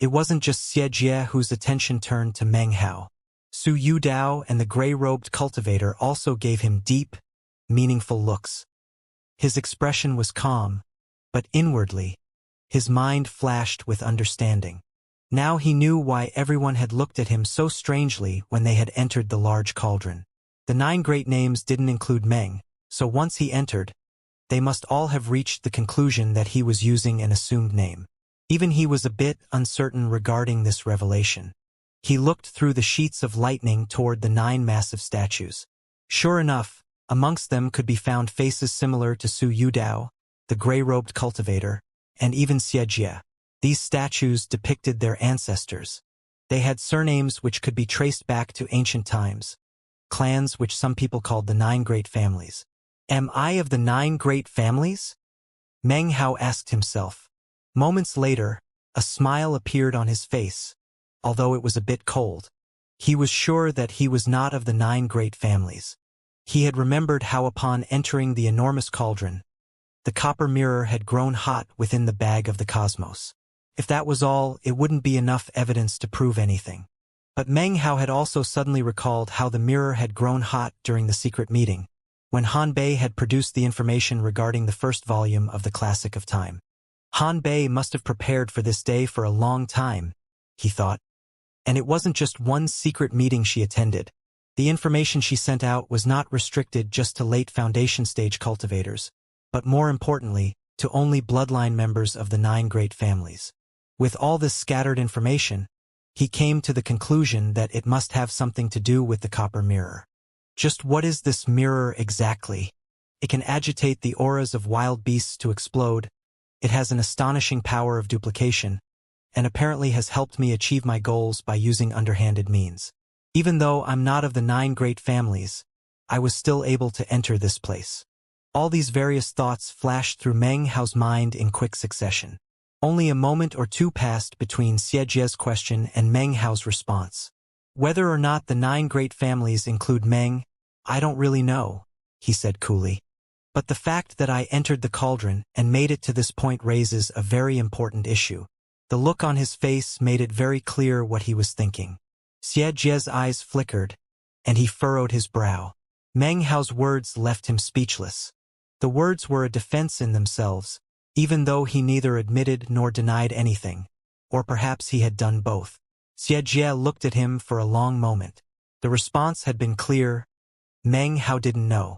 It wasn't just Xianxia whose attention turned to Meng Hao. Su Yudao and the gray-robed cultivator also gave him deep, meaningful looks. His expression was calm, but inwardly, his mind flashed with understanding. Now he knew why everyone had looked at him so strangely when they had entered the large cauldron. The 9 great names didn't include Meng, so once he entered, they must all have reached the conclusion that he was using an assumed name. Even he was a bit uncertain regarding this revelation. He looked through the sheets of lightning toward the 9 massive statues. Sure enough, amongst them could be found faces similar to Su Yudao, the gray-robed cultivator, and even Xianxia. These statues depicted their ancestors. They had surnames which could be traced back to ancient times, clans which some people called the 9 great families. Am I of the 9 great families? Meng Hao asked himself. Moments later, a smile appeared on his face, although it was a bit cold. He was sure that he was not of the 9 great families. He had remembered how upon entering the enormous cauldron, the copper mirror had grown hot within the bag of the cosmos. If that was all, it wouldn't be enough evidence to prove anything. But Meng Hao had also suddenly recalled how the mirror had grown hot during the secret meeting, when Han Bei had produced the information regarding the first volume of the Classic of Time. Han Bei must have prepared for this day for a long time, he thought. And it wasn't just one secret meeting she attended. The information she sent out was not restricted just to late foundation stage cultivators, but more importantly, to only bloodline members of the 9 great families. With all this scattered information, he came to the conclusion that it must have something to do with the copper mirror. Just what is this mirror exactly? It can agitate the auras of wild beasts to explode. It has an astonishing power of duplication, and apparently has helped me achieve my goals by using underhanded means. Even though I'm not of the 9 great families, I was still able to enter this place. All these various thoughts flashed through Meng Hao's mind in quick succession. Only a moment or two passed between Xianxia's question and Meng Hao's response. Whether or not the 9 great families include Meng, I don't really know, he said coolly. But the fact that I entered the cauldron and made it to this point raises a very important issue. The look on his face made it very clear what he was thinking. Xianxia's eyes flickered, and he furrowed his brow. Meng Hao's words left him speechless. The words were a defense in themselves, even though he neither admitted nor denied anything, or perhaps he had done both. Xianxia looked at him for a long moment. The response had been clear. Meng Hao didn't know.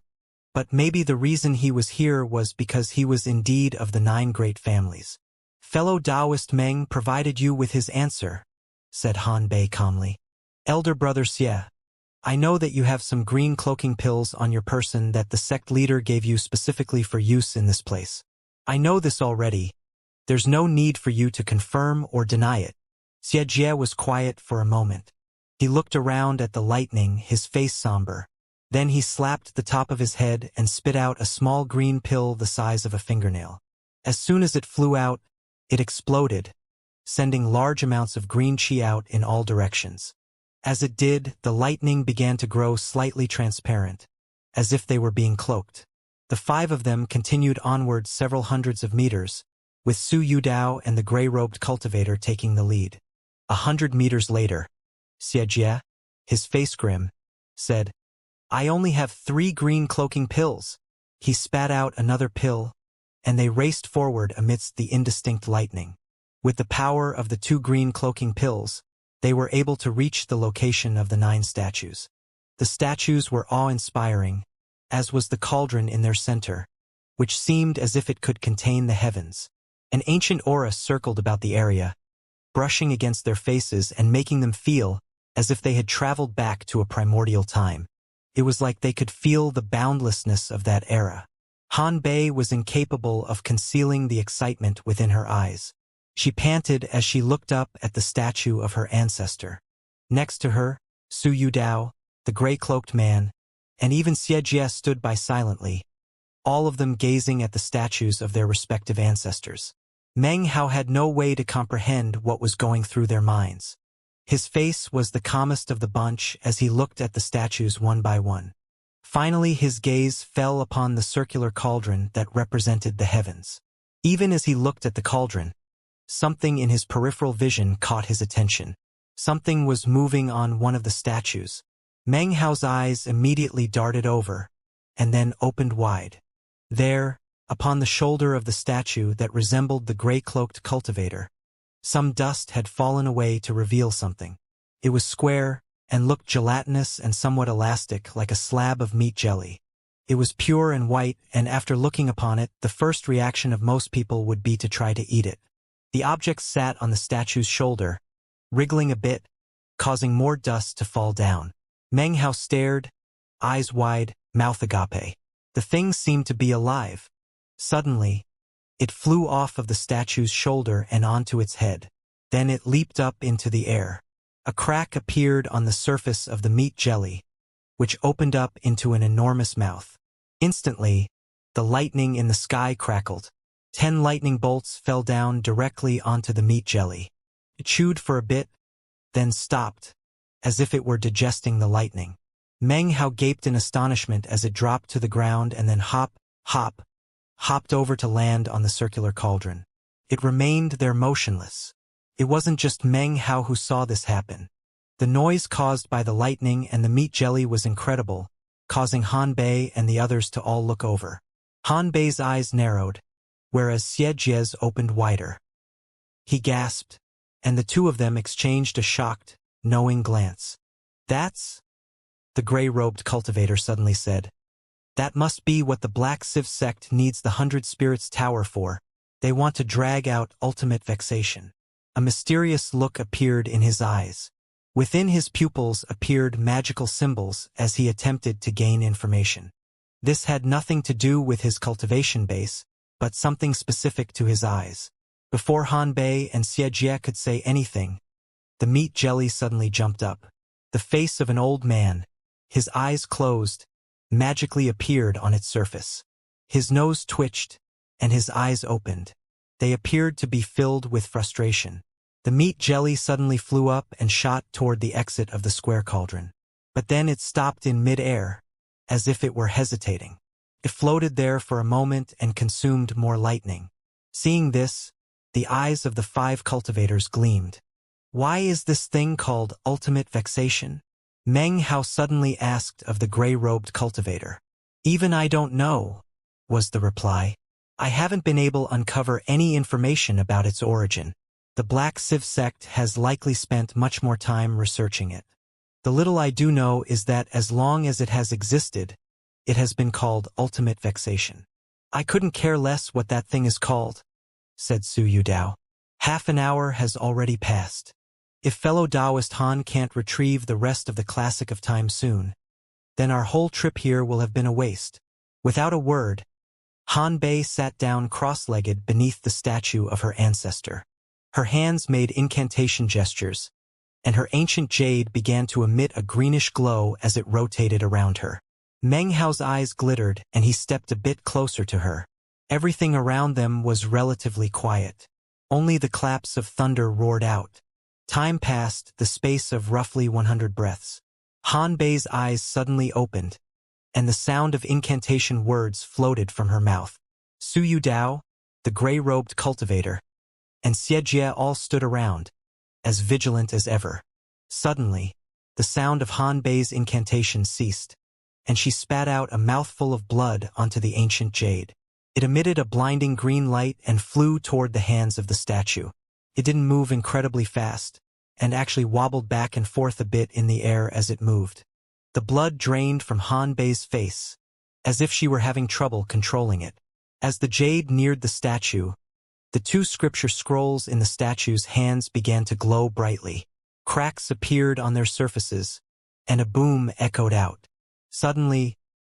But maybe the reason he was here was because he was indeed of the 9 great families. Fellow Taoist Meng provided you with his answer, said Han Bei calmly. Elder brother Xie, I know that you have some green cloaking pills on your person that the sect leader gave you specifically for use in this place. I know this already. There's no need for you to confirm or deny it. Xianxia was quiet for a moment. He looked around at the lightning, his face somber. Then he slapped the top of his head and spit out a small green pill the size of a fingernail. As soon as it flew out, it exploded, sending large amounts of green qi out in all directions. As it did, the lightning began to grow slightly transparent, as if they were being cloaked. The 5 of them continued onward several hundreds of meters, with Su Yudao and the gray-robed cultivator taking the lead. 100 meters later, Xianxia, his face grim, said, I only have 3 green cloaking pills. He spat out another pill, and they raced forward amidst the indistinct lightning. With the power of the 2 green cloaking pills, they were able to reach the location of the 9 statues. The statues were awe-inspiring, as was the cauldron in their center, which seemed as if it could contain the heavens. An ancient aura circled about the area, brushing against their faces and making them feel as if they had traveled back to a primordial time. It was like they could feel the boundlessness of that era. Han Bei was incapable of concealing the excitement within her eyes. She panted as she looked up at the statue of her ancestor. Next to her, Su Yudao, the gray-cloaked man, and even Xianxia stood by silently, all of them gazing at the statues of their respective ancestors. Meng Hao had no way to comprehend what was going through their minds. His face was the calmest of the bunch as he looked at the statues one by one. Finally, his gaze fell upon the circular cauldron that represented the heavens. Even as he looked at the cauldron, something in his peripheral vision caught his attention. Something was moving on one of the statues. Meng Hao's eyes immediately darted over, and then opened wide. There, upon the shoulder of the statue that resembled the gray-cloaked cultivator, some dust had fallen away to reveal something. It was square, and looked gelatinous and somewhat elastic like a slab of meat jelly. It was pure and white, and after looking upon it, the first reaction of most people would be to try to eat it. The object sat on the statue's shoulder, wriggling a bit, causing more dust to fall down. Meng Hao stared, eyes wide, mouth agape. The thing seemed to be alive. Suddenly, it flew off of the statue's shoulder and onto its head. Then it leaped up into the air. A crack appeared on the surface of the meat jelly, which opened up into an enormous mouth. Instantly, the lightning in the sky crackled. 10 lightning bolts fell down directly onto the meat jelly. It chewed for a bit, then stopped, as if it were digesting the lightning. Meng Hao gaped in astonishment as it dropped to the ground and then hopped over to land on the circular cauldron. It remained there motionless. It wasn't just Meng Hao who saw this happen. The noise caused by the lightning and the meat jelly was incredible, causing Han Bei and the others to all look over. Han Bei's eyes narrowed, whereas Xianxia's opened wider. He gasped, and the two of them exchanged a shocked, knowing glance. "That's," the gray-robed cultivator suddenly said. "That must be what the Black Civ sect needs the 100 Spirits Tower for. They want to drag out ultimate vexation." A mysterious look appeared in his eyes. Within his pupils appeared magical symbols as he attempted to gain information. This had nothing to do with his cultivation base, but something specific to his eyes. Before Han Bei and Xianxia could say anything, the meat jelly suddenly jumped up. The face of an old man, his eyes closed, magically appeared on its surface. His nose twitched, and his eyes opened. They appeared to be filled with frustration. The meat jelly suddenly flew up and shot toward the exit of the square cauldron. But then it stopped in mid-air, as if it were hesitating. It floated there for a moment and consumed more lightning. Seeing this, the eyes of the 5 cultivators gleamed. "Why is this thing called ultimate vexation?" Meng Hao suddenly asked of the gray-robed cultivator. "Even I don't know," was the reply. "I haven't been able to uncover any information about its origin. The Black Civ sect has likely spent much more time researching it. The little I do know is that as long as it has existed, it has been called ultimate vexation." "I couldn't care less what that thing is called," said Su Yudao. "Half an hour has already passed. If fellow Taoist Han can't retrieve the rest of the classic of time soon, then our whole trip here will have been a waste." Without a word, Han Bei sat down cross-legged beneath the statue of her ancestor. Her hands made incantation gestures, and her ancient jade began to emit a greenish glow as it rotated around her. Meng Hao's eyes glittered, and he stepped a bit closer to her. Everything around them was relatively quiet. Only the claps of thunder roared out. Time passed, the space of roughly 100 breaths. Han Bei's eyes suddenly opened, and the sound of incantation words floated from her mouth. Su Yudao, the gray-robed cultivator, and Xianxia all stood around, as vigilant as ever. Suddenly, the sound of Han Bei's incantation ceased, and she spat out a mouthful of blood onto the ancient jade. It emitted a blinding green light and flew toward the hands of the statue. It didn't move incredibly fast, and actually wobbled back and forth a bit in the air as it moved. The blood drained from Han Bei's face, as if she were having trouble controlling it. As the jade neared the statue, the 2 scripture scrolls in the statue's hands began to glow brightly. Cracks appeared on their surfaces, and a boom echoed out. Suddenly,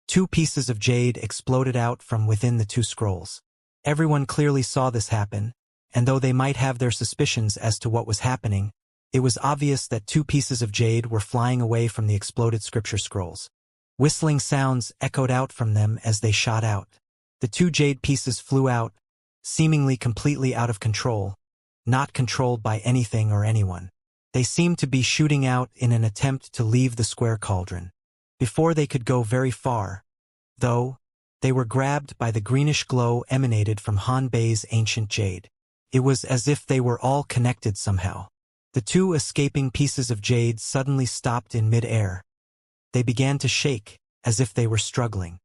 2 pieces of jade exploded out from within the 2 scrolls. Everyone clearly saw this happen, and though they might have their suspicions as to what was happening, it was obvious that 2 pieces of jade were flying away from the exploded scripture scrolls. Whistling sounds echoed out from them as they shot out. The 2 jade pieces flew out, seemingly completely out of control, not controlled by anything or anyone. They seemed to be shooting out in an attempt to leave the square cauldron. Before they could go very far, though, they were grabbed by the greenish glow emanated from Han Bei's ancient jade. It was as if they were all connected somehow. The two escaping pieces of jade suddenly stopped in mid-air. They began to shake, as if they were struggling.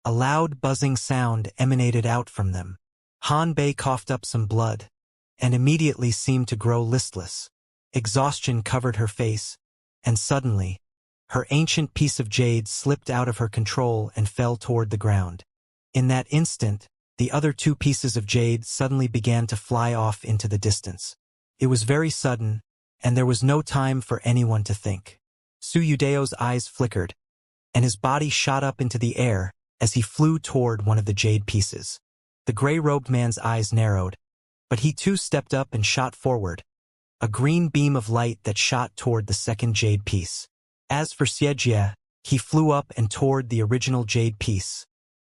A loud buzzing sound emanated out from them. Han Bei coughed up some blood, and immediately seemed to grow listless. Exhaustion covered her face, and suddenly, her ancient piece of jade slipped out of her control and fell toward the ground. In that instant, the other two pieces of jade suddenly began to fly off into the distance. It was very sudden, and there was no time for anyone to think. Su Yudeo's eyes flickered, and his body shot up into the air as he flew toward one of the jade pieces. The gray-robed man's eyes narrowed, but he too stepped up and shot forward, a green beam of light that shot toward the second jade piece. As for Xianxia, he flew up and toward the original jade piece,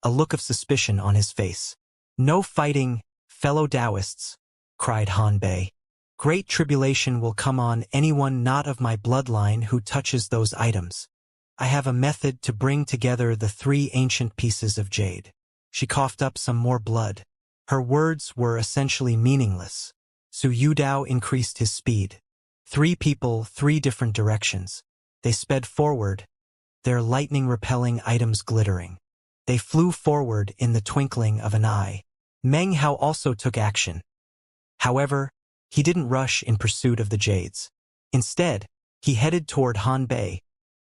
a look of suspicion on his face. "No fighting, fellow Taoists," cried Han Bei. "Great tribulation will come on anyone not of my bloodline who touches those items. I have a method to bring together the three ancient pieces of jade." She coughed up some more blood. Her words were essentially meaningless. Su Yudao increased his speed. 3 people, 3 different directions. They sped forward, their lightning-repelling items glittering. They flew forward in the twinkling of an eye. Meng Hao also took action. However, he didn't rush in pursuit of the jades. Instead, he headed toward Han Bei,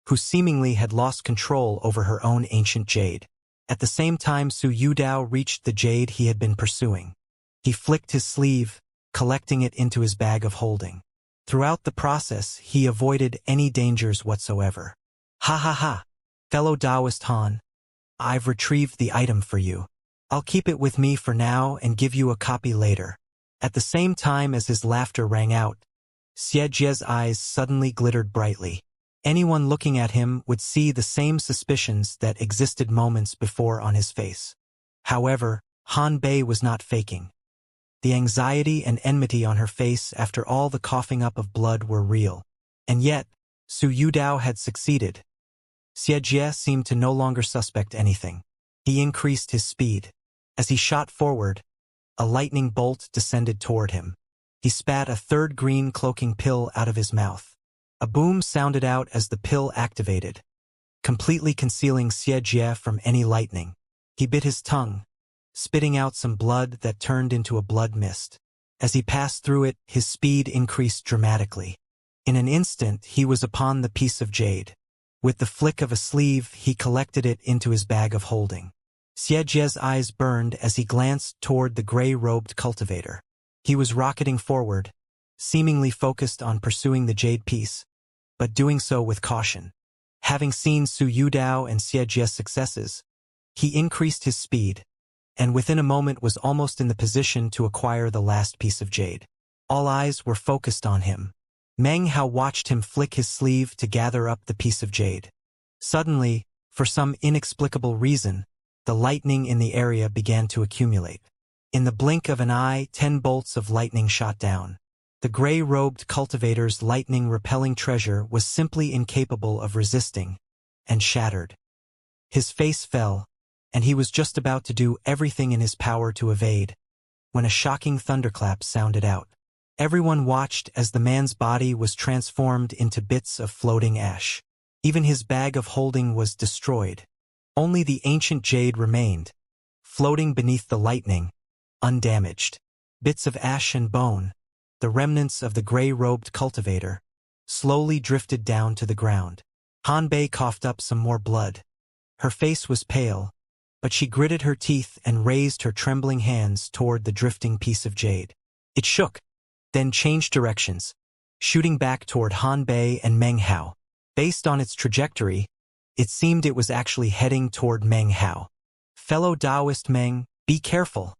who seemingly had lost control over her own ancient jade. At the same time, Su Yudao reached the jade he had been pursuing. He flicked his sleeve, collecting it into his bag of holding. Throughout the process, he avoided any dangers whatsoever. "Ha ha ha! Fellow Taoist Han, I've retrieved the item for you. I'll keep it with me for now and give you a copy later." At the same time as his laughter rang out, Xianxia's eyes suddenly glittered brightly. Anyone looking at him would see the same suspicions that existed moments before on his face. However, Han Bei was not faking. The anxiety and enmity on her face after all the coughing up of blood were real. And yet, Su Yudao had succeeded. Xianxia seemed to no longer suspect anything. He increased his speed. As he shot forward, a lightning bolt descended toward him. He spat a third green cloaking pill out of his mouth. A boom sounded out as the pill activated, completely concealing Xianxia from any lightning. He bit his tongue, spitting out some blood that turned into a blood mist. As he passed through it, his speed increased dramatically. In an instant, he was upon the piece of jade. With the flick of a sleeve, he collected it into his bag of holding. Xianxia's eyes burned as he glanced toward the gray-robed cultivator. He was rocketing forward, seemingly focused on pursuing the jade piece, but doing so with caution. Having seen Su Yudao and Xianxia's successes, he increased his speed, and within a moment was almost in the position to acquire the last piece of jade. All eyes were focused on him. Meng Hao watched him flick his sleeve to gather up the piece of jade. Suddenly, for some inexplicable reason, the lightning in the area began to accumulate. In the blink of an eye, 10 bolts of lightning shot down. The gray-robed cultivator's lightning-repelling treasure was simply incapable of resisting, and shattered. His face fell, and he was just about to do everything in his power to evade, when a shocking thunderclap sounded out. Everyone watched as the man's body was transformed into bits of floating ash. Even his bag of holding was destroyed. Only the ancient jade remained, floating beneath the lightning, undamaged. Bits of ash and bone, the remnants of the gray-robed cultivator, slowly drifted down to the ground. Han Bei coughed up some more blood. Her face was pale, but she gritted her teeth and raised her trembling hands toward the drifting piece of jade. It shook, then changed directions, shooting back toward Han Bei and Meng Hao. Based on its trajectory, it seemed it was actually heading toward Meng Hao. "Fellow Taoist Meng, be careful,"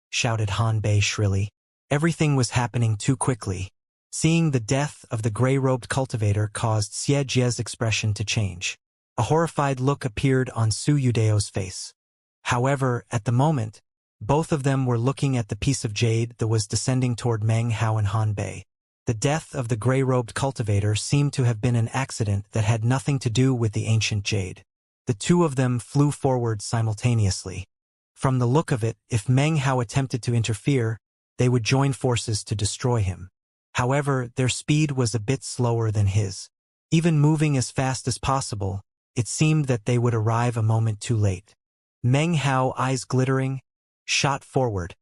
shouted Han Bei shrilly. Everything was happening too quickly. Seeing the death of the gray-robed cultivator caused Xianxia's expression to change. A horrified look appeared on Su Yudeo's face. However, at the moment, both of them were looking at the piece of jade that was descending toward Meng Hao and Han Bei. The death of the gray-robed cultivator seemed to have been an accident that had nothing to do with the ancient jade. The two of them flew forward simultaneously. From the look of it, if Meng Hao attempted to interfere, they would join forces to destroy him. However, their speed was a bit slower than his. Even moving as fast as possible, it seemed that they would arrive a moment too late. Meng Hao, eyes glittering, shot forward,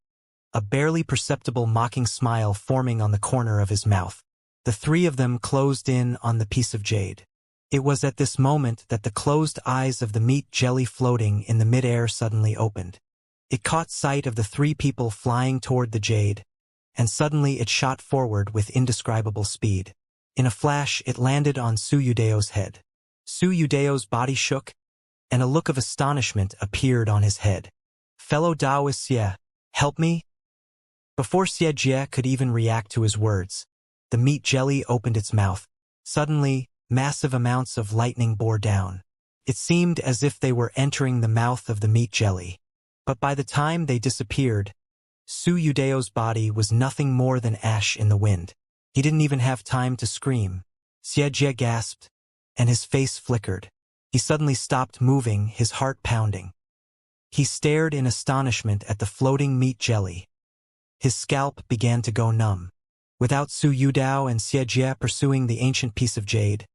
a barely perceptible mocking smile forming on the corner of his mouth. The three of them closed in on the piece of jade. It was at this moment that the closed eyes of the meat jelly floating in the mid-air suddenly opened. It caught sight of the three people flying toward the jade, and suddenly it shot forward with indescribable speed. In a flash, it landed on Su Yudeo's head. Su Yudeo's body shook, and a look of astonishment appeared on his head. "Fellow Taoist Xie, help me?" Before Xie could even react to his words, the meat jelly opened its mouth. Suddenly, massive amounts of lightning bore down. It seemed as if they were entering the mouth of the meat jelly. But by the time they disappeared, Su Yudeo's body was nothing more than ash in the wind. He didn't even have time to scream. Xie gasped, and his face flickered. He suddenly stopped moving, his heart pounding. He stared in astonishment at the floating meat jelly. His scalp began to go numb. Without Su Yudao and Xie pursuing the ancient piece of jade,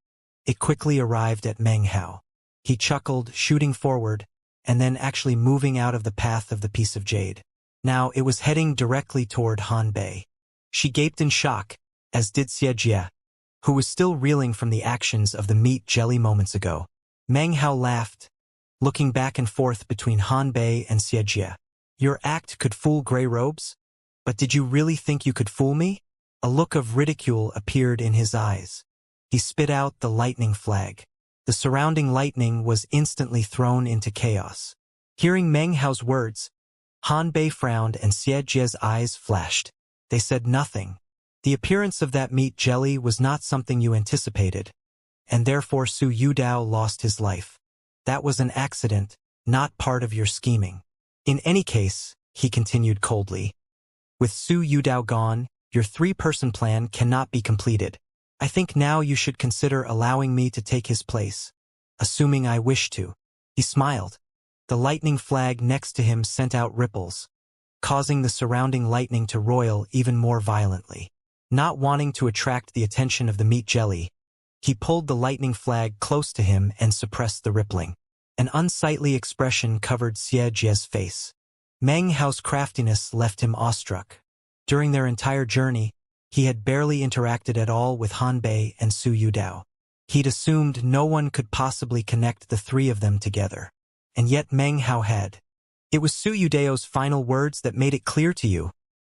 it quickly arrived at Meng Hao. He chuckled, shooting forward, and then actually moving out of the path of the piece of jade. Now it was heading directly toward Han Bei. She gaped in shock, as did Xie, who was still reeling from the actions of the meat jelly moments ago. Meng Hao laughed, looking back and forth between Han Bei and Xie. "Your act could fool gray robes? But did you really think you could fool me?" A look of ridicule appeared in his eyes. He spit out the lightning flag. The surrounding lightning was instantly thrown into chaos. Hearing Meng Hao's words, Han Bei frowned and Xie's eyes flashed. They said nothing. The appearance of that meat jelly was not something you anticipated, and therefore Su Yudao lost his life. That was an accident, not part of your scheming. In any case, he continued coldly, with Su Yudao gone, your three-person plan cannot be completed. I think now you should consider allowing me to take his place, assuming I wish to. He smiled. The lightning flag next to him sent out ripples, causing the surrounding lightning to roil even more violently. Not wanting to attract the attention of the meat jelly, he pulled the lightning flag close to him and suppressed the rippling. An unsightly expression covered Xie's face. Meng Hao's craftiness left him awestruck. During their entire journey, he had barely interacted at all with Han Bei and Su Yudao. He'd assumed no one could possibly connect the three of them together. And yet Meng Hao had. "It was Su Yudeo's final words that made it clear to you,"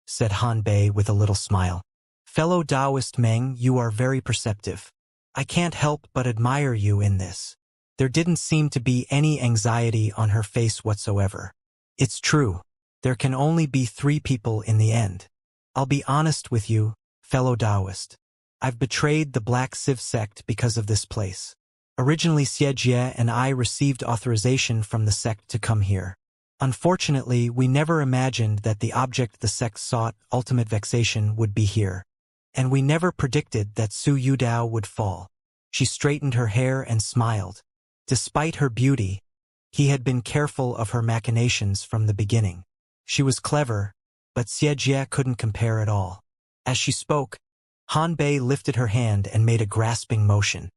said Han Bei with a little smile. "Fellow Taoist Meng, you are very perceptive. I can't help but admire you in this." There didn't seem to be any anxiety on her face whatsoever. "It's true. There can only be three people in the end. I'll be honest with you, fellow Taoist. I've betrayed the Black Civ sect because of this place. Originally Xie and I received authorization from the sect to come here. Unfortunately, we never imagined that the object the sect sought, ultimate vexation, would be here. And we never predicted that Su Yudao would fall." She straightened her hair and smiled. Despite her beauty, he had been careful of her machinations from the beginning. She was clever, but Xie couldn't compare at all. As she spoke, Han Bei lifted her hand and made a grasping motion.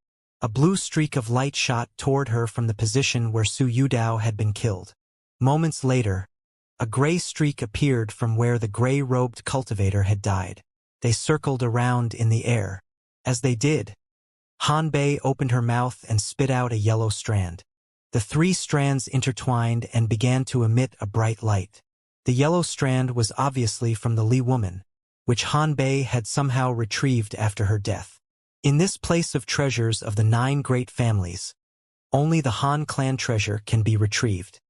A blue streak of light shot toward her from the position where Su Yudao had been killed. Moments later, a gray streak appeared from where the gray-robed cultivator had died. They circled around in the air. As they did, Han Bei opened her mouth and spit out a yellow strand. The three strands intertwined and began to emit a bright light. The yellow strand was obviously from the Li woman, which Han Bei had somehow retrieved after her death. In this place of treasures of the 9 great families, only the Han clan treasure can be retrieved.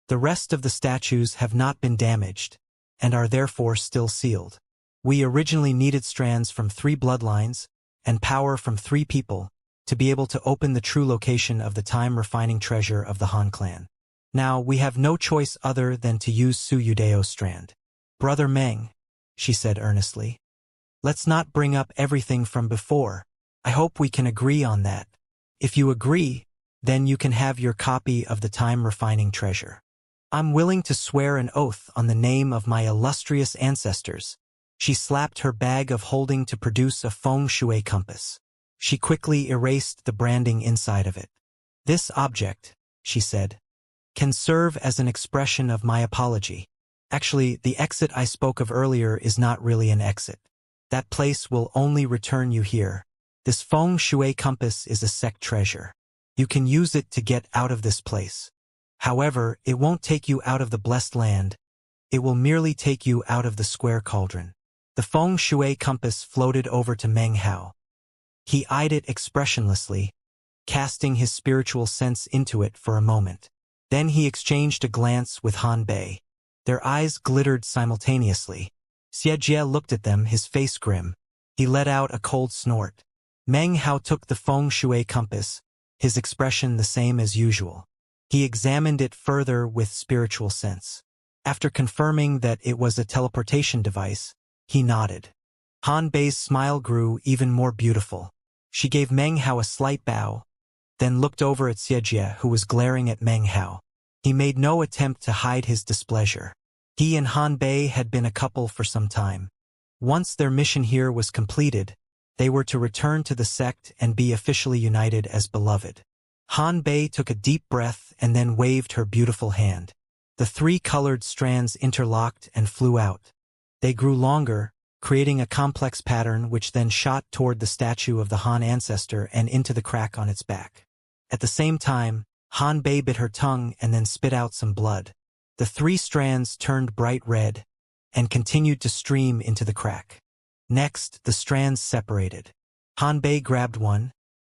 The rest of the statues have not been damaged, and are therefore still sealed. We originally needed strands from 3 bloodlines, and power from 3 people, to be able to open the true location of the time-refining treasure of the Han clan. Now, we have no choice other than to use Su Yudeo's strand. "Brother Meng," she said earnestly, "let's not bring up everything from before. I hope we can agree on that. If you agree, then you can have your copy of the time-refining treasure. I'm willing to swear an oath on the name of my illustrious ancestors She slapped her bag of holding to produce a feng shui compass. She quickly erased the branding inside of it. "This object," she said, "can serve as an expression of my apology. Actually, the exit I spoke of earlier is not really an exit. That place will only return you here. This feng shui compass is a sect treasure. You can use it to get out of this place. However, it won't take you out of the blessed land. It will merely take you out of the square cauldron." The feng shui compass floated over to Meng Hao. He eyed it expressionlessly, casting his spiritual sense into it for a moment. Then he exchanged a glance with Han Bei. Their eyes glittered simultaneously. Xianxia looked at them, his face grim. He let out a cold snort. Meng Hao took the feng shui compass, his expression the same as usual. He examined it further with spiritual sense. After confirming that it was a teleportation device, he nodded. Han Bei's smile grew even more beautiful. She gave Meng Hao a slight bow, then looked over at Xianxia, who was glaring at Meng Hao. He made no attempt to hide his displeasure. He and Han Bei had been a couple for some time. Once their mission here was completed, they were to return to the sect and be officially united as beloved. Han Bei took a deep breath and then waved her beautiful hand. The three colored strands interlocked and flew out. They grew longer, creating a complex pattern which then shot toward the statue of the Han ancestor and into the crack on its back. At the same time, Han Bei bit her tongue and then spit out some blood. The three strands turned bright red and continued to stream into the crack. Next, the strands separated. Han Bei grabbed one,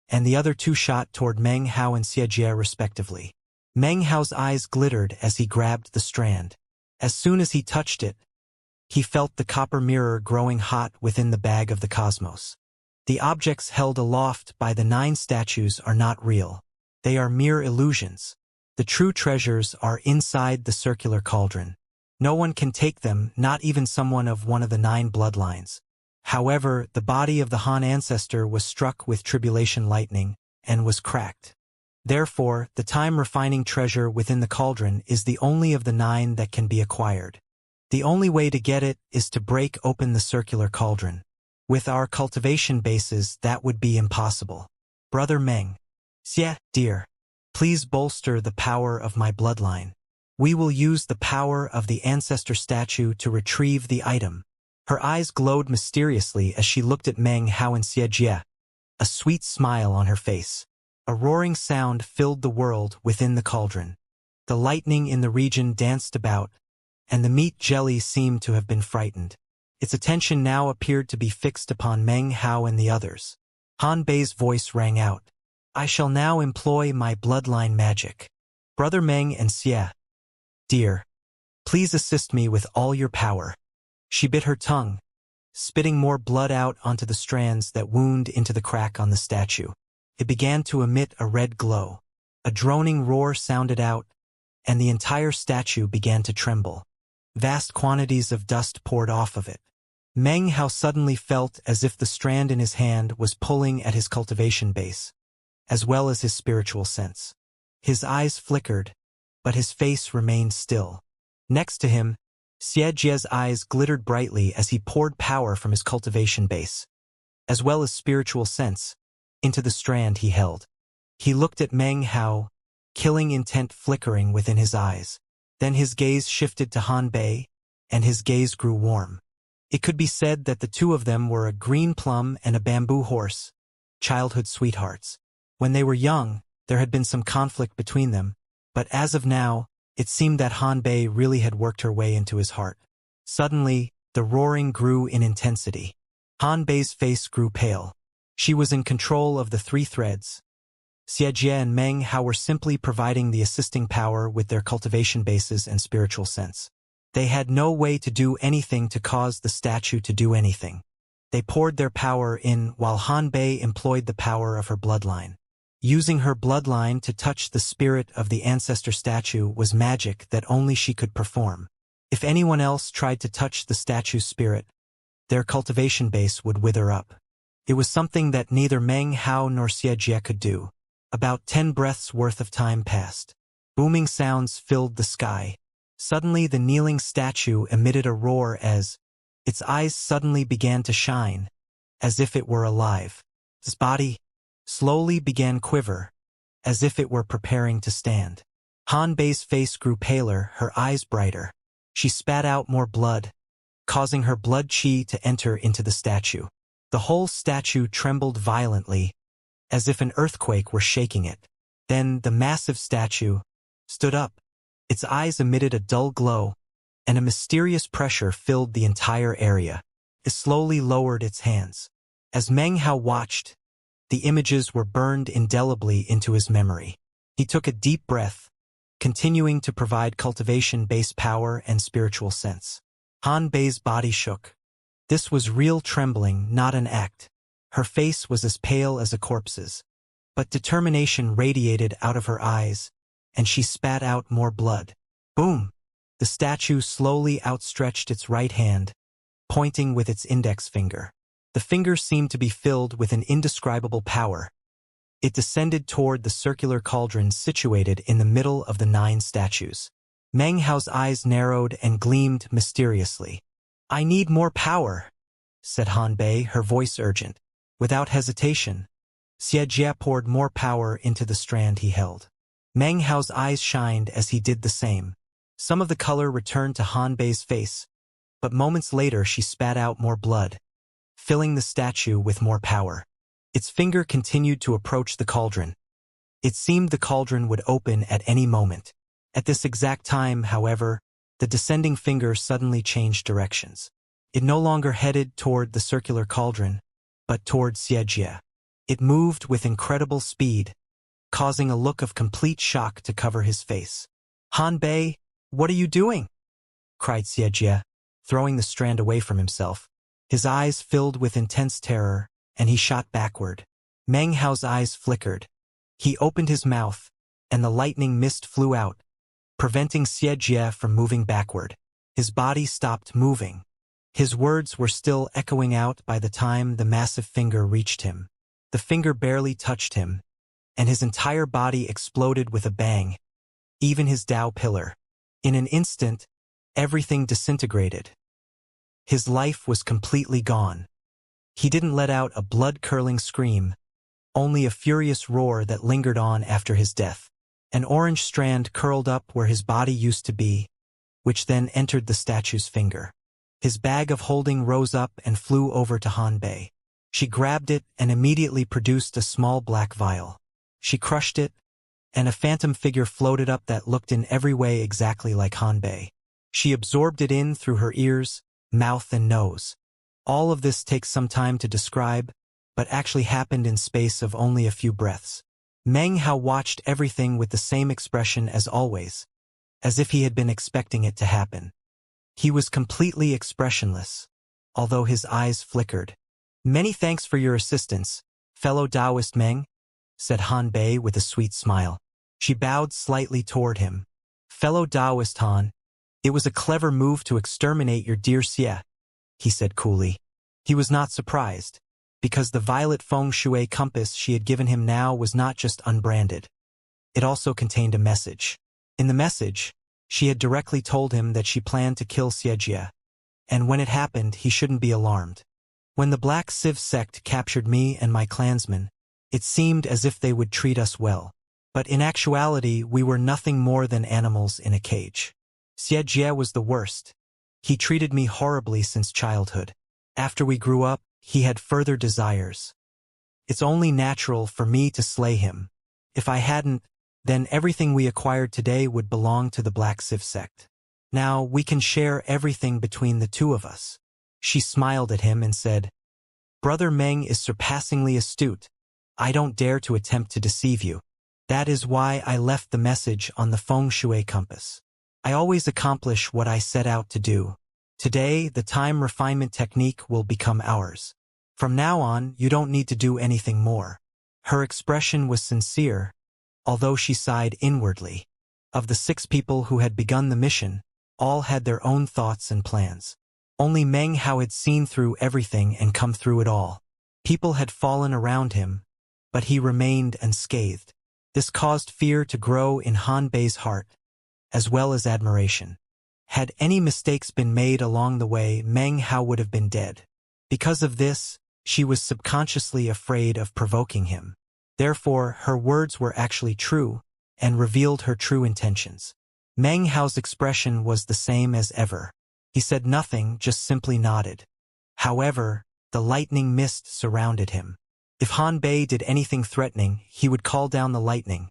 and the other two shot toward Meng Hao and Xianxia respectively. Meng Hao's eyes glittered as he grabbed the strand. As soon as he touched it, he felt the copper mirror growing hot within the bag of the cosmos. The objects held aloft by the 9 statues are not real. They are mere illusions. The true treasures are inside the circular cauldron. No one can take them, not even someone of one of the 9 bloodlines. However, the body of the Han ancestor was struck with tribulation lightning and was cracked. Therefore, the time-refining treasure within the cauldron is the only of the 9 that can be acquired. The only way to get it is to break open the circular cauldron. With our cultivation bases, that would be impossible. Brother Meng. Xie, dear. Please bolster the power of my bloodline. We will use the power of the ancestor statue to retrieve the item. Her eyes glowed mysteriously as she looked at Meng Hao and Xianxia, a sweet smile on her face. A roaring sound filled the world within the cauldron. The lightning in the region danced about, and the meat jelly seemed to have been frightened. Its attention now appeared to be fixed upon Meng Hao and the others. Han Bei's voice rang out. "I shall now employ my bloodline magic. Brother Meng and Xie, dear, please assist me with all your power." She bit her tongue, spitting more blood out onto the strands that wound into the crack on the statue. It began to emit a red glow. A droning roar sounded out, and the entire statue began to tremble. Vast quantities of dust poured off of it. Meng Hao suddenly felt as if the strand in his hand was pulling at his cultivation base, as well as his spiritual sense. His eyes flickered, but his face remained still. Next to him, Xianxia's eyes glittered brightly as he poured power from his cultivation base, as well as spiritual sense, into the strand he held. He looked at Meng Hao, killing intent flickering within his eyes. Then his gaze shifted to Han Bei, and his gaze grew warm. It could be said that the two of them were a green plum and a bamboo horse, childhood sweethearts. When they were young, there had been some conflict between them, but as of now, it seemed that Han Bei really had worked her way into his heart. Suddenly, the roaring grew in intensity. Han Bei's face grew pale. She was in control of the 3 threads. Xianxia and Meng Hao were simply providing the assisting power with their cultivation bases and spiritual sense. They had no way to do anything to cause the statue to do anything. They poured their power in while Han Bei employed the power of her bloodline. Using her bloodline to touch the spirit of the ancestor statue was magic that only she could perform. If anyone else tried to touch the statue's spirit, their cultivation base would wither up. It was something that neither Meng Hao nor Xianxia could do. About 10 breaths worth of time passed. Booming sounds filled the sky. Suddenly the kneeling statue emitted a roar as Its eyes suddenly began to shine, as if it were alive. Its body slowly began quiver, as if it were preparing to stand. Hanbei's face grew paler, her eyes brighter. She spat out more blood, causing her blood chi to enter into the statue. The whole statue trembled violently, as if an earthquake were shaking it. Then the massive statue stood up. Its eyes emitted a dull glow, and a mysterious pressure filled the entire area. It slowly lowered its hands. As Meng Hao watched, the images were burned indelibly into his memory. He took a deep breath, continuing to provide cultivation-based power and spiritual sense. Hanbei's body shook. This was real trembling, not an act. Her face was as pale as a corpse's, but determination radiated out of her eyes, and she spat out more blood. Boom! The statue slowly outstretched its right hand, pointing with its index finger. The finger seemed to be filled with an indescribable power. It descended toward the circular cauldron situated in the middle of the 9 statues. Meng Hao's eyes narrowed and gleamed mysteriously. "I need more power," said Hanbei, her voice urgent. Without hesitation, Xianxia poured more power into the strand he held. Meng Hao's eyes shined as he did the same. Some of the color returned to Hanbei's face, but moments later she spat out more blood, filling the statue with more power. Its finger continued to approach the cauldron. It seemed the cauldron would open at any moment. At this exact time, however, the descending finger suddenly changed directions. It no longer headed toward the circular cauldron, but toward Xianxia. It moved with incredible speed, causing a look of complete shock to cover his face. "Hanbei, what are you doing?" cried Xianxia, throwing the strand away from himself. His eyes filled with intense terror, and he shot backward. Meng Hao's eyes flickered. He opened his mouth, and the lightning mist flew out, preventing Xianxia from moving backward. His body stopped moving. His words were still echoing out by the time the massive finger reached him. The finger barely touched him, and his entire body exploded with a bang, even his Tao pillar. In an instant, everything disintegrated. His life was completely gone. He didn't let out a blood-curdling scream, only a furious roar that lingered on after his death. An orange strand curled up where his body used to be, which then entered the statue's finger. His bag of holding rose up and flew over to Hanbei. She grabbed it and immediately produced a small black vial. She crushed it, and a phantom figure floated up that looked in every way exactly like Hanbei. She absorbed it in through her ears, mouth, and nose. All of this takes some time to describe, but actually happened in space of only a few breaths. Meng Hao watched everything with the same expression as always, as if he had been expecting it to happen. He was completely expressionless, although his eyes flickered. "Many thanks for your assistance, fellow Taoist Meng," said Hanbei with a sweet smile. She bowed slightly toward him. "Fellow Taoist Han, it was a clever move to exterminate your dear Xia," he said coolly. He was not surprised, because the violet feng shui compass she had given him now was not just unbranded. It also contained a message. In the message, she had directly told him that she planned to kill Xianxia, and when it happened, he shouldn't be alarmed. "When the Black Civ sect captured me and my clansmen, it seemed as if they would treat us well. But in actuality, we were nothing more than animals in a cage. Xianxia was the worst. He treated me horribly since childhood. After we grew up, he had further desires. It's only natural for me to slay him. If I hadn't, then everything we acquired today would belong to the Black Civ sect. Now we can share everything between the two of us." She smiled at him and said, "Brother Meng is surpassingly astute. I don't dare to attempt to deceive you. That is why I left the message on the feng shui compass. I always accomplish what I set out to do. Today, the time refinement technique will become ours. From now on, you don't need to do anything more." Her expression was sincere, although she sighed inwardly. Of the 6 people who had begun the mission, all had their own thoughts and plans. Only Meng Hao had seen through everything and come through it all. People had fallen around him, but he remained unscathed. This caused fear to grow in Hanbei's heart, as well as admiration. Had any mistakes been made along the way, Meng Hao would have been dead. Because of this, she was subconsciously afraid of provoking him. Therefore, her words were actually true, and revealed her true intentions. Meng Hao's expression was the same as ever. He said nothing, just simply nodded. However, the lightning mist surrounded him. If Han Bei did anything threatening, he would call down the lightning.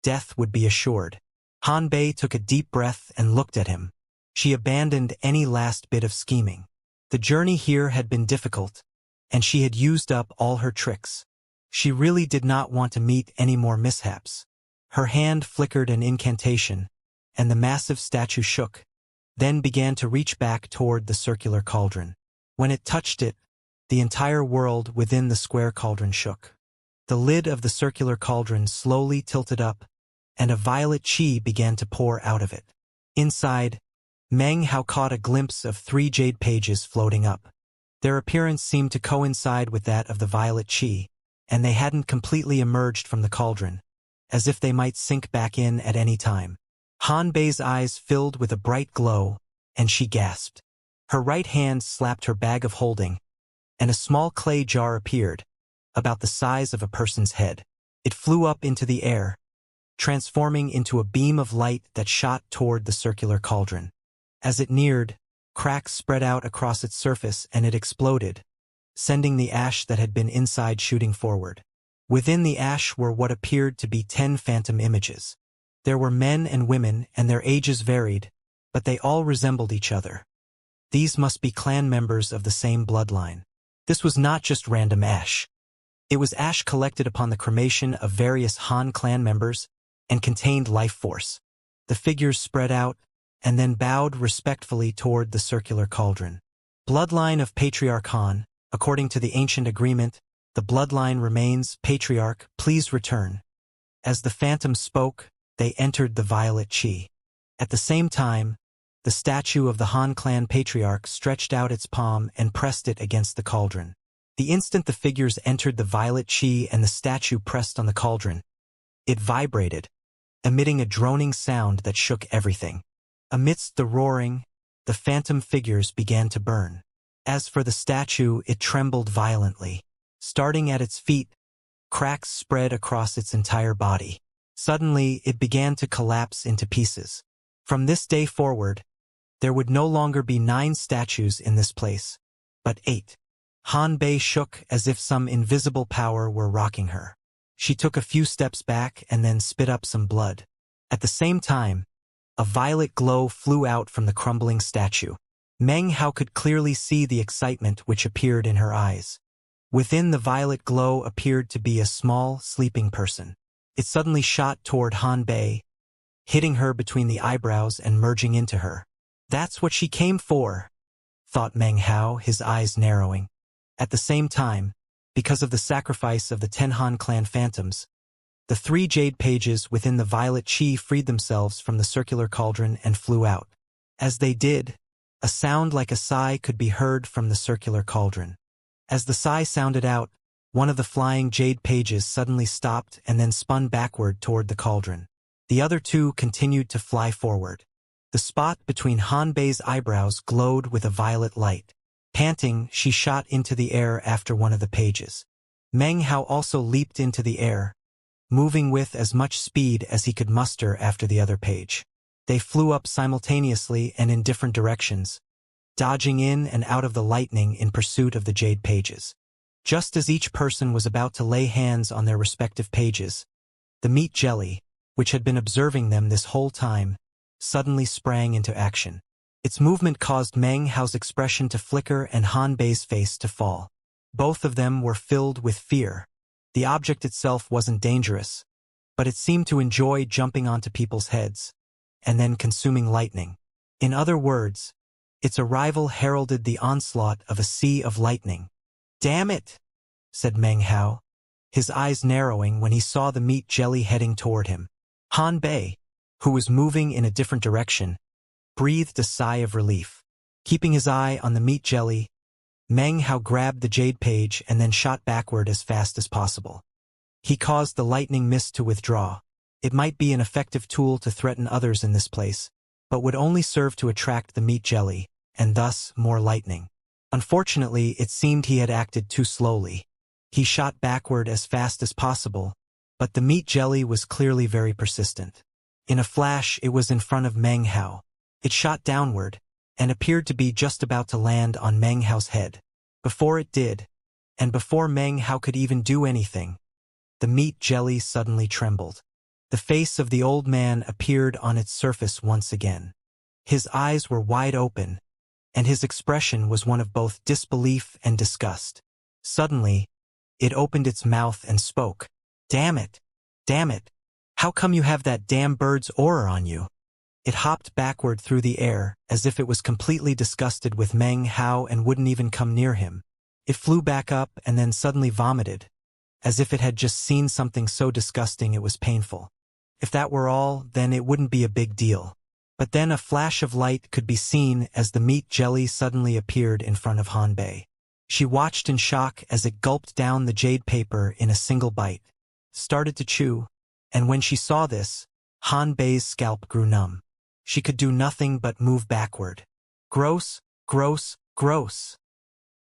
Death would be assured. Han Bei took a deep breath and looked at him. She abandoned any last bit of scheming. The journey here had been difficult, and she had used up all her tricks. She really did not want to meet any more mishaps. Her hand flickered an incantation, and the massive statue shook, then began to reach back toward the circular cauldron. When it touched it, the entire world within the square cauldron shook. The lid of the circular cauldron slowly tilted up, and a violet qi began to pour out of it. Inside, Meng Hao caught a glimpse of 3 jade pages floating up. Their appearance seemed to coincide with that of the violet qi, and they hadn't completely emerged from the cauldron, as if they might sink back in at any time. Han Bei's eyes filled with a bright glow, and she gasped. Her right hand slapped her bag of holding, and a small clay jar appeared, about the size of a person's head. It flew up into the air, transforming into a beam of light that shot toward the circular cauldron. As it neared, cracks spread out across its surface and it exploded, sending the ash that had been inside shooting forward. Within the ash were what appeared to be 10 phantom images. There were men and women, and their ages varied, but they all resembled each other. These must be clan members of the same bloodline. This was not just random ash. It was ash collected upon the cremation of various Han clan members and contained life force. The figures spread out and then bowed respectfully toward the circular cauldron. Bloodline of Patriarch Han. According to the ancient agreement, the bloodline remains. Patriarch, please return. As the phantom spoke, they entered the violet qi. At the same time, the statue of the Han clan patriarch stretched out its palm and pressed it against the cauldron. The instant the figures entered the violet qi and the statue pressed on the cauldron, it vibrated, emitting a droning sound that shook everything. Amidst the roaring, the phantom figures began to burn. As for the statue, it trembled violently. Starting at its feet, cracks spread across its entire body. Suddenly, it began to collapse into pieces. From this day forward, there would no longer be 9 statues in this place, but 8. Han Bei shook as if some invisible power were rocking her. She took a few steps back and then spit up some blood. At the same time, a violet glow flew out from the crumbling statue. Meng Hao could clearly see the excitement which appeared in her eyes. Within the violet glow appeared to be a small, sleeping person. It suddenly shot toward Han Bei, hitting her between the eyebrows and merging into her. That's what she came for, thought Meng Hao, his eyes narrowing. At the same time, because of the sacrifice of the 10 Han clan phantoms, the 3 jade pages within the violet qi freed themselves from the circular cauldron and flew out. As they did, a sound like a sigh could be heard from the circular cauldron. As the sigh sounded out, one of the flying jade pages suddenly stopped and then spun backward toward the cauldron. The other 2 continued to fly forward. The spot between Han Bei's eyebrows glowed with a violet light. Panting, she shot into the air after one of the pages. Meng Hao also leaped into the air, moving with as much speed as he could muster after the other page. They flew up simultaneously and in different directions, dodging in and out of the lightning in pursuit of the jade pages. Just as each person was about to lay hands on their respective pages, the meat jelly, which had been observing them this whole time, suddenly sprang into action. Its movement caused Meng Hao's expression to flicker and Han Bei's face to fall. Both of them were filled with fear. The object itself wasn't dangerous, but it seemed to enjoy jumping onto people's heads, and then consuming lightning. In other words, its arrival heralded the onslaught of a sea of lightning. "Damn it," said Meng Hao, his eyes narrowing when he saw the meat jelly heading toward him. Han Bei, who was moving in a different direction, breathed a sigh of relief. Keeping his eye on the meat jelly, Meng Hao grabbed the jade page and then shot backward as fast as possible. He caused the lightning mist to withdraw. It might be an effective tool to threaten others in this place, but would only serve to attract the meat jelly, and thus more lightning. Unfortunately, it seemed he had acted too slowly. He shot backward as fast as possible, but the meat jelly was clearly very persistent. In a flash, it was in front of Meng Hao. It shot downward, and appeared to be just about to land on Meng Hao's head. Before it did, and before Meng Hao could even do anything, the meat jelly suddenly trembled. The face of the old man appeared on its surface once again. His eyes were wide open, and his expression was one of both disbelief and disgust. Suddenly, it opened its mouth and spoke. "Damn it! Damn it! How come you have that damn bird's aura on you?" It hopped backward through the air, as if it was completely disgusted with Meng Hao and wouldn't even come near him. It flew back up and then suddenly vomited, as if it had just seen something so disgusting it was painful. If that were all, then it wouldn't be a big deal. But then a flash of light could be seen as the meat jelly suddenly appeared in front of Han Bei. She watched in shock as it gulped down the jade paper in a single bite, started to chew, and when she saw this, Han Bei's scalp grew numb. She could do nothing but move backward. "Gross, gross, gross,"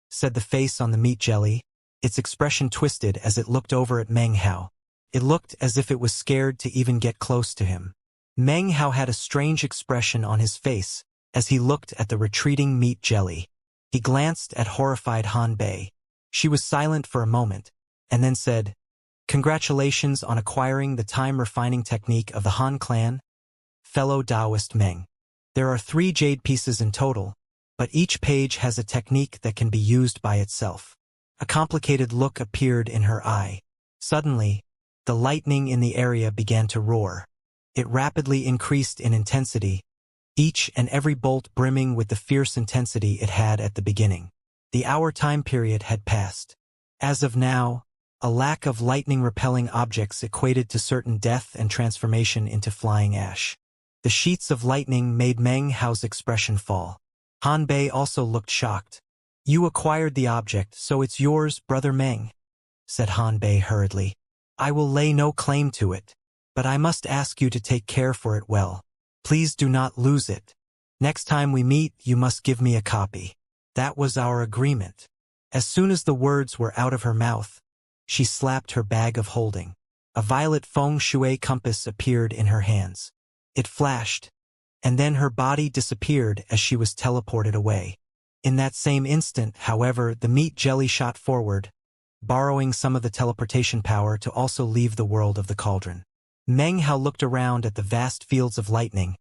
said the face on the meat jelly. Its expression twisted as it looked over at Meng Hao. It looked as if it was scared to even get close to him. Meng Hao had a strange expression on his face as he looked at the retreating meat jelly. He glanced at horrified Han Bei. She was silent for a moment, and then said, "Congratulations on acquiring the time-refining technique of the Han clan, fellow Taoist Meng. There are 3 jade pieces in total, but each page has a technique that can be used by itself." A complicated look appeared in her eye. Suddenly, the lightning in the area began to roar. It rapidly increased in intensity, each and every bolt brimming with the fierce intensity it had at the beginning. The hour time period had passed. As of now, a lack of lightning-repelling objects equated to certain death and transformation into flying ash. The sheets of lightning made Meng Hao's expression fall. Han Bei also looked shocked. "You acquired the object, so it's yours, brother Meng," said Han Bei hurriedly. "I will lay no claim to it, but I must ask you to take care for it well. Please do not lose it. Next time we meet, you must give me a copy. That was our agreement." As soon as the words were out of her mouth, she slapped her bag of holding. A violet feng shui compass appeared in her hands. It flashed, and then her body disappeared as she was teleported away. In that same instant, however, the meat jelly shot forward, borrowing some of the teleportation power to also leave the world of the cauldron. Meng Hao looked around at the vast fields of lightning,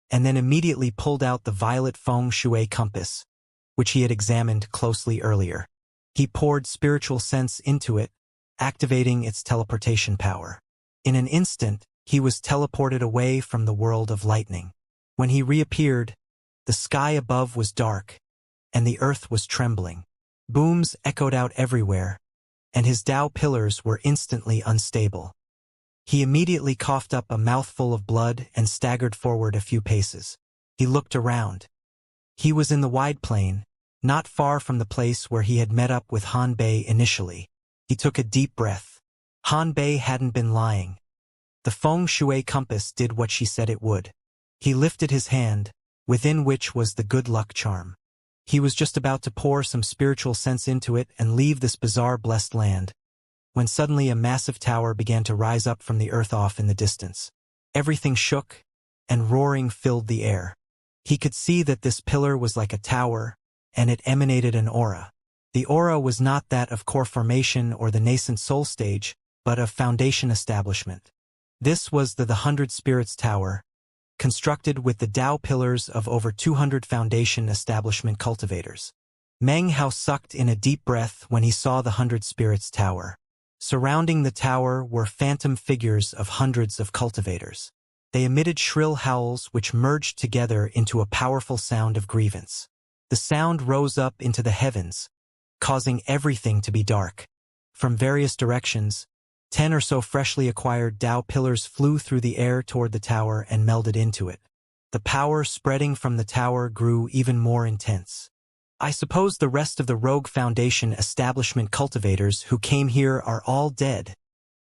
and then immediately pulled out the violet feng shui compass, which he had examined closely earlier. He poured spiritual sense into it, activating its teleportation power. In an instant, he was teleported away from the world of lightning. When he reappeared, the sky above was dark, and the earth was trembling. Booms echoed out everywhere, and his Tao pillars were instantly unstable. He immediately coughed up a mouthful of blood and staggered forward a few paces. He looked around. He was in the wide plain, not far from the place where he had met up with Han Bei initially. He took a deep breath. Han Bei hadn't been lying. The feng shui compass did what she said it would. He lifted his hand, within which was the good luck charm. He was just about to pour some spiritual sense into it and leave this bizarre blessed land, when suddenly a massive tower began to rise up from the earth off in the distance. Everything shook, and roaring filled the air. He could see that this pillar was like a tower, and it emanated an aura. The aura was not that of core formation or the nascent soul stage, but of foundation establishment. This was the 100 Spirits Tower, constructed with the Tao pillars of over 200 foundation establishment cultivators. Meng Hao sucked in a deep breath when he saw the 100 Spirits Tower. Surrounding the tower were phantom figures of hundreds of cultivators. They emitted shrill howls which merged together into a powerful sound of grievance. The sound rose up into the heavens, causing everything to be dark. From various directions, 10 or so freshly acquired Tao pillars flew through the air toward the tower and melded into it. The power spreading from the tower grew even more intense. "I suppose the rest of the rogue foundation establishment cultivators who came here are all dead."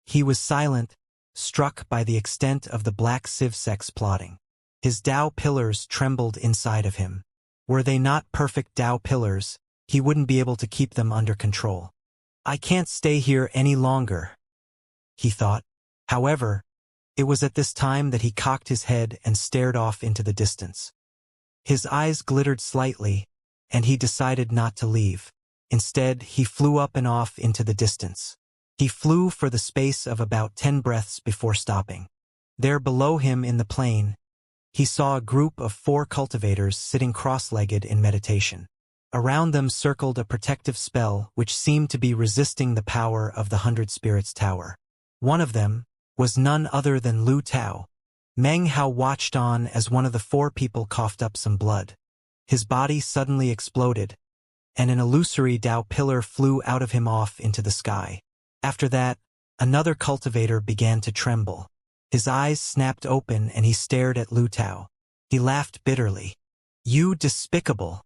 He was silent, struck by the extent of the black civ sect's plotting. His Tao pillars trembled inside of him. Were they not perfect Tao pillars, he wouldn't be able to keep them under control. I can't stay here any longer, he thought. However, it was at this time that he cocked his head and stared off into the distance. His eyes glittered slightly, and he decided not to leave. Instead, he flew up and off into the distance. He flew for the space of about 10 breaths before stopping. There below him in the plain, he saw a group of 4 cultivators sitting cross-legged in meditation. Around them circled a protective spell which seemed to be resisting the power of the 100 Spirits Tower. One of them was none other than Lu Tao. Meng Hao watched on as one of the 4 people coughed up some blood. His body suddenly exploded, and an illusory Tao pillar flew out of him off into the sky. After that, another cultivator began to tremble. His eyes snapped open and he stared at Lu Tao. He laughed bitterly. "You despicable!"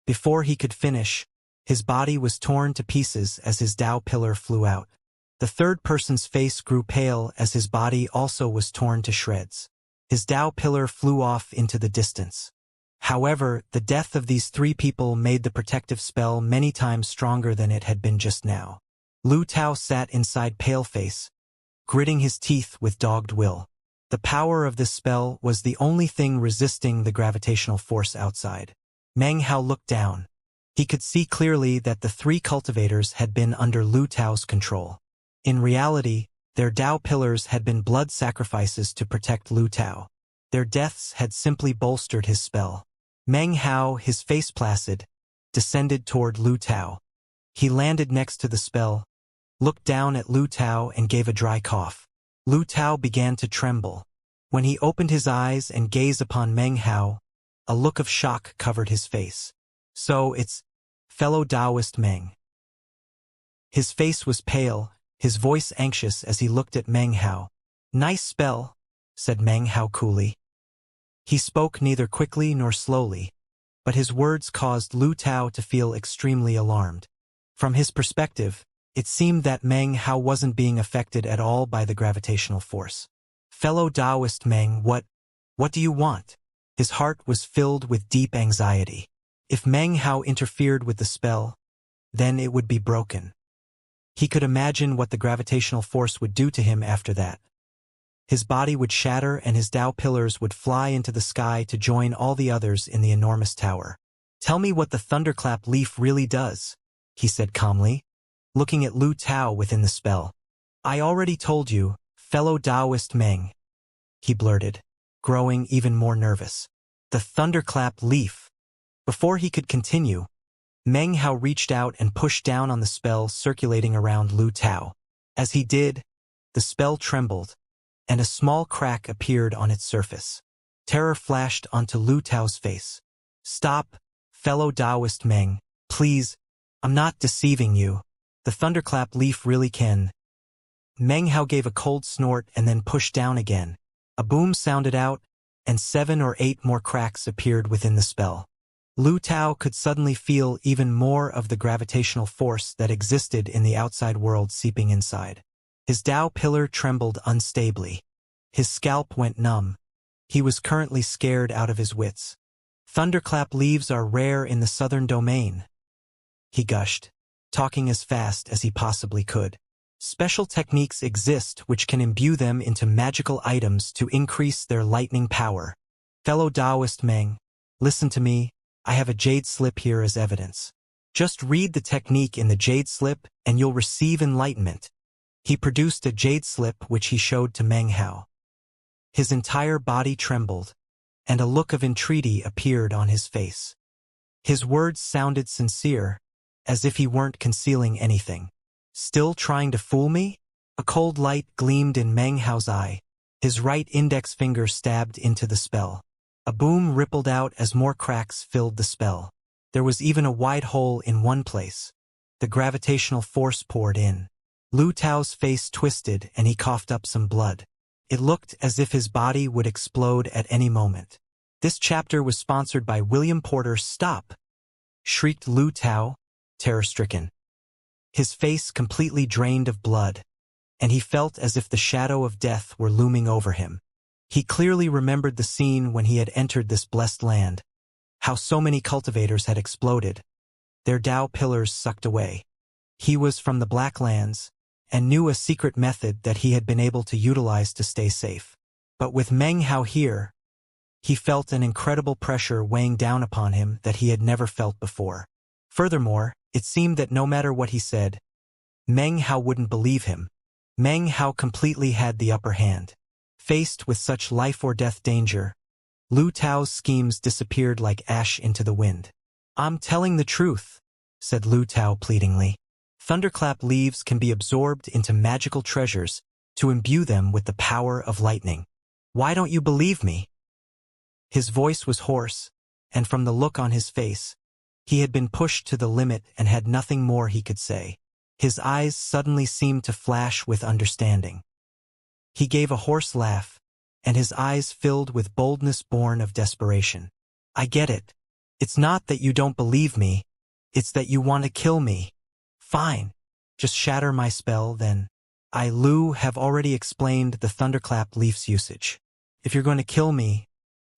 Before he could finish, his body was torn to pieces as his Tao pillar flew out. The third person's face grew pale as his body also was torn to shreds. His Tao pillar flew off into the distance. However, the death of these 3 people made the protective spell many times stronger than it had been just now. Lu Tao sat inside Paleface, gritting his teeth with dogged will. The power of this spell was the only thing resisting the gravitational force outside. Meng Hao looked down. He could see clearly that the 3 cultivators had been under Lu Tao's control. In reality, their Tao pillars had been blood sacrifices to protect Lu Tao. Their deaths had simply bolstered his spell. Meng Hao, his face placid, descended toward Lu Tao. He landed next to the spell, looked down at Lu Tao and gave a dry cough. Lu Tao began to tremble. When he opened his eyes and gazed upon Meng Hao, a look of shock covered his face. "So it's fellow Taoist Meng." His face was pale, his voice anxious as he looked at Meng Hao. "Nice spell," said Meng Hao coolly. He spoke neither quickly nor slowly, but his words caused Lu Tao to feel extremely alarmed. From his perspective, it seemed that Meng Hao wasn't being affected at all by the gravitational force. "Fellow Taoist Meng, what do you want?" His heart was filled with deep anxiety. If Meng Hao interfered with the spell, then it would be broken. He could imagine what the gravitational force would do to him after that. His body would shatter and his Tao pillars would fly into the sky to join all the others in the enormous tower. "Tell me what the thunderclap leaf really does," he said calmly, looking at Lu Tao within the spell. "I already told you, fellow Taoist Meng," he blurted, growing even more nervous. "The thunderclap leaf." Before he could continue, Meng Hao reached out and pushed down on the spell circulating around Lu Tao. As he did, the spell trembled, and a small crack appeared on its surface. Terror flashed onto Lu Tao's face. "Stop, fellow Taoist Meng, please, I'm not deceiving you. The thunderclap leaf really can." Meng Hao gave a cold snort and then pushed down again. A boom sounded out, and 7 or 8 more cracks appeared within the spell. Lu Tao could suddenly feel even more of the gravitational force that existed in the outside world seeping inside. His Tao pillar trembled unstably. His scalp went numb. He was currently scared out of his wits. "Thunderclap leaves are rare in the southern domain," he gushed, talking as fast as he possibly could. "Special techniques exist which can imbue them into magical items to increase their lightning power. Fellow Taoist Meng, listen to me, I have a jade slip here as evidence. Just read the technique in the jade slip and you'll receive enlightenment." He produced a jade slip which he showed to Meng Hao. His entire body trembled, and a look of entreaty appeared on his face. His words sounded sincere, as if he weren't concealing anything. "Still trying to fool me?" A cold light gleamed in Meng Hao's eye. His right index finger stabbed into the spell. A boom rippled out as more cracks filled the spell. There was even a wide hole in one place. The gravitational force poured in. Lu Tao's face twisted and he coughed up some blood. It looked as if his body would explode at any moment. This chapter was sponsored by William Porter. "Stop!" shrieked Lu Tao, terror-stricken. His face completely drained of blood, and he felt as if the shadow of death were looming over him. He clearly remembered the scene when he had entered this blessed land, how so many cultivators had exploded, their Tao pillars sucked away. He was from the Black Lands, and knew a secret method that he had been able to utilize to stay safe. But with Meng Hao here, he felt an incredible pressure weighing down upon him that he had never felt before. Furthermore, it seemed that no matter what he said, Meng Hao wouldn't believe him. Meng Hao completely had the upper hand. Faced with such life-or-death danger, Lu Tao's schemes disappeared like ash into the wind. "I'm telling the truth," said Lu Tao pleadingly. "Thunderclap leaves can be absorbed into magical treasures to imbue them with the power of lightning. Why don't you believe me?" His voice was hoarse, and from the look on his face, he had been pushed to the limit and had nothing more he could say. His eyes suddenly seemed to flash with understanding. He gave a hoarse laugh, and his eyes filled with boldness born of desperation. "I get it. It's not that you don't believe me, it's that you want to kill me. Fine. Just shatter my spell, then. I, Lu, have already explained the Thunderclap Leaf's usage. If you're going to kill me,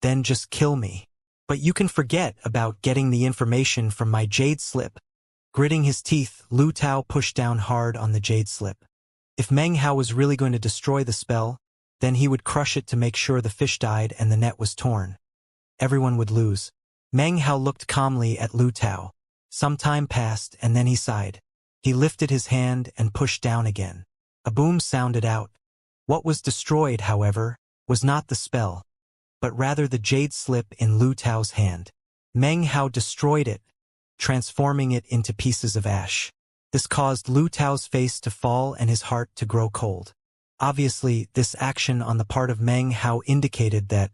then just kill me. But you can forget about getting the information from my jade slip." Gritting his teeth, Lu Tao pushed down hard on the jade slip. If Meng Hao was really going to destroy the spell, then he would crush it to make sure the fish died and the net was torn. Everyone would lose. Meng Hao looked calmly at Lu Tao. Some time passed, and then he sighed. He lifted his hand and pushed down again. A boom sounded out. What was destroyed, however, was not the spell, but rather the jade slip in Lu Tao's hand. Meng Hao destroyed it, transforming it into pieces of ash. This caused Lu Tao's face to fall and his heart to grow cold. Obviously, this action on the part of Meng Hao indicated that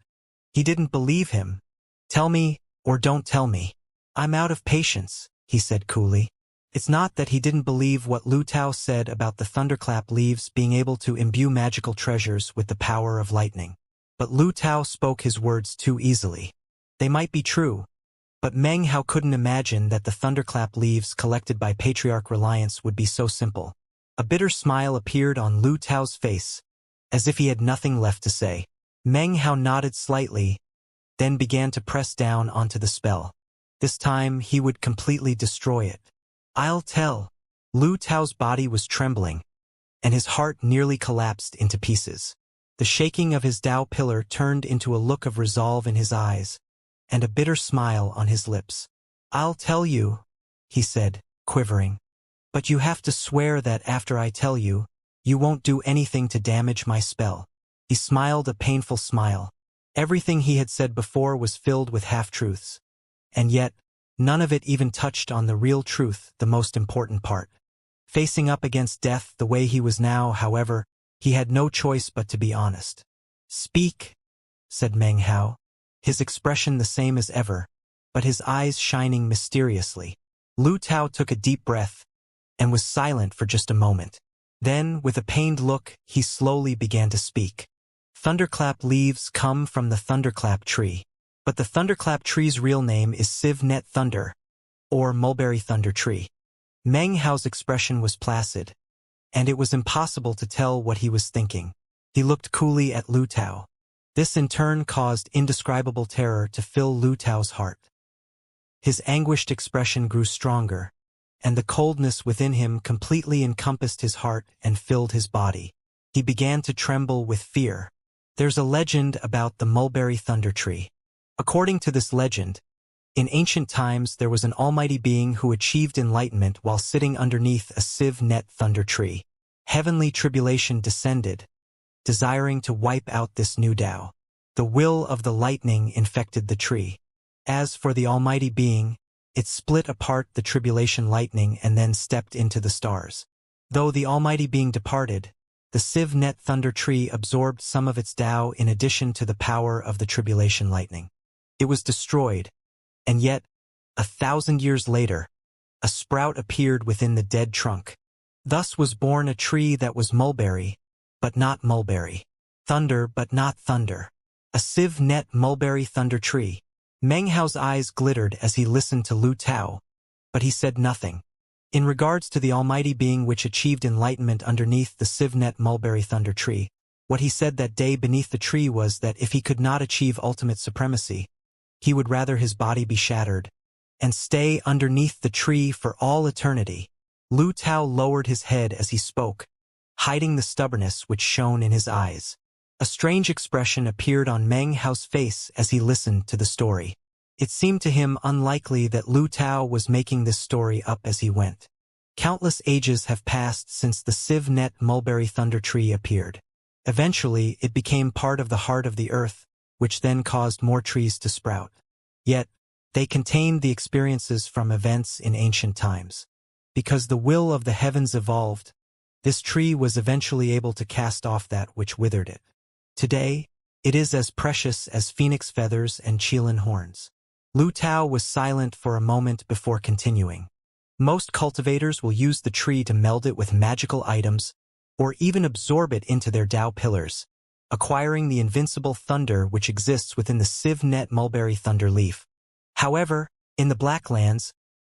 he didn't believe him. "Tell me, or don't tell me. I'm out of patience," he said coolly. It's not that he didn't believe what Lu Tao said about the Thunderclap leaves being able to imbue magical treasures with the power of lightning. But Lu Tao spoke his words too easily. They might be true, but Meng Hao couldn't imagine that the Thunderclap leaves collected by Patriarch Reliance would be so simple. A bitter smile appeared on Lu Tao's face, as if he had nothing left to say. Meng Hao nodded slightly, then began to press down onto the spell. This time he would completely destroy it. "I'll tell." Lu Tao's body was trembling, and his heart nearly collapsed into pieces. The shaking of his Tao pillar turned into a look of resolve in his eyes, and a bitter smile on his lips. "I'll tell you," he said, quivering. "But you have to swear that after I tell you, you won't do anything to damage my spell." He smiled a painful smile. Everything he had said before was filled with half-truths. And yet, none of it even touched on the real truth, the most important part. Facing up against death the way he was now, however, he had no choice but to be honest. "Speak," said Meng Hao, his expression the same as ever, but his eyes shining mysteriously. Lu Tao took a deep breath, and was silent for just a moment. Then, with a pained look, he slowly began to speak. "Thunderclap leaves come from the Thunderclap tree. But the Thunderclap tree's real name is Siv Net Thunder, or Mulberry Thunder Tree." Meng Hao's expression was placid, and it was impossible to tell what he was thinking. He looked coolly at Lu Tao. This in turn caused indescribable terror to fill Lu Tao's heart. His anguished expression grew stronger, and the coldness within him completely encompassed his heart and filled his body. He began to tremble with fear. There's a legend about the Mulberry Thunder Tree. According to this legend, in ancient times there was an almighty being who achieved enlightenment while sitting underneath a Siv Net Thunder Tree. Heavenly tribulation descended, desiring to wipe out this new Tao. The will of the lightning infected the tree. As for the almighty being, it split apart the tribulation lightning and then stepped into the stars. Though the almighty being departed, the Siv Net Thunder Tree absorbed some of its Tao in addition to the power of the tribulation lightning. It was destroyed, and yet, 1,000 years later, a sprout appeared within the dead trunk. Thus was born a tree that was mulberry, but not mulberry. Thunder, but not thunder. A Siv Net Mulberry Thunder Tree. Meng Hao's eyes glittered as he listened to Lu Tao, but he said nothing. In regards to the almighty being which achieved enlightenment underneath the Siv Net Mulberry Thunder Tree, What he said that day beneath the tree was that if he could not achieve ultimate supremacy, he would rather his body be shattered and stay underneath the tree for all eternity. Lu Tao lowered his head as he spoke, hiding the stubbornness which shone in his eyes. A strange expression appeared on Meng Hao's face as he listened to the story. It seemed to him unlikely that Lu Tao was making this story up as he went. Countless ages have passed since the sieve net mulberry thunder tree appeared. Eventually, it became part of the heart of the earth, which then caused more trees to sprout. Yet, they contained the experiences from events in ancient times. Because the will of the heavens evolved, this tree was eventually able to cast off that which withered it. Today, it is as precious as phoenix feathers and qilin horns. Lu Tao was silent for a moment before continuing. Most cultivators will use the tree to meld it with magical items, or even absorb it into their Tao pillars, acquiring the invincible thunder which exists within the sieve net mulberry thunder leaf. However, in the Blacklands,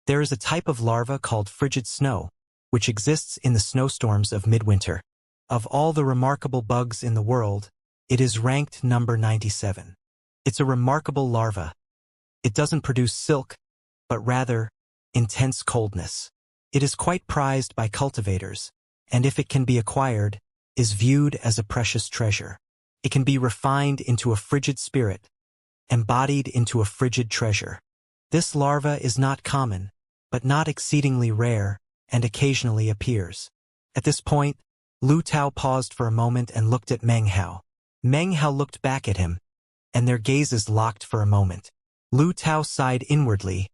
there is a type of larva called frigid snow, which exists in the snowstorms of midwinter. Of all the remarkable bugs in the world, it is ranked number 97. It's a remarkable larva. It doesn't produce silk, but rather, intense coldness. It is quite prized by cultivators, and if it can be acquired, is viewed as a precious treasure. It can be refined into a frigid spirit, embodied into a frigid treasure. This larva is not common, but not exceedingly rare, and occasionally appears. At this point, Lu Tao paused for a moment and looked at Meng Hao. Meng Hao looked back at him, and their gazes locked for a moment. Lu Tao sighed inwardly,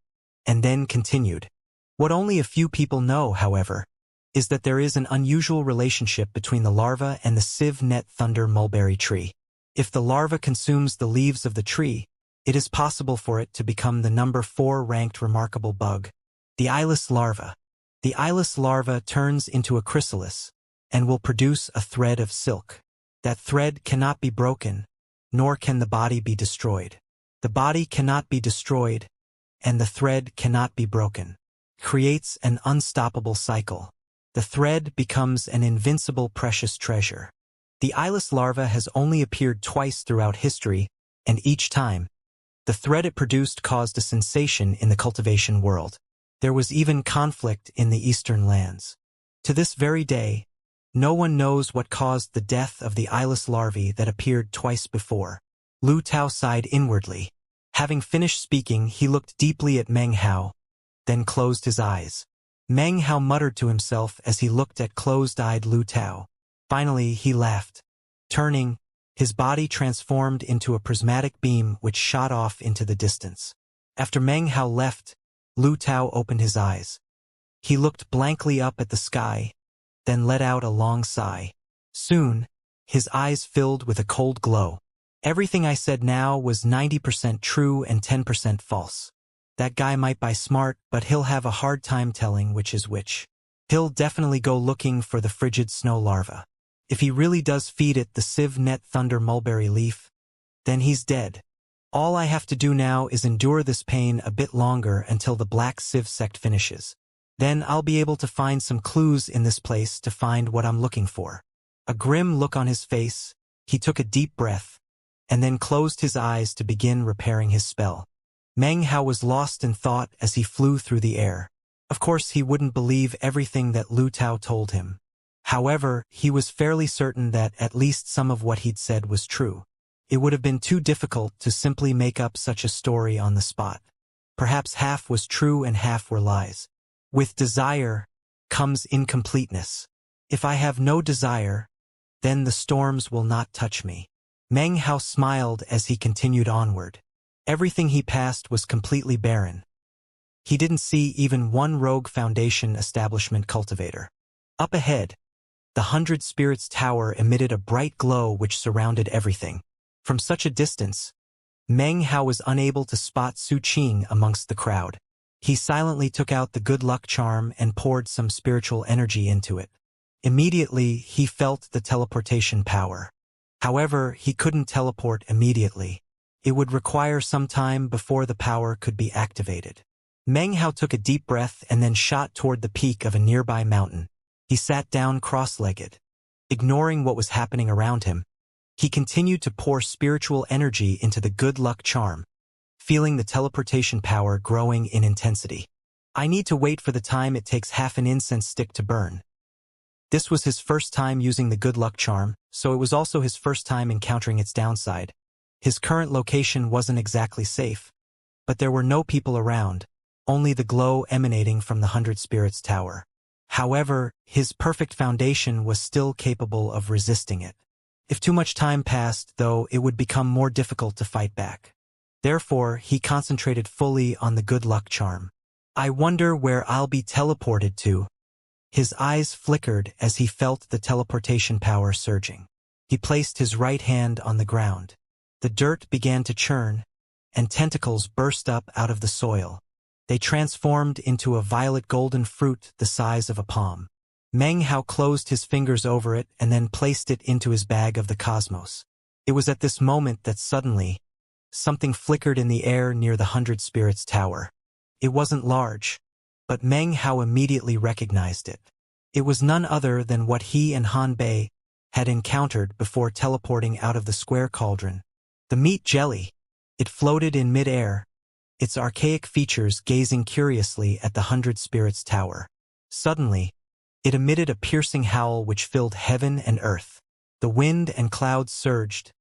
and then continued. What only a few people know, however, is that there is an unusual relationship between the larva and the sieve net thunder mulberry tree. If the larva consumes the leaves of the tree, it is possible for it to become the number 4 ranked remarkable bug, the eyeless larva. The eyeless larva turns into a chrysalis and will produce a thread of silk. That thread cannot be broken, nor can the body be destroyed. The body cannot be destroyed, and the thread cannot be broken. Creates an unstoppable cycle. The thread becomes an invincible precious treasure. The eyeless larva has only appeared twice throughout history, and each time, the thread it produced caused a sensation in the cultivation world. There was even conflict in the eastern lands. To this very day, no one knows what caused the death of the eyeless larvae that appeared twice before. Lu Tao sighed inwardly. Having finished speaking, he looked deeply at Meng Hao, then closed his eyes. Meng Hao muttered to himself as he looked at closed-eyed Lu Tao. Finally, he laughed. Turning, his body transformed into a prismatic beam which shot off into the distance. After Meng Hao left, Lu Tao opened his eyes. He looked blankly up at the sky, then let out a long sigh. Soon, his eyes filled with a cold glow. Everything I said now was 90% true and 10% false. That guy might be smart, but he'll have a hard time telling which is which. He'll definitely go looking for the frigid snow larva. If he really does feed it the sieve net thunder mulberry leaf, then he's dead. All I have to do now is endure this pain a bit longer until the Black Sieve sect finishes. Then I'll be able to find some clues in this place to find what I'm looking for. A grim look on his face, he took a deep breath, and then closed his eyes to begin repairing his spell. Meng Hao was lost in thought as he flew through the air. Of course, he wouldn't believe everything that Lu Tao told him. However, he was fairly certain that at least some of what he'd said was true. It would have been too difficult to simply make up such a story on the spot. Perhaps half was true and half were lies. With desire comes incompleteness. If I have no desire, then the storms will not touch me. Meng Hao smiled as he continued onward. Everything he passed was completely barren. He didn't see even one rogue Foundation establishment cultivator. Up ahead, the 100 Spirits Tower emitted a bright glow which surrounded everything. From such a distance, Meng Hao was unable to spot Su Qing amongst the crowd. He silently took out the good luck charm and poured some spiritual energy into it. Immediately, he felt the teleportation power. However, he couldn't teleport immediately. It would require some time before the power could be activated. Meng Hao took a deep breath and then shot toward the peak of a nearby mountain. He sat down cross-legged. Ignoring what was happening around him, he continued to pour spiritual energy into the good luck charm, feeling the teleportation power growing in intensity. I need to wait for the time it takes half an incense stick to burn. This was his first time using the good luck charm, so it was also his first time encountering its downside. His current location wasn't exactly safe, but there were no people around, only the glow emanating from the 100 Spirits Tower. However, his perfect foundation was still capable of resisting it. If too much time passed, though, it would become more difficult to fight back. Therefore, he concentrated fully on the good luck charm. I wonder where I'll be teleported to. His eyes flickered as he felt the teleportation power surging. He placed his right hand on the ground. The dirt began to churn, and tentacles burst up out of the soil. They transformed into a violet golden fruit the size of a palm. Meng Hao closed his fingers over it and then placed it into his bag of the cosmos. It was at this moment that suddenly, something flickered in the air near the 100 Spirits Tower. It wasn't large, but Meng Hao immediately recognized it. It was none other than what he and Han Bei had encountered before teleporting out of the square cauldron. The meat jelly. It floated in mid-air, its archaic features gazing curiously at the 100 Spirits Tower. Suddenly, it emitted a piercing howl which filled heaven and earth. The wind and clouds surged,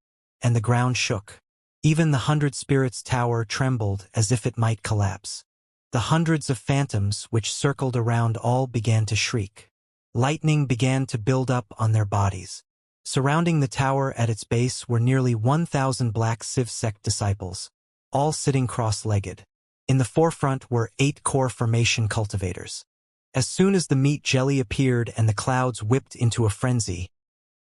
and the ground shook. Even the 100 Spirits Tower trembled as if it might collapse. The hundreds of phantoms which circled around all began to shriek. Lightning began to build up on their bodies. Surrounding the tower at its base were nearly 1,000 black Civ sect disciples, all sitting cross-legged. In the forefront were 8 core formation cultivators. As soon as the meat jelly appeared and the clouds whipped into a frenzy,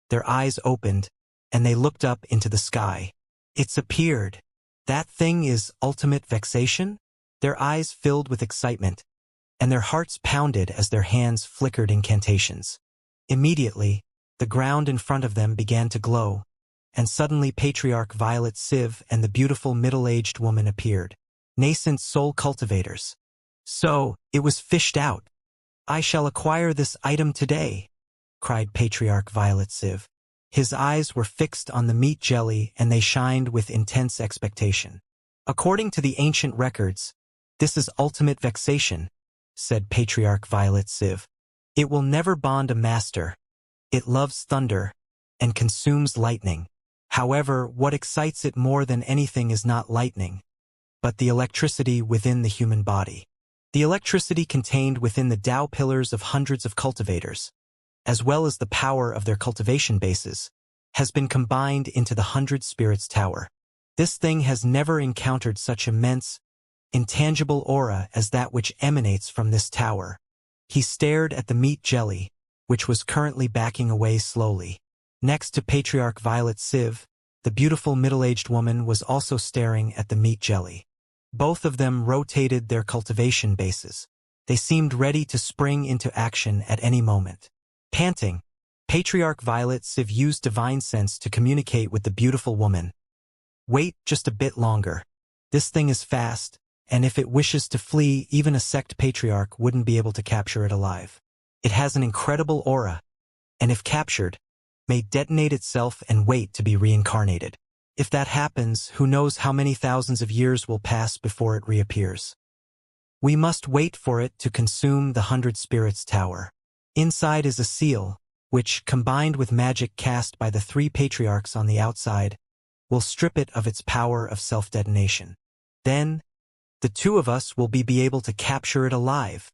their eyes opened, and they looked up into the sky. It's appeared. That thing is ultimate vexation? Their eyes filled with excitement, and their hearts pounded as their hands flickered incantations. Immediately, the ground in front of them began to glow, and suddenly Patriarch Violet Civ and the beautiful middle-aged woman appeared. Nascent soul cultivators. So, it was fished out. I shall acquire this item today, cried Patriarch Violet Civ. His eyes were fixed on the meat jelly and they shined with intense expectation. According to the ancient records, this is ultimate vexation, said Patriarch Violet Civ. It will never bond a master. It loves thunder and consumes lightning. However, what excites it more than anything is not lightning, but the electricity within the human body. The electricity contained within the Tao pillars of hundreds of cultivators, as well as the power of their cultivation bases, has been combined into the 100 Spirits Tower. This thing has never encountered such immense, intangible aura as that which emanates from this tower. He stared at the meat jelly, which was currently backing away slowly. Next to Patriarch Violet Civ, the beautiful middle-aged woman was also staring at the meat jelly. Both of them rotated their cultivation bases. They seemed ready to spring into action at any moment. Panting, Patriarch Violet Civ used divine sense to communicate with the beautiful woman. Wait just a bit longer. This thing is fast, and if it wishes to flee, even a sect patriarch wouldn't be able to capture it alive. It has an incredible aura, and if captured, may detonate itself and wait to be reincarnated. If that happens, who knows how many thousands of years will pass before it reappears. We must wait for it to consume the 100 Spirits Tower. Inside is a seal, which, combined with magic cast by the 3 patriarchs on the outside, will strip it of its power of self-detonation. Then, the 2 of us will be able to capture it alive.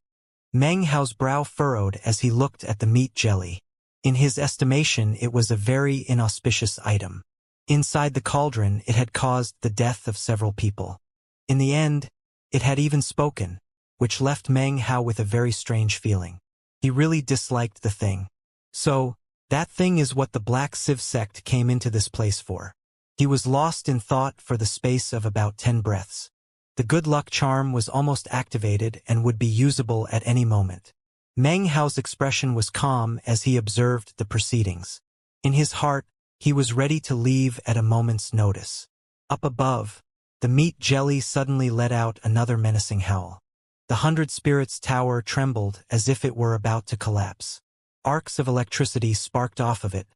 Meng Hao's brow furrowed as he looked at the meat jelly. In his estimation, it was a very inauspicious item. Inside the cauldron, it had caused the death of several people. In the end, it had even spoken, which left Meng Hao with a very strange feeling. He really disliked the thing. So, that thing is what the Black Civ sect came into this place for. He was lost in thought for the space of about 10 breaths. The good luck charm was almost activated and would be usable at any moment. Meng Hao's expression was calm as he observed the proceedings. In his heart, he was ready to leave at a moment's notice. Up above, the meat jelly suddenly let out another menacing howl. The 100 Spirits Tower trembled as if it were about to collapse. Arcs of electricity sparked off of it,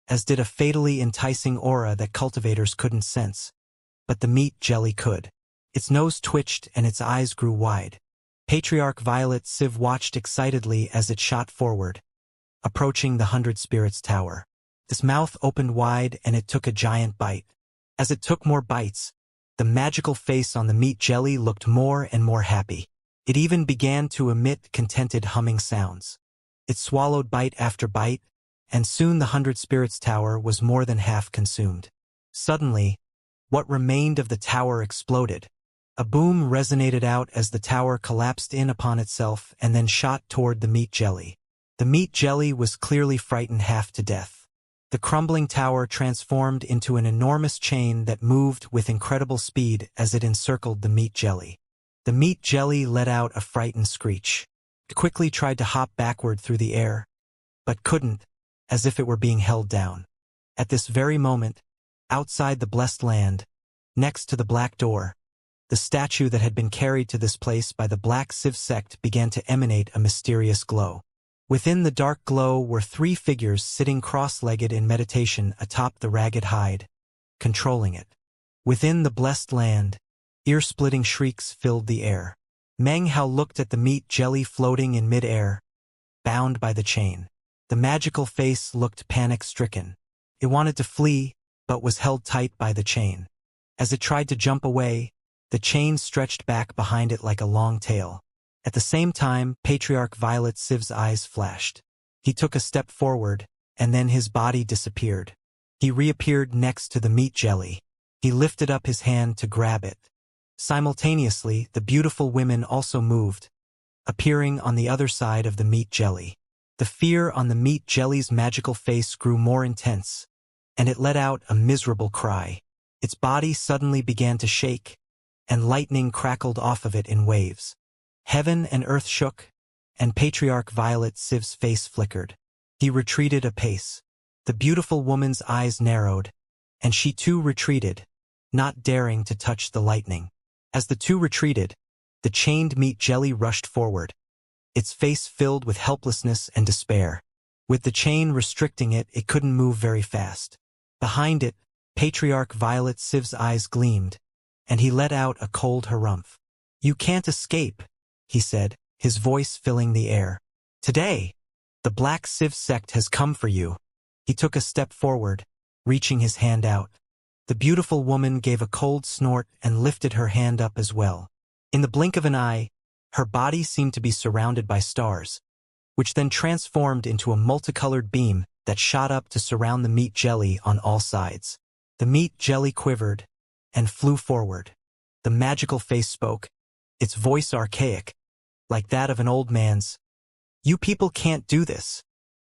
as did a fatally enticing aura that cultivators couldn't sense. But the meat jelly could. Its nose twitched and its eyes grew wide. Patriarch Violet Civ watched excitedly as it shot forward, approaching the 100 Spirits Tower. Its mouth opened wide and it took a giant bite. As it took more bites, the magical face on the meat jelly looked more and more happy. It even began to emit contented humming sounds. It swallowed bite after bite, and soon the 100 Spirits Tower was more than half consumed. Suddenly, what remained of the tower exploded. A boom resonated out as the tower collapsed in upon itself and then shot toward the meat jelly. The meat jelly was clearly frightened half to death. The crumbling tower transformed into an enormous chain that moved with incredible speed as it encircled the meat jelly. The meat jelly let out a frightened screech. It quickly tried to hop backward through the air, but couldn't, as if it were being held down. At this very moment, outside the blessed land, next to the black door, the statue that had been carried to this place by the Black Civ sect began to emanate a mysterious glow. Within the dark glow were 3 figures sitting cross-legged in meditation atop the ragged hide, controlling it. Within the blessed land, ear-splitting shrieks filled the air. Meng Hao looked at the meat jelly floating in mid-air, bound by the chain. The magical face looked panic-stricken. It wanted to flee, but was held tight by the chain. As it tried to jump away, the chain stretched back behind it like a long tail. At the same time, Patriarch Violet Civ's eyes flashed. He took a step forward, and then his body disappeared. He reappeared next to the meat jelly. He lifted up his hand to grab it. Simultaneously, the beautiful women also moved, appearing on the other side of the meat jelly. The fear on the meat jelly's magical face grew more intense, and it let out a miserable cry. Its body suddenly began to shake, and lightning crackled off of it in waves. Heaven and earth shook, and Patriarch Violet Civ's face flickered. He retreated a pace. The beautiful woman's eyes narrowed, and she too retreated, not daring to touch the lightning. As the two retreated, the chained meat jelly rushed forward, its face filled with helplessness and despair. With the chain restricting it, it couldn't move very fast. Behind it, Patriarch Violet Civ's eyes gleamed, and he let out a cold harumph. "You can't escape," he said, his voice filling the air. "Today, the Black Civ sect has come for you." He took a step forward, reaching his hand out. The beautiful woman gave a cold snort and lifted her hand up as well. In the blink of an eye, her body seemed to be surrounded by stars, which then transformed into a multicolored beam that shot up to surround the meat jelly on all sides. The meat jelly quivered and flew forward. The magical face spoke, its voice archaic, like that of an old man's. "You people can't do this."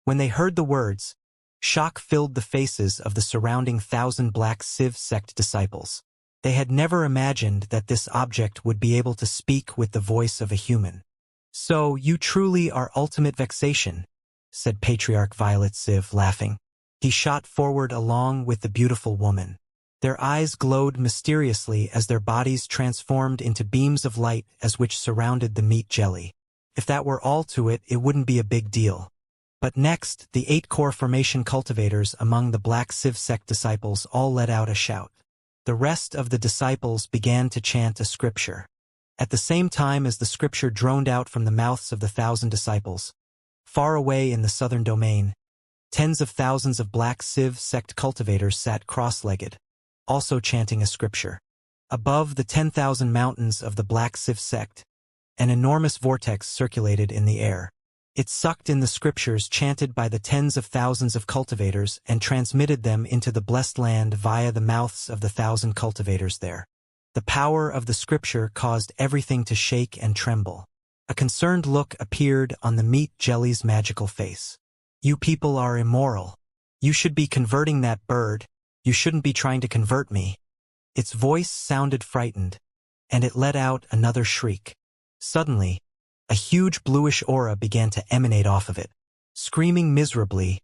When they heard the words, shock filled the faces of the surrounding 1,000 Black Civ sect disciples. They had never imagined that this object would be able to speak with the voice of a human. "So you truly are ultimate vexation," said Patriarch Violet Civ, laughing. He shot forward along with the beautiful woman. Their eyes glowed mysteriously as their bodies transformed into beams of light as which surrounded the meat jelly. If that were all to it, it wouldn't be a big deal. But next, the 8 core formation cultivators among the Black Civ sect disciples all let out a shout. The rest of the disciples began to chant a scripture. At the same time as the scripture droned out from the mouths of the 1,000 disciples, far away in the southern domain, tens of thousands of Black Civ sect cultivators sat cross-legged, also chanting a scripture. Above the 10,000 mountains of the Black Civ sect, an enormous vortex circulated in the air. It sucked in the scriptures chanted by the tens of thousands of cultivators and transmitted them into the blessed land via the mouths of the 1,000 cultivators there. The power of the scripture caused everything to shake and tremble. A concerned look appeared on the meat jelly's magical face. "You people are immoral. You should be converting that bird. You shouldn't be trying to convert me." Its voice sounded frightened, and it let out another shriek. Suddenly, a huge bluish aura began to emanate off of it. Screaming miserably,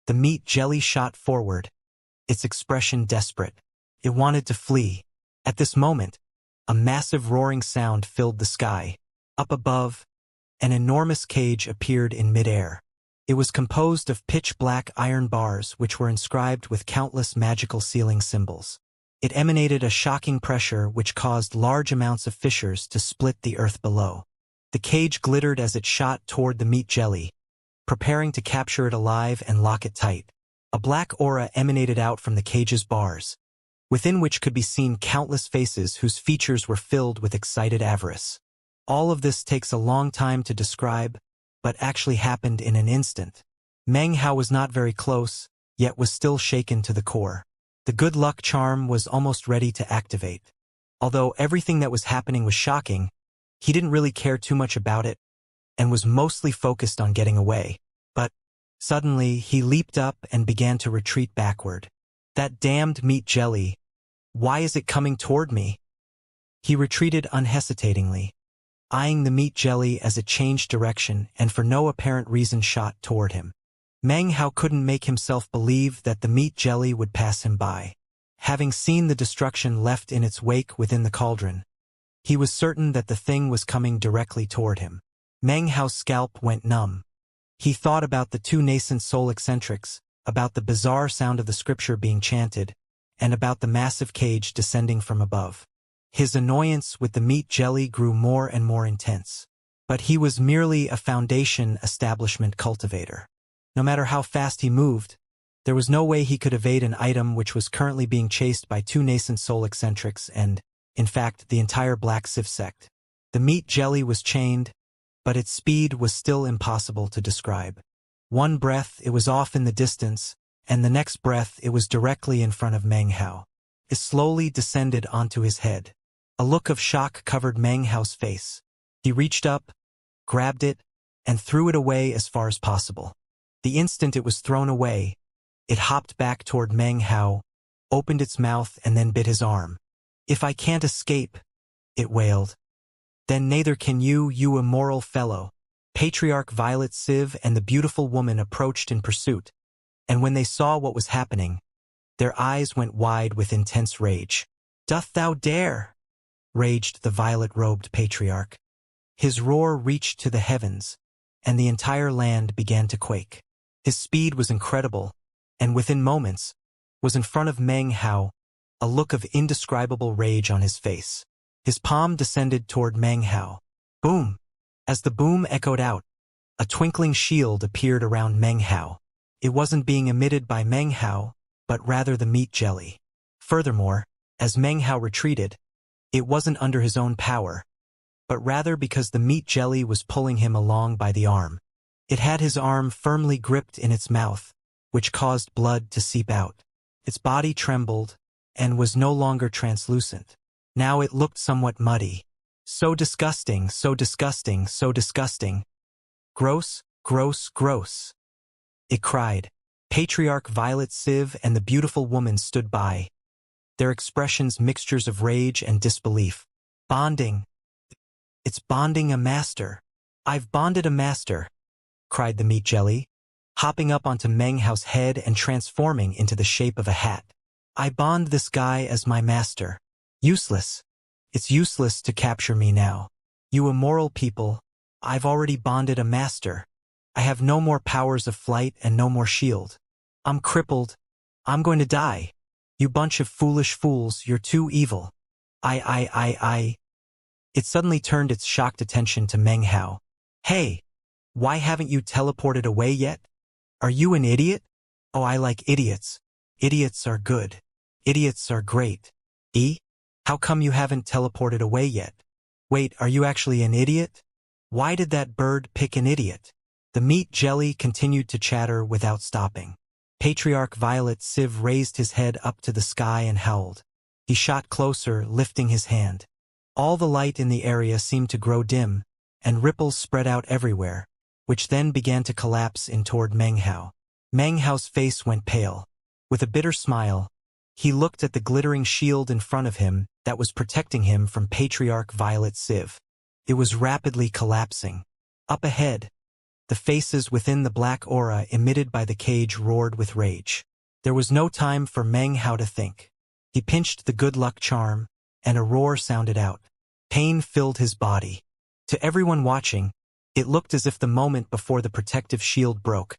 the meat jelly shot forward, its expression desperate. It wanted to flee. At this moment, a massive roaring sound filled the sky. Up above, an enormous cage appeared in midair. It was composed of pitch-black iron bars which were inscribed with countless magical sealing symbols. It emanated a shocking pressure which caused large amounts of fissures to split the earth below. The cage glittered as it shot toward the meat jelly, preparing to capture it alive and lock it tight. A black aura emanated out from the cage's bars, within which could be seen countless faces whose features were filled with excited avarice. All of this takes a long time to describe, but actually happened in an instant. Meng Hao was not very close, yet was still shaken to the core. The good luck charm was almost ready to activate. Although everything that was happening was shocking, he didn't really care too much about it, and was mostly focused on getting away. But suddenly he leaped up and began to retreat backward. That damned meat jelly! Why is it coming toward me? He retreated unhesitatingly, eyeing the meat jelly as it changed direction and for no apparent reason shot toward him. Meng Hao couldn't make himself believe that the meat jelly would pass him by. Having seen the destruction left in its wake within the cauldron, he was certain that the thing was coming directly toward him. Meng Hao's scalp went numb. He thought about the two nascent soul eccentrics, about the bizarre sound of the scripture being chanted, and about the massive cage descending from above. His annoyance with the meat jelly grew more and more intense. But he was merely a Foundation establishment cultivator. No matter how fast he moved, there was no way he could evade an item which was currently being chased by two nascent soul eccentrics and, in fact, the entire Black Civ sect. The meat jelly was chained, but its speed was still impossible to describe. One breath it was off in the distance, and the next breath it was directly in front of Meng Hao. It slowly descended onto his head. A look of shock covered Meng Hao's face. He reached up, grabbed it, and threw it away as far as possible. The instant it was thrown away, it hopped back toward Meng Hao, opened its mouth and then bit his arm. "If I can't escape," it wailed, "then neither can you, you immoral fellow." Patriarch Violet Civ and the beautiful woman approached in pursuit, and when they saw what was happening, their eyes went wide with intense rage. "Doth thou dare?" raged the violet-robed patriarch. His roar reached to the heavens, and the entire land began to quake. His speed was incredible, and within moments, was in front of Meng Hao, a look of indescribable rage on his face. His palm descended toward Meng Hao. Boom! As the boom echoed out, a twinkling shield appeared around Meng Hao. It wasn't being emitted by Meng Hao, but rather the meat jelly. Furthermore, as Meng Hao retreated, it wasn't under his own power, but rather because the meat jelly was pulling him along by the arm. It had his arm firmly gripped in its mouth, which caused blood to seep out. Its body trembled, and was no longer translucent. Now it looked somewhat muddy. So disgusting, so disgusting, so disgusting. Gross, gross, gross. It cried. Patriarch Violet Civ and the beautiful woman stood by, their expressions mixtures of rage and disbelief. Bonding. It's bonding a master. I've bonded a master, cried the meat jelly, hopping up onto Meng Hao's head and transforming into the shape of a hat. I bond this guy as my master. Useless. It's useless to capture me now. You immoral people, I've already bonded a master. I have no more powers of flight and no more shield. I'm crippled. I'm going to die. You bunch of foolish fools, you're too evil. I. It suddenly turned its shocked attention to Meng Hao. Hey, why haven't you teleported away yet? Are you an idiot? Oh, I like idiots. Idiots are good. Idiots are great. How come you haven't teleported away yet? Wait, are you actually an idiot? Why did that bird pick an idiot? The meat jelly continued to chatter without stopping. Patriarch Violet Civ raised his head up to the sky and howled. He shot closer, lifting his hand. All the light in the area seemed to grow dim, and ripples spread out everywhere, which then began to collapse in toward Meng Hao. Meng Hao's face went pale. With a bitter smile, he looked at the glittering shield in front of him that was protecting him from Patriarch Violet Civ. It was rapidly collapsing. Up ahead, the faces within the black aura emitted by the cage roared with rage. There was no time for Meng Hao to think. He pinched the good luck charm, and a roar sounded out. Pain filled his body. To everyone watching, It looked as if the moment before the protective shield broke,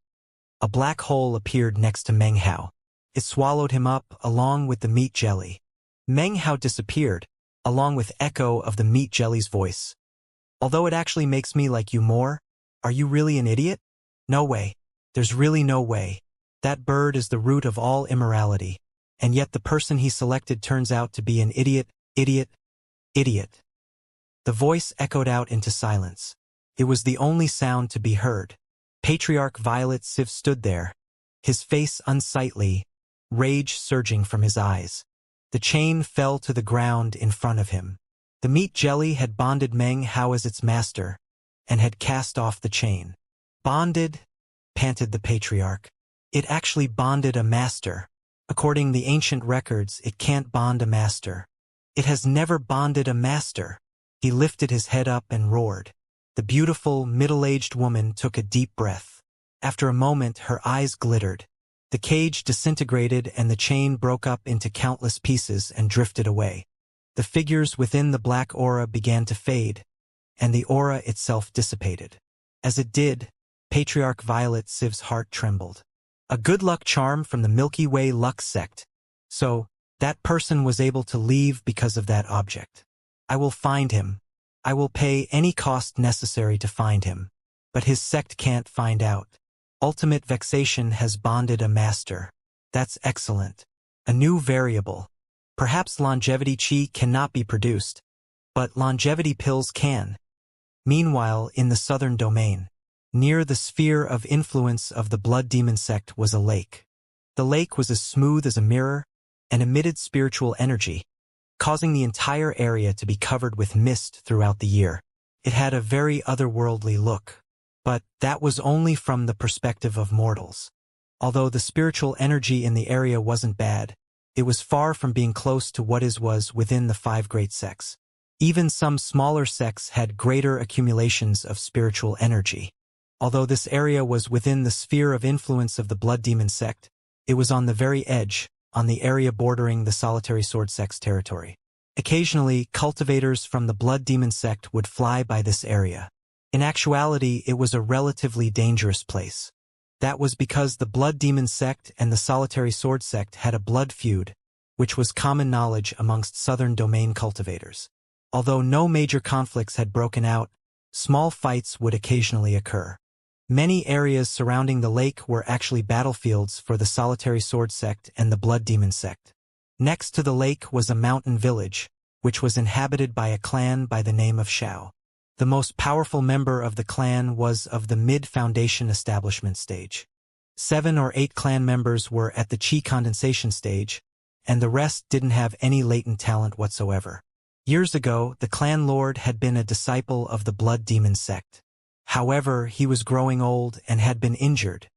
a black hole appeared next to Meng Hao. It swallowed him up, along with the meat jelly. Meng Hao disappeared, along with echo of the meat jelly's voice. Although it actually makes me like you more, are you really an idiot? No way. There's really no way. That bird is the root of all immorality, and yet the person he selected turns out to be an idiot, idiot, idiot. The voice echoed out into silence. It was the only sound to be heard. Patriarch Violet Civ stood there, his face unsightly, rage surging from his eyes. The chain fell to the ground in front of him. The meat jelly had bonded Meng Hao as its master, and had cast off the chain. Bonded? Panted the patriarch. It actually bonded a master. According to the ancient records, it can't bond a master. It has never bonded a master. He lifted his head up and roared. The beautiful, middle-aged woman took a deep breath. After a moment, her eyes glittered. The cage disintegrated and the chain broke up into countless pieces and drifted away. The figures within the black aura began to fade, and the aura itself dissipated. As it did, Patriarch Violet Civ's heart trembled. A good luck charm from the Milky Way Lux sect. So, that person was able to leave because of that object. I will find him. I will pay any cost necessary to find him. But his sect can't find out. Ultimate vexation has bonded a master. That's excellent. A new variable. Perhaps longevity chi cannot be produced, but longevity pills can. Meanwhile, in the southern domain, near the sphere of influence of the blood demon sect was a lake. The lake was as smooth as a mirror and emitted spiritual energy, causing the entire area to be covered with mist throughout the year. It had a very otherworldly look, but that was only from the perspective of mortals. Although the spiritual energy in the area wasn't bad, it was far from being close to what was within the 5 great sects. Even some smaller sects had greater accumulations of spiritual energy. Although this area was within the sphere of influence of the blood demon sect, it was on the very edge, on the area bordering the solitary sword sect's territory. Occasionally, cultivators from the blood demon sect would fly by this area. In actuality, it was a relatively dangerous place. That was because the blood demon sect and the solitary sword sect had a blood feud, which was common knowledge amongst southern domain cultivators. Although no major conflicts had broken out, small fights would occasionally occur. Many areas surrounding the lake were actually battlefields for the solitary sword sect and the blood demon sect. Next to the lake was a mountain village, which was inhabited by a clan by the name of Xiao. The most powerful member of the clan was of the mid-foundation establishment stage. 7 or 8 clan members were at the chi condensation stage, and the rest didn't have any latent talent whatsoever. Years ago, the clan lord had been a disciple of the blood demon sect. However, he was growing old and had been injured.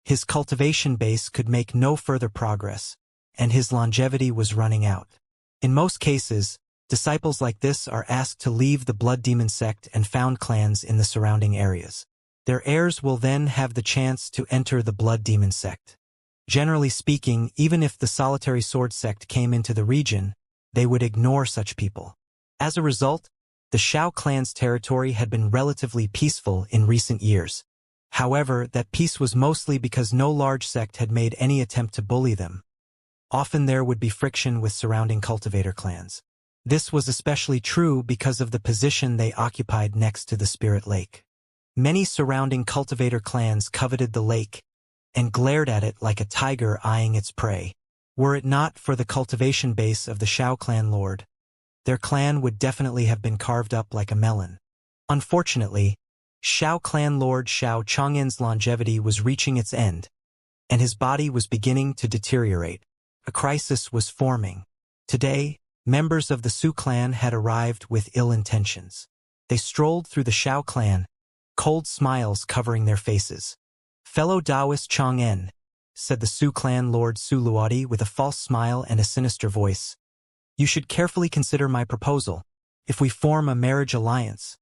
His cultivation base could make no further progress, and his longevity was running out. In most cases, disciples like this are asked to leave the blood demon sect and found clans in the surrounding areas. Their heirs will then have the chance to enter the blood demon sect. Generally speaking, even if the solitary sword sect came into the region, they would ignore such people. As a result, the Xiao clan's territory had been relatively peaceful in recent years. However, that peace was mostly because no large sect had made any attempt to bully them. Often there would be friction with surrounding cultivator clans. This was especially true because of the position they occupied next to the Spirit Lake. Many surrounding cultivator clans coveted the lake and glared at it like a tiger eyeing its prey. Were it not for the cultivation base of the Xiao clan lord, their clan would definitely have been carved up like a melon. Unfortunately, Xiao clan lord Xiao Chang'en's longevity was reaching its end, and his body was beginning to deteriorate. A crisis was forming. Today, members of the Su clan had arrived with ill intentions. They strolled through the Xiao clan, cold smiles covering their faces. "Fellow Taoist Chang'en," said the Su clan lord Su Luodi with a false smile and a sinister voice. "You should carefully consider my proposal. If we form a marriage alliance,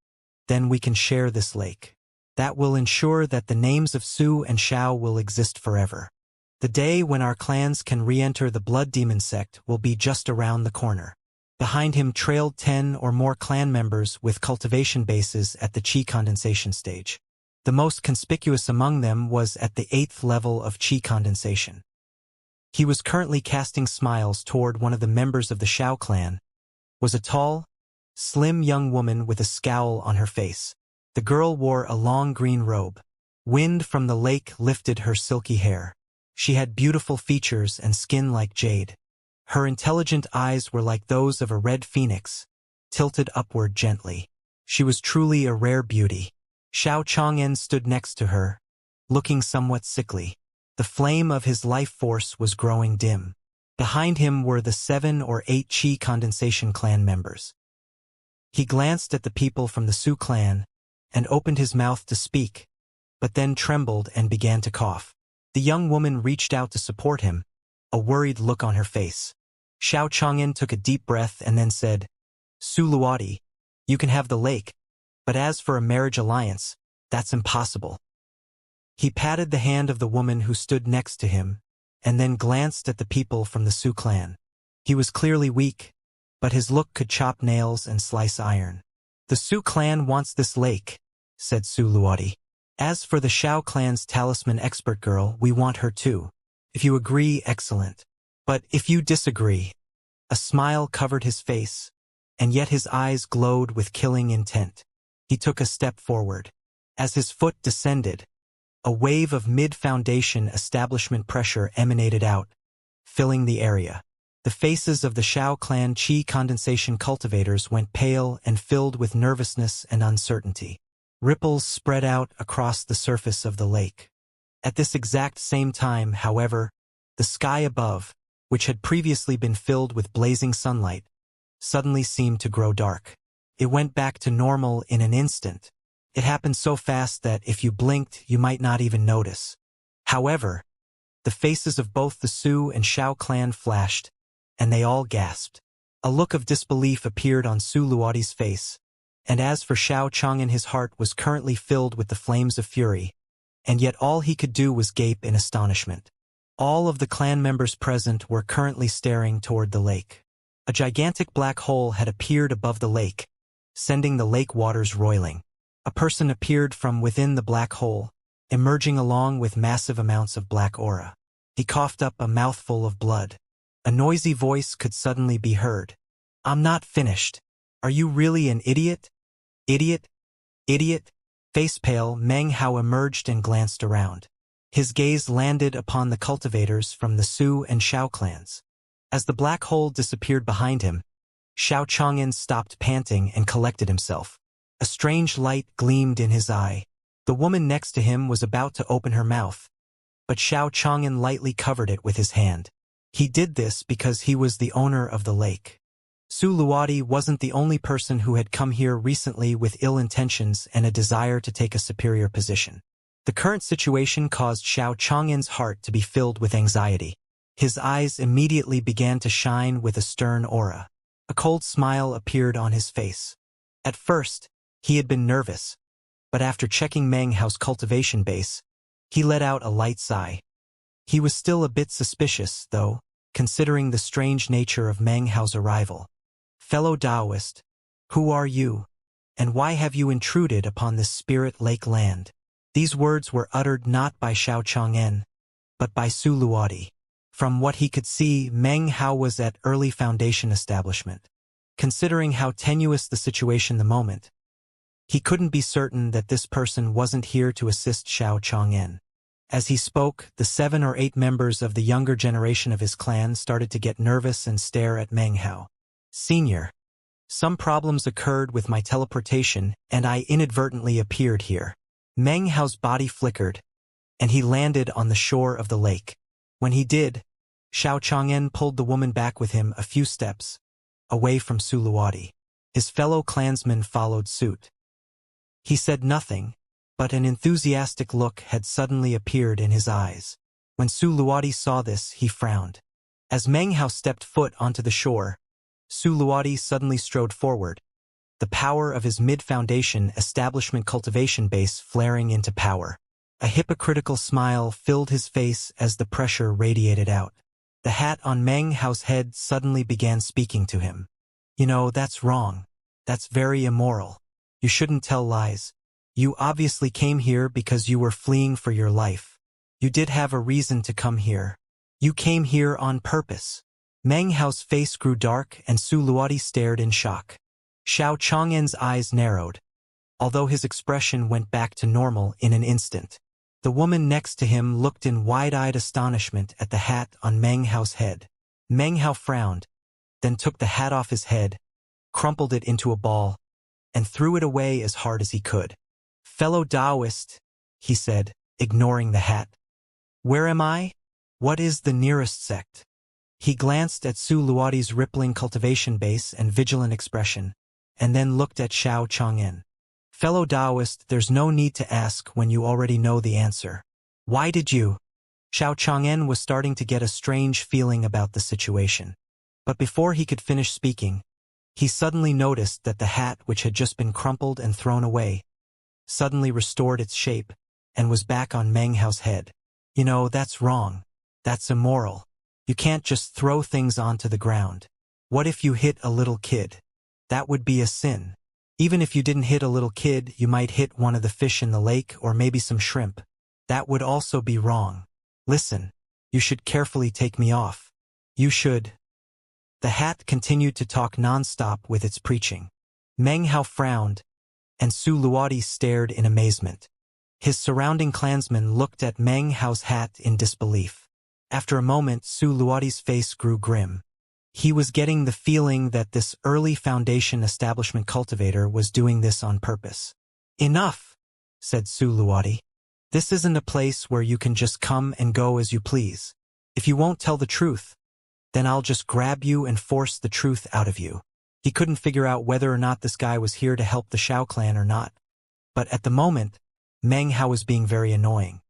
then we can share this lake. That will ensure that the names of Su and Xiao will exist forever. The day when our clans can re-enter the blood demon sect will be just around the corner." Behind him trailed 10 or more clan members with cultivation bases at the chi condensation stage. The most conspicuous among them was at the 8th level of chi condensation. He was currently casting smiles toward one of the members of the Xiao clan, was a tall, slim young woman with a scowl on her face. The girl wore a long green robe. Wind from the lake lifted her silky hair. She had beautiful features and skin like jade. Her intelligent eyes were like those of a red phoenix, tilted upward gently. She was truly a rare beauty. Xiao Chang'en stood next to her, looking somewhat sickly. The flame of his life force was growing dim. Behind him were the 7 or 8 Qi condensation clan members. He glanced at the people from the Su clan and opened his mouth to speak, but then trembled and began to cough. The young woman reached out to support him, a worried look on her face. Xiao Chang'en took a deep breath and then said, "Su Luodi, you can have the lake, but as for a marriage alliance, that's impossible." He patted the hand of the woman who stood next to him, and then glanced at the people from the Su clan. He was clearly weak, but his look could chop nails and slice iron. "The Su clan wants this lake," said Su Luodi. "As for the Xiao clan's talisman expert girl, we want her too. If you agree, excellent. But if you disagree..." A smile covered his face, and yet his eyes glowed with killing intent. He took a step forward. As his foot descended, a wave of mid-foundation establishment pressure emanated out, filling the area. The faces of the Xiao clan Qi condensation cultivators went pale and filled with nervousness and uncertainty. Ripples spread out across the surface of the lake. At this exact same time, however, the sky above, which had previously been filled with blazing sunlight, suddenly seemed to grow dark. It went back to normal in an instant. It happened so fast that if you blinked, you might not even notice. However, the faces of both the Su and Xiao clan flashed, and they all gasped. A look of disbelief appeared on Su Luodi's face, and as for Xiao Chang'en, his heart was currently filled with the flames of fury, and yet all he could do was gape in astonishment. All of the clan members present were currently staring toward the lake. A gigantic black hole had appeared above the lake, sending the lake waters roiling. A person appeared from within the black hole, emerging along with massive amounts of black aura. He coughed up a mouthful of blood. A noisy voice could suddenly be heard. "I'm not finished. Are you really an idiot? Idiot? Idiot?" Face pale, Meng Hao emerged and glanced around. His gaze landed upon the cultivators from the Su and Xiao clans. As the black hole disappeared behind him, Xiao Chang'en stopped panting and collected himself. A strange light gleamed in his eye. The woman next to him was about to open her mouth, but Xiao Chang'en lightly covered it with his hand. He did this because he was the owner of the lake. Su Luodi wasn't the only person who had come here recently with ill intentions and a desire to take a superior position. The current situation caused Xiao Chang'en's heart to be filled with anxiety. His eyes immediately began to shine with a stern aura. A cold smile appeared on his face. At first, he had been nervous, but after checking Meng Hao's cultivation base, he let out a light sigh. He was still a bit suspicious, though, considering the strange nature of Meng Hao's arrival. "Fellow Taoist, who are you, and why have you intruded upon this spirit lake land?" These words were uttered not by Xiao Chang'en, but by Su Luodi. From what he could see, Meng Hao was at early foundation establishment. Considering how tenuous the situation the moment, he couldn't be certain that this person wasn't here to assist Xiao Chang'en. As he spoke, the 7 or 8 members of the younger generation of his clan started to get nervous and stare at Meng Hao. "Senior, some problems occurred with my teleportation and I inadvertently appeared here." Meng Hao's body flickered, and he landed on the shore of the lake. When he did, Xiao Chang'en pulled the woman back with him a few steps, away from Su Luodi. His fellow clansmen followed suit. He said nothing, but an enthusiastic look had suddenly appeared in his eyes. When Su Luodi saw this, he frowned. As Meng Hao stepped foot onto the shore, Su Luodi suddenly strode forward, the power of his mid-foundation establishment cultivation base flaring into power. A hypocritical smile filled his face as the pressure radiated out. The hat on Meng Hao's head suddenly began speaking to him. You know, that's wrong. That's very immoral. You shouldn't tell lies. You obviously came here because you were fleeing for your life. You did have a reason to come here. You came here on purpose. Meng Hao's face grew dark and Su Luodi stared in shock. Xiao Chang'en's eyes narrowed, although his expression went back to normal in an instant. The woman next to him looked in wide-eyed astonishment at the hat on Meng Hao's head. Meng Hao frowned, then took the hat off his head, crumpled it into a ball, and threw it away as hard as he could. "Fellow Taoist," he said, ignoring the hat. "Where am I? What is the nearest sect?" He glanced at Su Luodi's rippling cultivation base and vigilant expression, and then looked at Xiao Chang'en. "Fellow Taoist, there's no need to ask when you already know the answer. Why did you?" Xiao Chang'en was starting to get a strange feeling about the situation. But before he could finish speaking, he suddenly noticed that the hat, which had just been crumpled and thrown away, suddenly restored its shape and was back on Meng Hao's head. "You know, that's wrong. That's immoral. You can't just throw things onto the ground. What if you hit a little kid? That would be a sin. Even if you didn't hit a little kid, you might hit one of the fish in the lake or maybe some shrimp. That would also be wrong. Listen, you should carefully take me off. You should." The hat continued to talk non-stop with its preaching. Meng Hao frowned, and Su Luodi stared in amazement. His surrounding clansmen looked at Meng Hao's hat in disbelief. After a moment, Su Luodi's face grew grim. He was getting the feeling that this early Foundation establishment cultivator was doing this on purpose. "Enough," said Su Luodi. "This isn't a place where you can just come and go as you please. If you won't tell the truth, then I'll just grab you and force the truth out of you." He couldn't figure out whether or not this guy was here to help the Shao clan or not. But at the moment, Meng Hao was being very annoying.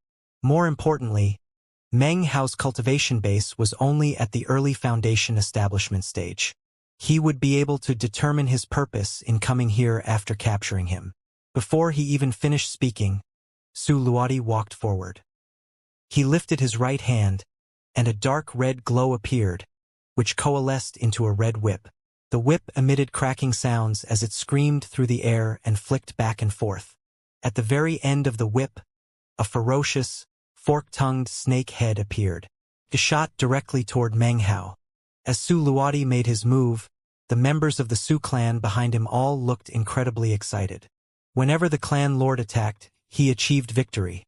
More importantly, Meng Hao's cultivation base was only at the early Foundation establishment stage. He would be able to determine his purpose in coming here after capturing him. Before he even finished speaking, Su Luodi walked forward. He lifted his right hand, and a dark red glow appeared, which coalesced into a red whip. The whip emitted cracking sounds as it screamed through the air and flicked back and forth. At the very end of the whip, a ferocious, fork-tongued snake head appeared. It shot directly toward Meng Hao. As Su Luodi made his move, the members of the Su clan behind him all looked incredibly excited. Whenever the clan lord attacked, he achieved victory.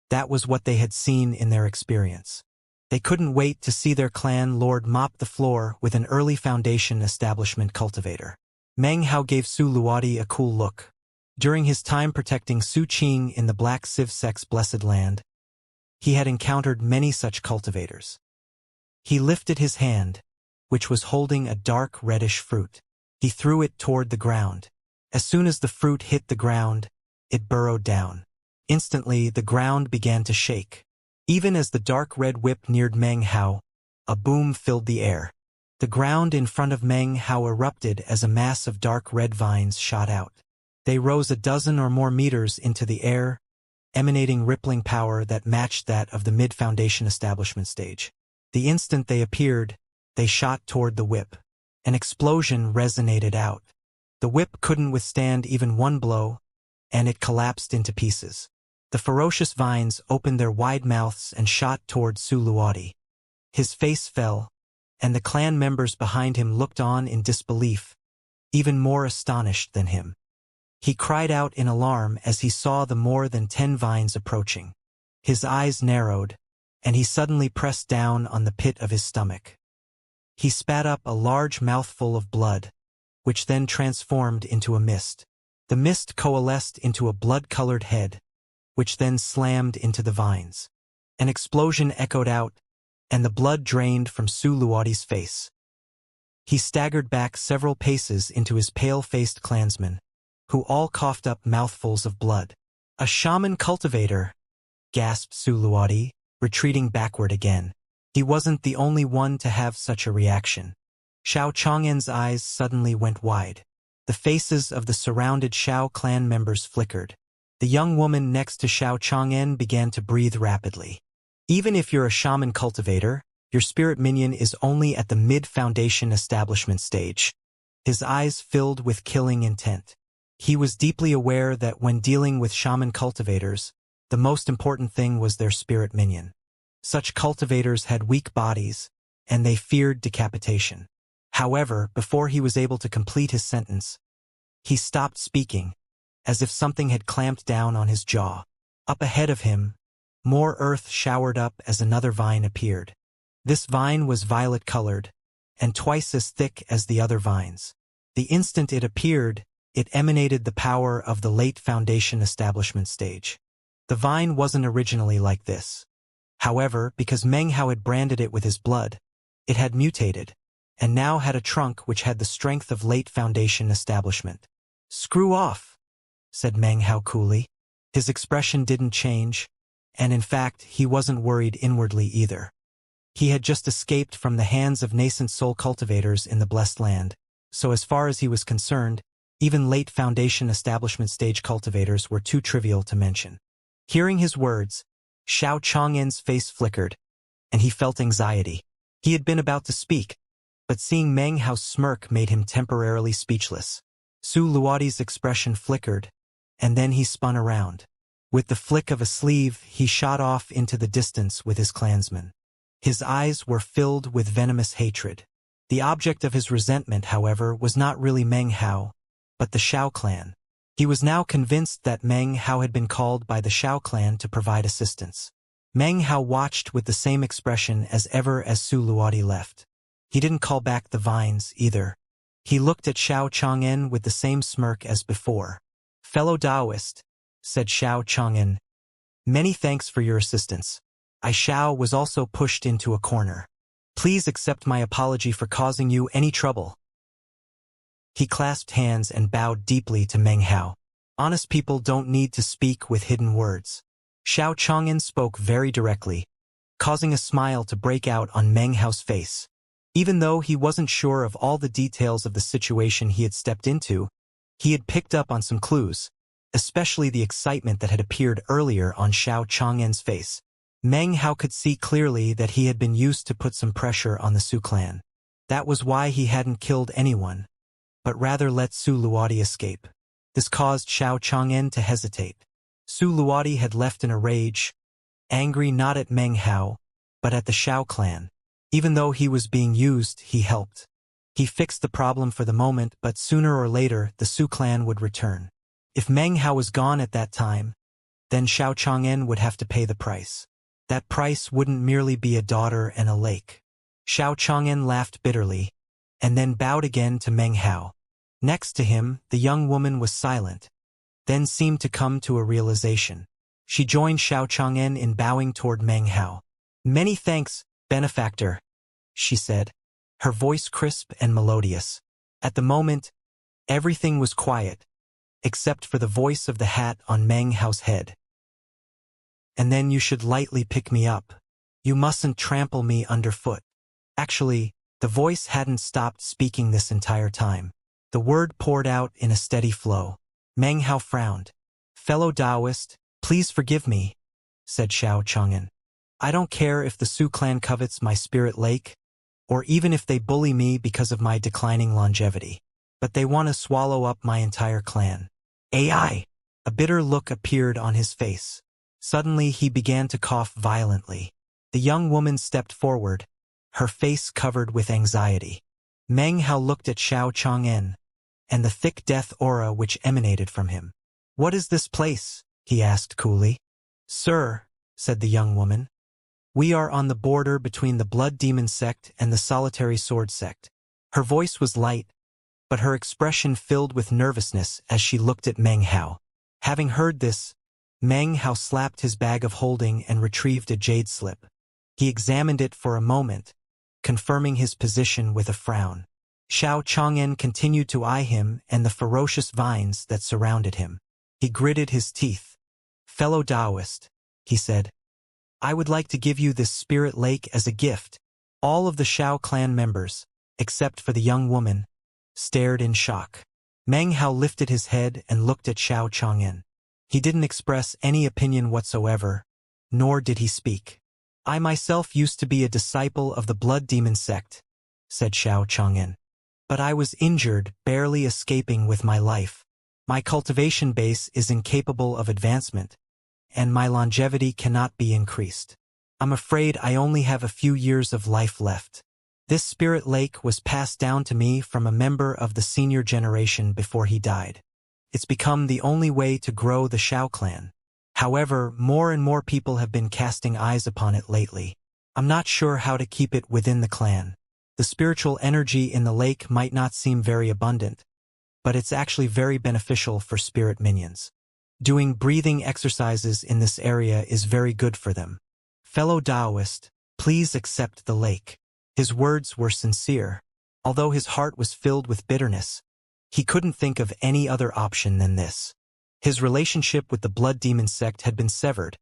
That was what they had seen in their experience. They couldn't wait to see their clan lord mop the floor with an early Foundation establishment cultivator. Meng Hao gave Su Luodi a cool look. During his time protecting Su Qing in the Black Civ sect's Blessed Land, he had encountered many such cultivators. He lifted his hand, which was holding a dark reddish fruit. He threw it toward the ground. As soon as the fruit hit the ground, it burrowed down. Instantly, the ground began to shake. Even as the dark red whip neared Meng Hao, a boom filled the air. The ground in front of Meng Hao erupted as a mass of dark red vines shot out. They rose a dozen or more meters into the air, emanating rippling power that matched that of the mid-Foundation establishment stage. The instant they appeared, they shot toward the whip. An explosion resonated out. The whip couldn't withstand even one blow, and it collapsed into pieces. The ferocious vines opened their wide mouths and shot toward Su Luodi. His face fell, and the clan members behind him looked on in disbelief, even more astonished than him. He cried out in alarm as he saw the more than 10 vines approaching. His eyes narrowed, and he suddenly pressed down on the pit of his stomach. He spat up a large mouthful of blood, which then transformed into a mist. The mist coalesced into a blood-colored head, which then slammed into the vines. An explosion echoed out, and the blood drained from Su Luodi's face. He staggered back several paces into his pale-faced clansmen, who all coughed up mouthfuls of blood. "A shaman cultivator," gasped Su Luodi, retreating backward again. He wasn't the only one to have such a reaction. Xiao Chang'en's eyes suddenly went wide. The faces of the surrounded Xiao clan members flickered. The young woman next to Xiao Chang'en began to breathe rapidly. "Even if you're a shaman cultivator, your spirit minion is only at the mid-Foundation establishment stage. his eyes filled with killing intent. He was deeply aware that when dealing with shaman cultivators, the most important thing was their spirit minion. Such cultivators had weak bodies, and they feared decapitation. However, before he was able to complete his sentence, he stopped speaking, as if something had clamped down on his jaw. Up ahead of him, more earth showered up as another vine appeared. This vine was violet-colored, and twice as thick as the other vines. The instant it appeared, it emanated the power of the late Foundation establishment stage. The vine wasn't originally like this. However, because Meng Hao had branded it with his blood, it had mutated, and now had a trunk which had the strength of late Foundation establishment. "Screw off," said Meng Hao coolly. His expression didn't change, and in fact, he wasn't worried inwardly either. He had just escaped from the hands of nascent soul cultivators in the Blessed Land, so as far as he was concerned, even late Foundation establishment stage cultivators were too trivial to mention. Hearing his words, Xiao Chang'en's face flickered, and he felt anxiety. He had been about to speak, but seeing Meng Hao's smirk made him temporarily speechless. Su Luodi's expression flickered, and then he spun around. With the flick of a sleeve, he shot off into the distance with his clansmen. His eyes were filled with venomous hatred. The object of his resentment, however, was not really Meng Hao, but the Xiao clan. He was now convinced that Meng Hao had been called by the Xiao clan to provide assistance. Meng Hao watched with the same expression as ever as Su Luodi left. He didn't call back the vines, either. He looked at Xiao Chang'en with the same smirk as before. "Fellow Taoist," said Xiao Chang'en, "many thanks for your assistance. I Xiao was also pushed into a corner. Please accept my apology for causing you any trouble." He clasped hands and bowed deeply to Meng Hao. Honest people don't need to speak with hidden words. Xiao Chang'en spoke very directly, causing a smile to break out on Meng Hao's face. Even though he wasn't sure of all the details of the situation he had stepped into, he had picked up on some clues, especially the excitement that had appeared earlier on Xiao Chang'en's face. Meng Hao could see clearly that he had been used to put some pressure on the Su clan. That was why he hadn't killed anyone, but rather let Su Luodi escape. This caused Xiao Chang'en to hesitate. Su Luodi had left in a rage, angry not at Meng Hao, but at the Xiao clan. Even though he was being used, he helped. He fixed the problem for the moment, but sooner or later the Su clan would return. If Meng Hao was gone at that time, then Xiao Chang'en would have to pay the price. That price wouldn't merely be a daughter and a lake. Xiao Chang'en laughed bitterly, and then bowed again to Meng Hao. Next to him, the young woman was silent, then seemed to come to a realization. She joined Xiao Chang'en in bowing toward Meng Hao. "Many thanks, benefactor," she said, her voice crisp and melodious. At the moment, everything was quiet, except for the voice of the hat on Meng Hao's head. "And then you should lightly pick me up. You mustn't trample me underfoot." Actually, the voice hadn't stopped speaking this entire time. The word poured out in a steady flow. Meng Hao frowned. "Fellow Taoist, please forgive me," said Xiao Chang'en. "I don't care if the Su clan covets my spirit lake, or even if they bully me because of my declining longevity. But they want to swallow up my entire clan." AI! A bitter look appeared on his face. Suddenly he began to cough violently. The young woman stepped forward, her face covered with anxiety. Meng Hao looked at Xiao Chang'en, and the thick death aura which emanated from him. "What is this place?" he asked coolly. "Sir," said the young woman, "we are on the border between the Blood Demon sect and the Solitary Sword sect." Her voice was light, but her expression filled with nervousness as she looked at Meng Hao. Having heard this, Meng Hao slapped his bag of holding and retrieved a jade slip. He examined it for a moment, confirming his position with a frown. Xiao Chang'en continued to eye him and the ferocious vines that surrounded him. He gritted his teeth. "Fellow Taoist," he said, "I would like to give you this spirit lake as a gift." All of the Xiao clan members, except for the young woman, stared in shock. Meng Hao lifted his head and looked at Xiao Chang'en. He didn't express any opinion whatsoever, nor did he speak. "I myself used to be a disciple of the Blood Demon sect," said Xiao Chang'en. But I was injured, barely escaping with my life. My cultivation base is incapable of advancement, and my longevity cannot be increased. I'm afraid I only have a few years of life left. This spirit lake was passed down to me from a member of the senior generation before he died. It's become the only way to grow the Xiao clan. However, more and more people have been casting eyes upon it lately. I'm not sure how to keep it within the clan. The spiritual energy in the lake might not seem very abundant, but it's actually very beneficial for spirit minions. Doing breathing exercises in this area is very good for them. Fellow Taoist, please accept the lake. His words were sincere. Although his heart was filled with bitterness, he couldn't think of any other option than this. His relationship with the blood demon sect had been severed,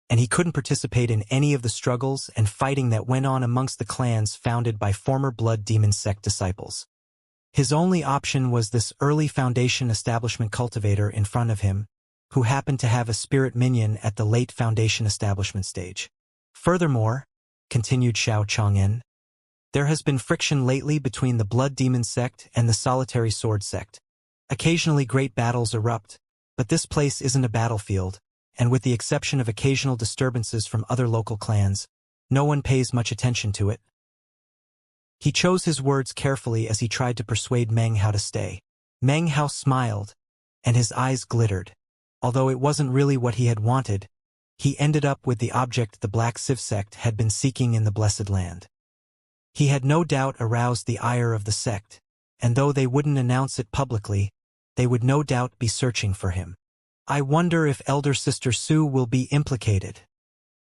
and he couldn't participate in any of the struggles and fighting that went on amongst the clans founded by former blood demon sect disciples. His only option was this early Foundation establishment cultivator in front of him, who happened to have a spirit minion at the late Foundation establishment stage. Furthermore, continued Xiao Chang'en, there has been friction lately between the blood demon sect and the solitary sword sect. Occasionally great battles erupt, but this place isn't a battlefield, and with the exception of occasional disturbances from other local clans, no one pays much attention to it. He chose his words carefully as he tried to persuade Meng Hao to stay. Meng Hao smiled, and his eyes glittered. Although it wasn't really what he had wanted, he ended up with the object the Black Civ sect had been seeking in the Blessed Land. He had no doubt aroused the ire of the sect, and though they wouldn't announce it publicly, they would no doubt be searching for him. I wonder if elder sister Su will be implicated,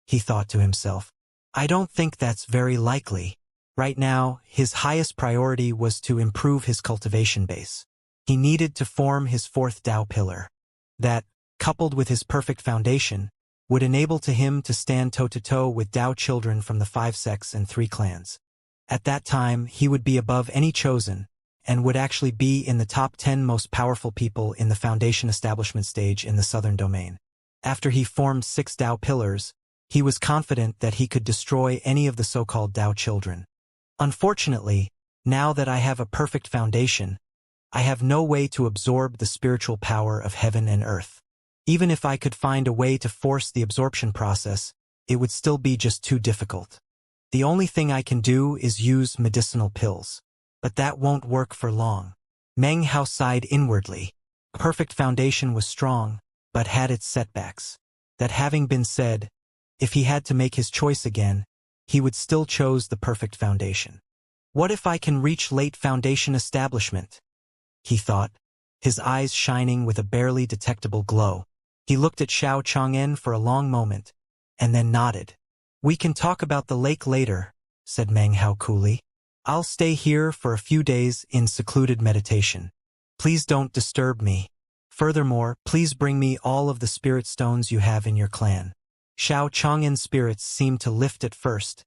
he thought to himself. I don't think that's very likely. Right now, his highest priority was to improve his cultivation base. He needed to form his fourth Tao pillar. That, coupled with his perfect foundation, would enable to him to stand toe-to-toe with Tao children from the 5 sects and 3 clans. At that time, he would be above any chosen, and would actually be in the top 10 most powerful people in the Foundation establishment stage in the Southern Domain. After he formed 6 Tao pillars, he was confident that he could destroy any of the so-called Tao children. Unfortunately, now that I have a perfect foundation, I have no way to absorb the spiritual power of heaven and earth. Even if I could find a way to force the absorption process, it would still be just too difficult. The only thing I can do is use medicinal pills. But that won't work for long. Meng Hao sighed inwardly. Perfect foundation was strong, but had its setbacks. That having been said, if he had to make his choice again, he would still choose the perfect foundation. What if I can reach late foundation establishment? He thought, his eyes shining with a barely detectable glow. He looked at Xiao Chang'en for a long moment, and then nodded. We can talk about the lake later, said Meng Hao coolly. I'll stay here for a few days in secluded meditation. Please don't disturb me. Furthermore, please bring me all of the spirit stones you have in your clan. Xiao Chang'en's spirits seemed to lift at first,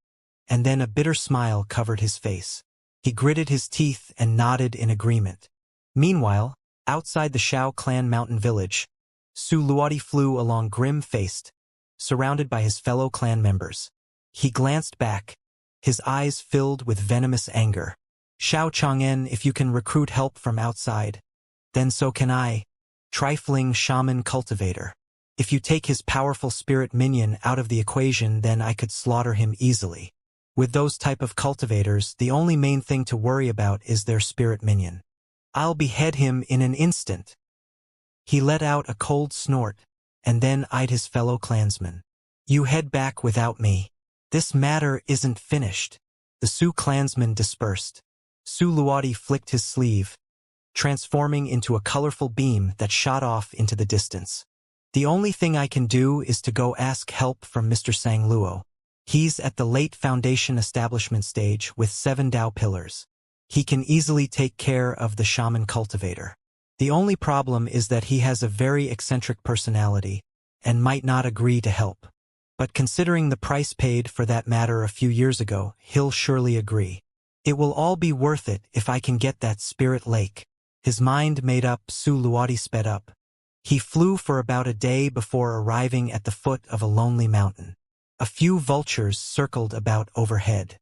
and then a bitter smile covered his face. He gritted his teeth and nodded in agreement. Meanwhile, outside the Xiao clan mountain village, Su Luodi flew along grim-faced, surrounded by his fellow clan members. He glanced back, his eyes filled with venomous anger. Xiao Chang'en, if you can recruit help from outside, then so can I, trifling shaman cultivator. If you take his powerful spirit minion out of the equation, then I could slaughter him easily. With those type of cultivators, the only main thing to worry about is their spirit minion. I'll behead him in an instant. He let out a cold snort, and then eyed his fellow clansmen. You head back without me. This matter isn't finished. The Su clansmen dispersed. Su Luodi flicked his sleeve, transforming into a colorful beam that shot off into the distance. The only thing I can do is to go ask help from Mr. Sang Luo. He's at the late foundation establishment stage with 7 Tao pillars. He can easily take care of the shaman cultivator. The only problem is that he has a very eccentric personality and might not agree to help. But considering the price paid for that matter a few years ago, he'll surely agree. It will all be worth it if I can get that spirit lake. His mind made up, Su Luodi sped up. He flew for about a day before arriving at the foot of a lonely mountain. A few vultures circled about overhead.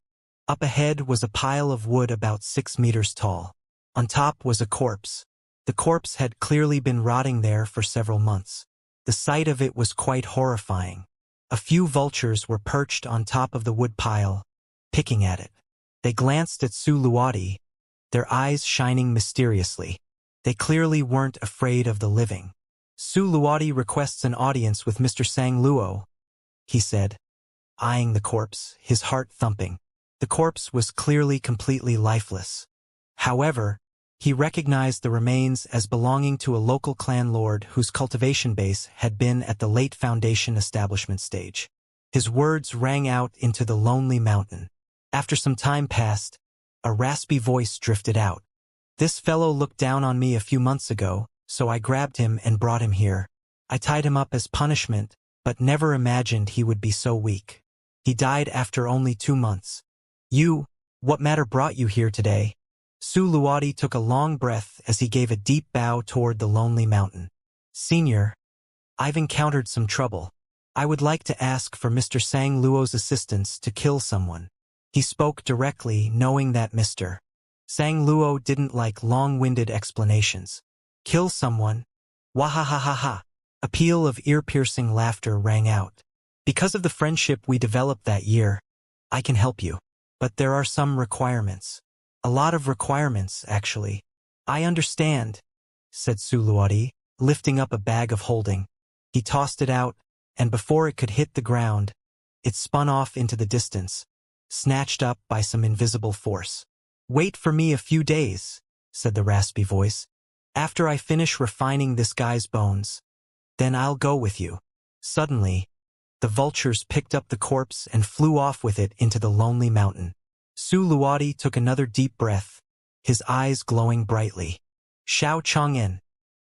Up ahead was a pile of wood about 6 meters tall. On top was a corpse. The corpse had clearly been rotting there for several months. The sight of it was quite horrifying. A few vultures were perched on top of the wood pile, picking at it. They glanced at Su Luodi, their eyes shining mysteriously. They clearly weren't afraid of the living. Su Luodi requests an audience with Mr. Sang Luo, he said, eyeing the corpse, his heart thumping. The corpse was clearly completely lifeless. However, he recognized the remains as belonging to a local clan lord whose cultivation base had been at the late Foundation establishment stage. His words rang out into the lonely mountain. After some time passed, a raspy voice drifted out. This fellow looked down on me a few months ago, so I grabbed him and brought him here. I tied him up as punishment, but never imagined he would be so weak. He died after only 2 months. What matter brought you here today? Su Luodi took a long breath as he gave a deep bow toward the lonely mountain. Senior, I've encountered some trouble. I would like to ask for Mr. Sang Luo's assistance to kill someone. He spoke directly, knowing that Mr. Sang Luo didn't like long-winded explanations. Kill someone? Wahahahaha. A peal of ear-piercing laughter rang out. Because of the friendship we developed that year, I can help you. But there are some requirements. A lot of requirements, actually. I understand, said Su Luodi, lifting up a bag of holding. He tossed it out, and before it could hit the ground, it spun off into the distance, snatched up by some invisible force. Wait for me a few days, said the raspy voice. After I finish refining this guy's bones, then I'll go with you. Suddenly, the vultures picked up the corpse and flew off with it into the lonely mountain. Su Luodi took another deep breath, his eyes glowing brightly. Xiao Chang'en,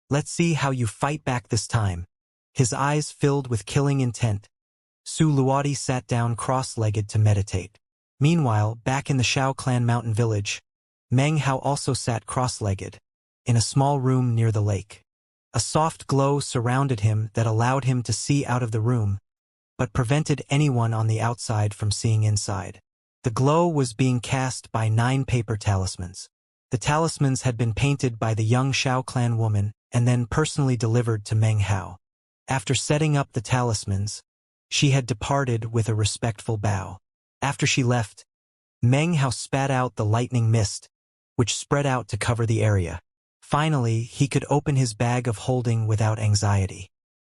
let's see how you fight back this time. His eyes filled with killing intent. Su Luodi sat down cross-legged to meditate. Meanwhile, back in the Xiao clan mountain village, Meng Hao also sat cross-legged, in a small room near the lake. A soft glow surrounded him that allowed him to see out of the room, but prevented anyone on the outside from seeing inside. The glow was being cast by 9 paper talismans. The talismans had been painted by the young Xiao clan woman and then personally delivered to Meng Hao. After setting up the talismans, she had departed with a respectful bow. After she left, Meng Hao spat out the lightning mist, which spread out to cover the area. Finally, he could open his bag of holding without anxiety.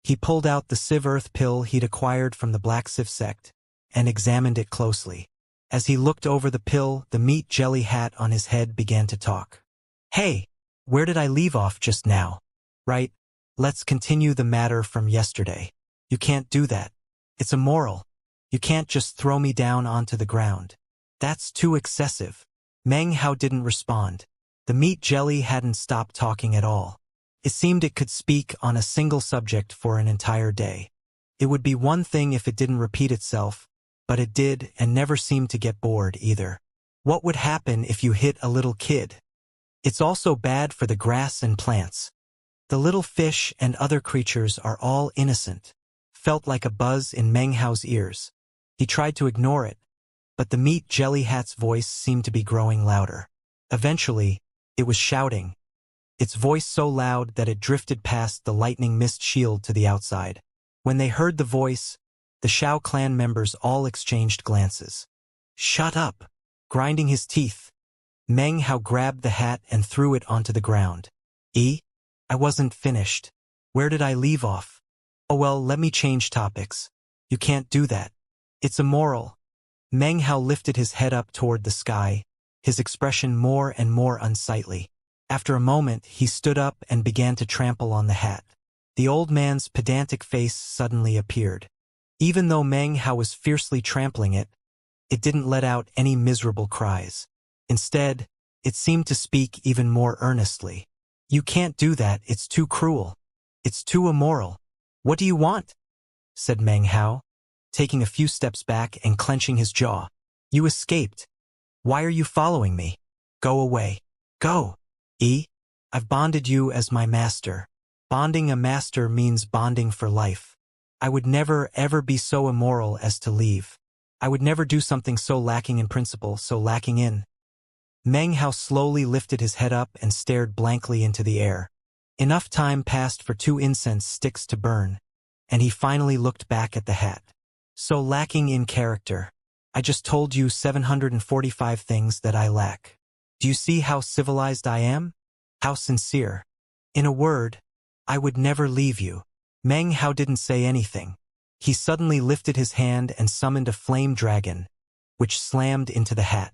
He pulled out the Civ Earth pill he'd acquired from the Black Civ sect and examined it closely. As he looked over the pill, the meat jelly hat on his head began to talk. Hey, where did I leave off just now? Right, let's continue the matter from yesterday. You can't do that. It's immoral. You can't just throw me down onto the ground. That's too excessive. Meng Hao didn't respond. The meat jelly hadn't stopped talking at all. It seemed it could speak on a single subject for an entire day. It would be one thing if it didn't repeat itself, but it did and never seemed to get bored either. What would happen if you hit a little kid? It's also bad for the grass and plants. The little fish and other creatures are all innocent. Felt like a buzz in Meng Hao's ears. He tried to ignore it, but the meat jelly hat's voice seemed to be growing louder. Eventually, it was shouting, its voice so loud that it drifted past the lightning mist shield to the outside. When they heard the voice, the Xiao clan members all exchanged glances. Shut up! Grinding his teeth, Meng Hao grabbed the hat and threw it onto the ground. I wasn't finished. Where did I leave off? Oh well, let me change topics. You can't do that. It's immoral. Meng Hao lifted his head up toward the sky, his expression more and more unsightly. After a moment, he stood up and began to trample on the hat. The old man's pedantic face suddenly appeared. Even though Meng Hao was fiercely trampling it, it didn't let out any miserable cries. Instead, it seemed to speak even more earnestly. You can't do that, it's too cruel. It's too immoral. What do you want? Said Meng Hao, taking a few steps back and clenching his jaw. You escaped. Why are you following me? Go away. Go. I've bonded you as my master. Bonding a master means bonding for life. I would never ever be so immoral as to leave. I would never do something so lacking in principle, so lacking in Meng Hao slowly lifted his head up and stared blankly into the air. Enough time passed for 2 incense sticks to burn, and he finally looked back at the hat. So lacking in character. I just told you 745 things that I lack. Do you see how civilized I am? How sincere? In a word, I would never leave you. Meng Hao didn't say anything. He suddenly lifted his hand and summoned a flame dragon, which slammed into the hat.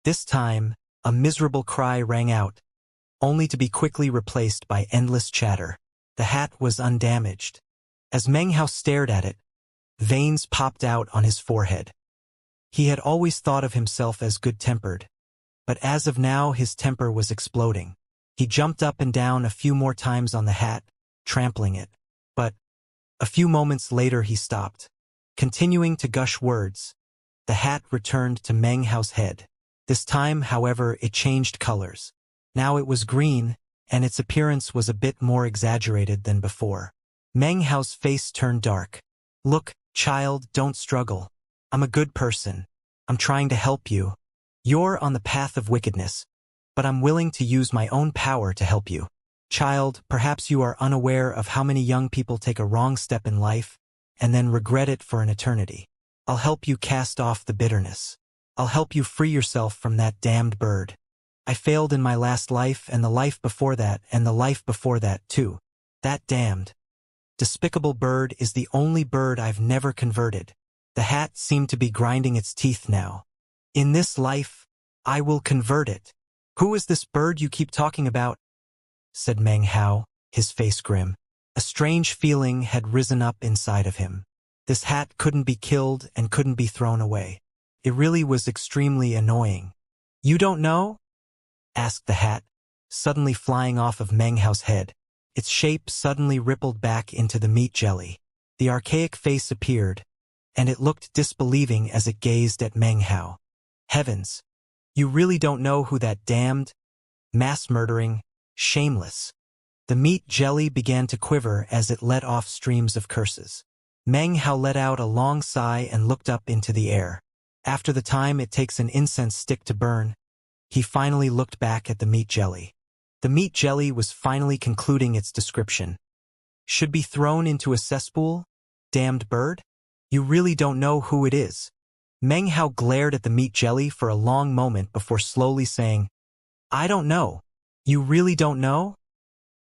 This time, a miserable cry rang out, only to be quickly replaced by endless chatter. The hat was undamaged. As Meng Hao stared at it, veins popped out on his forehead. He had always thought of himself as good-tempered, but as of now his temper was exploding. He jumped up and down a few more times on the hat, trampling it. But a few moments later he stopped. Continuing to gush words, the hat returned to Meng Hao's head. This time, however, it changed colors. Now it was green, and its appearance was a bit more exaggerated than before. Meng Hao's face turned dark. Look, child, don't struggle. I'm a good person. I'm trying to help you. You're on the path of wickedness, but I'm willing to use my own power to help you. Child, perhaps you are unaware of how many young people take a wrong step in life and then regret it for an eternity. I'll help you cast off the bitterness. I'll help you free yourself from that damned bird. I failed in my last life and the life before that and the life before that too. That damned, despicable bird is the only bird I've never converted. The hat seemed to be grinding its teeth now. In this life, I will convert it. Who is this bird you keep talking about? Said Meng Hao, his face grim. A strange feeling had risen up inside of him. This hat couldn't be killed and couldn't be thrown away. It really was extremely annoying. You don't know? Asked the hat, suddenly flying off of Meng Hao's head. Its shape suddenly rippled back into the meat jelly. The archaic face appeared, and it looked disbelieving as it gazed at Meng Hao. Heavens! You really don't know who that damned, mass-murdering, shameless. The meat jelly began to quiver as it let off streams of curses. Meng Hao let out a long sigh and looked up into the air. After the time it takes an incense stick to burn, he finally looked back at the meat jelly. The meat jelly was finally concluding its description. Should be thrown into a cesspool? Damned bird? You really don't know who it is. Meng Hao glared at the meat jelly for a long moment before slowly saying, I don't know. You really don't know?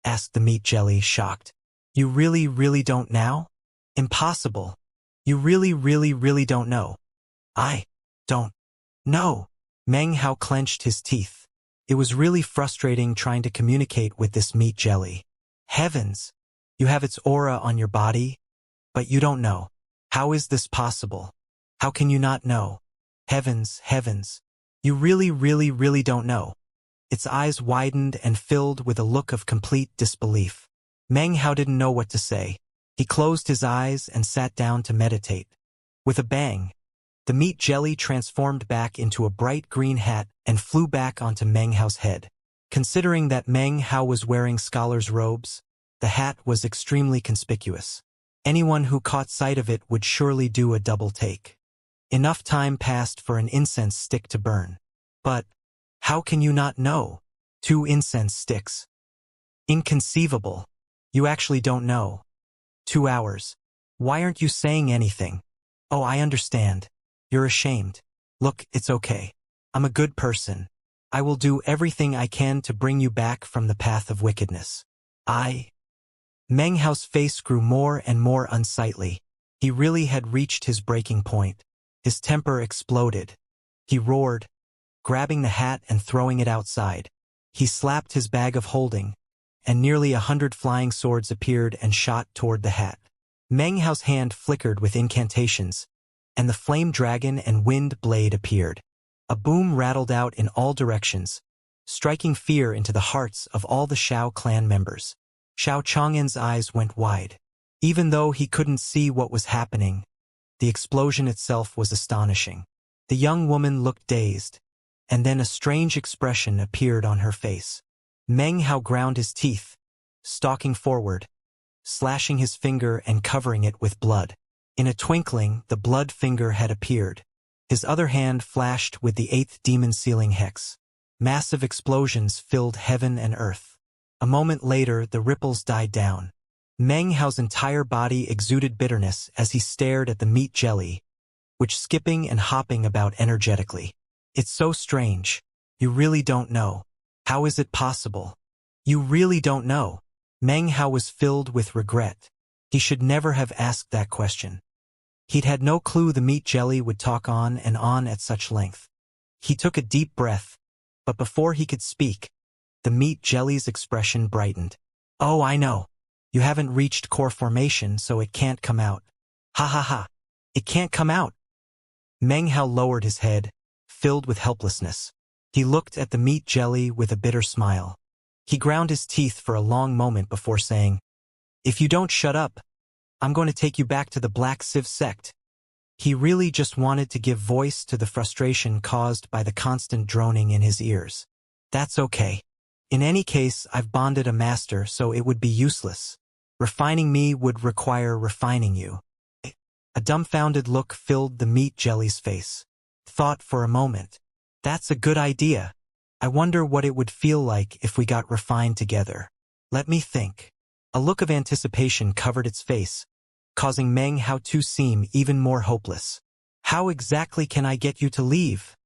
Asked the meat jelly, shocked. You really don't now? Impossible. You really don't know. I don't know. Meng Hao clenched his teeth. It was really frustrating trying to communicate with this meat jelly. Heavens! You have its aura on your body, but you don't know. How is this possible? How can you not know? Heavens! You really don't know. Its eyes widened and filled with a look of complete disbelief. Meng Hao didn't know what to say. He closed his eyes and sat down to meditate. With a bang, the meat jelly transformed back into a bright green hat and flew back onto Meng Hao's head. Considering that Meng Hao was wearing scholar's robes, the hat was extremely conspicuous. Anyone who caught sight of it would surely do a double take. Enough time passed for an incense stick to burn. But how can you not know? 2 incense sticks. Inconceivable. You actually don't know. 2 hours. Why aren't you saying anything? Oh, I understand. You're ashamed. Look, it's okay. I'm a good person. I will do everything I can to bring you back from the path of wickedness. Meng Hao's face grew more and more unsightly. He really had reached his breaking point. His temper exploded. He roared, grabbing the hat and throwing it outside. He slapped his bag of holding, and nearly 100 flying swords appeared and shot toward the hat. Meng Hao's hand flickered with incantations, and the flame dragon and wind blade appeared. A boom rattled out in all directions, striking fear into the hearts of all the Shao clan members. Xiao Chang'an's eyes went wide. Even though he couldn't see what was happening, the explosion itself was astonishing. The young woman looked dazed, and then a strange expression appeared on her face. Meng Hao ground his teeth, stalking forward, slashing his finger and covering it with blood. In a twinkling, the blood finger had appeared. His other hand flashed with the 8th demon sealing hex. Massive explosions filled heaven and earth. A moment later, the ripples died down. Meng Hao's entire body exuded bitterness as he stared at the meat jelly, which skipping and hopping about energetically. It's so strange. You really don't know. How is it possible? You really don't know. Meng Hao was filled with regret. He should never have asked that question. He'd had no clue the meat jelly would talk on and on at such length. He took a deep breath, but before he could speak, the meat jelly's expression brightened. Oh, I know. You haven't reached core formation, so it can't come out. Ha ha ha. It can't come out. Meng Hao lowered his head, filled with helplessness. He looked at the meat jelly with a bitter smile. He ground his teeth for a long moment before saying, "If you don't shut up, I'm going to take you back to the Black Civ sect." He really just wanted to give voice to the frustration caused by the constant droning in his ears. That's okay. In any case, I've bonded a master, so it would be useless. Refining me would require refining you. A dumbfounded look filled the meat jelly's face. Thought for a moment. That's a good idea. I wonder what it would feel like if we got refined together. Let me think. A look of anticipation covered its face, causing Meng Hao to seem even more hopeless. How exactly can I get you to leave?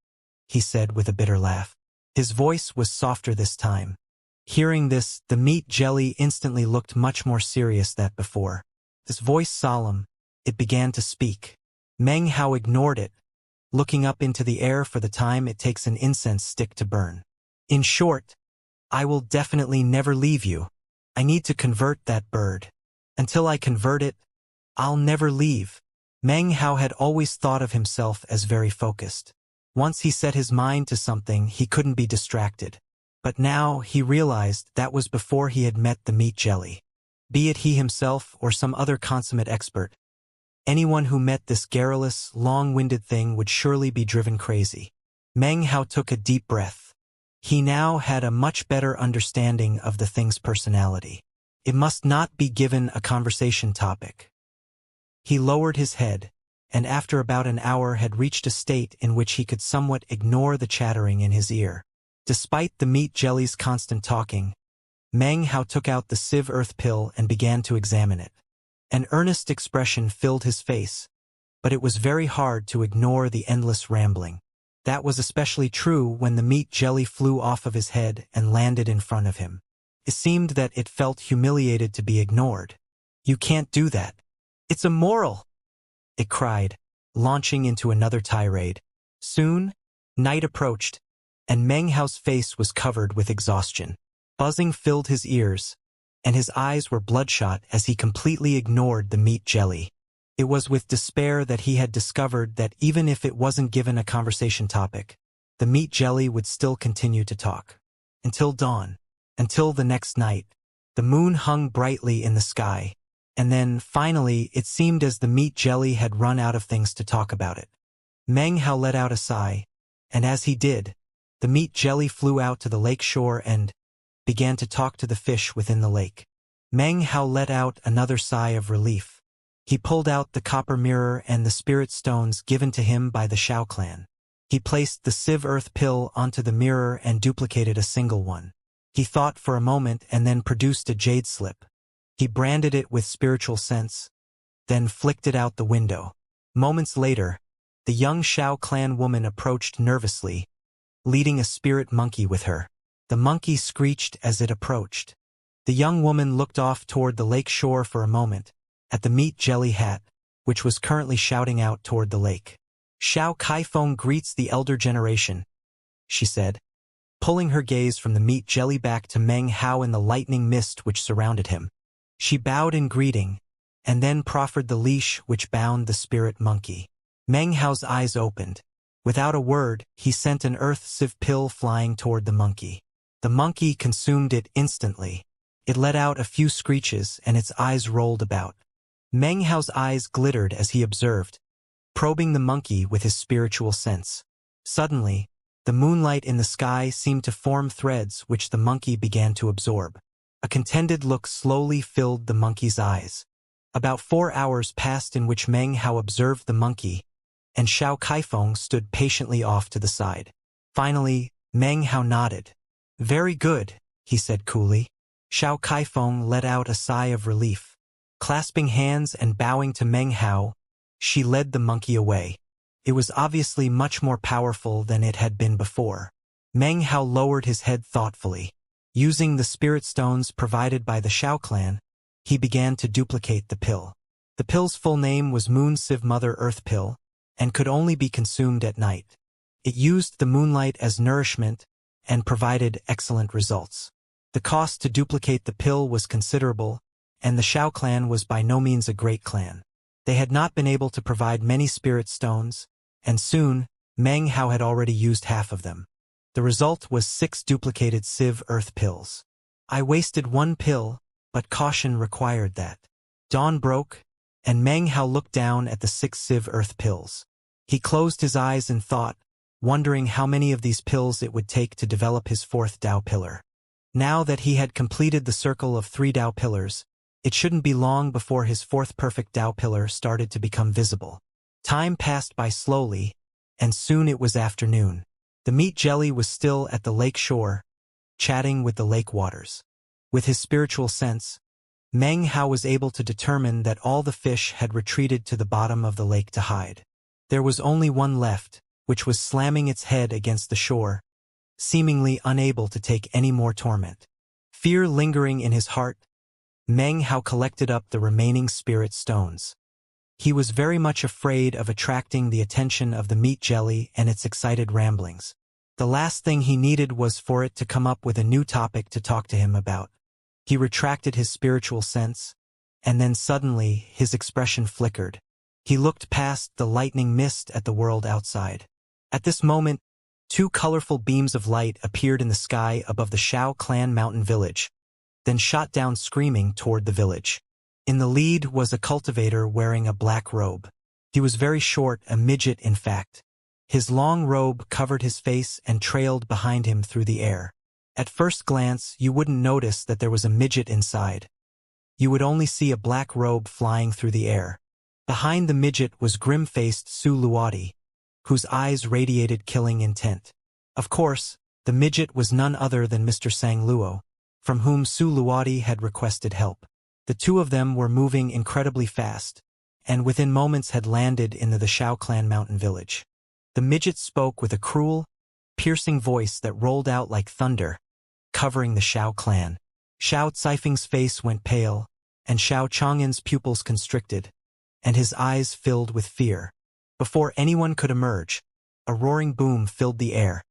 He said with a bitter laugh. His voice was softer this time. Hearing this, the meat jelly instantly looked much more serious than before. His voice solemn, it began to speak. Meng Hao ignored it, looking up into the air for the time it takes an incense stick to burn. In short, I will definitely never leave you. I need to convert that bird. Until I convert it, I'll never leave. Meng Hao had always thought of himself as very focused. Once he set his mind to something, he couldn't be distracted. But now he realized that was before he had met the meat jelly. Be it he himself or some other consummate expert, anyone who met this garrulous, long-winded thing would surely be driven crazy. Meng Hao took a deep breath. He now had a much better understanding of the thing's personality. It must not be given a conversation topic. He lowered his head, and after about an hour had reached a state in which he could somewhat ignore the chattering in his ear. Despite the meat jelly's constant talking, Meng Hao took out the Civ Earth pill and began to examine it. An earnest expression filled his face, but it was very hard to ignore the endless rambling. That was especially true when the meat jelly flew off of his head and landed in front of him. It seemed that it felt humiliated to be ignored. You can't do that. It's immoral, it cried, launching into another tirade. Soon, night approached, and Meng Hao's face was covered with exhaustion. Buzzing filled his ears, and his eyes were bloodshot as he completely ignored the meat jelly. It was with despair that he had discovered that even if it wasn't given a conversation topic, the meat jelly would still continue to talk. Until dawn. Until the next night. The moon hung brightly in the sky, and then, finally, it seemed as the meat jelly had run out of things to talk about it. Meng Hao let out a sigh, and as he did, the meat jelly flew out to the lake shore and began to talk to the fish within the lake. Meng Hao let out another sigh of relief. He pulled out the copper mirror and the spirit stones given to him by the Shao clan. He placed the Civ Earth pill onto the mirror and duplicated a single one. He thought for a moment and then produced a jade slip. He branded it with spiritual sense, then flicked it out the window. Moments later, the young Shao clan woman approached nervously, leading a spirit monkey with her. The monkey screeched as it approached. The young woman looked off toward the lake shore for a moment, at the meat jelly hat, which was currently shouting out toward the lake. Shao Kaifeng greets the elder generation, she said, pulling her gaze from the meat jelly back to Meng Hao and the lightning mist which surrounded him. She bowed in greeting, and then proffered the leash which bound the spirit monkey. Meng Hao's eyes opened. Without a word, he sent an earth civ pill flying toward the monkey. The monkey consumed it instantly. It let out a few screeches and its eyes rolled about. Meng Hao's eyes glittered as he observed, probing the monkey with his spiritual sense. Suddenly, the moonlight in the sky seemed to form threads which the monkey began to absorb. A contented look slowly filled the monkey's eyes. About 4 hours passed in which Meng Hao observed the monkey, and Shao Kaifeng stood patiently off to the side. Finally, Meng Hao nodded. Very good, he said coolly. Xiao Kaifeng let out a sigh of relief. Clasping hands and bowing to Meng Hao, she led the monkey away. It was obviously much more powerful than it had been before. Meng Hao lowered his head thoughtfully. Using the spirit stones provided by the Xiao clan, he began to duplicate the pill. The pill's full name was Moon Sieve Mother Earth Pill, and could only be consumed at night. It used the moonlight as nourishment and provided excellent results. The cost to duplicate the pill was considerable, and the Xiao clan was by no means a great clan. They had not been able to provide many spirit stones, and soon, Meng Hao had already used half of them. The result was 6 duplicated Sieve Earth pills. I wasted 1 pill, but caution required that. Dawn broke, and Meng Hao looked down at the 6 Sieve Earth pills. He closed his eyes in thought, wondering how many of these pills it would take to develop his 4th Dao pillar. Now that he had completed the circle of 3 Dao pillars, it shouldn't be long before his 4th perfect Dao pillar started to become visible. Time passed by slowly, and soon it was afternoon. The meat jelly was still at the lake shore, chatting with the lake waters. With his spiritual sense, Meng Hao was able to determine that all the fish had retreated to the bottom of the lake to hide. There was only one left, which was slamming its head against the shore, seemingly unable to take any more torment. Fear lingering in his heart, Meng Hao collected up the remaining spirit stones. He was very much afraid of attracting the attention of the meat jelly and its excited ramblings. The last thing he needed was for it to come up with a new topic to talk to him about. He retracted his spiritual sense, and then suddenly his expression flickered. He looked past the lightning mist at the world outside. At this moment, 2 colorful beams of light appeared in the sky above the Xiao clan mountain village, then shot down screaming toward the village. In the lead was a cultivator wearing a black robe. He was very short, a midget in fact. His long robe covered his face and trailed behind him through the air. At first glance, you wouldn't notice that there was a midget inside. You would only see a black robe flying through the air. Behind the midget was grim-faced Su Luodi, whose eyes radiated killing intent. Of course, the midget was none other than Mr. Sang Luo, from whom Su Luodi had requested help. The 2 of them were moving incredibly fast, and within moments had landed in the Xiao clan mountain village. The midget spoke with a cruel, piercing voice that rolled out like thunder, covering the Xiao clan. Xiao Caifeng's face went pale, and Xiao Chang'an's pupils constricted, and his eyes filled with fear. Before anyone could emerge, a roaring boom filled the air,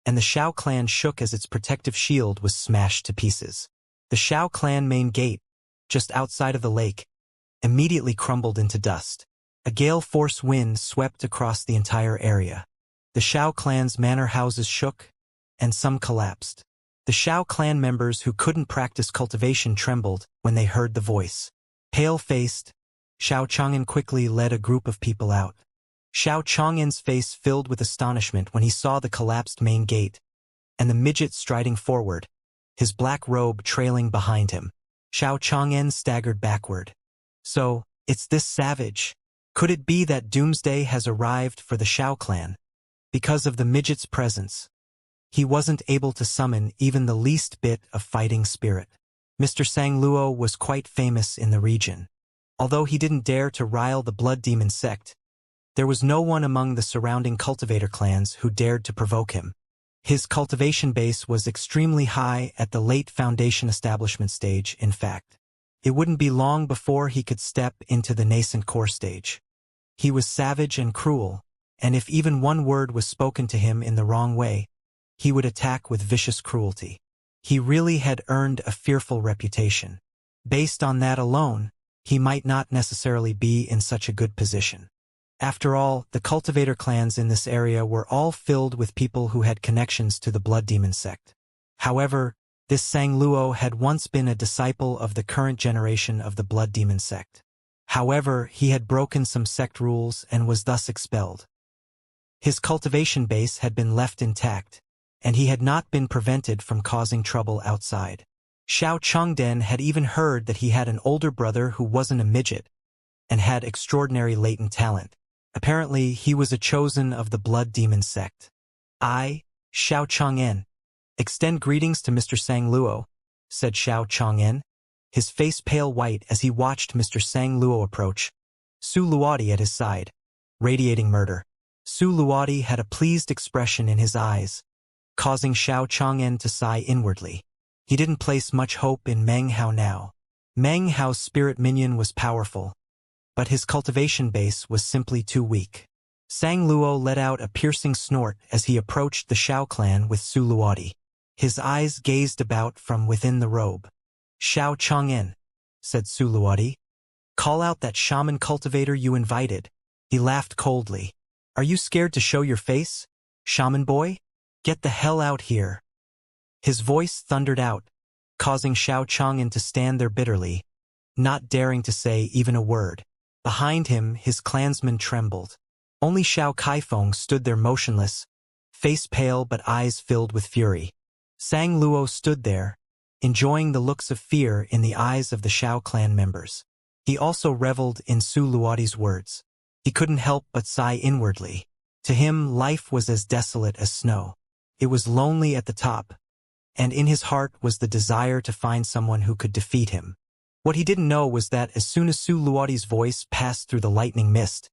and the Xiao clan shook as its protective shield was smashed to pieces. The Xiao clan main gate, just outside of the lake, immediately crumbled into dust. A gale force wind swept across the entire area. The Xiao clan's manor houses shook, and some collapsed. The Xiao clan members who couldn't practice cultivation trembled when they heard the voice. Pale-faced, Xiao Chang'an quickly led a group of people out. Xiao Chang'an's face filled with astonishment when he saw the collapsed main gate, and the midget striding forward, his black robe trailing behind him. Xiao Chang'an staggered backward. So, it's this savage. Could it be that doomsday has arrived for the Xiao clan? Because of the midget's presence, he wasn't able to summon even the least bit of fighting spirit. Mr. Sang Luo was quite famous in the region. Although he didn't dare to rile the blood demon sect, there was no one among the surrounding cultivator clans who dared to provoke him. His cultivation base was extremely high at the late foundation establishment stage, in fact. It wouldn't be long before he could step into the nascent core stage. He was savage and cruel, and if even one word was spoken to him in the wrong way, he would attack with vicious cruelty. He really had earned a fearful reputation. Based on that alone, he might not necessarily be in such a good position. After all, the cultivator clans in this area were all filled with people who had connections to the blood demon sect. However, this Sang Luo had once been a disciple of the current generation of the blood demon sect. However, he had broken some sect rules and was thus expelled. His cultivation base had been left intact, and he had not been prevented from causing trouble outside. Xiao Changden had even heard that he had an older brother who wasn't a midget, and had extraordinary latent talent. Apparently, he was a chosen of the blood demon sect. I, Xiao Chang'en. Extend greetings to Mr. Sang Luo, said Xiao Chang'en, his face pale white as he watched Mr. Sang Luo approach, Su Luodi at his side, radiating murder. Su Luodi had a pleased expression in his eyes, causing Xiao Chang'en to sigh inwardly. He didn't place much hope in Meng Hao now. Meng Hao's spirit minion was powerful, but his cultivation base was simply too weak. Sang Luo let out a piercing snort as he approached the Xiao clan with Su Luodi. His eyes gazed about from within the robe. Xiao Chang'en, said Su Luodi. Call out that shaman cultivator you invited. He laughed coldly. Are you scared to show your face, shaman boy? Get the hell out here. His voice thundered out, causing Xiao Chang'en to stand there bitterly, not daring to say even a word. Behind him, his clansmen trembled. Only Xiao Kaifeng stood there motionless, face pale but eyes filled with fury. Sang Luo stood there, enjoying the looks of fear in the eyes of the Xiao clan members. He also reveled in Su Luodi's words. He couldn't help but sigh inwardly. To him, life was as desolate as snow. It was lonely at the top, and in his heart was the desire to find someone who could defeat him. What he didn't know was that as soon as Su Luodi's voice passed through the lightning mist,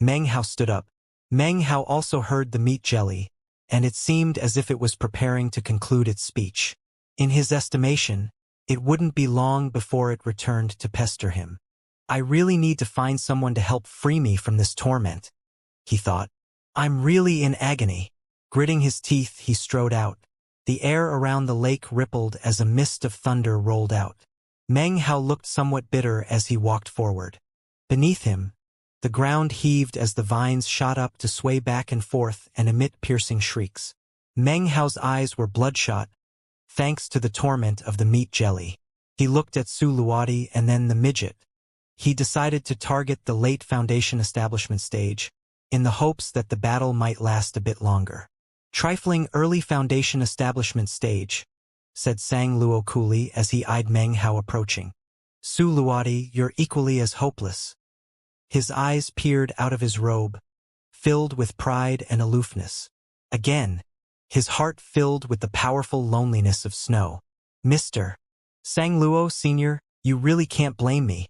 Meng Hao stood up. Meng Hao also heard the meat jelly, and it seemed as if it was preparing to conclude its speech. In his estimation, it wouldn't be long before it returned to pester him. I really need to find someone to help free me from this torment, he thought. I'm really in agony. Gritting his teeth, he strode out. The air around the lake rippled as a mist of thunder rolled out. Meng Hao looked somewhat bitter as he walked forward. Beneath him, the ground heaved as the vines shot up to sway back and forth and emit piercing shrieks. Meng Hao's eyes were bloodshot, thanks to the torment of the meat jelly. He looked at Su Luodi and then the midget. He decided to target the late Foundation establishment stage, in the hopes that the battle might last a bit longer. Trifling early Foundation establishment stage, said Sang Luo coolly as he eyed Meng Hao approaching. Su Luodi, you're equally as hopeless. His eyes peered out of his robe, filled with pride and aloofness. Again, his heart filled with the powerful loneliness of snow. Mr. Sang Luo, Sr., you really can't blame me,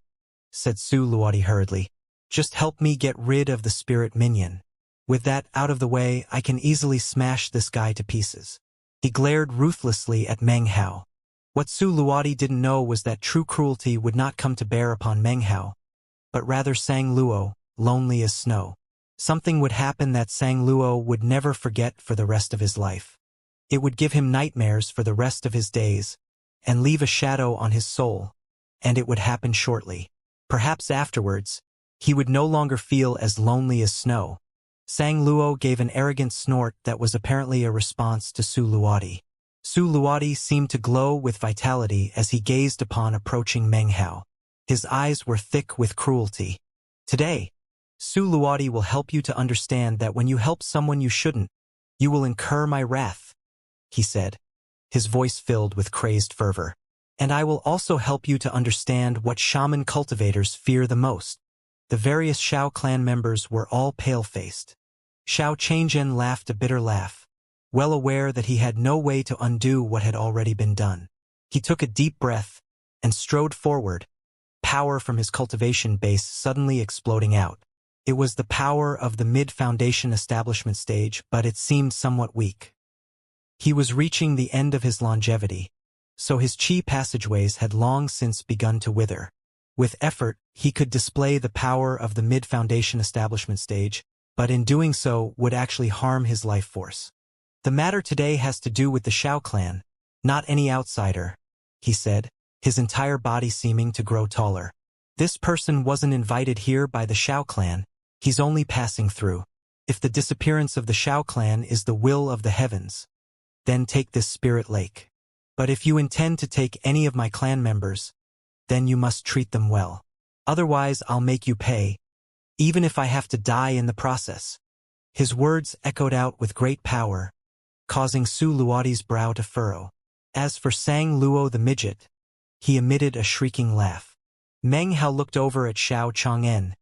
said Su Luodi hurriedly. Just help me get rid of the spirit minion. With that out of the way, I can easily smash this guy to pieces. He glared ruthlessly at Meng Hao. What Su Luodi didn't know was that true cruelty would not come to bear upon Meng Hao, but rather Sang Luo, lonely as snow. Something would happen that Sang Luo would never forget for the rest of his life. It would give him nightmares for the rest of his days, and leave a shadow on his soul, and it would happen shortly. Perhaps afterwards, he would no longer feel as lonely as snow. Sang Luo gave an arrogant snort that was apparently a response to Su Luodi. Su Luodi seemed to glow with vitality as he gazed upon approaching Meng Hao. His eyes were thick with cruelty. Today, Su Luodi will help you to understand that when you help someone you shouldn't, you will incur my wrath, he said, his voice filled with crazed fervor. And I will also help you to understand what shaman cultivators fear the most. The various Xiao clan members were all pale-faced. Xiao Chang'en laughed a bitter laugh, well aware that he had no way to undo what had already been done. He took a deep breath and strode forward, power from his cultivation base suddenly exploding out. It was the power of the mid-foundation establishment stage, but it seemed somewhat weak. He was reaching the end of his longevity, so his chi passageways had long since begun to wither. With effort, he could display the power of the mid-foundation establishment stage, but in doing so would actually harm his life force. The matter today has to do with the Xiao clan, not any outsider, he said, his entire body seeming to grow taller. This person wasn't invited here by the Xiao clan, he's only passing through. If the disappearance of the Xiao clan is the will of the heavens, then take this spirit lake. But if you intend to take any of my clan members, then you must treat them well. Otherwise I'll make you pay, even if I have to die in the process. His words echoed out with great power, causing Su Luodi's brow to furrow. As for Sang Luo the midget, he emitted a shrieking laugh. Meng Hao looked over at Xiao Chang'en,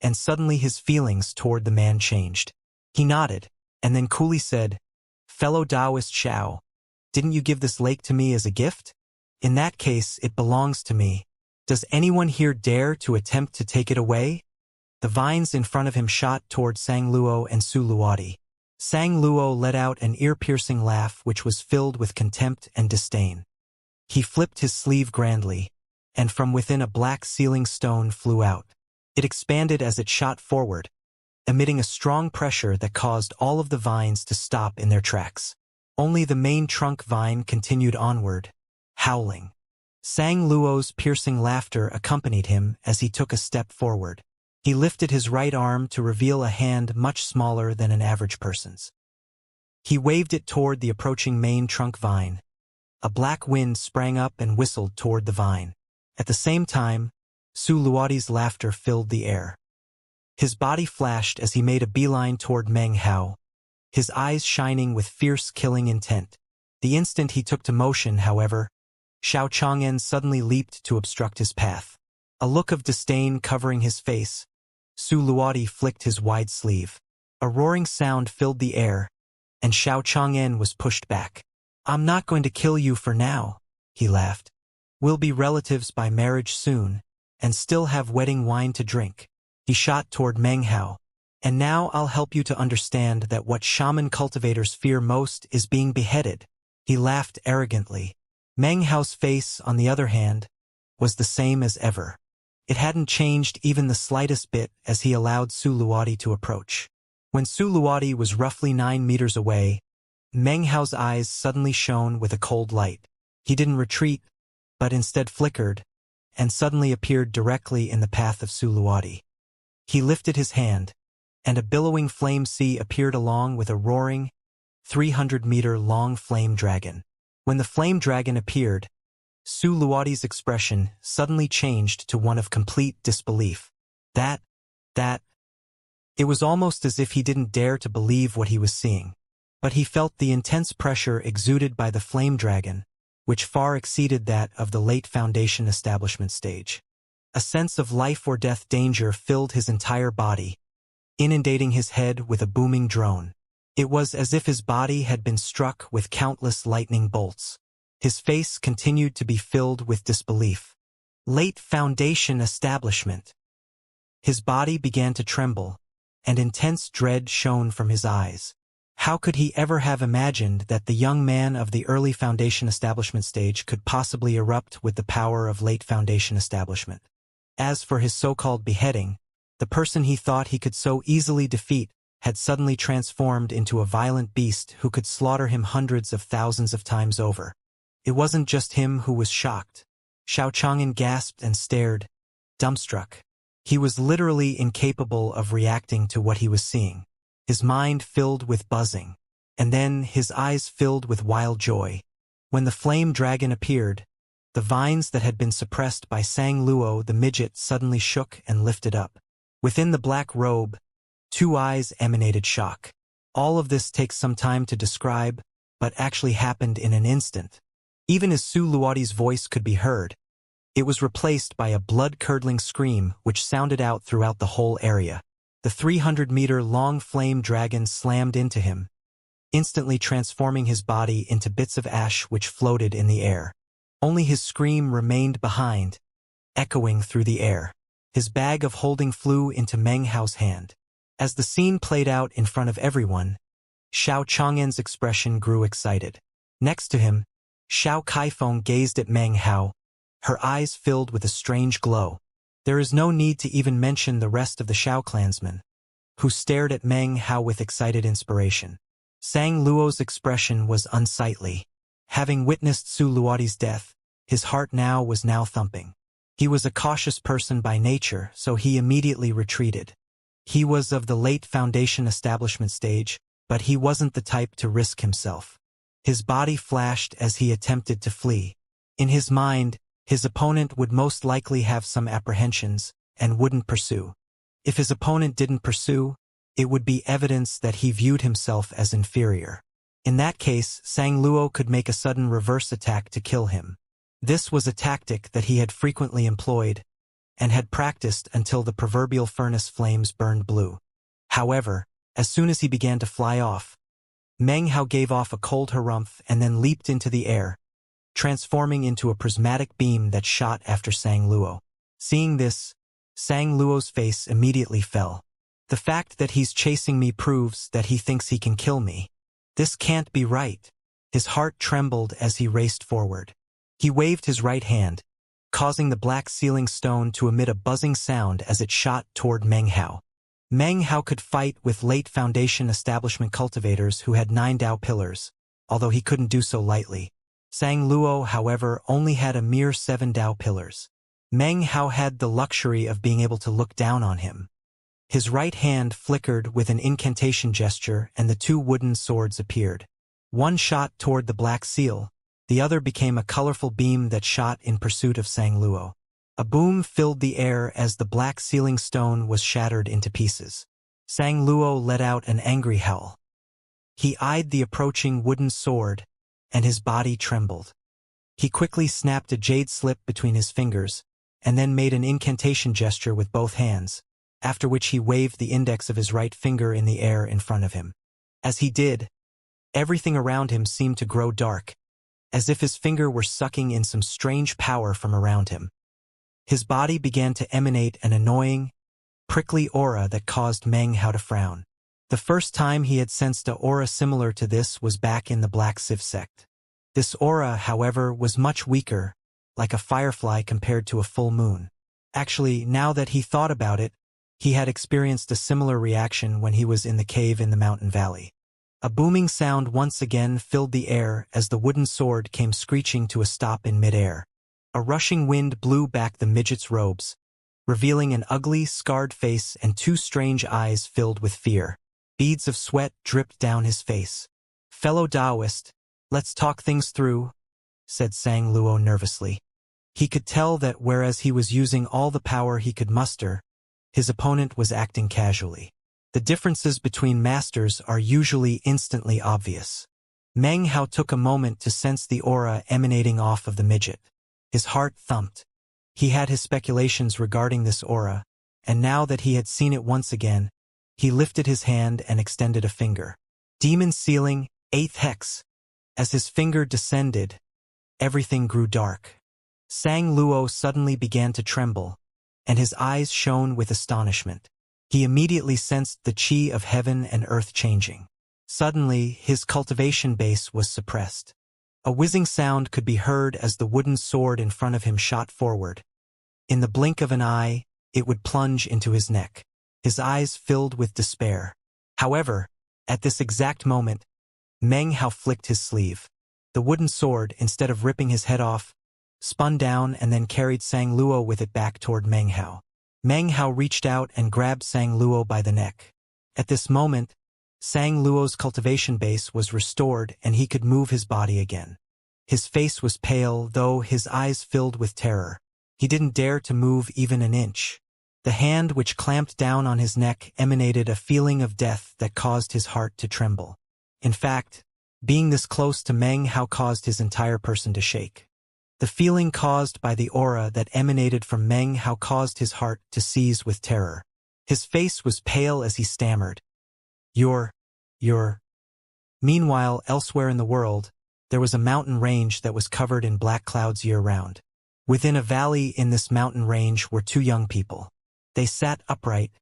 and suddenly his feelings toward the man changed. He nodded, and then coolly said, Fellow Taoist Xiao, didn't you give this lake to me as a gift? In that case, it belongs to me. Does anyone here dare to attempt to take it away? The vines in front of him shot toward Sang Luo and Su Luodi. Sang Luo let out an ear-piercing laugh which was filled with contempt and disdain. He flipped his sleeve grandly, and from within a black sealing stone flew out. It expanded as it shot forward, emitting a strong pressure that caused all of the vines to stop in their tracks. Only the main trunk vine continued onward, howling. Sang Luo's piercing laughter accompanied him as he took a step forward. He lifted his right arm to reveal a hand much smaller than an average person's. He waved it toward the approaching main trunk vine. A black wind sprang up and whistled toward the vine. At the same time, Su Luodi's laughter filled the air. His body flashed as he made a beeline toward Meng Hao, his eyes shining with fierce killing intent. The instant he took to motion, however, Xiao Chang'an suddenly leaped to obstruct his path. A look of disdain covering his face, Su Luodi flicked his wide sleeve. A roaring sound filled the air, and Xiao Chang'an was pushed back. I'm not going to kill you for now, he laughed. We'll be relatives by marriage soon, and still have wedding wine to drink. He shot toward Meng Hao. And now I'll help you to understand that what shaman cultivators fear most is being beheaded. He laughed arrogantly. Meng Hao's face, on the other hand, was the same as ever. It hadn't changed even the slightest bit as he allowed Su Luodi to approach. When Su Luodi was roughly 9 meters away, Meng Hao's eyes suddenly shone with a cold light. He didn't retreat, but instead flickered, and suddenly appeared directly in the path of Su Luodi. He lifted his hand, and a billowing flame sea appeared along with a roaring, 300-meter-long flame dragon. When the flame dragon appeared, Su Luodi's expression suddenly changed to one of complete disbelief. That. It was almost as if he didn't dare to believe what he was seeing. But he felt the intense pressure exuded by the flame dragon, which far exceeded that of the late Foundation establishment stage. A sense of life or death danger filled his entire body, inundating his head with a booming drone. It was as if his body had been struck with countless lightning bolts. His face continued to be filled with disbelief. Late Foundation establishment. His body began to tremble, and intense dread shone from his eyes. How could he ever have imagined that the young man of the early Foundation establishment stage could possibly erupt with the power of late Foundation establishment? As for his so-called beheading, the person he thought he could so easily defeat had suddenly transformed into a violent beast who could slaughter him hundreds of thousands of times over. It wasn't just him who was shocked. Xiao Chang'an gasped and stared, dumbstruck. He was literally incapable of reacting to what he was seeing. His mind filled with buzzing, and then his eyes filled with wild joy. When the flame dragon appeared, the vines that had been suppressed by Sang Luo the midget suddenly shook and lifted up. Within the black robe, 2 eyes emanated shock. All of this takes some time to describe, but actually happened in an instant. Even as Su Luodi's voice could be heard, it was replaced by a blood-curdling scream which sounded out throughout the whole area. The 300-meter-long flame dragon slammed into him, instantly transforming his body into bits of ash which floated in the air. Only his scream remained behind, echoing through the air. His bag of holding flew into Meng Hao's hand. As the scene played out in front of everyone, Xiao Chang'an's expression grew excited. Next to him, Xiao Kaifeng gazed at Meng Hao, her eyes filled with a strange glow. There is no need to even mention the rest of the Xiao clansmen, who stared at Meng Hao with excited inspiration. Sang Luo's expression was unsightly. Having witnessed Su Luodi's death, his heart was now thumping. He was a cautious person by nature, so he immediately retreated. He was of the late Foundation establishment stage, but he wasn't the type to risk himself. His body flashed as he attempted to flee. In his mind, his opponent would most likely have some apprehensions and wouldn't pursue. If his opponent didn't pursue, it would be evidence that he viewed himself as inferior. In that case, Sang Luo could make a sudden reverse attack to kill him. This was a tactic that he had frequently employed and had practiced until the proverbial furnace flames burned blue. However, as soon as he began to fly off, Meng Hao gave off a cold harumph and then leaped into the air, transforming into a prismatic beam that shot after Sang Luo. Seeing this, Sang Luo's face immediately fell. The fact that he's chasing me proves that he thinks he can kill me. This can't be right. His heart trembled as he raced forward. He waved his right hand, causing the black sealing stone to emit a buzzing sound as it shot toward Meng Hao. Meng Hao could fight with late Foundation establishment cultivators who had 9 Dao pillars, although he couldn't do so lightly. Sang Luo, however, only had a mere 7 Dao pillars. Meng Hao had the luxury of being able to look down on him. His right hand flickered with an incantation gesture and the 2 wooden swords appeared. One shot toward the black seal, the other became a colorful beam that shot in pursuit of Sang Luo. A boom filled the air as the black sealing stone was shattered into pieces. Sang Luo let out an angry howl. He eyed the approaching wooden sword, and his body trembled. He quickly snapped a jade slip between his fingers, and then made an incantation gesture with both hands, after which he waved the index of his right finger in the air in front of him. As he did, everything around him seemed to grow dark, as if his finger were sucking in some strange power from around him. His body began to emanate an annoying, prickly aura that caused Meng Hao to frown. The first time he had sensed an aura similar to this was back in the Black Civ sect. This aura, however, was much weaker, like a firefly compared to a full moon. Actually, now that he thought about it, he had experienced a similar reaction when he was in the cave in the mountain valley. A booming sound once again filled the air as the wooden sword came screeching to a stop in midair. A rushing wind blew back the midget's robes, revealing an ugly, scarred face and 2 strange eyes filled with fear. Beads of sweat dripped down his face. "Fellow Taoist, let's talk things through," said Sang Luo nervously. He could tell that whereas he was using all the power he could muster, his opponent was acting casually. The differences between masters are usually instantly obvious. Meng Hao took a moment to sense the aura emanating off of the midget. His heart thumped. He had his speculations regarding this aura, and now that he had seen it once again, he lifted his hand and extended a finger. Demon Sealing, 8th Hex. As his finger descended, everything grew dark. Sang Luo suddenly began to tremble, and his eyes shone with astonishment. He immediately sensed the chi of heaven and earth changing. Suddenly, his cultivation base was suppressed. A whizzing sound could be heard as the wooden sword in front of him shot forward. In the blink of an eye, it would plunge into his neck. His eyes filled with despair. However, at this exact moment, Meng Hao flicked his sleeve. The wooden sword, instead of ripping his head off, spun down and then carried Sang Luo with it back toward Meng Hao. Meng Hao reached out and grabbed Sang Luo by the neck. At this moment, Sang Luo's cultivation base was restored and he could move his body again. His face was pale, though his eyes filled with terror. He didn't dare to move even an inch. The hand which clamped down on his neck emanated a feeling of death that caused his heart to tremble. In fact, being this close to Meng Hao caused his entire person to shake. The feeling caused by the aura that emanated from Meng Hao caused his heart to seize with terror. His face was pale as he stammered. You're... Meanwhile, elsewhere in the world, there was a mountain range that was covered in black clouds year-round. Within a valley in this mountain range were 2 young people. They sat upright,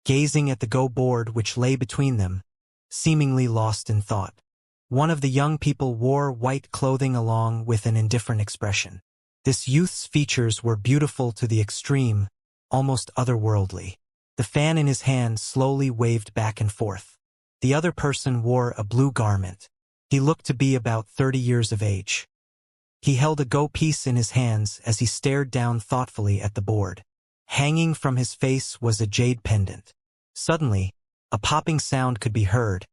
gazing at the go board which lay between them, seemingly lost in thought. One of the young people wore white clothing along with an indifferent expression. This youth's features were beautiful to the extreme, almost otherworldly. The fan in his hand slowly waved back and forth. The other person wore a blue garment. He looked to be about 30 years of age. He held a go piece in his hands as he stared down thoughtfully at the board. Hanging from his face was a jade pendant. Suddenly, a popping sound could be heard,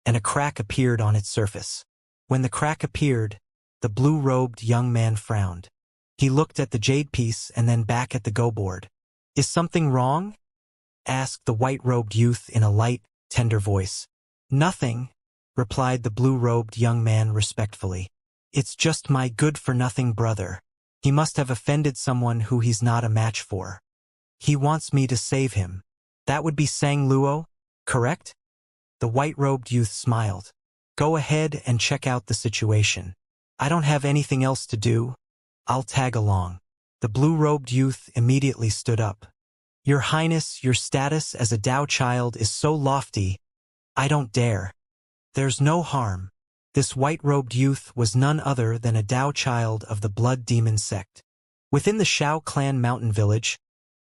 and a crack appeared on its surface. When the crack appeared, the blue-robed young man frowned. He looked at the jade piece and then back at the go board. "Is something wrong?" asked the white-robed youth in a light, tender voice. "Nothing," replied the blue-robed young man respectfully. "It's just my good-for-nothing brother. He must have offended someone who he's not a match for. He wants me to save him. That would be Sang Luo, correct?" The white-robed youth smiled. Go ahead and check out the situation. I don't have anything else to do. I'll tag along. The blue-robed youth immediately stood up. Your Highness, your status as a Tao child is so lofty. I don't dare. There's no harm. This white-robed youth was none other than a Tao child of the Blood Demon sect. Within the Shao clan mountain village,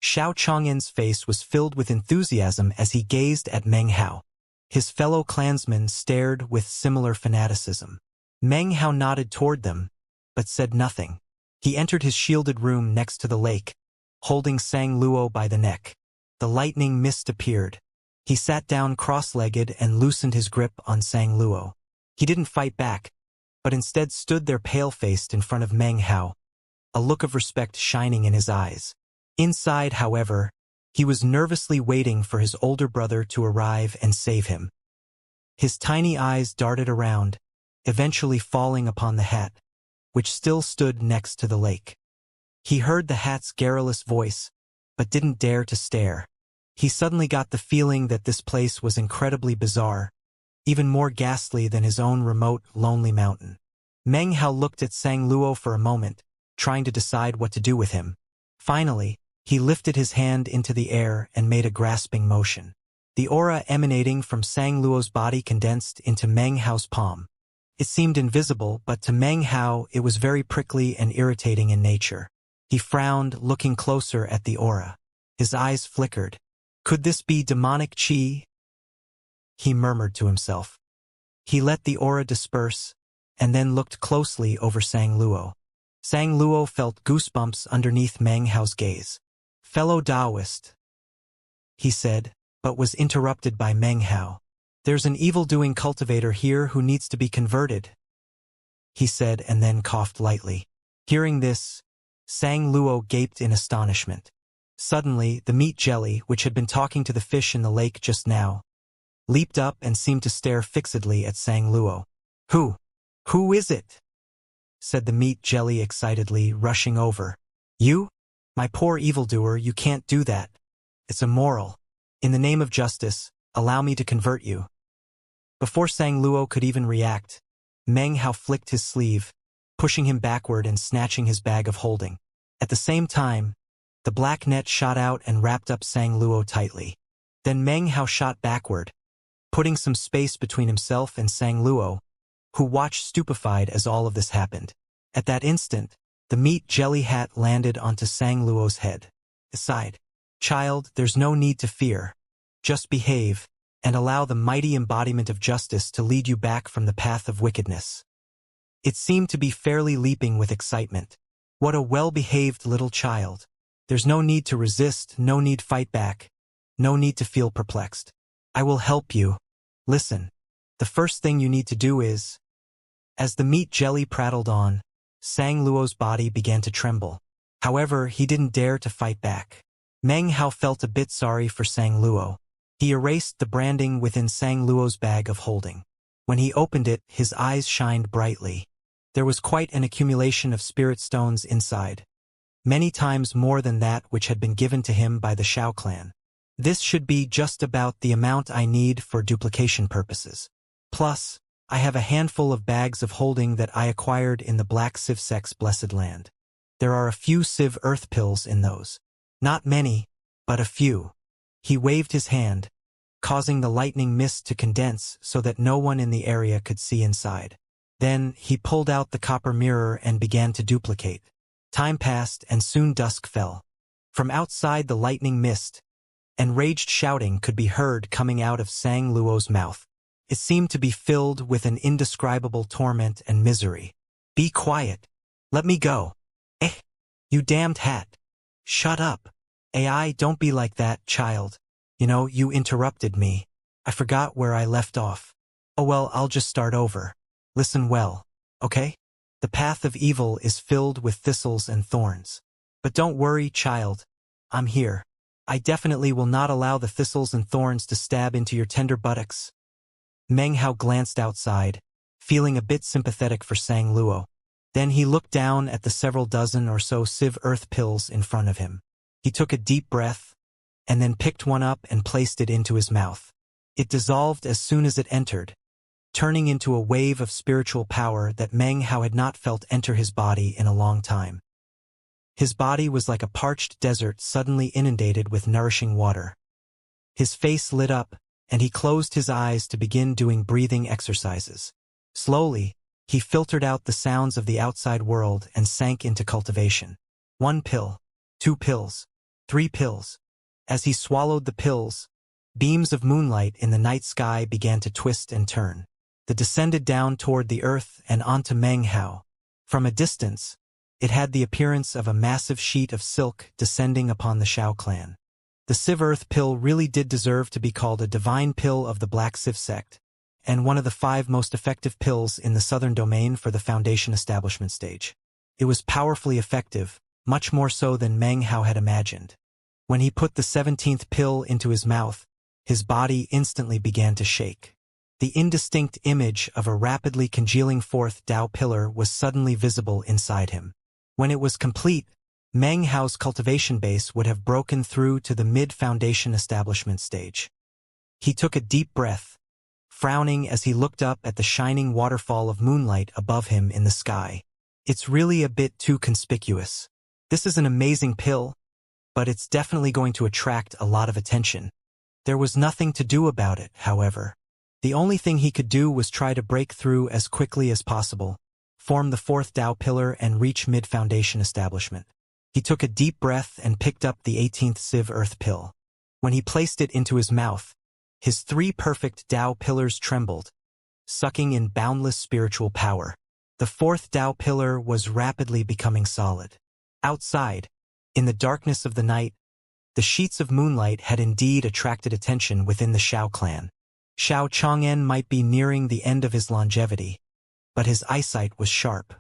Xiao Chong'en's face was filled with enthusiasm as he gazed at Meng Hao. His fellow clansmen stared with similar fanaticism. Meng Hao nodded toward them, but said nothing. He entered his shielded room next to the lake, holding Sang Luo by the neck. The lightning mist appeared. He sat down cross-legged and loosened his grip on Sang Luo. He didn't fight back, but instead stood there pale-faced in front of Meng Hao, a look of respect shining in his eyes. Inside, however, he was nervously waiting for his older brother to arrive and save him. His tiny eyes darted around, eventually falling upon the hat, which still stood next to the lake. He heard the hat's garrulous voice, but didn't dare to stare. He suddenly got the feeling that this place was incredibly bizarre, even more ghastly than his own remote, lonely mountain. Meng Hao looked at Sang Luo for a moment, trying to decide what to do with him. Finally, he lifted his hand into the air and made a grasping motion. The aura emanating from Sang Luo's body condensed into Meng Hao's palm. It seemed invisible, but to Meng Hao it was very prickly and irritating in nature. He frowned, looking closer at the aura. His eyes flickered. Could this be demonic qi? He murmured to himself. He let the aura disperse, and then looked closely over Sang Luo. Sang Luo felt goosebumps underneath Meng Hao's gaze. Fellow Taoist, he said, but was interrupted by Meng Hao. There's an evil-doing cultivator here who needs to be converted, he said, and then coughed lightly. Hearing this, Sang Luo gaped in astonishment. Suddenly, the meat jelly, which had been talking to the fish in the lake just now, leaped up and seemed to stare fixedly at Sang Luo. Who is it? Said the meat jelly excitedly, rushing over. You? My poor evildoer, you can't do that. It's immoral. In the name of justice, allow me to convert you. Before Sang Luo could even react, Meng Hao flicked his sleeve, pushing him backward and snatching his bag of holding. At the same time, the black net shot out and wrapped up Sang Luo tightly. Then Meng Hao shot backward, putting some space between himself and Sang Luo, who watched stupefied as all of this happened. At that instant, the meat jelly hat landed onto Sang Luo's head. Aside, child, there's no need to fear. Just behave, and allow the mighty embodiment of justice to lead you back from the path of wickedness. It seemed to be fairly leaping with excitement. What a well-behaved little child. There's no need to resist, no need fight back, no need to feel perplexed. I will help you. Listen, the first thing you need to do is... As the meat jelly prattled on, Sang Luo's body began to tremble. However, he didn't dare to fight back. Meng Hao felt a bit sorry for Sang Luo. He erased the branding within Sang Luo's bag of holding. When he opened it, his eyes shined brightly. There was quite an accumulation of spirit stones inside, many times more than that which had been given to him by the Shao clan. This should be just about the amount I need for duplication purposes. Plus, I have a handful of bags of holding that I acquired in the Black Civ Sect's blessed land. There are a few Civ Earth pills in those. Not many, but a few. He waved his hand, causing the lightning mist to condense so that no one in the area could see inside. Then, he pulled out the copper mirror and began to duplicate. Time passed and soon dusk fell. From outside the lightning mist, enraged shouting could be heard coming out of Sang Luo's mouth. It seemed to be filled with an indescribable torment and misery. Be quiet. Let me go. You damned hat. Shut up. AI, don't be like that, child. You know, you interrupted me. I forgot where I left off. Oh well, I'll just start over. Listen well, okay? The path of evil is filled with thistles and thorns. But don't worry, child. I'm here. I definitely will not allow the thistles and thorns to stab into your tender buttocks. Meng Hao glanced outside, feeling a bit sympathetic for Sang Luo. Then he looked down at the several dozen or so Civ Earth pills in front of him. He took a deep breath, and then picked one up and placed it into his mouth. It dissolved as soon as it entered, turning into a wave of spiritual power that Meng Hao had not felt enter his body in a long time. His body was like a parched desert suddenly inundated with nourishing water. His face lit up, and he closed his eyes to begin doing breathing exercises. Slowly, he filtered out the sounds of the outside world and sank into cultivation. 1 pill, 2 pills, 3 pills. As he swallowed the pills, beams of moonlight in the night sky began to twist and turn. They descended down toward the earth and onto Meng Hao. From a distance, it had the appearance of a massive sheet of silk descending upon the Shao clan. The Civ Earth pill really did deserve to be called a divine pill of the Black Civ sect, and one of the 5 most effective pills in the southern domain for the Foundation establishment stage. It was powerfully effective, much more so than Meng Hao had imagined. When he put the 17th pill into his mouth, his body instantly began to shake. The indistinct image of a rapidly congealing 4th Dao pillar was suddenly visible inside him. When it was complete, Meng Hao's cultivation base would have broken through to the mid-foundation establishment stage. He took a deep breath, frowning as he looked up at the shining waterfall of moonlight above him in the sky. It's really a bit too conspicuous. This is an amazing pill, but it's definitely going to attract a lot of attention. There was nothing to do about it, however. The only thing he could do was try to break through as quickly as possible, form the 4th Dao pillar and reach mid-foundation establishment. He took a deep breath and picked up the 18th Civ Earth pill. When he placed it into his mouth, his 3 perfect Dao pillars trembled, sucking in boundless spiritual power. The 4th Dao pillar was rapidly becoming solid. Outside, in the darkness of the night, the sheets of moonlight had indeed attracted attention within the Shao clan. Xiao Chang'an might be nearing the end of his longevity, but his eyesight was sharp.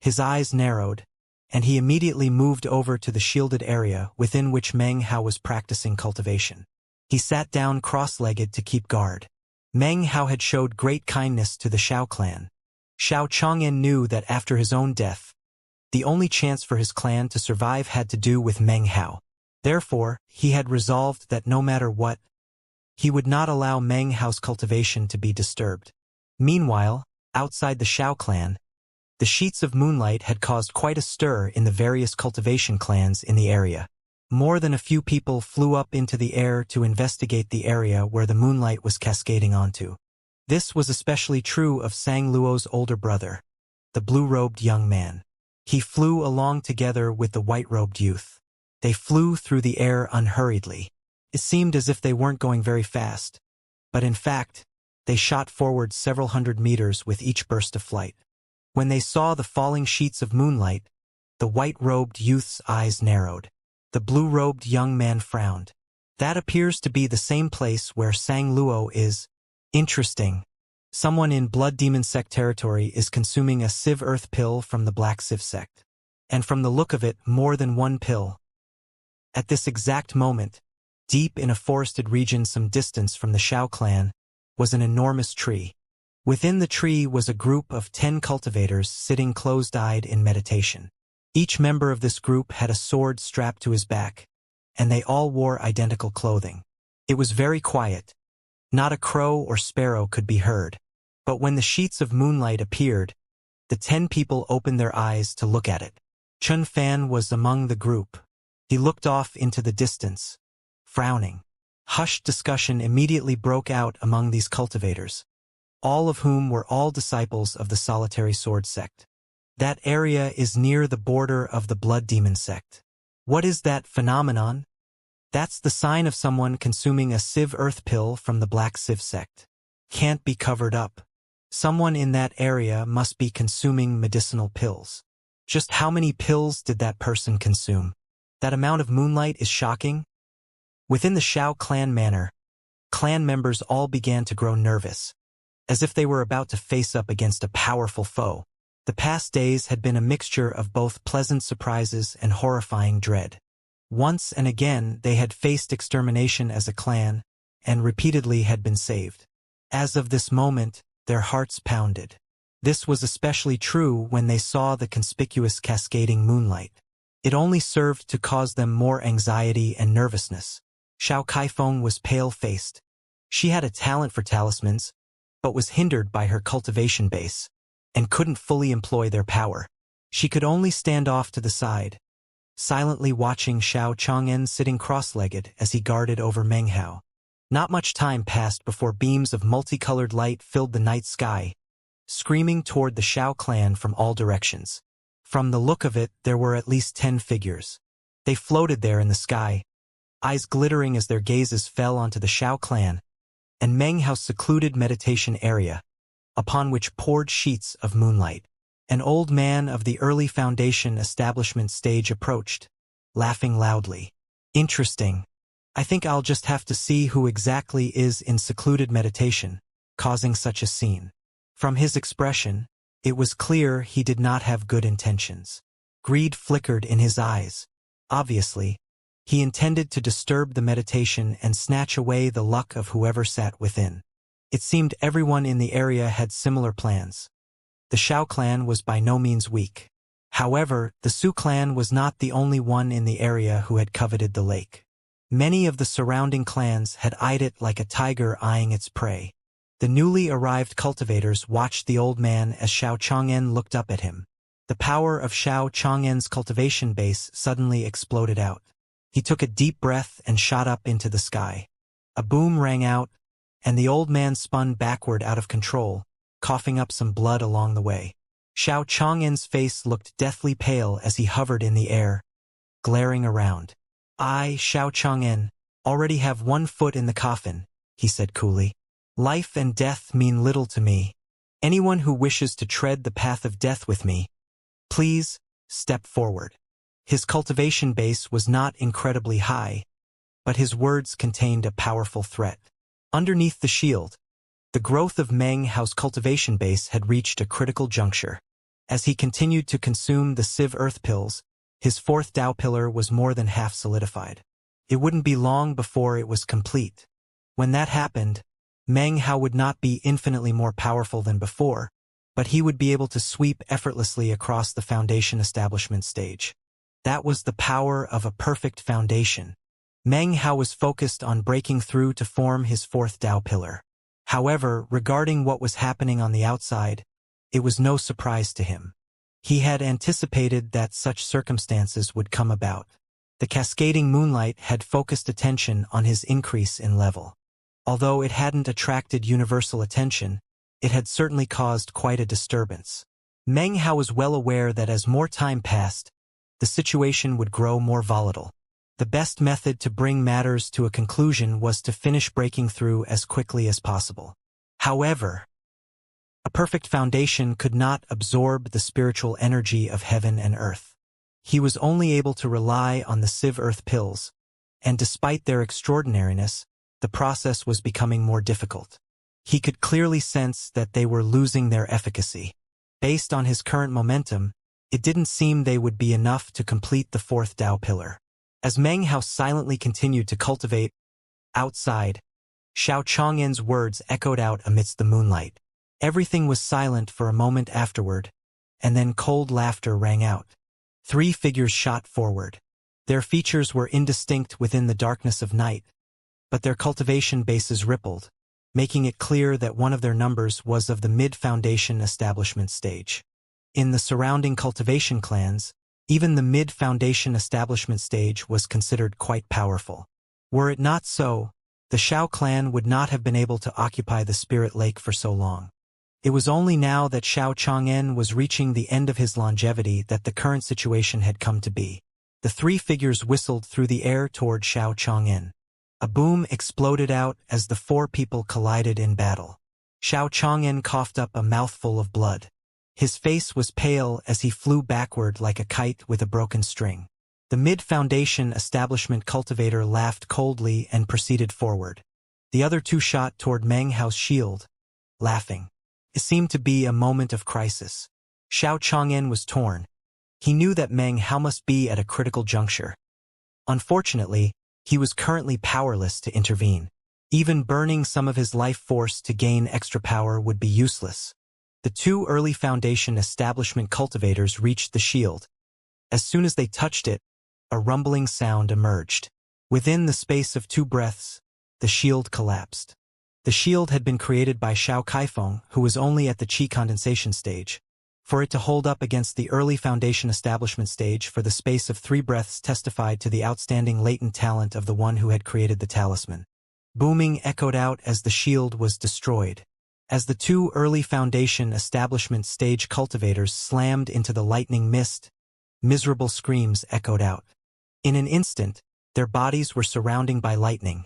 His eyes narrowed, and he immediately moved over to the shielded area within which Meng Hao was practicing cultivation. He sat down cross-legged to keep guard. Meng Hao had showed great kindness to the Shao clan. Xiao Chang'an knew that after his own death, the only chance for his clan to survive had to do with Meng Hao. Therefore, he had resolved that no matter what, he would not allow Meng Hao's cultivation to be disturbed. Meanwhile, outside the Shao clan, the sheets of moonlight had caused quite a stir in the various cultivation clans in the area. More than a few people flew up into the air to investigate the area where the moonlight was cascading onto. This was especially true of Sang Luo's older brother, the blue-robed young man. He flew along together with the white-robed youth. They flew through the air unhurriedly. It seemed as if they weren't going very fast, but in fact, they shot forward several hundred meters with each burst of flight. When they saw the falling sheets of moonlight, the white-robed youth's eyes narrowed. The blue-robed young man frowned. That appears to be the same place where Sang Luo is. Interesting. Someone in Blood Demon Sect territory is consuming a Civ Earth pill from the Black Civ sect. And from the look of it, more than 1 pill. At this exact moment, deep in a forested region some distance from the Shao clan, was an enormous tree. Within the tree was a group of 10 cultivators sitting closed-eyed in meditation. Each member of this group had a sword strapped to his back, and they all wore identical clothing. It was very quiet. Not a crow or sparrow could be heard. But when the sheets of moonlight appeared, the 10 people opened their eyes to look at it. Chun Fan was among the group. He looked off into the distance, frowning. Hushed discussion immediately broke out among these cultivators, all of whom were all disciples of the Solitary Sword sect. That area is near the border of the Blood Demon sect. What is that phenomenon? That's the sign of someone consuming a Civ Earth pill from the Black Civ sect. Can't be covered up. Someone in that area must be consuming medicinal pills. Just how many pills did that person consume? That amount of moonlight is shocking. Within the Shao clan manor, clan members all began to grow nervous, as if they were about to face up against a powerful foe. The past days had been a mixture of both pleasant surprises and horrifying dread. Once and again they had faced extermination as a clan, and repeatedly had been saved. As of this moment, their hearts pounded. This was especially true when they saw the conspicuous cascading moonlight. It only served to cause them more anxiety and nervousness. Xiao Kaifeng was pale-faced. She had a talent for talismans, but was hindered by her cultivation base, and couldn't fully employ their power. She could only stand off to the side, silently watching Xiao Chang'en sitting cross-legged as he guarded over Meng Hao. Not much time passed before beams of multicolored light filled the night sky, screaming toward the Xiao clan from all directions. From the look of it, there were at least 10 figures. They floated there in the sky, eyes glittering as their gazes fell onto the Xiao clan and Meng Hao's secluded meditation area, upon which poured sheets of moonlight. An old man of the early Foundation establishment stage approached, laughing loudly. Interesting. I think I'll just have to see who exactly is in secluded meditation, causing such a scene. From his expression, it was clear he did not have good intentions. Greed flickered in his eyes. Obviously, he intended to disturb the meditation and snatch away the luck of whoever sat within. It seemed everyone in the area had similar plans. The Xiao clan was by no means weak. However, the Su clan was not the only one in the area who had coveted the lake. Many of the surrounding clans had eyed it like a tiger eyeing its prey. The newly arrived cultivators watched the old man as Xiao Chang'en looked up at him. The power of Xiao Chang'en's cultivation base suddenly exploded out. He took a deep breath and shot up into the sky. A boom rang out, and the old man spun backward out of control, coughing up some blood along the way. Xiao Chang'en's face looked deathly pale as he hovered in the air, glaring around. I, Xiao Chang'en, already have one foot in the coffin, he said coolly. Life and death mean little to me. Anyone who wishes to tread the path of death with me, please, step forward. His cultivation base was not incredibly high, but his words contained a powerful threat. Underneath the shield, the growth of Meng Hao's cultivation base had reached a critical juncture. As he continued to consume the Civ Earth pills, his fourth Tao pillar was more than half solidified. It wouldn't be long before it was complete. When that happened, Meng Hao would not be infinitely more powerful than before, but he would be able to sweep effortlessly across the Foundation establishment stage. That was the power of a perfect foundation. Meng Hao was focused on breaking through to form his fourth Tao pillar. However, regarding what was happening on the outside, it was no surprise to him. He had anticipated that such circumstances would come about. The cascading moonlight had focused attention on his increase in level. Although it hadn't attracted universal attention, it had certainly caused quite a disturbance. Meng Hao was well aware that as more time passed, the situation would grow more volatile. The best method to bring matters to a conclusion was to finish breaking through as quickly as possible. However, a perfect foundation could not absorb the spiritual energy of heaven and earth. He was only able to rely on the Civ Earth pills, and despite their extraordinariness, the process was becoming more difficult. He could clearly sense that they were losing their efficacy. Based on his current momentum, it didn't seem they would be enough to complete the fourth Tao pillar. As Meng Hao silently continued to cultivate, outside, Xiao Chang'en's words echoed out amidst the moonlight. Everything was silent for a moment afterward, and then cold laughter rang out. 3 figures shot forward. Their features were indistinct within the darkness of night, but their cultivation bases rippled, making it clear that one of their numbers was of the mid-foundation establishment stage. In the surrounding cultivation clans, even the mid-foundation establishment stage was considered quite powerful. Were it not so, the Xiao clan would not have been able to occupy the Spirit Lake for so long. It was only now that Xiao Chang'en was reaching the end of his longevity that the current situation had come to be. The 3 figures whistled through the air toward Xiao Chang'en. A boom exploded out as the 4 people collided in battle. Xiao Chang'en coughed up a mouthful of blood. His face was pale as he flew backward like a kite with a broken string. The mid-foundation establishment cultivator laughed coldly and proceeded forward. The other 2 shot toward Meng Hao's shield, laughing. It seemed to be a moment of crisis. Xiao Chang'en was torn. He knew that Meng Hao must be at a critical juncture. Unfortunately, he was currently powerless to intervene. Even burning some of his life force to gain extra power would be useless. The 2 early Foundation establishment cultivators reached the shield. As soon as they touched it, a rumbling sound emerged. Within the space of 2 breaths, the shield collapsed. The shield had been created by Xiao Kaifeng, who was only at the qi condensation stage. For it to hold up against the early foundation establishment stage for the space of 3 breaths testified to the outstanding latent talent of the one who had created the talisman. Booming echoed out as the shield was destroyed. As the 2 early foundation establishment stage cultivators slammed into the lightning mist, miserable screams echoed out. In an instant, their bodies were surrounded by lightning.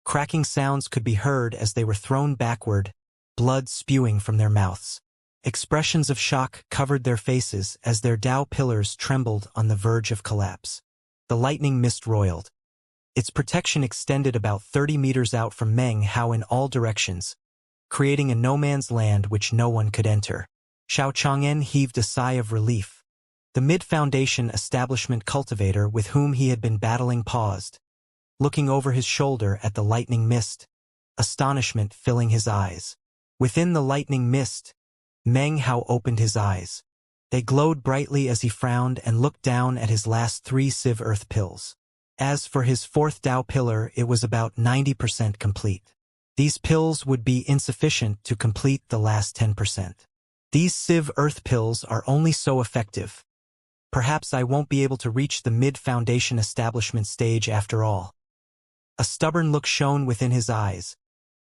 Cracking sounds could be heard as they were thrown backward, blood spewing from their mouths. Expressions of shock covered their faces as their Dao pillars trembled on the verge of collapse. The lightning mist roiled. Its protection extended about 30 meters out from Meng Hao in all directions, creating a no-man's land which no one could enter. Xiao Chang'en heaved a sigh of relief. The mid-foundation establishment cultivator with whom he had been battling paused, looking over his shoulder at the lightning mist, astonishment filling his eyes. Within the lightning mist, Meng Hao opened his eyes. They glowed brightly as he frowned and looked down at his last 3 Civ Earth pills. As for his 4th Dao pillar, it was about 90% complete. These pills would be insufficient to complete the last 10%. These Civ Earth pills are only so effective. Perhaps I won't be able to reach the mid-foundation establishment stage after all. A stubborn look shone within his eyes.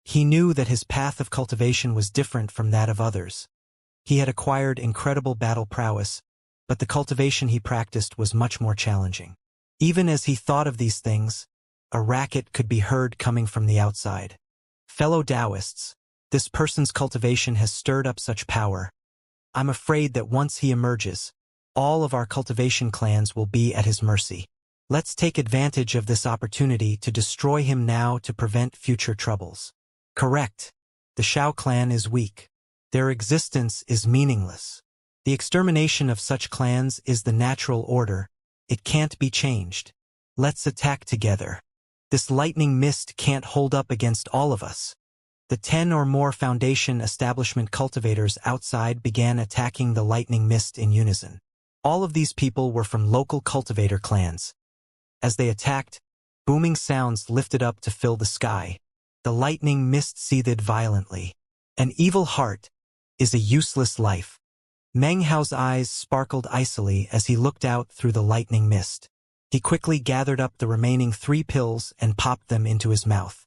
He knew that his path of cultivation was different from that of others. He had acquired incredible battle prowess, but the cultivation he practiced was much more challenging. Even as he thought of these things, a racket could be heard coming from the outside. Fellow Taoists, this person's cultivation has stirred up such power. I'm afraid that once he emerges, all of our cultivation clans will be at his mercy. Let's take advantage of this opportunity to destroy him now to prevent future troubles. Correct. The Xiao clan is weak. Their existence is meaningless. The extermination of such clans is the natural order. It can't be changed. Let's attack together. This lightning mist can't hold up against all of us. The 10 or more foundation establishment cultivators outside began attacking the lightning mist in unison. All of these people were from local cultivator clans. As they attacked, booming sounds lifted up to fill the sky. The lightning mist seethed violently. An evil heart is a useless life. Meng Hao's eyes sparkled icily as he looked out through the lightning mist. He quickly gathered up the remaining 3 pills and popped them into his mouth.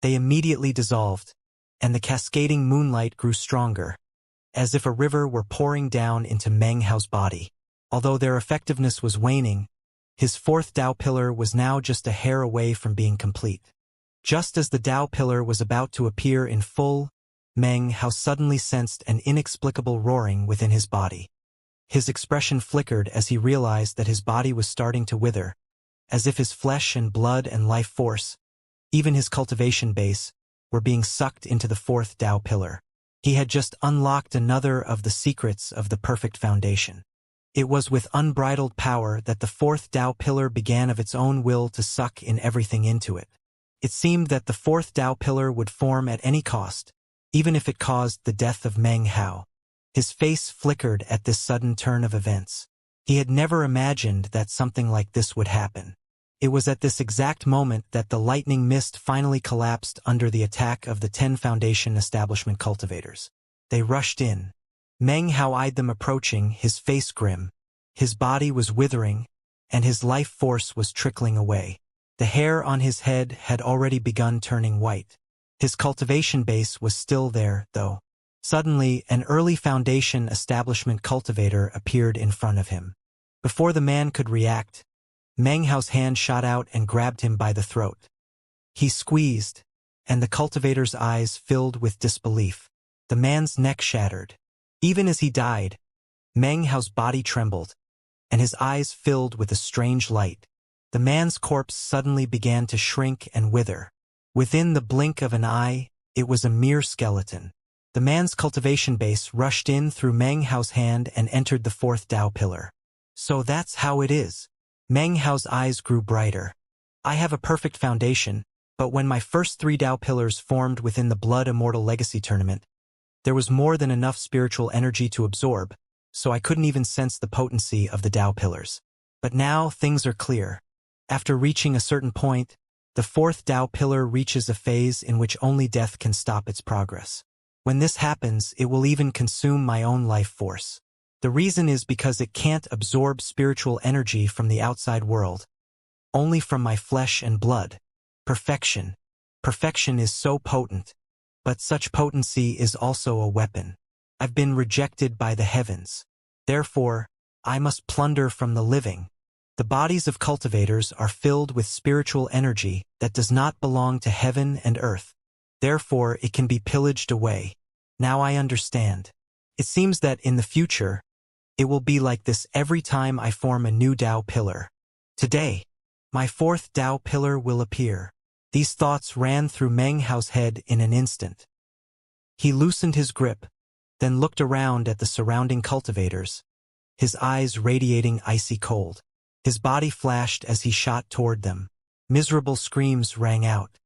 They immediately dissolved, and the cascading moonlight grew stronger, as if a river were pouring down into Meng Hao's body. Although their effectiveness was waning, his 4th Dao pillar was now just a hair away from being complete. Just as the Dao pillar was about to appear in full, Meng Hao suddenly sensed an inexplicable roaring within his body. His expression flickered as he realized that his body was starting to wither, as if his flesh and blood and life force, even his cultivation base, were being sucked into the 4th Dao pillar. He had just unlocked another of the secrets of the perfect foundation. It was with unbridled power that the 4th Dao pillar began of its own will to suck in everything into it. It seemed that the 4th Dao pillar would form at any cost, even if it caused the death of Meng Hao. His face flickered at this sudden turn of events. He had never imagined that something like this would happen. It was at this exact moment that the lightning mist finally collapsed under the attack of the 10 foundation establishment cultivators. They rushed in. Meng Hao eyed them approaching, his face grim. His body was withering, and his life force was trickling away. The hair on his head had already begun turning white. His cultivation base was still there, though. Suddenly, an early foundation establishment cultivator appeared in front of him. Before the man could react, Meng Hao's hand shot out and grabbed him by the throat. He squeezed, and the cultivator's eyes filled with disbelief. The man's neck shattered. Even as he died, Meng Hao's body trembled, and his eyes filled with a strange light. The man's corpse suddenly began to shrink and wither. Within the blink of an eye, it was a mere skeleton. The man's cultivation base rushed in through Meng Hao's hand and entered the 4th Dao pillar. So that's how it is. Meng Hao's eyes grew brighter. I have a perfect foundation, but when my first 3 Dao pillars formed within the Blood Immortal Legacy Tournament, there was more than enough spiritual energy to absorb, so I couldn't even sense the potency of the Dao pillars. But now things are clear. After reaching a certain point, The fourth Tao pillar reaches a phase in which only death can stop its progress. When this happens, it will even consume my own life force. The reason is because it can't absorb spiritual energy from the outside world, only from my flesh and blood. Perfection. Perfection is so potent, but such potency is also a weapon. I've been rejected by the heavens. Therefore, I must plunder from the living. The bodies of cultivators are filled with spiritual energy that does not belong to heaven and earth. Therefore, it can be pillaged away. Now I understand. It seems that in the future, it will be like this every time I form a new Tao pillar. Today, my fourth Tao pillar will appear. These thoughts ran through Meng Hao's head in an instant. He loosened his grip, then looked around at the surrounding cultivators, his eyes radiating icy cold. His body flashed as he shot toward them. Miserable screams rang out.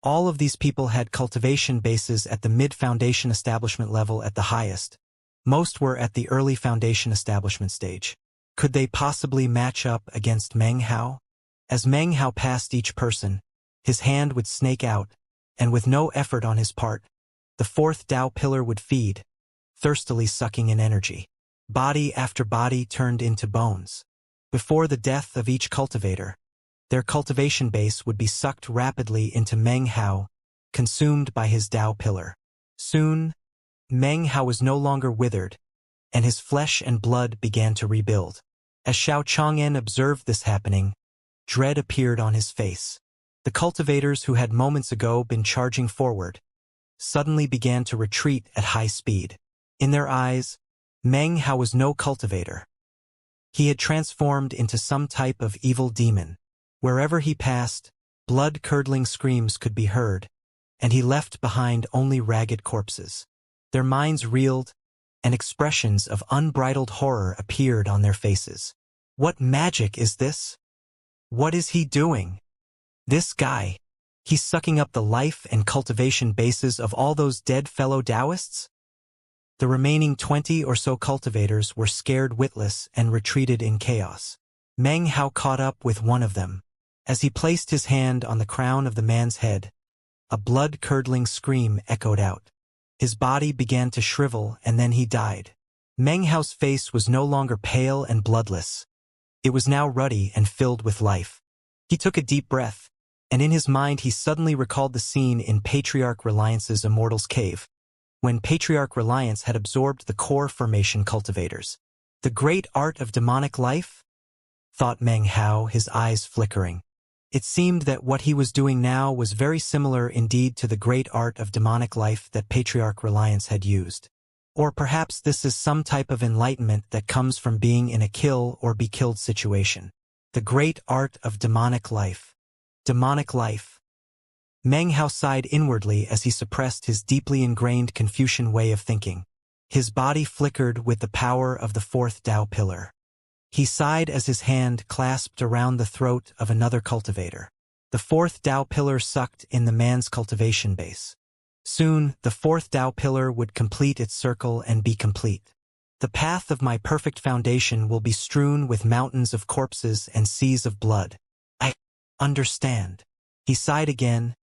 All of these people had cultivation bases at the mid-foundation establishment level at the highest. Most were at the early foundation establishment stage. Could they possibly match up against Meng Hao? As Meng Hao passed each person, his hand would snake out, and with no effort on his part, the fourth Tao pillar would feed, thirstily sucking in energy. Body after body turned into bones. Before the death of each cultivator, their cultivation base would be sucked rapidly into Meng Hao, consumed by his Tao pillar. Soon, Meng Hao was no longer withered, and his flesh and blood began to rebuild. As Xiao Chang'an observed this happening, dread appeared on his face. The cultivators who had moments ago been charging forward suddenly began to retreat at high speed. In their eyes, Meng Hao was no cultivator. He had transformed into some type of evil demon. Wherever he passed, blood-curdling screams could be heard, and he left behind only ragged corpses. Their minds reeled, and expressions of unbridled horror appeared on their faces. What magic is this? What is he doing? This guy, he's sucking up the life and cultivation bases of all those dead fellow Taoists? The remaining 20 or so cultivators were scared witless and retreated in chaos. Meng Hao caught up with one of them. As he placed his hand on the crown of the man's head, a blood-curdling scream echoed out. His body began to shrivel, and then he died. Meng Hao's face was no longer pale and bloodless. It was now ruddy and filled with life. He took a deep breath, and in his mind he suddenly recalled the scene in Patriarch Reliance's Immortal's cave, when Patriarch Reliance had absorbed the core formation cultivators. The great art of demonic life? Thought Meng Hao, his eyes flickering. It seemed that what he was doing now was very similar indeed to the great art of demonic life that Patriarch Reliance had used. Or perhaps this is some type of enlightenment that comes from being in a kill or be killed situation. The great art of demonic life. Demonic life. Meng Hao sighed inwardly as he suppressed his deeply ingrained Confucian way of thinking. His body flickered with the power of the fourth Tao pillar. He sighed as his hand clasped around the throat of another cultivator. The fourth Tao pillar sucked in the man's cultivation base. Soon, the fourth Tao pillar would complete its circle and be complete. The path of my perfect foundation will be strewn with mountains of corpses and seas of blood. I understand. He sighed again,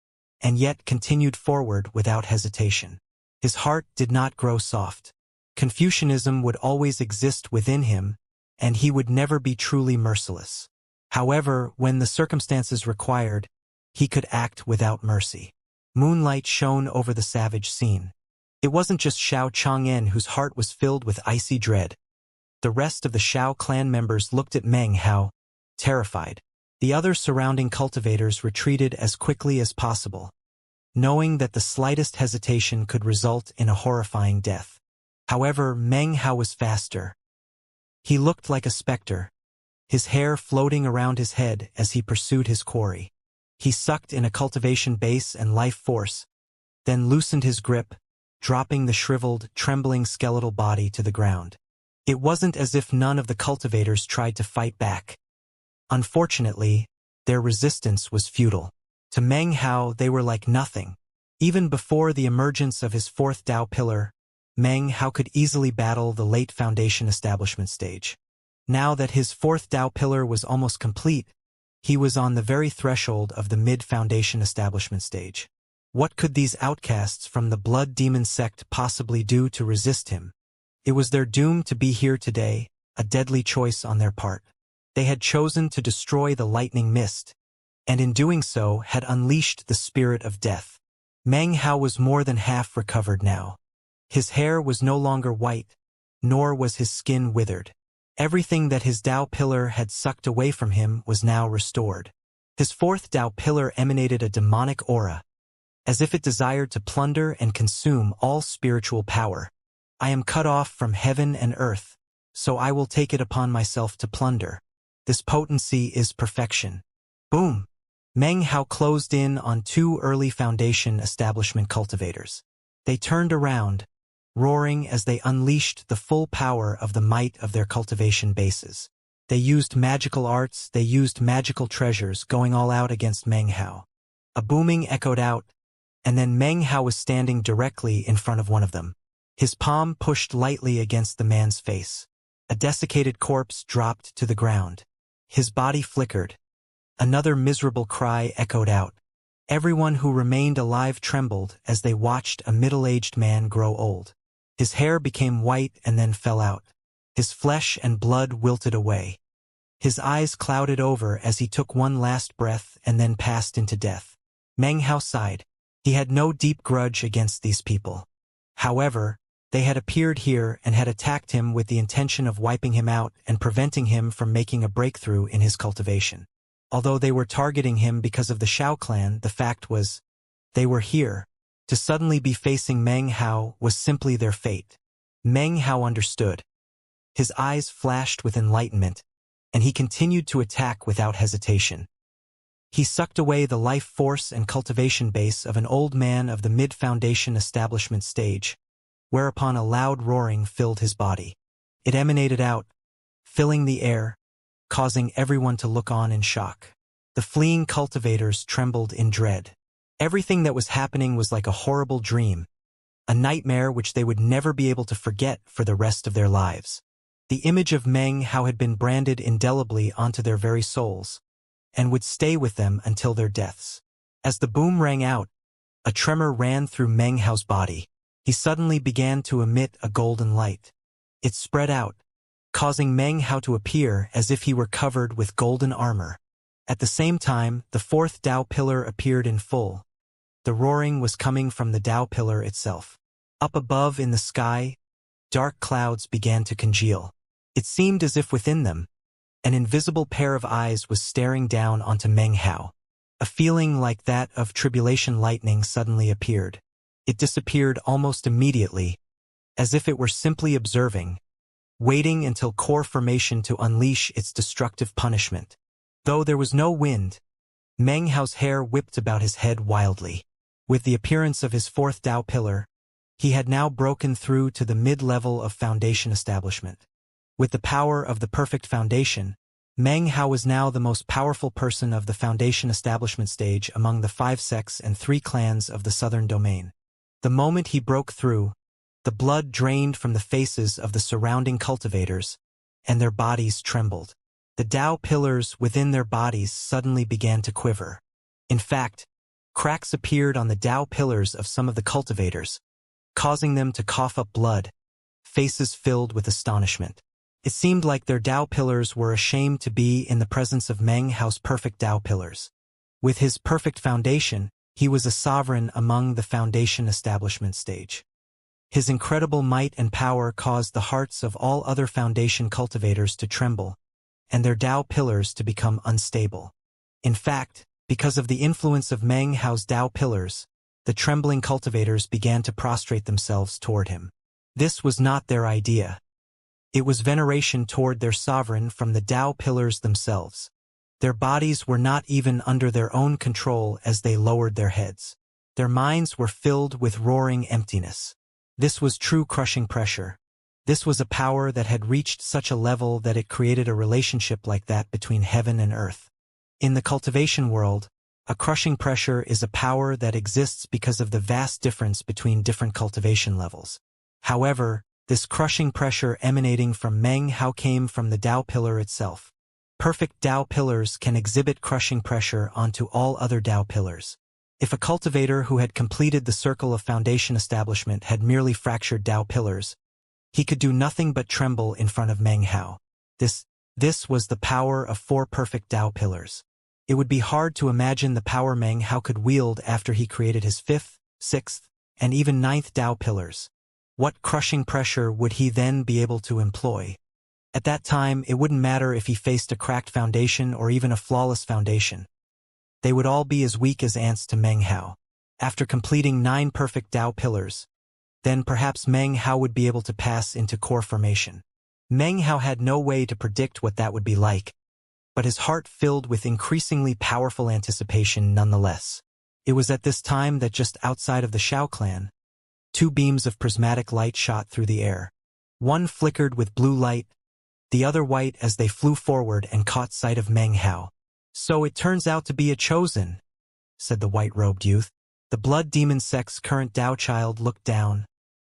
and yet continued forward without hesitation. His heart did not grow soft. Confucianism would always exist within him, and he would never be truly merciless. However, when the circumstances required, he could act without mercy. Moonlight shone over the savage scene. It wasn't just Xiao Chang'an whose heart was filled with icy dread. The rest of the Xiao clan members looked at Meng Hao, terrified. The other surrounding cultivators retreated as quickly as possible, knowing that the slightest hesitation could result in a horrifying death. However, Meng Hao was faster. He looked like a specter, his hair floating around his head as he pursued his quarry. He sucked in a cultivation base and life force, then loosened his grip, dropping the shriveled, trembling skeletal body to the ground. It wasn't as if none of the cultivators tried to fight back. Unfortunately, their resistance was futile. To Meng Hao, they were like nothing. Even before the emergence of his fourth Tao pillar, Meng Hao could easily battle the late foundation establishment stage. Now that his fourth Tao pillar was almost complete, He was on the very threshold of the mid-foundation establishment stage. What could these outcasts from the blood demon sect possibly do to resist him? It was their doom to be here today, a deadly choice on their part. They had chosen to destroy the lightning mist, and in doing so had unleashed the spirit of death. Meng Hao was more than half recovered now. His hair was no longer white, nor was his skin withered. Everything that his Tao pillar had sucked away from him was now restored. His fourth Tao pillar emanated a demonic aura, as if it desired to plunder and consume all spiritual power. I am cut off from heaven and earth, so I will take it upon myself to plunder. This potency is perfection. Boom! Meng Hao closed in on two early foundation establishment cultivators. They turned around, roaring as they unleashed the full power of the might of their cultivation bases. They used magical arts, they used magical treasures, going all out against Meng Hao. A booming echoed out, and then Meng Hao was standing directly in front of one of them. His palm pushed lightly against the man's face. A desiccated corpse dropped to the ground. His body flickered. Another miserable cry echoed out. Everyone who remained alive trembled as they watched a middle-aged man grow old. His hair became white and then fell out. His flesh and blood wilted away. His eyes clouded over as he took one last breath and then passed into death. Meng Hao sighed. He had no deep grudge against these people. However, they had appeared here and had attacked him with the intention of wiping him out and preventing him from making a breakthrough in his cultivation. Although they were targeting him because of the Shao clan, the fact was, they were here. To suddenly be facing Meng Hao was simply their fate. Meng Hao understood. His eyes flashed with enlightenment, and he continued to attack without hesitation. He sucked away the life force and cultivation base of an old man of the mid-foundation establishment stage, whereupon a loud roaring filled his body. It emanated out, filling the air, causing everyone to look on in shock. The fleeing cultivators trembled in dread. Everything that was happening was like a horrible dream, a nightmare which they would never be able to forget for the rest of their lives. The image of Meng Hao had been branded indelibly onto their very souls, and would stay with them until their deaths. As the boom rang out, a tremor ran through Meng Hao's body. He suddenly began to emit a golden light. It spread out, causing Meng Hao to appear as if he were covered with golden armor. At the same time, the fourth Tao pillar appeared in full. The roaring was coming from the Tao pillar itself. Up above in the sky, dark clouds began to congeal. It seemed as if within them, an invisible pair of eyes was staring down onto Meng Hao. A feeling like that of tribulation lightning suddenly appeared. It disappeared almost immediately, as if it were simply observing, waiting until core formation to unleash its destructive punishment. Though there was no wind, Meng Hao's hair whipped about his head wildly. With the appearance of his fourth Tao pillar, he had now broken through to the mid-level of foundation establishment. With the power of the perfect foundation, Meng Hao was now the most powerful person of the foundation establishment stage among the 5 sects and 3 clans of the southern domain. The moment he broke through, the blood drained from the faces of the surrounding cultivators, and their bodies trembled. The Tao pillars within their bodies suddenly began to quiver. In fact, cracks appeared on the Tao pillars of some of the cultivators, causing them to cough up blood, faces filled with astonishment. It seemed like their Tao pillars were ashamed to be in the presence of Meng Hao's perfect Tao pillars. With his perfect foundation, he was a sovereign among the foundation establishment stage. His incredible might and power caused the hearts of all other foundation cultivators to tremble, and their Tao pillars to become unstable. In fact, because of the influence of Meng Hao's Tao pillars, the trembling cultivators began to prostrate themselves toward him. This was not their idea. It was veneration toward their sovereign from the Tao pillars themselves. Their bodies were not even under their own control as they lowered their heads. Their minds were filled with roaring emptiness. This was true crushing pressure. This was a power that had reached such a level that it created a relationship like that between heaven and earth. In the cultivation world, a crushing pressure is a power that exists because of the vast difference between different cultivation levels. However, this crushing pressure emanating from Meng Hao came from the Tao pillar itself. Perfect Dao pillars can exhibit crushing pressure onto all other Dao pillars. If a cultivator who had completed the circle of foundation establishment had merely fractured Dao pillars, he could do nothing but tremble in front of Meng Hao. This was the power of 4 perfect Dao pillars. It would be hard to imagine the power Meng Hao could wield after he created his 5th, 6th, and even 9th Dao pillars. What crushing pressure would he then be able to employ? At that time, it wouldn't matter if he faced a cracked foundation or even a flawless foundation. They would all be as weak as ants to Meng Hao. After completing 9 perfect Dao pillars, then perhaps Meng Hao would be able to pass into core formation. Meng Hao had no way to predict what that would be like, but his heart filled with increasingly powerful anticipation nonetheless. It was at this time that just outside of the Shao clan, 2 beams of prismatic light shot through the air. One flickered with blue light, the other white as they flew forward and caught sight of Meng Hao. "So it turns out to be a chosen," said the white-robed youth. The blood demon sect's current Dao child looked down,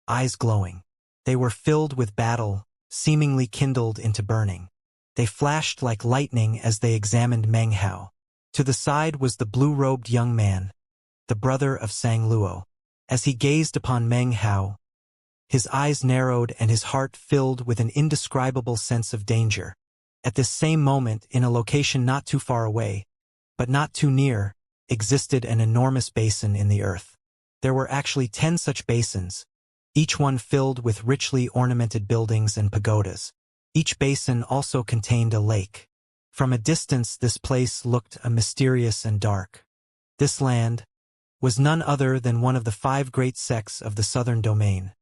eyes glowing. They were filled with battle, seemingly kindled into burning. They flashed like lightning as they examined Meng Hao. To the side was the blue-robed young man, the brother of Sang Luo. As he gazed upon Meng Hao, his eyes narrowed and his heart filled with an indescribable sense of danger. At this same moment, in a location not too far away, but not too near, existed an enormous basin in the earth. There were actually 10 such basins, each one filled with richly ornamented buildings and pagodas. Each basin also contained a lake. From a distance, this place looked mysterious and dark. This land was none other than one of the 5 great sects of the southern domain,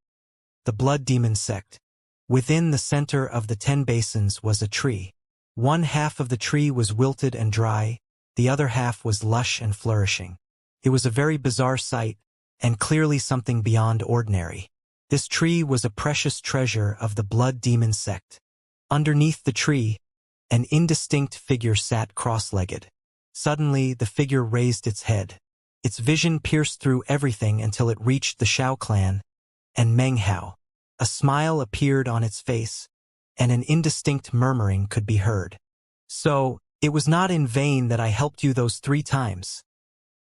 the Blood Demon sect. Within the center of the 10 basins was a tree. One half of the tree was wilted and dry, the other half was lush and flourishing. It was a very bizarre sight, and clearly something beyond ordinary. This tree was a precious treasure of the Blood Demon sect. Underneath the tree, an indistinct figure sat cross-legged. Suddenly, the figure raised its head. Its vision pierced through everything until it reached the Shao clan and Meng Hao. A smile appeared on its face, and an indistinct murmuring could be heard. "So, it was not in vain that I helped you those 3 times,"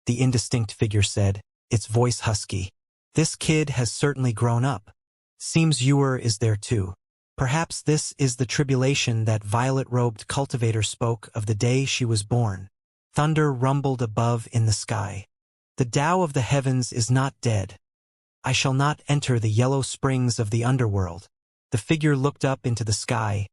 the indistinct figure said, its voice husky. "This kid has certainly grown up. Seems Yuer is there too. Perhaps this is the tribulation that violet-robed cultivator spoke of the day she was born." Thunder rumbled above in the sky. "The Tao of the heavens is not dead. I shall not enter the yellow springs of the underworld." The figure looked up into the sky,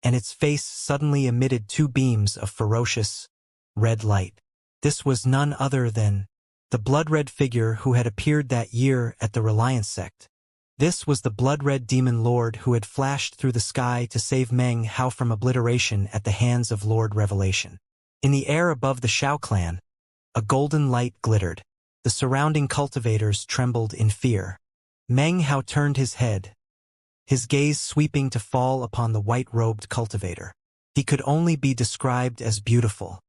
and its face suddenly emitted 2 beams of ferocious, red light. This was none other than the blood-red figure who had appeared that year at the Reliance sect. This was the blood-red demon lord who had flashed through the sky to save Meng Hao from obliteration at the hands of Lord Revelation. In the air above the Shao clan, a golden light glittered. The surrounding cultivators trembled in fear. Meng Hao turned his head, his gaze sweeping to fall upon the white-robed cultivator. He could only be described as beautiful.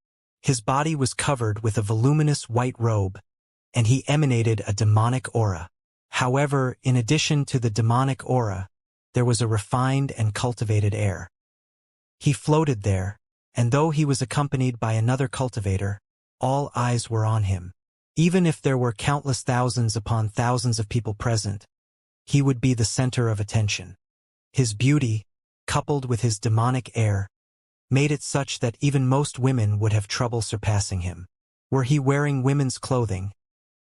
His body was covered with a voluminous white robe, and he emanated a demonic aura. However, in addition to the demonic aura, there was a refined and cultivated air. He floated there, and though he was accompanied by another cultivator, all eyes were on him. Even if there were countless thousands upon thousands of people present, he would be the center of attention. His beauty, coupled with his demonic air, made it such that even most women would have trouble surpassing him. Were he wearing women's clothing,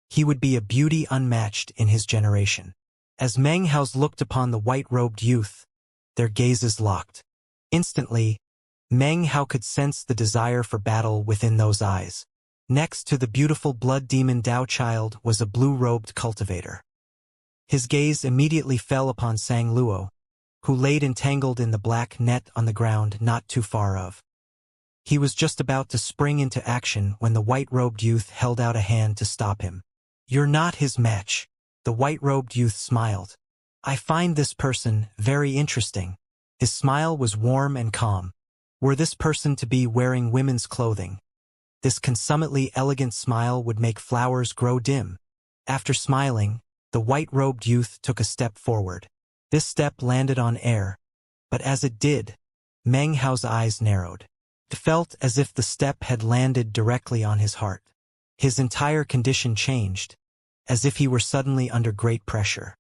he would be a beauty unmatched in his generation. As Meng Hao's looked upon the white-robed youth, their gazes locked. Instantly, Meng Hao could sense the desire for battle within those eyes. Next to the beautiful blood demon Dao child was a blue-robed cultivator. His gaze immediately fell upon Sang Luo, who laid entangled in the black net on the ground not too far off. He was just about to spring into action when the white-robed youth held out a hand to stop him. "You're not his match," the white-robed youth smiled. "I find this person very interesting." His smile was warm and calm. Were this person to be wearing women's clothing, this consummately elegant smile would make flowers grow dim. After smiling, the white-robed youth took a step forward. This step landed on air, but as it did, Meng Hao's eyes narrowed. It felt as if the step had landed directly on his heart. His entire condition changed, as if he were suddenly under great pressure.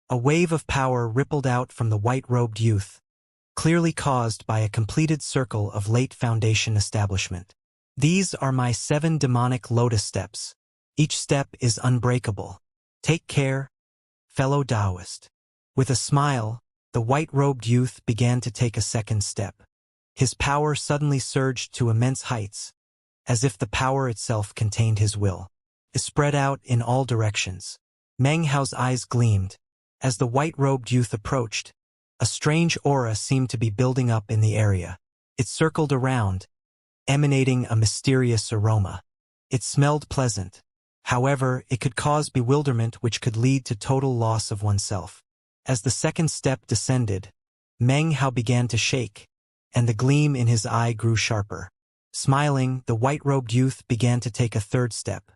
A wave of power rippled out from the white-robed youth, clearly caused by a completed circle of late Foundation establishment. These are my 7 demonic lotus steps. Each step is unbreakable. Take care, fellow Taoist. With a smile, the white-robed youth began to take a second step. His power suddenly surged to immense heights, as if the power itself contained his will. It spread out in all directions. Meng Hao's eyes gleamed. As the white-robed youth approached, a strange aura seemed to be building up in the area. It circled around, emanating a mysterious aroma. It smelled pleasant. However, it could cause bewilderment which could lead to total loss of oneself. As the second step descended, Meng Hao began to shake, and the gleam in his eye grew sharper. Smiling, the white-robed youth began to take a third step.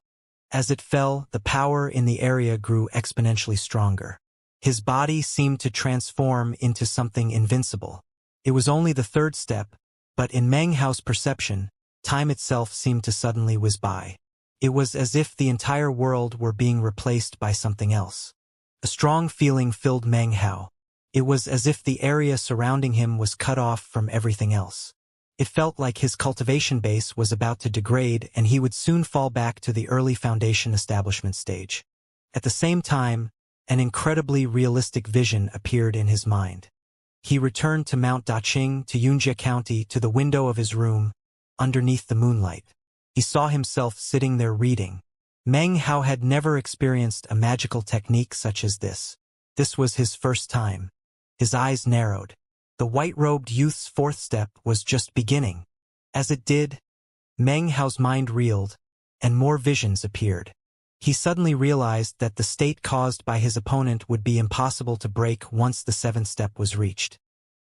As it fell, the power in the area grew exponentially stronger. His body seemed to transform into something invincible. It was only the third step, but in Meng Hao's perception, time itself seemed to suddenly whiz by. It was as if the entire world were being replaced by something else. A strong feeling filled Meng Hao. It was as if the area surrounding him was cut off from everything else. It felt like his cultivation base was about to degrade and he would soon fall back to the early Foundation establishment stage. At the same time, an incredibly realistic vision appeared in his mind. He returned to Mount Daqing, to Yunjia County, to the window of his room, underneath the moonlight. He saw himself sitting there reading. Meng Hao had never experienced a magical technique such as this. This was his first time. His eyes narrowed. The white-robed youth's fourth step was just beginning. As it did, Meng Hao's mind reeled, and more visions appeared. He suddenly realized that the state caused by his opponent would be impossible to break once the seventh step was reached.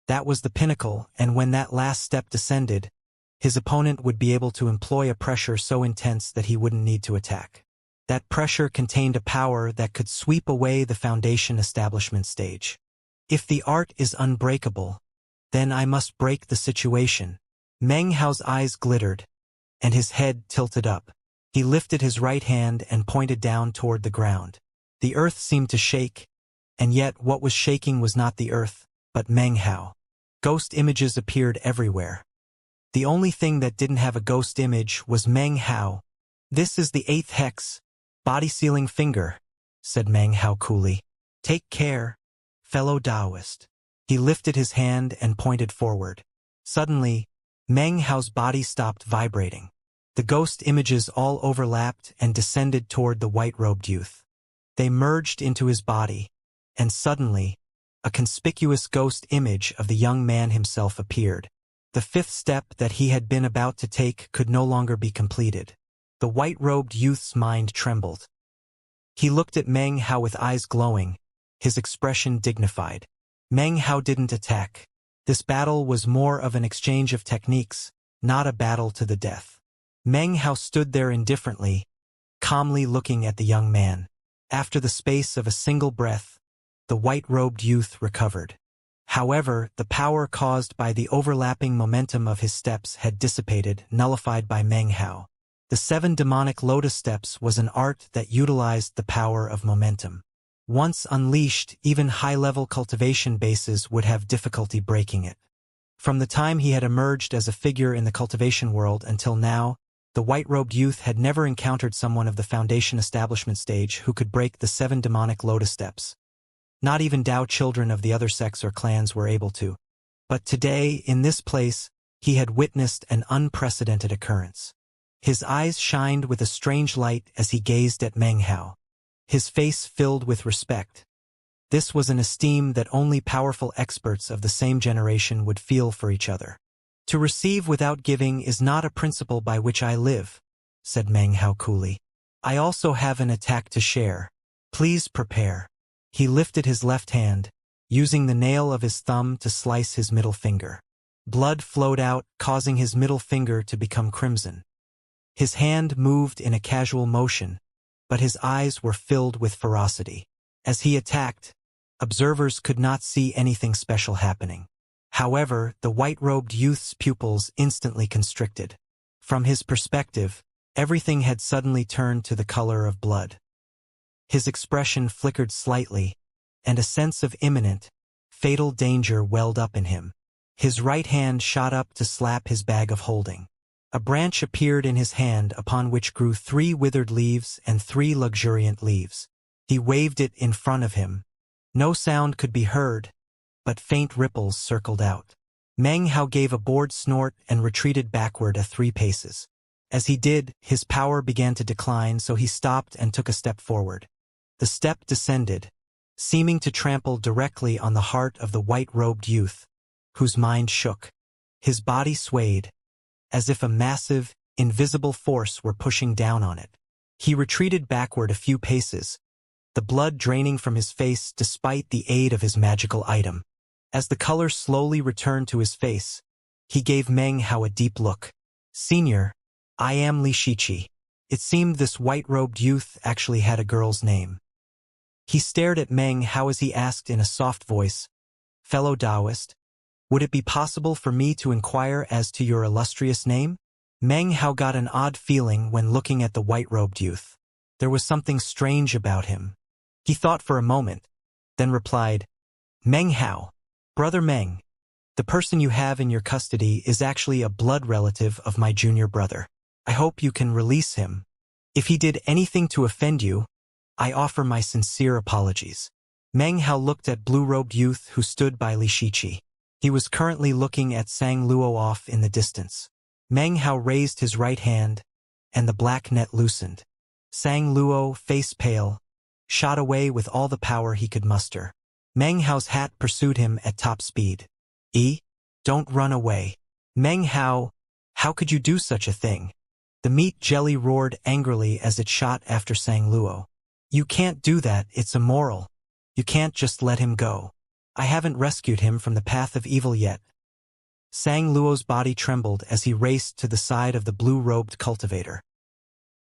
That was the pinnacle, and when that last step descended, his opponent would be able to employ a pressure so intense that he wouldn't need to attack. That pressure contained a power that could sweep away the Foundation establishment stage. If the art is unbreakable, then I must break the situation. Meng Hao's eyes glittered, and his head tilted up. He lifted his right hand and pointed down toward the ground. The earth seemed to shake, and yet what was shaking was not the earth, but Meng Hao. Ghost images appeared everywhere. The only thing that didn't have a ghost image was Meng Hao. This is the 8th hex, body-sealing finger, said Meng Hao coolly. Take care, fellow Taoist. He lifted his hand and pointed forward. Suddenly, Meng Hao's body stopped vibrating. The ghost images all overlapped and descended toward the white-robed youth. They merged into his body, and suddenly, a conspicuous ghost image of the young man himself appeared. The 5th step that he had been about to take could no longer be completed. The white-robed youth's mind trembled. He looked at Meng Hao with eyes glowing, his expression dignified. Meng Hao didn't attack. This battle was more of an exchange of techniques, not a battle to the death. Meng Hao stood there indifferently, calmly looking at the young man. After the space of a single breath, the white-robed youth recovered. However, the power caused by the overlapping momentum of his steps had dissipated, nullified by Meng Hao. The 7 demonic lotus steps was an art that utilized the power of momentum. Once unleashed, even high-level cultivation bases would have difficulty breaking it. From the time he had emerged as a figure in the cultivation world until now, the white-robed youth had never encountered someone of the Foundation establishment stage who could break the 7 demonic lotus steps. Not even Dao children of the other sects or clans were able to. But today, in this place, he had witnessed an unprecedented occurrence. His eyes shined with a strange light as he gazed at Meng Hao. His face filled with respect. This was an esteem that only powerful experts of the same generation would feel for each other. To receive without giving is not a principle by which I live, said Meng Hao coolly. I also have an attack to share. Please prepare. He lifted his left hand, using the nail of his thumb to slice his middle finger. Blood flowed out, causing his middle finger to become crimson. His hand moved in a casual motion, but his eyes were filled with ferocity. As he attacked, observers could not see anything special happening. However, the white-robed youth's pupils instantly constricted. From his perspective, everything had suddenly turned to the color of blood. His expression flickered slightly, and a sense of imminent, fatal danger welled up in him. His right hand shot up to slap his bag of holding. A branch appeared in his hand upon which grew 3 withered leaves and 3 luxuriant leaves. He waved it in front of him. No sound could be heard, but faint ripples circled out. Meng Hao gave a bored snort and retreated backward 3 paces. As he did, his power began to decline, so he stopped and took a step forward. The step descended, seeming to trample directly on the heart of the white-robed youth, whose mind shook. His body swayed, as if a massive, invisible force were pushing down on it. He retreated backward a few paces, the blood draining from his face despite the aid of his magical item. As the color slowly returned to his face, he gave Meng Hao a deep look. "Senior, I am Li Shiqi." It seemed this white-robed youth actually had a girl's name. He stared at Meng Hao as he asked in a soft voice, "Fellow Taoist, would it be possible for me to inquire as to your illustrious name?" Meng Hao got an odd feeling when looking at the white-robed youth. There was something strange about him. He thought for a moment, then replied, "Meng Hao, Brother Meng, the person you have in your custody is actually a blood relative of my junior brother. I hope you can release him. If he did anything to offend you, I offer my sincere apologies." Meng Hao looked at blue-robed youth who stood by Li Shiqi. He was currently looking at Sang Luo off in the distance. Meng Hao raised his right hand, and the black net loosened. Sang Luo, face pale, shot away with all the power he could muster. Meng Hao's hat pursued him at top speed. Don't run away. Meng Hao, how could you do such a thing?" The meat jelly roared angrily as it shot after Sang Luo. "You can't do that, it's immoral. You can't just let him go. I haven't rescued him from the path of evil yet." Sang Luo's body trembled as he raced to the side of the blue-robed cultivator.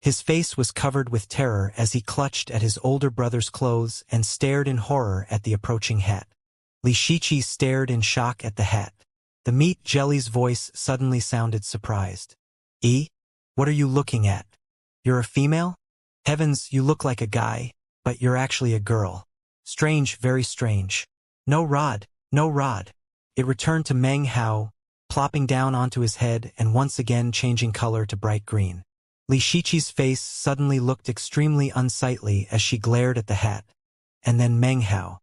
His face was covered with terror as he clutched at his older brother's clothes and stared in horror at the approaching hat. Li Shiqi stared in shock at the hat. The meat jelly's voice suddenly sounded surprised. What are you looking at? You're a female? Heavens, you look like a guy, but you're actually a girl. Strange, very strange. No rod, no rod." It returned to Meng Hao, plopping down onto his head and once again changing color to bright green. Li Shiqi's face suddenly looked extremely unsightly as she glared at the hat. And then Meng Hao.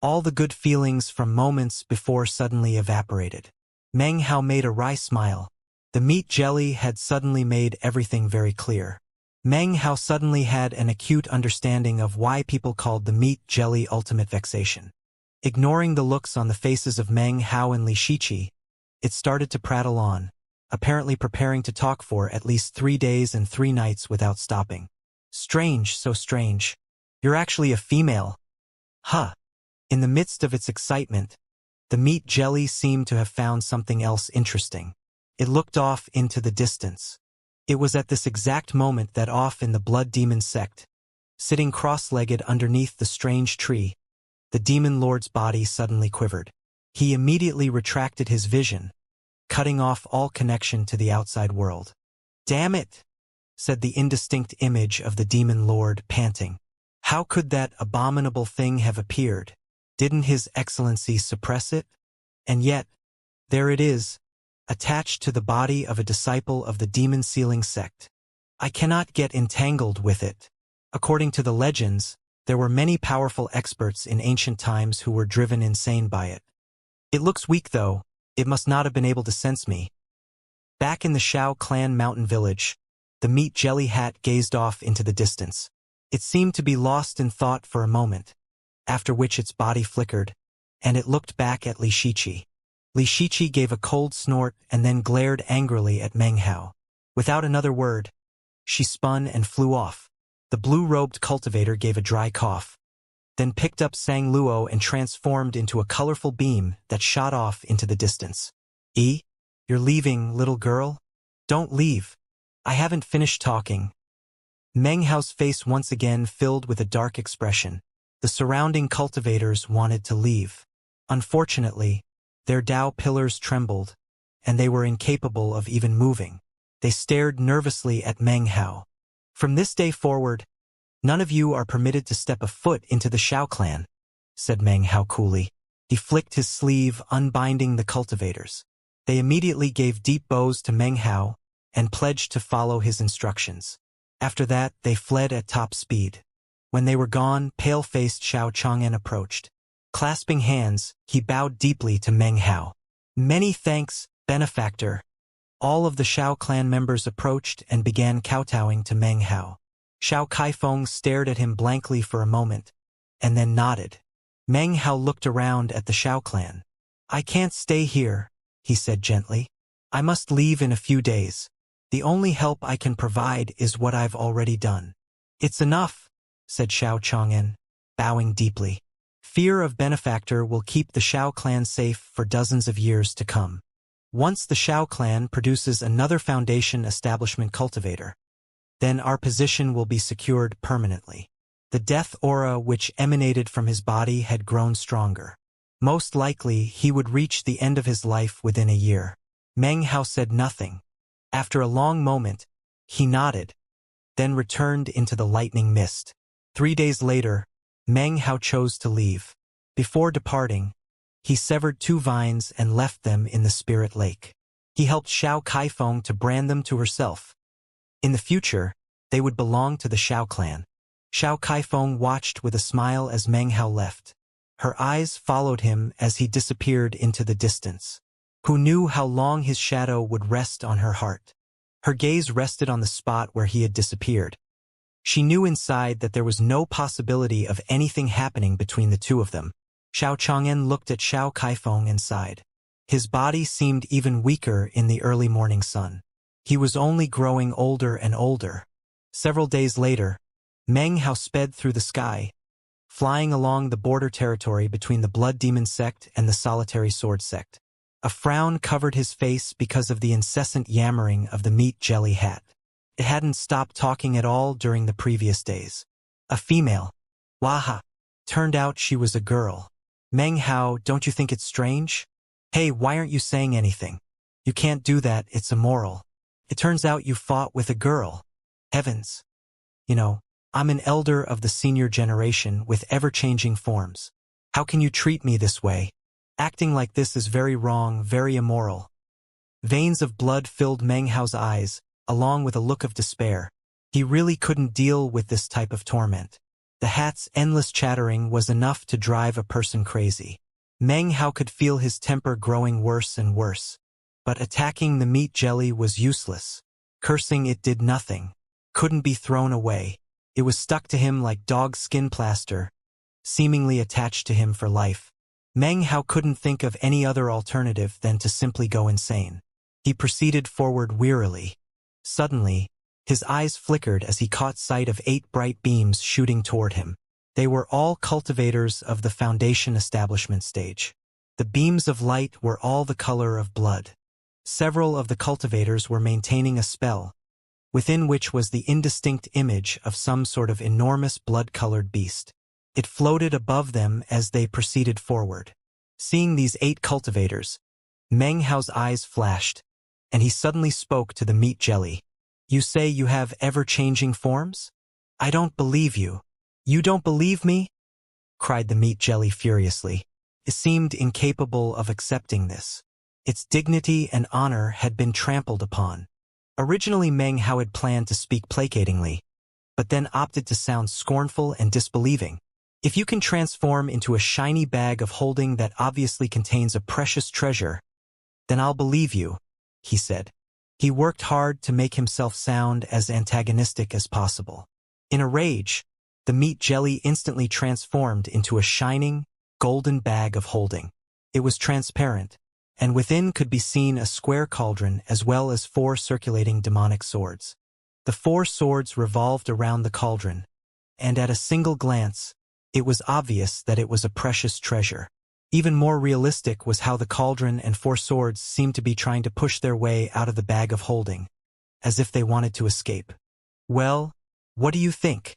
All the good feelings from moments before suddenly evaporated. Meng Hao made a wry smile. The meat jelly had suddenly made everything very clear. Meng Hao suddenly had an acute understanding of why people called the meat jelly ultimate vexation. Ignoring the looks on the faces of Meng Hao and Li Shiqi, it started to prattle on, apparently preparing to talk for at least 3 days and 3 nights without stopping. "Strange, so strange. You're actually a female. Huh." In the midst of its excitement, the meat jelly seemed to have found something else interesting. It looked off into the distance. It was at this exact moment that off in the blood demon sect, sitting cross-legged underneath the strange tree, the demon lord's body suddenly quivered. He immediately retracted his vision, cutting off all connection to the outside world. "Damn it," said the indistinct image of the demon lord, panting. "How could that abominable thing have appeared? Didn't His Excellency suppress it? And yet, there it is, attached to the body of a disciple of the demon-sealing sect. I cannot get entangled with it." According to the legends, there were many powerful experts in ancient times who were driven insane by it. "It looks weak though, it must not have been able to sense me." Back in the Shao clan mountain village, the meat jelly hat gazed off into the distance. It seemed to be lost in thought for a moment, after which its body flickered, and it looked back at Li Shiqi. Li Shiqi gave a cold snort and then glared angrily at Meng Hao. Without another word, she spun and flew off. The blue-robed cultivator gave a dry cough, then picked up Sang Luo and transformed into a colorful beam that shot off into the distance. You're leaving, little girl? Don't leave. I haven't finished talking." Meng Hao's face once again filled with a dark expression. The surrounding cultivators wanted to leave. Unfortunately, Their Tao pillars trembled, and they were incapable of even moving. They stared nervously at Meng Hao. "From this day forward, none of you are permitted to step a foot into the Shao clan," said Meng Hao coolly. He flicked his sleeve, unbinding the cultivators. They immediately gave deep bows to Meng Hao and pledged to follow his instructions. After that, they fled at top speed. When they were gone, pale-faced Xiao Chang'an approached. Clasping hands, he bowed deeply to Meng Hao. "Many thanks, benefactor." All of the Shao clan members approached and began kowtowing to Meng Hao. Xiao Kaifeng stared at him blankly for a moment, and then nodded. Meng Hao looked around at the Shao clan. "I can't stay here," he said gently. "I must leave in a few days. The only help I can provide is what I've already done." "It's enough," said Xiao Chang'an, bowing deeply. "Fear of benefactor will keep the Shao clan safe for dozens of years to come. Once the Shao clan produces another foundation establishment cultivator, then our position will be secured permanently." The death aura which emanated from his body had grown stronger. Most likely, he would reach the end of his life within a year. Meng Hao said nothing. After a long moment, he nodded, then returned into the lightning mist. 3 days later, Meng Hao chose to leave. Before departing, he severed 2 vines and left them in the spirit lake. He helped Xiao Kaifeng to brand them to herself. In the future, they would belong to the Shao clan. Xiao Kaifeng watched with a smile as Meng Hao left. Her eyes followed him as he disappeared into the distance. Who knew how long his shadow would rest on her heart? Her gaze rested on the spot where he had disappeared. She knew inside that there was no possibility of anything happening between the two of them. Xiao Chang'an looked at Xiao Kaifeng and sighed. His body seemed even weaker in the early morning sun. He was only growing older and older. Several days later, Meng Hao sped through the sky, flying along the border territory between the Blood Demon sect and the Solitary Sword sect. A frown covered his face because of the incessant yammering of the meat jelly hat. It hadn't stopped talking at all during the previous days. A female. Waha. Turned out she was a girl. "Meng Hao, don't you think it's strange? Hey, why aren't you saying anything? You can't do that, it's immoral. It turns out you fought with a girl. Heavens. You know, I'm an elder of the senior generation with ever-changing forms. How can you treat me this way? Acting like this is very wrong, very immoral." Veins of blood filled Meng Hao's eyes, along with a look of despair. He really couldn't deal with this type of torment. The hat's endless chattering was enough to drive a person crazy. Meng Hao could feel his temper growing worse and worse. But attacking the meat jelly was useless. Cursing it did nothing. Couldn't be thrown away. It was stuck to him like dog skin plaster, seemingly attached to him for life. Meng Hao couldn't think of any other alternative than to simply go insane. He proceeded forward wearily. Suddenly, his eyes flickered as he caught sight of 8 bright beams shooting toward him. They were all cultivators of the foundation establishment stage. The beams of light were all the color of blood. Several of the cultivators were maintaining a spell, within which was the indistinct image of some sort of enormous blood-colored beast. It floated above them as they proceeded forward. Seeing these 8 cultivators, Meng Hao's eyes flashed, and he suddenly spoke to the meat jelly. "You say you have ever-changing forms? I don't believe you." "You don't believe me?" cried the meat jelly furiously. It seemed incapable of accepting this. Its dignity and honor had been trampled upon. Originally Meng Hao had planned to speak placatingly, but then opted to sound scornful and disbelieving. "If you can transform into a shiny bag of holding that obviously contains a precious treasure, then I'll believe you," he said. He worked hard to make himself sound as antagonistic as possible. In a rage, the meat jelly instantly transformed into a shining, golden bag of holding. It was transparent, and within could be seen a square cauldron as well as 4 circulating demonic swords. The 4 swords revolved around the cauldron, and at a single glance, it was obvious that it was a precious treasure. Even more realistic was how the cauldron and 4 swords seemed to be trying to push their way out of the bag of holding, as if they wanted to escape. "Well, what do you think?"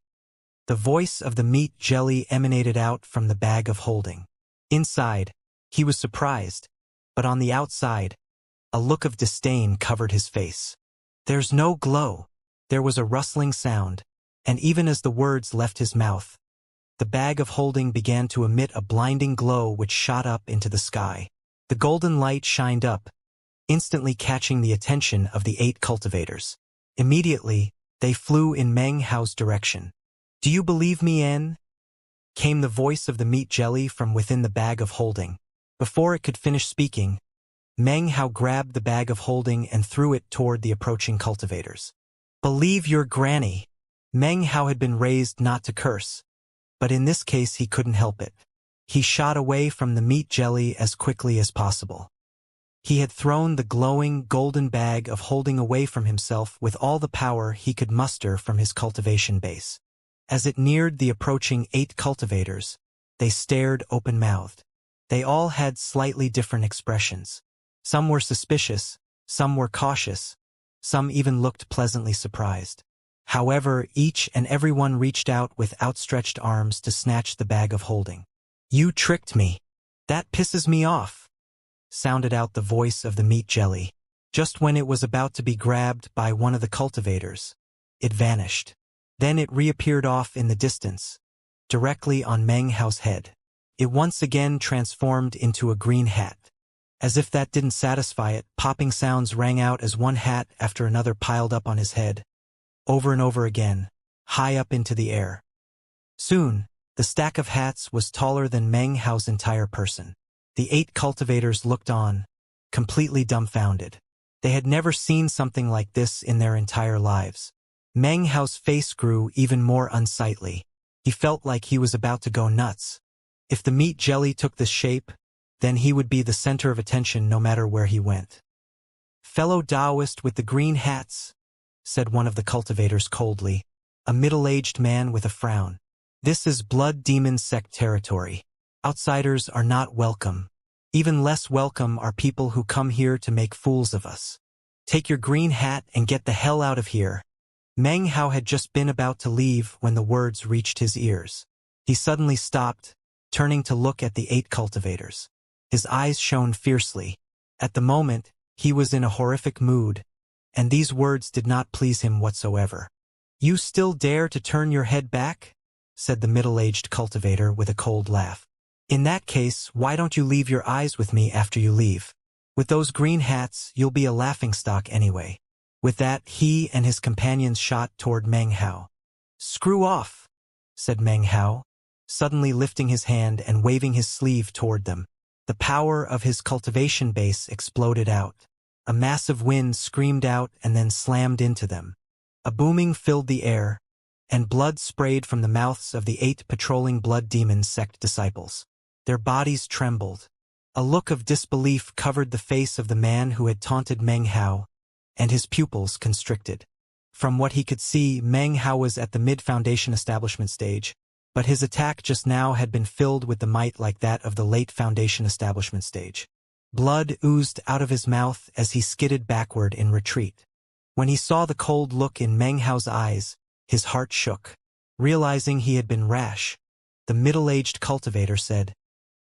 The voice of the meat jelly emanated out from the bag of holding. Inside, he was surprised. but on the outside, a look of disdain covered his face. "There's no glow." There was a rustling sound, and even as the words left his mouth, the bag of holding began to emit a blinding glow which shot up into the sky. The golden light shined up, instantly catching the attention of the 8 cultivators. Immediately, they flew in Meng Hao's direction. "Do you believe me, N?" came the voice of the meat jelly from within the bag of holding. Before it could finish speaking, Meng Hao grabbed the bag of holding and threw it toward the approaching cultivators. "Believe your granny." Meng Hao had been raised not to curse, but in this case he couldn't help it. He shot away from the meat jelly as quickly as possible. He had thrown the glowing, golden bag of holding away from himself with all the power he could muster from his cultivation base. As it neared the approaching 8 cultivators, they stared open-mouthed. They all had slightly different expressions. Some were suspicious, some were cautious, some even looked pleasantly surprised. However, each and every one reached out with outstretched arms to snatch the bag of holding. "You tricked me. That pisses me off," sounded out the voice of the meat jelly. Just when it was about to be grabbed by one of the cultivators, it vanished. Then it reappeared off in the distance, directly on Meng Hao's head. It once again transformed into a green hat. As if that didn't satisfy it, popping sounds rang out as one hat after another piled up on his head, over and over again, high up into the air. Soon, the stack of hats was taller than Meng Hao's entire person. The 8 cultivators looked on, completely dumbfounded. They had never seen something like this in their entire lives. Meng Hao's face grew even more unsightly. He felt like he was about to go nuts. If the meat jelly took this shape, then he would be the center of attention no matter where he went. "Fellow Taoist with the green hats," said one of the cultivators coldly, a middle-aged man with a frown. "This is Blood Demon Sect territory. Outsiders are not welcome. Even less welcome are people who come here to make fools of us. Take your green hat and get the hell out of here." Meng Hao had just been about to leave when the words reached his ears. He suddenly stopped, turning to look at the 8 cultivators. His eyes shone fiercely. At the moment, he was in a horrific mood, and these words did not please him whatsoever. "You still dare to turn your head back?" said the middle-aged cultivator with a cold laugh. "In that case, why don't you leave your eyes with me after you leave? With those green hats, you'll be a laughingstock anyway." With that, he and his companions shot toward Meng Hao. "Screw off," said Meng Hao, suddenly lifting his hand and waving his sleeve toward them. The power of his cultivation base exploded out. A massive wind screamed out and then slammed into them. A booming filled the air, and blood sprayed from the mouths of the 8 patrolling Blood Demon Sect disciples. Their bodies trembled. A look of disbelief covered the face of the man who had taunted Meng Hao, and his pupils constricted. From what he could see, Meng Hao was at the mid-foundation establishment stage, but his attack just now had been filled with the might like that of the late foundation establishment stage. Blood oozed out of his mouth as he skidded backward in retreat. When he saw the cold look in Meng Hao's eyes, his heart shook. Realizing he had been rash, the middle-aged cultivator said,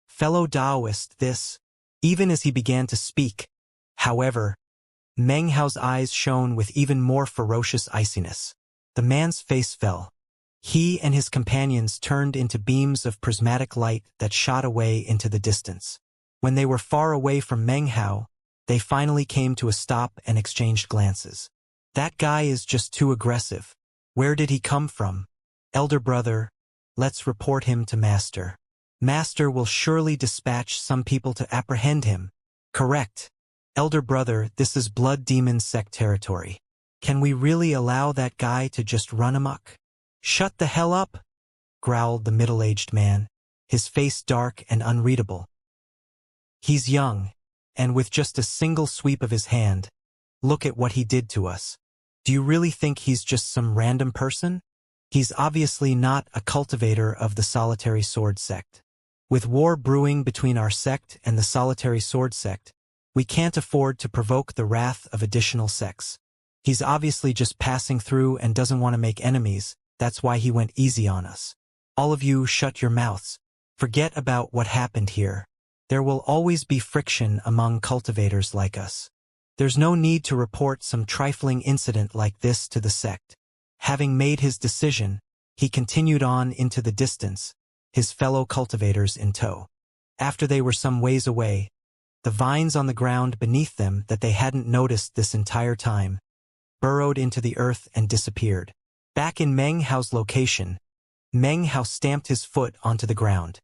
"Fellow Taoist, this," even as he began to speak. However, Meng Hao's eyes shone with even more ferocious iciness. The man's face fell. He and his companions turned into beams of prismatic light that shot away into the distance. When they were far away from Meng Hao, they finally came to a stop and exchanged glances. "That guy is just too aggressive. Where did he come from? Elder brother, let's report him to Master. Master will surely dispatch some people to apprehend him." "Correct. Elder brother, this is Blood Demon Sect territory. Can we really allow that guy to just run amok?" "Shut the hell up," growled the middle-aged man, his face dark and unreadable. "He's young, and with just a single sweep of his hand, look at what he did to us. Do you really think he's just some random person? He's obviously not a cultivator of the Solitary Sword Sect. With war brewing between our sect and the Solitary Sword Sect, we can't afford to provoke the wrath of additional sects. He's obviously just passing through and doesn't want to make enemies. That's why he went easy on us. All of you shut your mouths. Forget about what happened here. There will always be friction among cultivators like us. There's no need to report some trifling incident like this to the sect. Having made his decision, he continued on into the distance, his fellow cultivators in tow. After they were some ways away, the vines on the ground beneath them that they hadn't noticed this entire time burrowed into the earth and disappeared. Back in Meng Hao's location, Meng Hao stamped his foot onto the ground.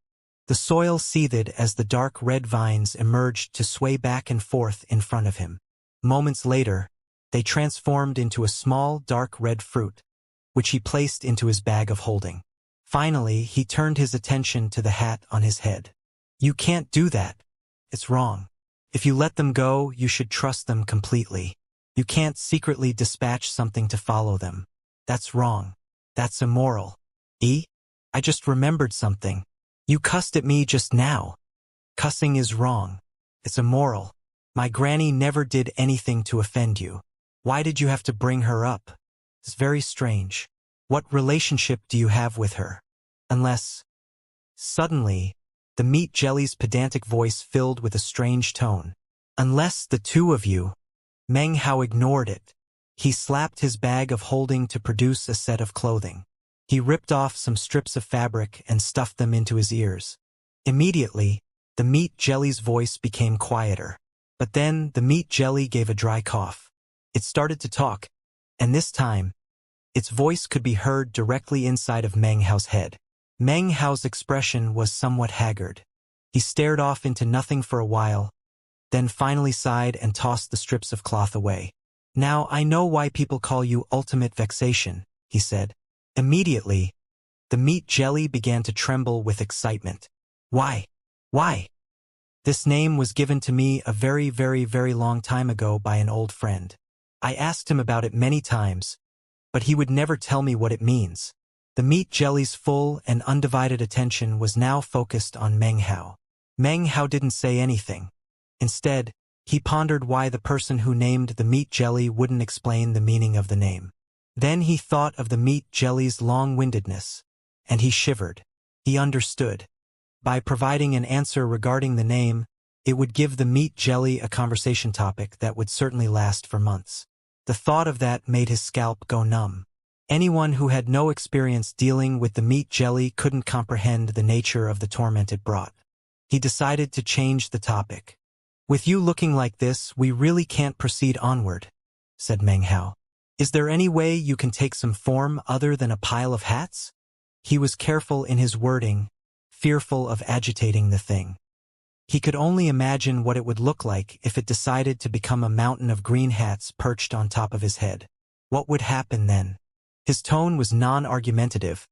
The soil seethed as the dark red vines emerged to sway back and forth in front of him. Moments later, they transformed into a small dark red fruit, which he placed into his bag of holding. Finally, he turned his attention to the hat on his head. You can't do that. It's wrong. If you let them go, you should trust them completely. You can't secretly dispatch something to follow them. That's wrong. That's immoral. I just remembered something. You cussed at me just now. Cussing is wrong. It's immoral. My granny never did anything to offend you. Why did you have to bring her up? It's very strange. What relationship do you have with her? Unless... Suddenly, the meat jelly's pedantic voice filled with a strange tone. Unless the two of you... Meng Hao ignored it. He slapped his bag of holding to produce a set of clothing. He ripped off some strips of fabric and stuffed them into his ears. Immediately, the meat jelly's voice became quieter. But then the meat jelly gave a dry cough. It started to talk, and this time, its voice could be heard directly inside of Meng Hao's head. Meng Hao's expression was somewhat haggard. He stared off into nothing for a while, then finally sighed and tossed the strips of cloth away. Now I know why people call you ultimate vexation, he said. Immediately, the meat jelly began to tremble with excitement. Why? Why? This name was given to me a very, very, very long time ago by an old friend. I asked him about it many times, but he would never tell me what it means. The meat jelly's full and undivided attention was now focused on Meng Hao. Meng Hao didn't say anything. Instead, he pondered why the person who named the meat jelly wouldn't explain the meaning of the name. Then he thought of the meat jelly's long-windedness, and he shivered. He understood. By providing an answer regarding the name, it would give the meat jelly a conversation topic that would certainly last for months. The thought of that made his scalp go numb. Anyone who had no experience dealing with the meat jelly couldn't comprehend the nature of the torment it brought. He decided to change the topic. With you looking like this, we really can't proceed onward, said Meng Hao. Is there any way you can take some form other than a pile of hats? He was careful in his wording, fearful of agitating the thing. He could only imagine what it would look like if it decided to become a mountain of green hats perched on top of his head. What would happen then? His tone was non-argumentative,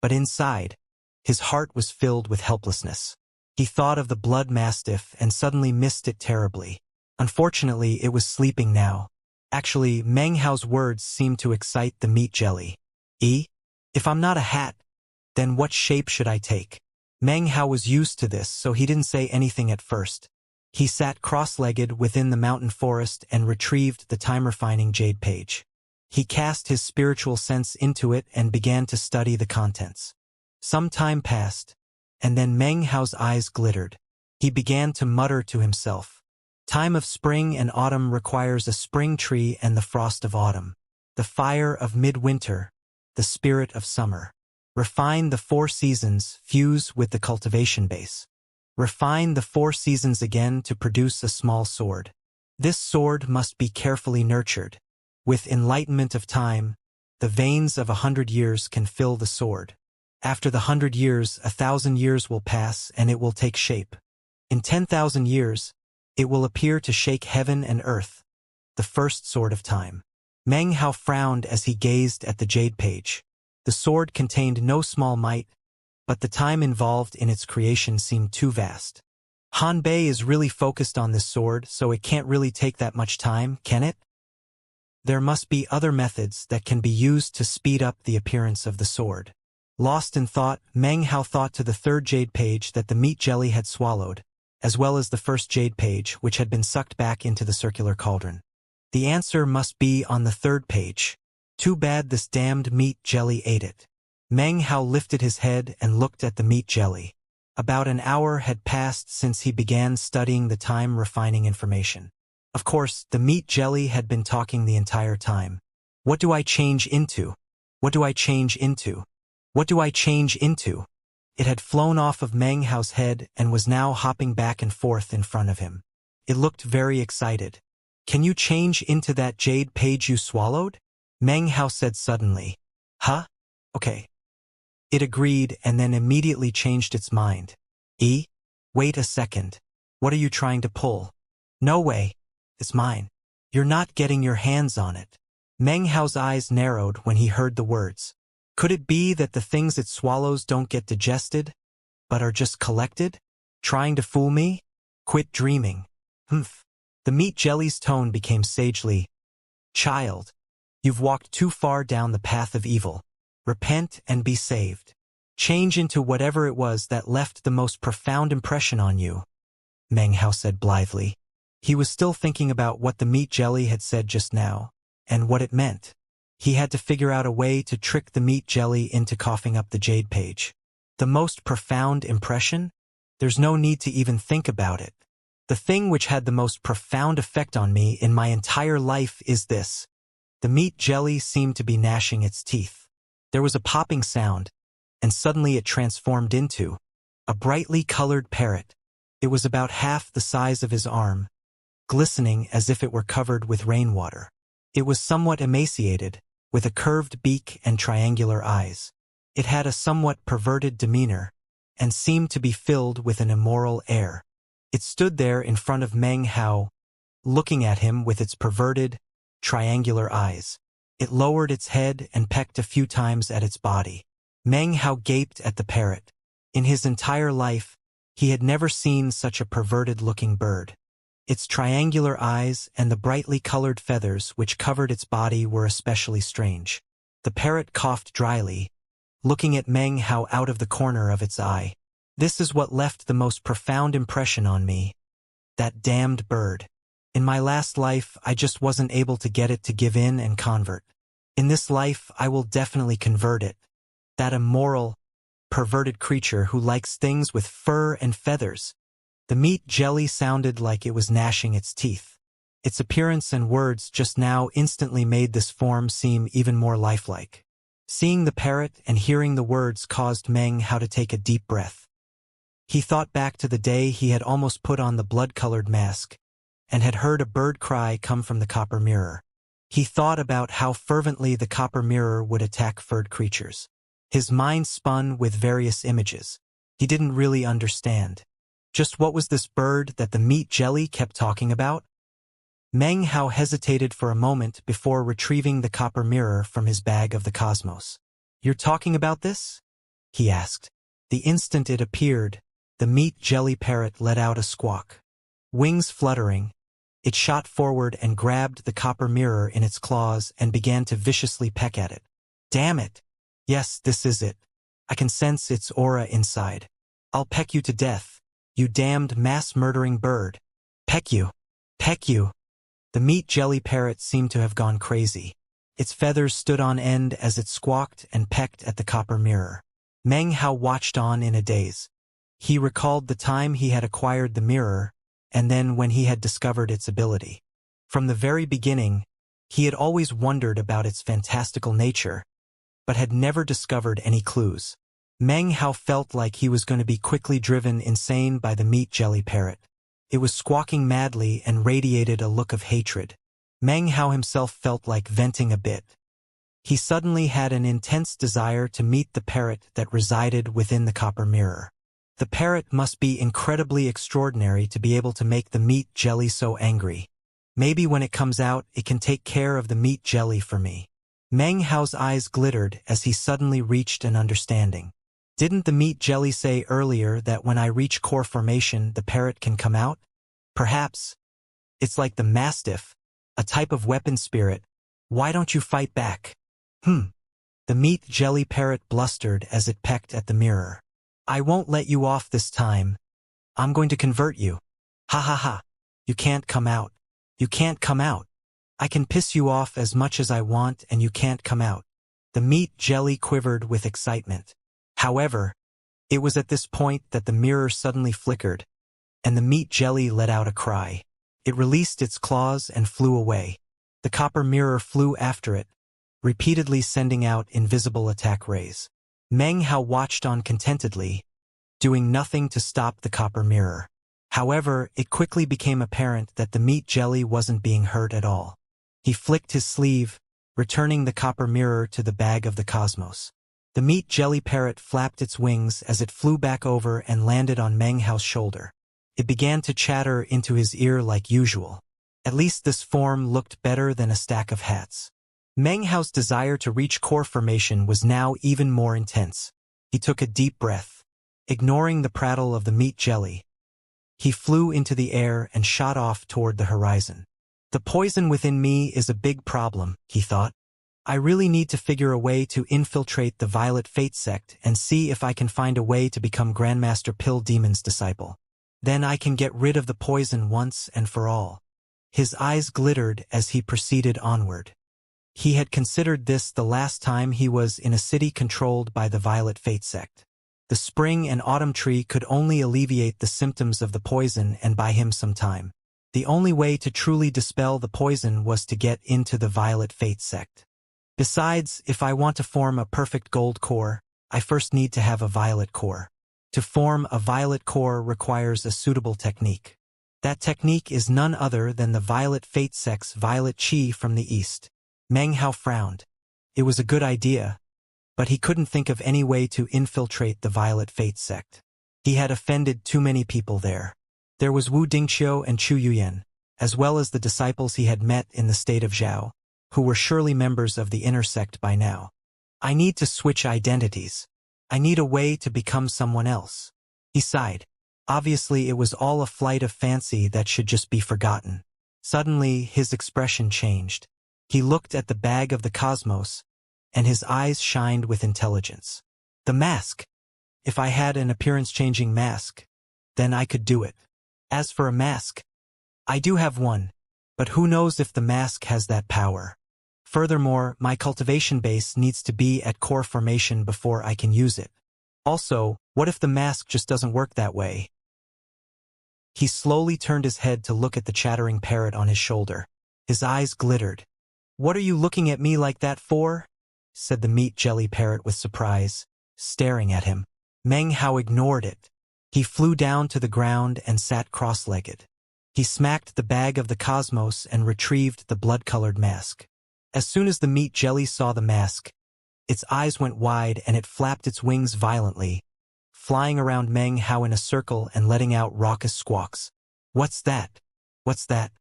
but inside, his heart was filled with helplessness. He thought of the blood mastiff and suddenly missed it terribly. Unfortunately, it was sleeping now. Actually, Meng Hao's words seemed to excite the meat jelly. If I'm not a hat, then what shape should I take? Meng Hao was used to this, so he didn't say anything at first. He sat cross-legged within the mountain forest and retrieved the time-refining jade page. He cast his spiritual sense into it and began to study the contents. Some time passed, and then Meng Hao's eyes glittered. He began to mutter to himself. Time of spring and autumn requires a spring tree and the frost of autumn, the fire of midwinter, the spirit of summer. Refine the 4 seasons, fuse with the cultivation base. Refine the 4 seasons again to produce a small sword. This sword must be carefully nurtured. With enlightenment of time, the veins of 100 years can fill the sword. After the 100 years, 1,000 years will pass and it will take shape. In 10,000 years, it will appear to shake heaven and earth, the first sword of time. Meng Hao frowned as he gazed at the jade page. The sword contained no small might, but the time involved in its creation seemed too vast. Han Bei is really focused on this sword, so it can't really take that much time, can it? There must be other methods that can be used to speed up the appearance of the sword. Lost in thought, Meng Hao thought to the 3rd jade page that the meat jelly had swallowed, as well as the 1st jade page which had been sucked back into the circular cauldron. The answer must be on the 3rd page. Too bad this damned meat jelly ate it. Meng Hao lifted his head and looked at the meat jelly. About an hour had passed since he began studying the time refining information. Of course, the meat jelly had been talking the entire time. What do I change into? What do I change into? What do I change into? It had flown off of Meng Hao's head and was now hopping back and forth in front of him. It looked very excited. Can you change into that jade page you swallowed? Meng Hao said suddenly. Huh? Okay. It agreed and then immediately changed its mind. Wait a second. What are you trying to pull? No way. It's mine. You're not getting your hands on it. Meng Hao's eyes narrowed when he heard the words. Could it be that the things it swallows don't get digested, but are just collected? Trying to fool me? Quit dreaming. Humph. The meat jelly's tone became sagely. Child, you've walked too far down the path of evil. Repent and be saved. Change into whatever it was that left the most profound impression on you, Meng Hao said blithely. He was still thinking about what the meat jelly had said just now, and what it meant. He had to figure out a way to trick the meat jelly into coughing up the jade page. The most profound impression? There's no need to even think about it. The thing which had the most profound effect on me in my entire life is this. The meat jelly seemed to be gnashing its teeth. There was a popping sound, and suddenly it transformed into a brightly colored parrot. It was about half the size of his arm, glistening as if it were covered with rainwater. It was somewhat emaciated, with a curved beak and triangular eyes. It had a somewhat perverted demeanor, and seemed to be filled with an immoral air. It stood there in front of Meng Hao, looking at him with its perverted, triangular eyes. It lowered its head and pecked a few times at its body. Meng Hao gaped at the parrot. In his entire life, he had never seen such a perverted-looking bird. Its triangular eyes and the brightly colored feathers which covered its body were especially strange. The parrot coughed dryly, looking at Meng Hao out of the corner of its eye. This is what left the most profound impression on me. That damned bird. In my last life, I just wasn't able to get it to give in and convert. In this life, I will definitely convert it. That immoral, perverted creature who likes things with fur and feathers. The meat jelly sounded like it was gnashing its teeth. Its appearance and words just now instantly made this form seem even more lifelike. Seeing the parrot and hearing the words caused Meng Hao to take a deep breath. He thought back to the day he had almost put on the blood-colored mask, and had heard a bird cry come from the copper mirror. He thought about how fervently the copper mirror would attack furred creatures. His mind spun with various images. He didn't really understand. Just what was this bird that the meat jelly kept talking about? Meng Hao hesitated for a moment before retrieving the copper mirror from his bag of the cosmos. You're talking about this? He asked. The instant it appeared, the meat jelly parrot let out a squawk. Wings fluttering, it shot forward and grabbed the copper mirror in its claws and began to viciously peck at it. Damn it! Yes, this is it. I can sense its aura inside. I'll peck you to death, you damned mass-murdering bird. Peck you. Peck you. The meat jelly parrot seemed to have gone crazy. Its feathers stood on end as it squawked and pecked at the copper mirror. Meng Hao watched on in a daze. He recalled the time he had acquired the mirror, and then when he had discovered its ability. From the very beginning, he had always wondered about its fantastical nature, but had never discovered any clues. Meng Hao felt like he was going to be quickly driven insane by the meat jelly parrot. It was squawking madly and radiated a look of hatred. Meng Hao himself felt like venting a bit. He suddenly had an intense desire to meet the parrot that resided within the copper mirror. The parrot must be incredibly extraordinary to be able to make the meat jelly so angry. Maybe when it comes out, it can take care of the meat jelly for me. Meng Hao's eyes glittered as he suddenly reached an understanding. Didn't the meat jelly say earlier that when I reach core formation, the parrot can come out? Perhaps. It's like the mastiff, a type of weapon spirit. Why don't you fight back? The meat jelly parrot blustered as it pecked at the mirror. I won't let you off this time. I'm going to convert you. Ha ha ha. You can't come out. You can't come out. I can piss you off as much as I want and you can't come out. The meat jelly quivered with excitement. However, It was at this point that the mirror suddenly flickered, and the meat jelly let out a cry. It released its claws and flew away. The copper mirror flew after it, repeatedly sending out invisible attack rays. Meng Hao watched on contentedly, doing nothing to stop the copper mirror. However, it quickly became apparent that the meat jelly wasn't being hurt at all. He flicked his sleeve, returning the copper mirror to the bag of the cosmos. The meat jelly parrot flapped its wings as it flew back over and landed on Meng Hao's shoulder. It began to chatter into his ear like usual. At least this form looked better than a stack of hats. Meng Hao's desire to reach core formation was now even more intense. He took a deep breath. Ignoring the prattle of the meat jelly, he flew into the air and shot off toward the horizon. The poison within me is a big problem, he thought. I really need to figure a way to infiltrate the Violet Fate sect and see if I can find a way to become Grandmaster Pill Demon's disciple. Then I can get rid of the poison once and for all. His eyes glittered as he proceeded onward. He had considered this the last time he was in a city controlled by the Violet Fate sect. The spring and autumn tree could only alleviate the symptoms of the poison and buy him some time. The only way to truly dispel the poison was to get into the Violet Fate sect. Besides, if I want to form a perfect gold core, I first need to have a violet core. To form a violet core requires a suitable technique. That technique is none other than the Violet Fate sect's violet chi from the east. Meng Hao frowned. It was a good idea, but he couldn't think of any way to infiltrate the Violet Fate sect. He had offended too many people there. There was Wu Dingqiu and Chu Yuyan, as well as the disciples he had met in the state of Zhao, who were surely members of the inner sect by now. I need to switch identities. I need a way to become someone else. He sighed. Obviously, it was all a flight of fancy that should just be forgotten. Suddenly, his expression changed. He looked at the bag of the cosmos, and his eyes shined with intelligence. The mask. If I had an appearance-changing mask, then I could do it. As for a mask, I do have one, but who knows if the mask has that power. Furthermore, my cultivation base needs to be at core formation before I can use it. Also, what if the mask just doesn't work that way? He slowly turned his head to look at the chattering parrot on his shoulder. His eyes glittered. "What are you looking at me like that for?" said the meat jelly parrot with surprise, staring at him. Meng Hao ignored it. He flew down to the ground and sat cross-legged. He smacked the bag of the cosmos and retrieved the blood-colored mask. As soon as the meat jelly saw the mask, its eyes went wide and it flapped its wings violently, flying around Meng Hao in a circle and letting out raucous squawks. "What's that? What's that?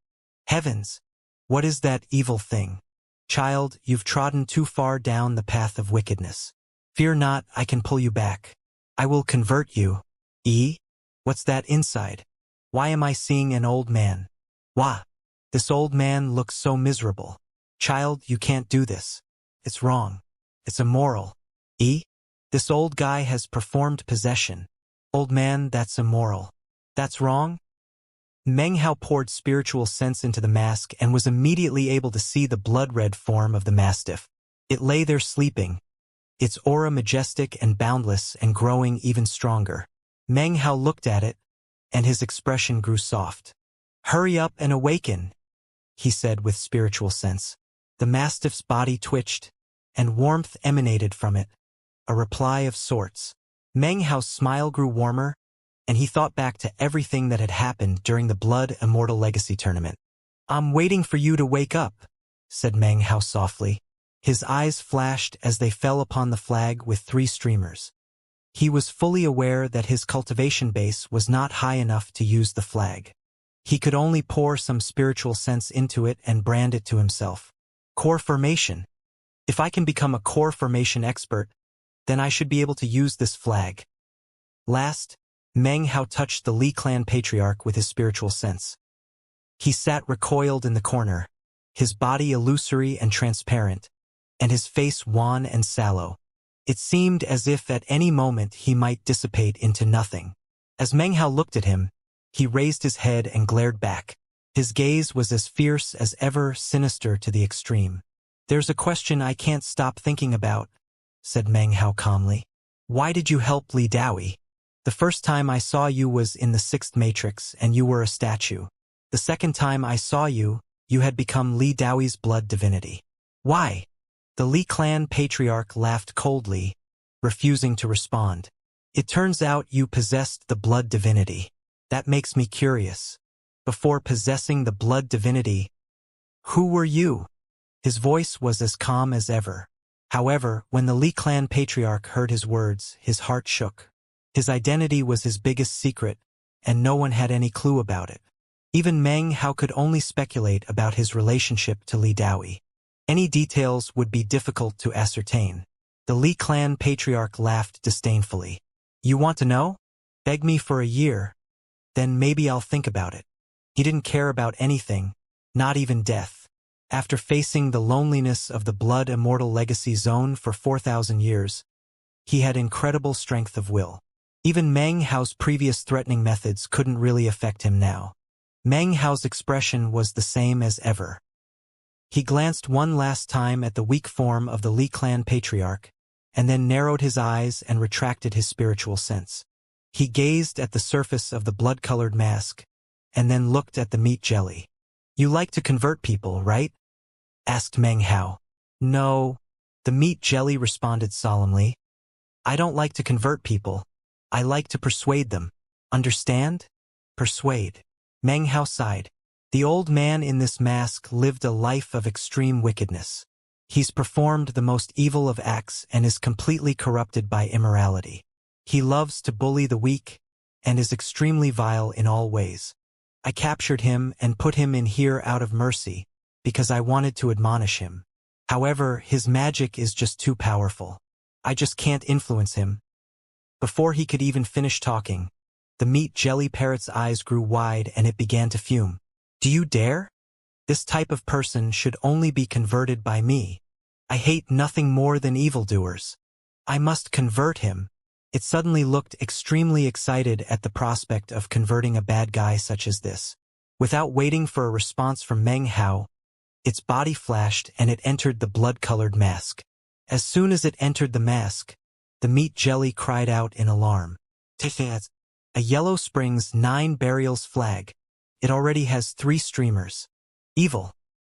Heavens! What is that evil thing? Child, you've trodden too far down the path of wickedness. Fear not, I can pull you back. I will convert you." What's that inside? Why am I seeing an old man? Wah! This old man looks so miserable. Child, you can't do this. It's wrong. It's immoral. This old guy has performed possession. Old man, that's immoral. That's wrong? Meng Hao poured spiritual sense into the mask and was immediately able to see the blood-red form of the mastiff. It lay there sleeping, its aura majestic and boundless and growing even stronger. Meng Hao looked at it, and his expression grew soft. "Hurry up and awaken," he said with spiritual sense. The mastiff's body twitched, and warmth emanated from it, a reply of sorts. Meng Hao's smile grew warmer, and he thought back to everything that had happened during the Blood Immortal Legacy tournament. "I'm waiting for you to wake up," said Meng Hao softly. His eyes flashed as they fell upon the flag with 3 streamers. He was fully aware that his cultivation base was not high enough to use the flag. He could only pour some spiritual sense into it and brand it to himself. Core formation. If I can become a core formation expert, then I should be able to use this flag. Last, Meng Hao touched the Li clan patriarch with his spiritual sense. He sat recoiled in the corner, his body illusory and transparent, and his face wan and sallow. It seemed as if at any moment he might dissipate into nothing. As Meng Hao looked at him, he raised his head and glared back. His gaze was as fierce as ever, sinister to the extreme. "There's a question I can't stop thinking about," said Meng Hao calmly. Why did you help Li Dawi? The first time I saw you was in the 6th Matrix and you were a statue. The second time I saw you, you had become Li Dawi's blood divinity. Why? The Li clan patriarch laughed coldly, refusing to respond. It turns out you possessed the blood divinity. That makes me curious. Before possessing the blood divinity, who were you? His voice was as calm as ever. However, when the Li clan patriarch heard his words, his heart shook. His identity was his biggest secret, and no one had any clue about it. Even Meng Hao could only speculate about his relationship to Li Dawi. Any details would be difficult to ascertain. The Li clan patriarch laughed disdainfully. You want to know? Beg me for a year. Then maybe I'll think about it. He didn't care about anything, not even death. After facing the loneliness of the blood immortal legacy zone for 4,000 years, he had incredible strength of will. Even Meng Hao's previous threatening methods couldn't really affect him now. Meng Hao's expression was the same as ever. He glanced one last time at the weak form of the Li clan patriarch, and then narrowed his eyes and retracted his spiritual sense. He gazed at the surface of the blood-colored mask, and then looked at the meat jelly. You like to convert people, right? Asked Meng Hao. No, the meat jelly responded solemnly. I don't like to convert people. I like to persuade them. Understand? Persuade. Meng Hao sighed. The old man in this mask lived a life of extreme wickedness. He's performed the most evil of acts and is completely corrupted by immorality. He loves to bully the weak and is extremely vile in all ways. I captured him and put him in here out of mercy, because I wanted to admonish him. However, his magic is just too powerful. I just can't influence him. Before he could even finish talking, the meat jelly parrot's eyes grew wide and it began to fume. Do you dare? This type of person should only be converted by me. I hate nothing more than evildoers. I must convert him. It suddenly looked extremely excited at the prospect of converting a bad guy such as this. Without waiting for a response from Meng Hao, its body flashed and it entered the blood-colored mask. As soon as it entered the mask, the meat jelly cried out in alarm. A Yellow Springs 9 Burials flag. It already has 3 streamers. Evil.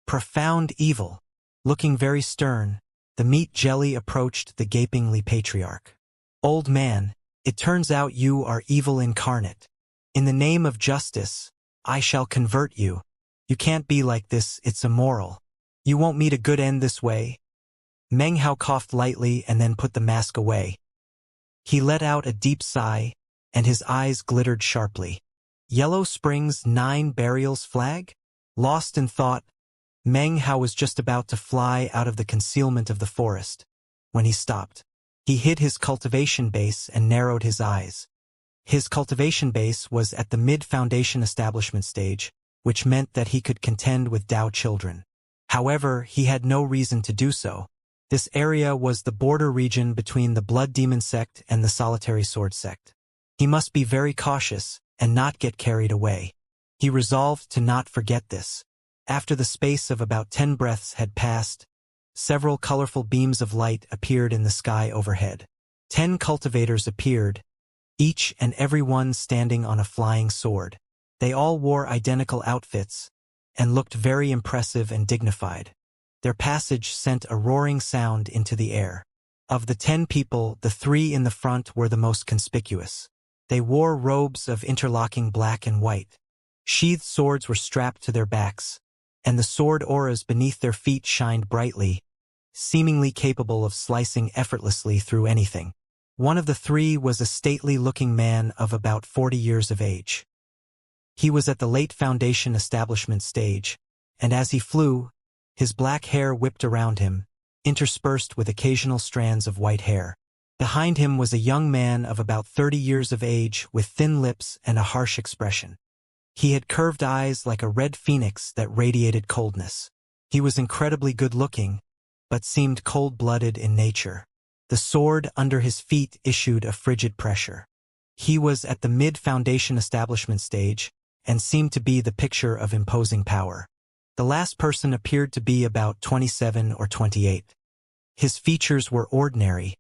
Profound evil. Looking very stern, the meat jelly approached the gaping Li patriarch. Old man, it turns out you are evil incarnate. In the name of justice, I shall convert you. You can't be like this, it's immoral. You won't meet a good end this way. Meng Hao coughed lightly and then put the mask away. He let out a deep sigh, and his eyes glittered sharply. Yellow Springs 9 Burials flag? Lost in thought, Meng Hao was just about to fly out of the concealment of the forest, when he stopped. He hid his cultivation base and narrowed his eyes. His cultivation base was at the mid-foundation establishment stage, which meant that he could contend with Dao children. However, he had no reason to do so. This area was the border region between the Blood Demon sect and the Solitary Sword sect. He must be very cautious and not get carried away. He resolved to not forget this. After the space of about 10 breaths had passed, several colorful beams of light appeared in the sky overhead. 10 cultivators appeared, each and every one standing on a flying sword. They all wore identical outfits and looked very impressive and dignified. Their passage sent a roaring sound into the air. Of the 10 people, the 3 in the front were the most conspicuous. They wore robes of interlocking black and white. Sheathed swords were strapped to their backs, and the sword auras beneath their feet shined brightly, seemingly capable of slicing effortlessly through anything. One of the 3 was a stately-looking man of about 40 years of age. He was at the late foundation establishment stage, and as he flew, his black hair whipped around him, interspersed with occasional strands of white hair. Behind him was a young man of about 30 years of age with thin lips and a harsh expression. He had curved eyes like a red phoenix that radiated coldness. He was incredibly good-looking, but seemed cold-blooded in nature. The sword under his feet issued a frigid pressure. He was at the mid-foundation establishment stage and seemed to be the picture of imposing power. The last person appeared to be about 27 or 28. His features were ordinary,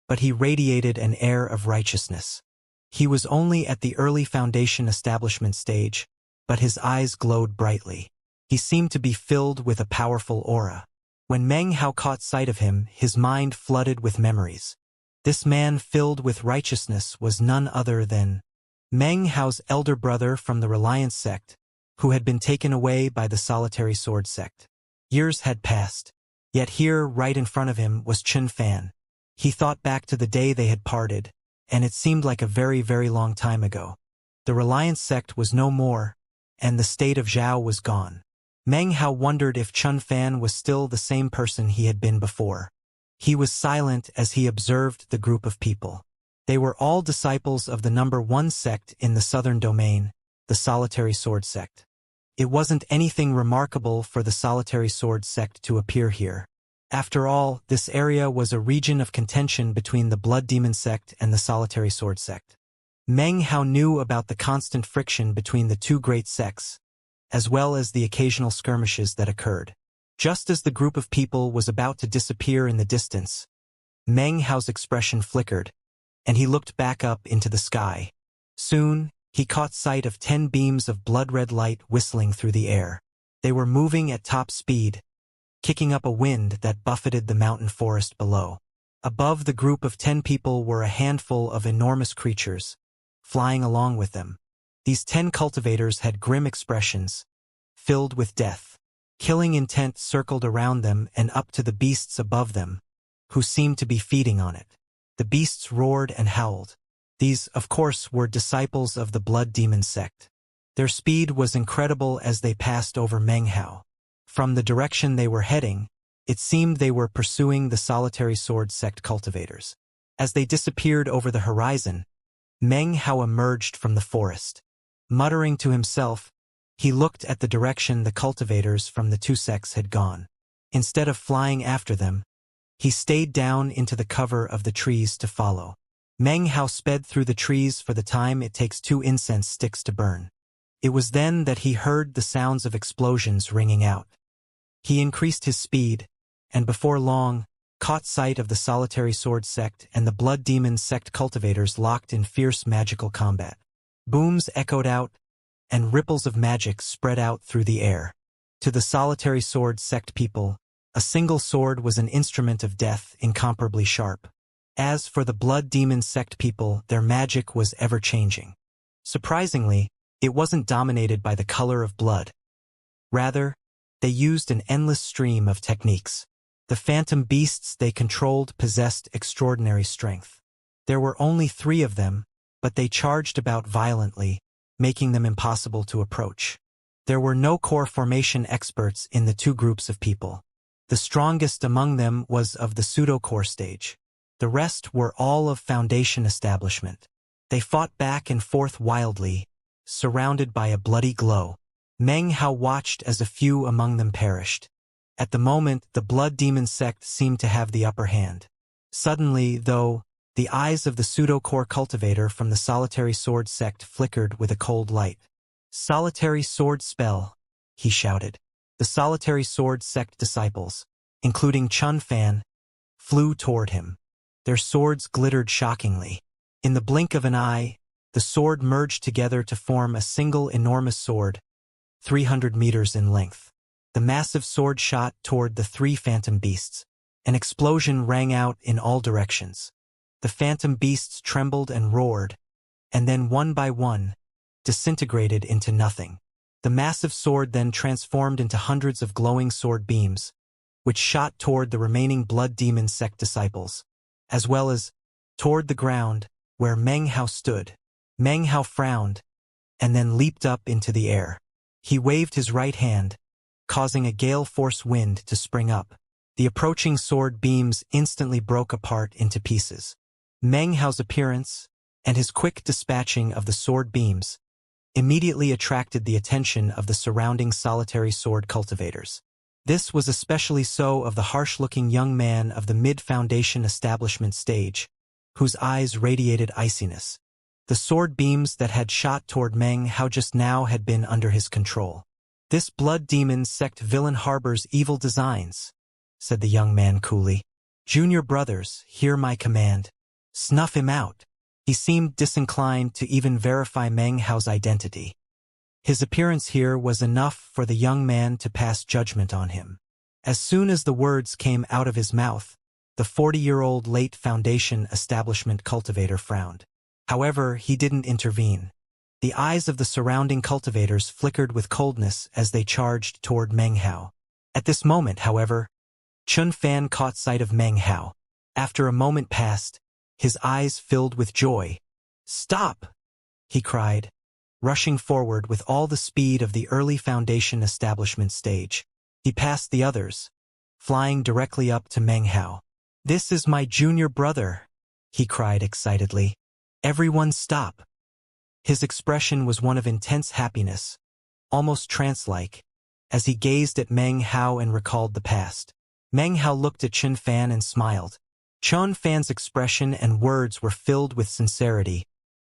but he radiated an air of righteousness. He was only at the early foundation establishment stage, but his eyes glowed brightly. He seemed to be filled with a powerful aura. When Meng Hao caught sight of him, his mind flooded with memories. This man filled with righteousness was none other than Meng Hao's elder brother from the Reliance sect, who had been taken away by the Solitary Sword sect. Years had passed. Yet here, right in front of him, was Chen Fan. He thought back to the day they had parted, and it seemed like a very, very long time ago. The Reliance sect was no more, and the state of Zhao was gone. Meng Hao wondered if Chen Fan was still the same person he had been before. He was silent as he observed the group of people. They were all disciples of the number 1 sect in the southern domain, the Solitary Sword sect. It wasn't anything remarkable for the Solitary Sword sect to appear here. After all, this area was a region of contention between the Blood Demon sect and the Solitary Sword sect. Meng Hao knew about the constant friction between the two great sects, as well as the occasional skirmishes that occurred. Just as the group of people was about to disappear in the distance, Meng Hao's expression flickered, and he looked back up into the sky. Soon, he caught sight of 10 beams of blood-red light whistling through the air. They were moving at top speed, kicking up a wind that buffeted the mountain forest below. Above the group of 10 people were a handful of enormous creatures, flying along with them. These 10 cultivators had grim expressions, filled with death. Killing intent circled around them and up to the beasts above them, who seemed to be feeding on it. The beasts roared and howled. These, of course, were disciples of the Blood Demon sect. Their speed was incredible as they passed over Meng Hao. From the direction they were heading, it seemed they were pursuing the Solitary Sword sect cultivators. As they disappeared over the horizon, Meng Hao emerged from the forest. Muttering to himself, he looked at the direction the cultivators from the two sects had gone. Instead of flying after them, he stayed down into the cover of the trees to follow. Meng Hao sped through the trees for the time it takes 2 incense sticks to burn. It was then that he heard the sounds of explosions ringing out. He increased his speed, and before long, caught sight of the Solitary Sword sect and the Blood Demon sect cultivators locked in fierce magical combat. Booms echoed out, and ripples of magic spread out through the air. To the Solitary Sword sect people, a single sword was an instrument of death incomparably sharp. As for the Blood Demon sect people, their magic was ever-changing. Surprisingly, it wasn't dominated by the color of blood. Rather, they used an endless stream of techniques. The phantom beasts they controlled possessed extraordinary strength. There were only 3 of them, but they charged about violently, making them impossible to approach. There were no core formation experts in the 2 groups of people. The strongest among them was of the pseudo-core stage. The rest were all of foundation establishment. They fought back and forth wildly, surrounded by a bloody glow. Meng Hao watched as a few among them perished. At the moment, the Blood Demon sect seemed to have the upper hand. Suddenly, though, the eyes of the pseudo-core cultivator from the Solitary Sword sect flickered with a cold light. "Solitary Sword spell," he shouted. The Solitary Sword sect disciples, including Chen Fan, flew toward him. Their swords glittered shockingly. In the blink of an eye, the sword merged together to form a single enormous sword, 300 meters in length. The massive sword shot toward the 3 phantom beasts. An explosion rang out in all directions. The phantom beasts trembled and roared, and then one by one, disintegrated into nothing. The massive sword then transformed into hundreds of glowing sword beams, which shot toward the remaining Blood Demon sect disciples, as well as toward the ground where Meng Hao stood. Meng Hao frowned, and then leaped up into the air. He waved his right hand, causing a gale-force wind to spring up. The approaching sword beams instantly broke apart into pieces. Meng Hao's appearance, and his quick dispatching of the sword beams, immediately attracted the attention of the surrounding Solitary Sword cultivators. This was especially so of the harsh-looking young man of the mid-foundation establishment stage, whose eyes radiated iciness. The sword beams that had shot toward Meng Hao just now had been under his control. "This Blood Demon sect villain harbors evil designs," said the young man coolly. "Junior brothers, hear my command. Snuff him out. He seemed disinclined to even verify Meng Hao's identity. His appearance here was enough for the young man to pass judgment on him. As soon as the words came out of his mouth, the 40-year-old late Foundation establishment cultivator frowned. However, he didn't intervene. The eyes of the surrounding cultivators flickered with coldness as they charged toward Meng Hao. At this moment, however, Chun Fan caught sight of Meng Hao. After a moment passed, his eyes filled with joy. "Stop!" he cried, rushing forward with all the speed of the early Foundation establishment stage. He passed the others, flying directly up to Meng Hao. "This is my junior brother," he cried excitedly. "Everyone stop." His expression was one of intense happiness, almost trance-like, as he gazed at Meng Hao and recalled the past. Meng Hao looked at Chun Fan and smiled. Chun Fan's expression and words were filled with sincerity,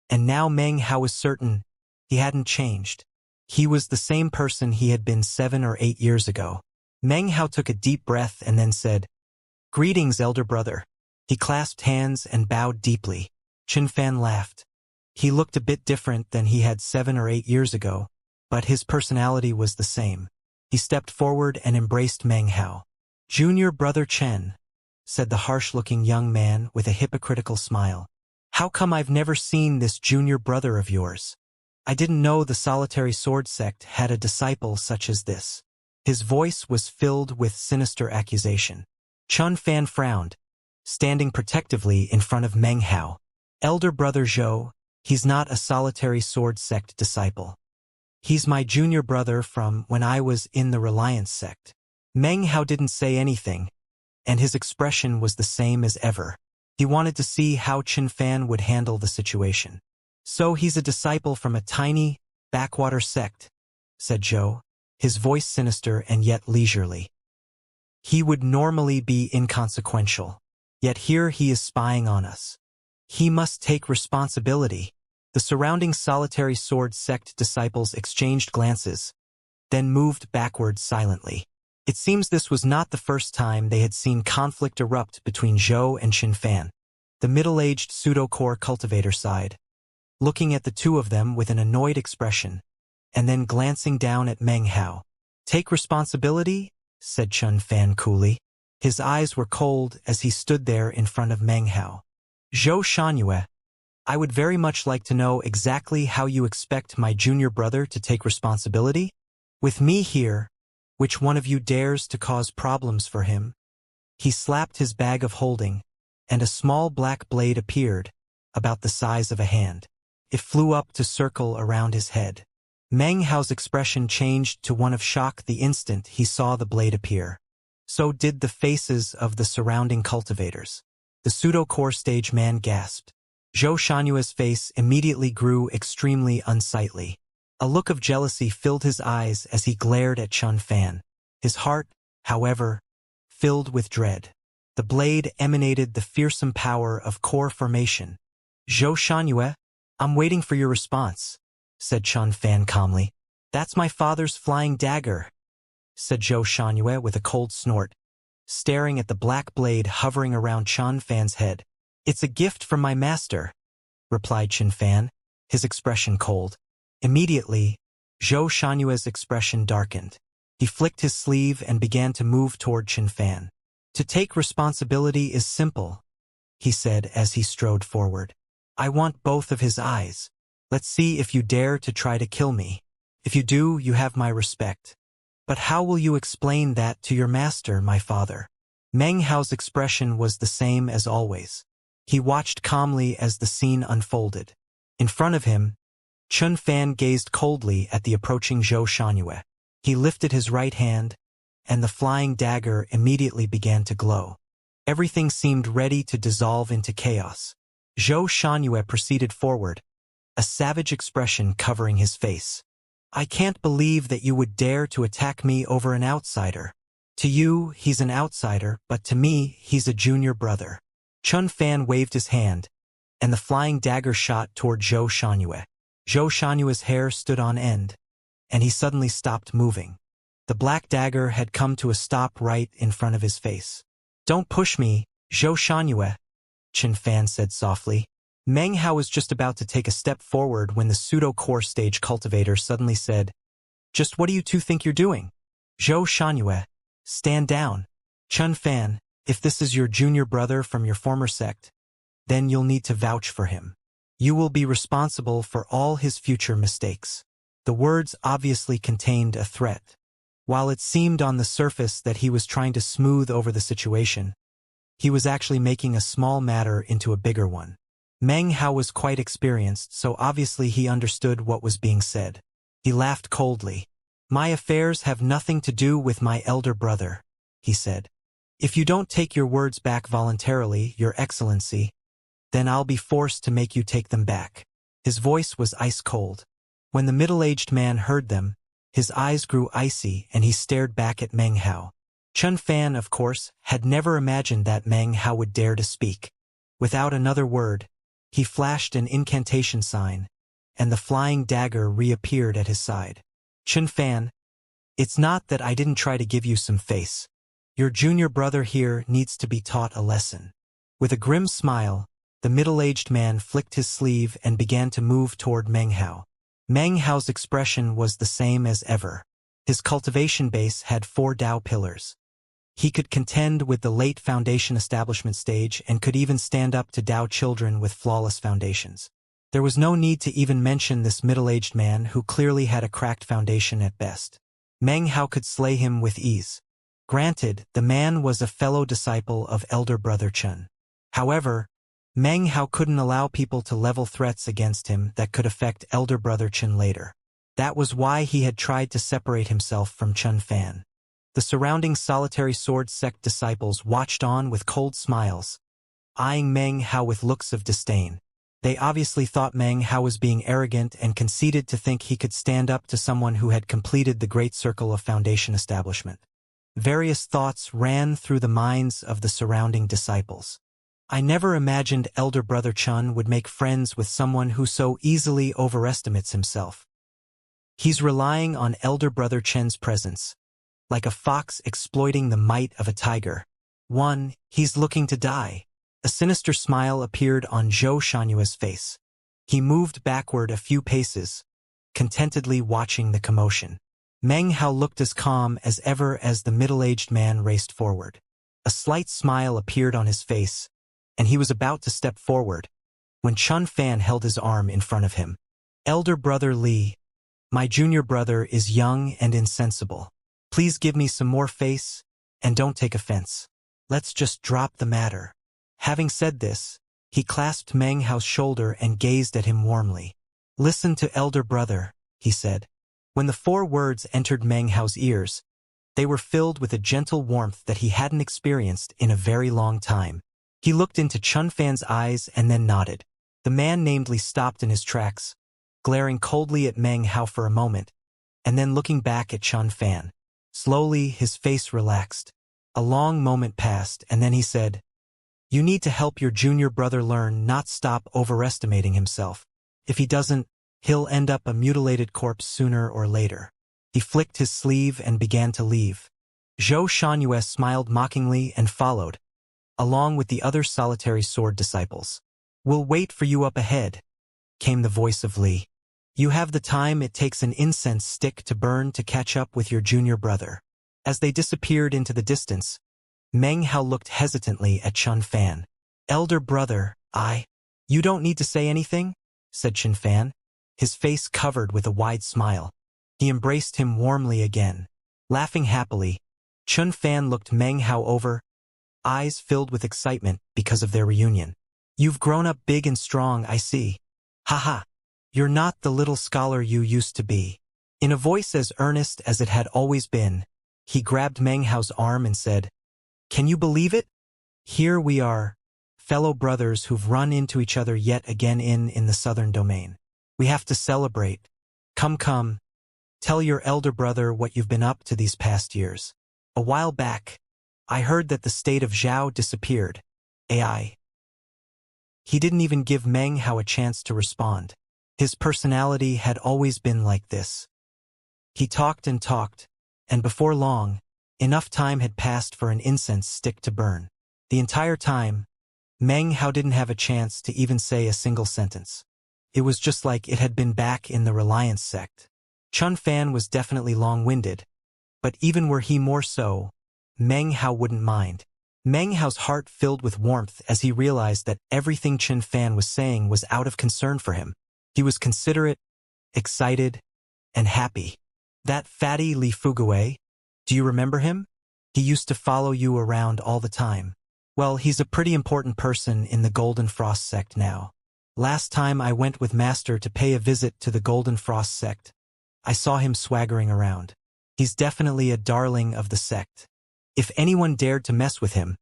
and now Meng Hao was certain he hadn't changed. He was the same person he had been 7 or 8 years ago. Meng Hao took a deep breath and then said, "Greetings, elder brother." He clasped hands and bowed deeply. Chun Fan laughed. He looked a bit different than he had 7 or 8 years ago, but his personality was the same. He stepped forward and embraced Meng Hao. "Junior brother Chen," said the harsh-looking young man with a hypocritical smile. "How come I've never seen this junior brother of yours? I didn't know the solitary sword sect had a disciple such as this." His voice was filled with sinister accusation. Chun Fan frowned, standing protectively in front of Meng Hao. "Elder brother Zhou, he's not a solitary sword sect disciple. He's my junior brother from when I was in the Reliance sect." Meng Hao didn't say anything, and his expression was the same as ever. He wanted to see how Chun Fan would handle the situation. "So he's a disciple from a tiny, backwater sect," said Zhou, his voice sinister and yet leisurely. "He would normally be inconsequential, yet here he is spying on us. He must take responsibility." The surrounding solitary sword sect disciples exchanged glances, then moved backwards silently. It seems this was not the first time they had seen conflict erupt between Zhou and Chun Fan. The middle-aged pseudo-core cultivator sighed, looking at the two of them with an annoyed expression, and then glancing down at Meng Hao. "Take responsibility?" said Chun Fan coolly. His eyes were cold as he stood there in front of Meng Hao. "Zhou Xianxia, I would very much like to know exactly how you expect my junior brother to take responsibility? With me here, which one of you dares to cause problems for him?" He slapped his bag of holding, and a small black blade appeared, about the size of a hand. It flew up to circle around his head. Meng Hao's expression changed to one of shock the instant he saw the blade appear. So did the faces of the surrounding cultivators. The pseudo-core stage man gasped. Zhou Shanyue's face immediately grew extremely unsightly. A look of jealousy filled his eyes as he glared at Chun Fan. His heart, however, filled with dread. The blade emanated the fearsome power of core formation. "Zhou Shanyue, I'm waiting for your response," said Chun Fan calmly. "That's my father's flying dagger," said Zhou Shanyue with a cold snort, staring at the black blade hovering around Chun Fan's head. "It's a gift from my master," replied Chun Fan, his expression cold. Immediately, Zhou Shanyue's expression darkened. He flicked his sleeve and began to move toward Chun Fan. "To take responsibility is simple," he said as he strode forward. "I want both of his eyes. Let's see if you dare to try to kill me. If you do, you have my respect. But how will you explain that to your master, my father?" Meng Hao's expression was the same as always. He watched calmly as the scene unfolded. In front of him, Chun Fan gazed coldly at the approaching Zhou Shanyue. He lifted his right hand, and the flying dagger immediately began to glow. Everything seemed ready to dissolve into chaos. Zhou Shanyue proceeded forward, a savage expression covering his face. "I can't believe that you would dare to attack me over an outsider. To you, he's an outsider, but to me, he's a junior brother." Chun Fan waved his hand, and the flying dagger shot toward Zhou Shanyue. Zhou Shanyue's hair stood on end, and he suddenly stopped moving. The black dagger had come to a stop right in front of his face. "Don't push me, Zhou Shanyue," Chen Fan said softly. Meng Hao was just about to take a step forward when the pseudo-core stage cultivator suddenly said, "Just what do you two think you're doing? Zhou Shangyue, stand down. Chen Fan, if this is your junior brother from your former sect, then you'll need to vouch for him. You will be responsible for all his future mistakes." The words obviously contained a threat. While it seemed on the surface that he was trying to smooth over the situation, he was actually making a small matter into a bigger one. Meng Hao was quite experienced, so obviously he understood what was being said. He laughed coldly. "My affairs have nothing to do with my elder brother," he said. "If you don't take your words back voluntarily, Your Excellency, then I'll be forced to make you take them back." His voice was ice cold. When the middle-aged man heard them, his eyes grew icy and he stared back at Meng Hao. Chen Fan, of course, had never imagined that Meng Hao would dare to speak. Without another word, he flashed an incantation sign, and the flying dagger reappeared at his side. "Chen Fan, it's not that I didn't try to give you some face. Your junior brother here needs to be taught a lesson." With a grim smile, the middle-aged man flicked his sleeve and began to move toward Meng Hao. Meng Hao's expression was the same as ever. His cultivation base had 4 Dao pillars. He could contend with the late foundation establishment stage and could even stand up to Dao children with flawless foundations. There was no need to even mention this middle-aged man who clearly had a cracked foundation at best. Meng Hao could slay him with ease. Granted, the man was a fellow disciple of elder brother Chen. However, Meng Hao couldn't allow people to level threats against him that could affect elder brother Chen later. That was why he had tried to separate himself from Chen Fan. The surrounding solitary sword sect disciples watched on with cold smiles, eyeing Meng Hao with looks of disdain. They obviously thought Meng Hao was being arrogant and conceited to think he could stand up to someone who had completed the great circle of foundation establishment. Various thoughts ran through the minds of the surrounding disciples. "I never imagined elder brother Chen would make friends with someone who so easily overestimates himself. He's relying on elder brother Chen's presence, like a fox exploiting the might of a tiger. He's looking to die." A sinister smile appeared on Zhou Shanyue's face. He moved backward a few paces, contentedly watching the commotion. Meng Hao looked as calm as ever as the middle-aged man raced forward. A slight smile appeared on his face, and he was about to step forward, when Chen Fan held his arm in front of him. "Elder brother Li, my junior brother is young and insensible. Please give me some more face, and don't take offense. Let's just drop the matter." Having said this, he clasped Meng Hao's shoulder and gazed at him warmly. "Listen to elder brother," he said. When the 4 words entered Meng Hao's ears, they were filled with a gentle warmth that he hadn't experienced in a very long time. He looked into Chen Fan's eyes and then nodded. The man namely stopped in his tracks, glaring coldly at Meng Hao for a moment, and then looking back at Chen Fan. Slowly, his face relaxed. A long moment passed, and then he said, "You need to help your junior brother learn not stop overestimating himself. If he doesn't, he'll end up a mutilated corpse sooner or later." He flicked his sleeve and began to leave. Zhou Shanyue smiled mockingly and followed, along with the other solitary sword disciples. "We'll wait for you up ahead," came the voice of Li. "You have the time it takes an incense stick to burn to catch up with your junior brother." As they disappeared into the distance, Meng Hao looked hesitantly at Chen Fan. "Elder brother, You don't need to say anything," said Chen Fan, his face covered with a wide smile. He embraced him warmly again. Laughing happily, Chen Fan looked Meng Hao over, eyes filled with excitement because of their reunion. "You've grown up big and strong, I see. Haha. You're not the little scholar you used to be." In a voice as earnest as it had always been, he grabbed Meng Hao's arm and said, "Can you believe it? Here we are, fellow brothers who've run into each other yet again in the southern domain. We have to celebrate. Come, tell your elder brother what you've been up to these past years. A while back, I heard that the state of Zhao disappeared. AI." He didn't even give Meng Hao a chance to respond. His personality had always been like this. He talked, and before long, enough time had passed for an incense stick to burn. The entire time, Meng Hao didn't have a chance to even say a single sentence. It was just like it had been back in the Reliance sect. Chun Fan was definitely long-winded, but even were he more so, Meng Hao wouldn't mind. Meng Hao's heart filled with warmth as he realized that everything Chun Fan was saying was out of concern for him. He was considerate, excited, and happy. That fatty Li Fuguei, do you remember him? He used to follow you around all the time. Well, he's a pretty important person in the Golden Frost sect now. Last time I went with Master to pay a visit to the Golden Frost sect, I saw him swaggering around. He's definitely a darling of the sect. If anyone dared to mess with him,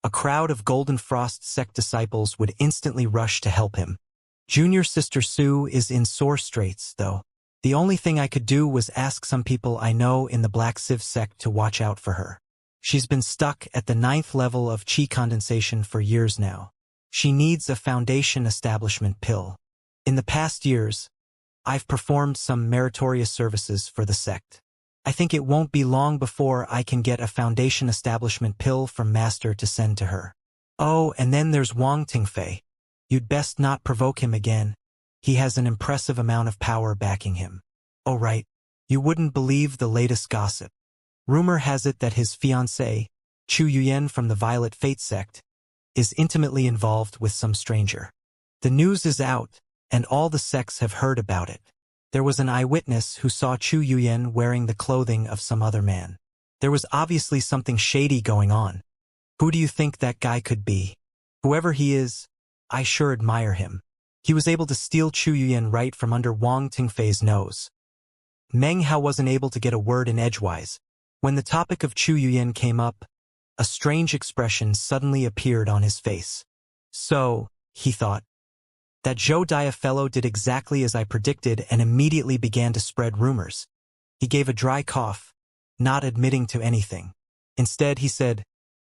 a crowd of Golden Frost sect disciples would instantly rush to help him. Junior Sister Sue is in sore straits, though. The only thing I could do was ask some people I know in the Black Civ sect to watch out for her. She's been stuck at the 9th level of chi condensation for years now. She needs a foundation establishment pill. In the past years, I've performed some meritorious services for the sect. I think it won't be long before I can get a foundation establishment pill from Master to send to her. Oh, and then there's Wang Tingfei. You'd best not provoke him again. He has an impressive amount of power backing him. Oh right, you wouldn't believe the latest gossip. Rumor has it that his fiancée, Chu Yuyen from the Violet Fate sect, is intimately involved with some stranger. The news is out, and all the sects have heard about it. There was an eyewitness who saw Chu Yuyen wearing the clothing of some other man. There was obviously something shady going on. Who do you think that guy could be? Whoever he is, I sure admire him. He was able to steal Chu Yuyen right from under Wang Tingfei's nose. Meng Hao wasn't able to get a word in edgewise. When the topic of Chu Yuyen came up, a strange expression suddenly appeared on his face. So, he thought, that Zhou Dia fellow did exactly as I predicted and immediately began to spread rumors. He gave a dry cough, not admitting to anything. Instead, he said,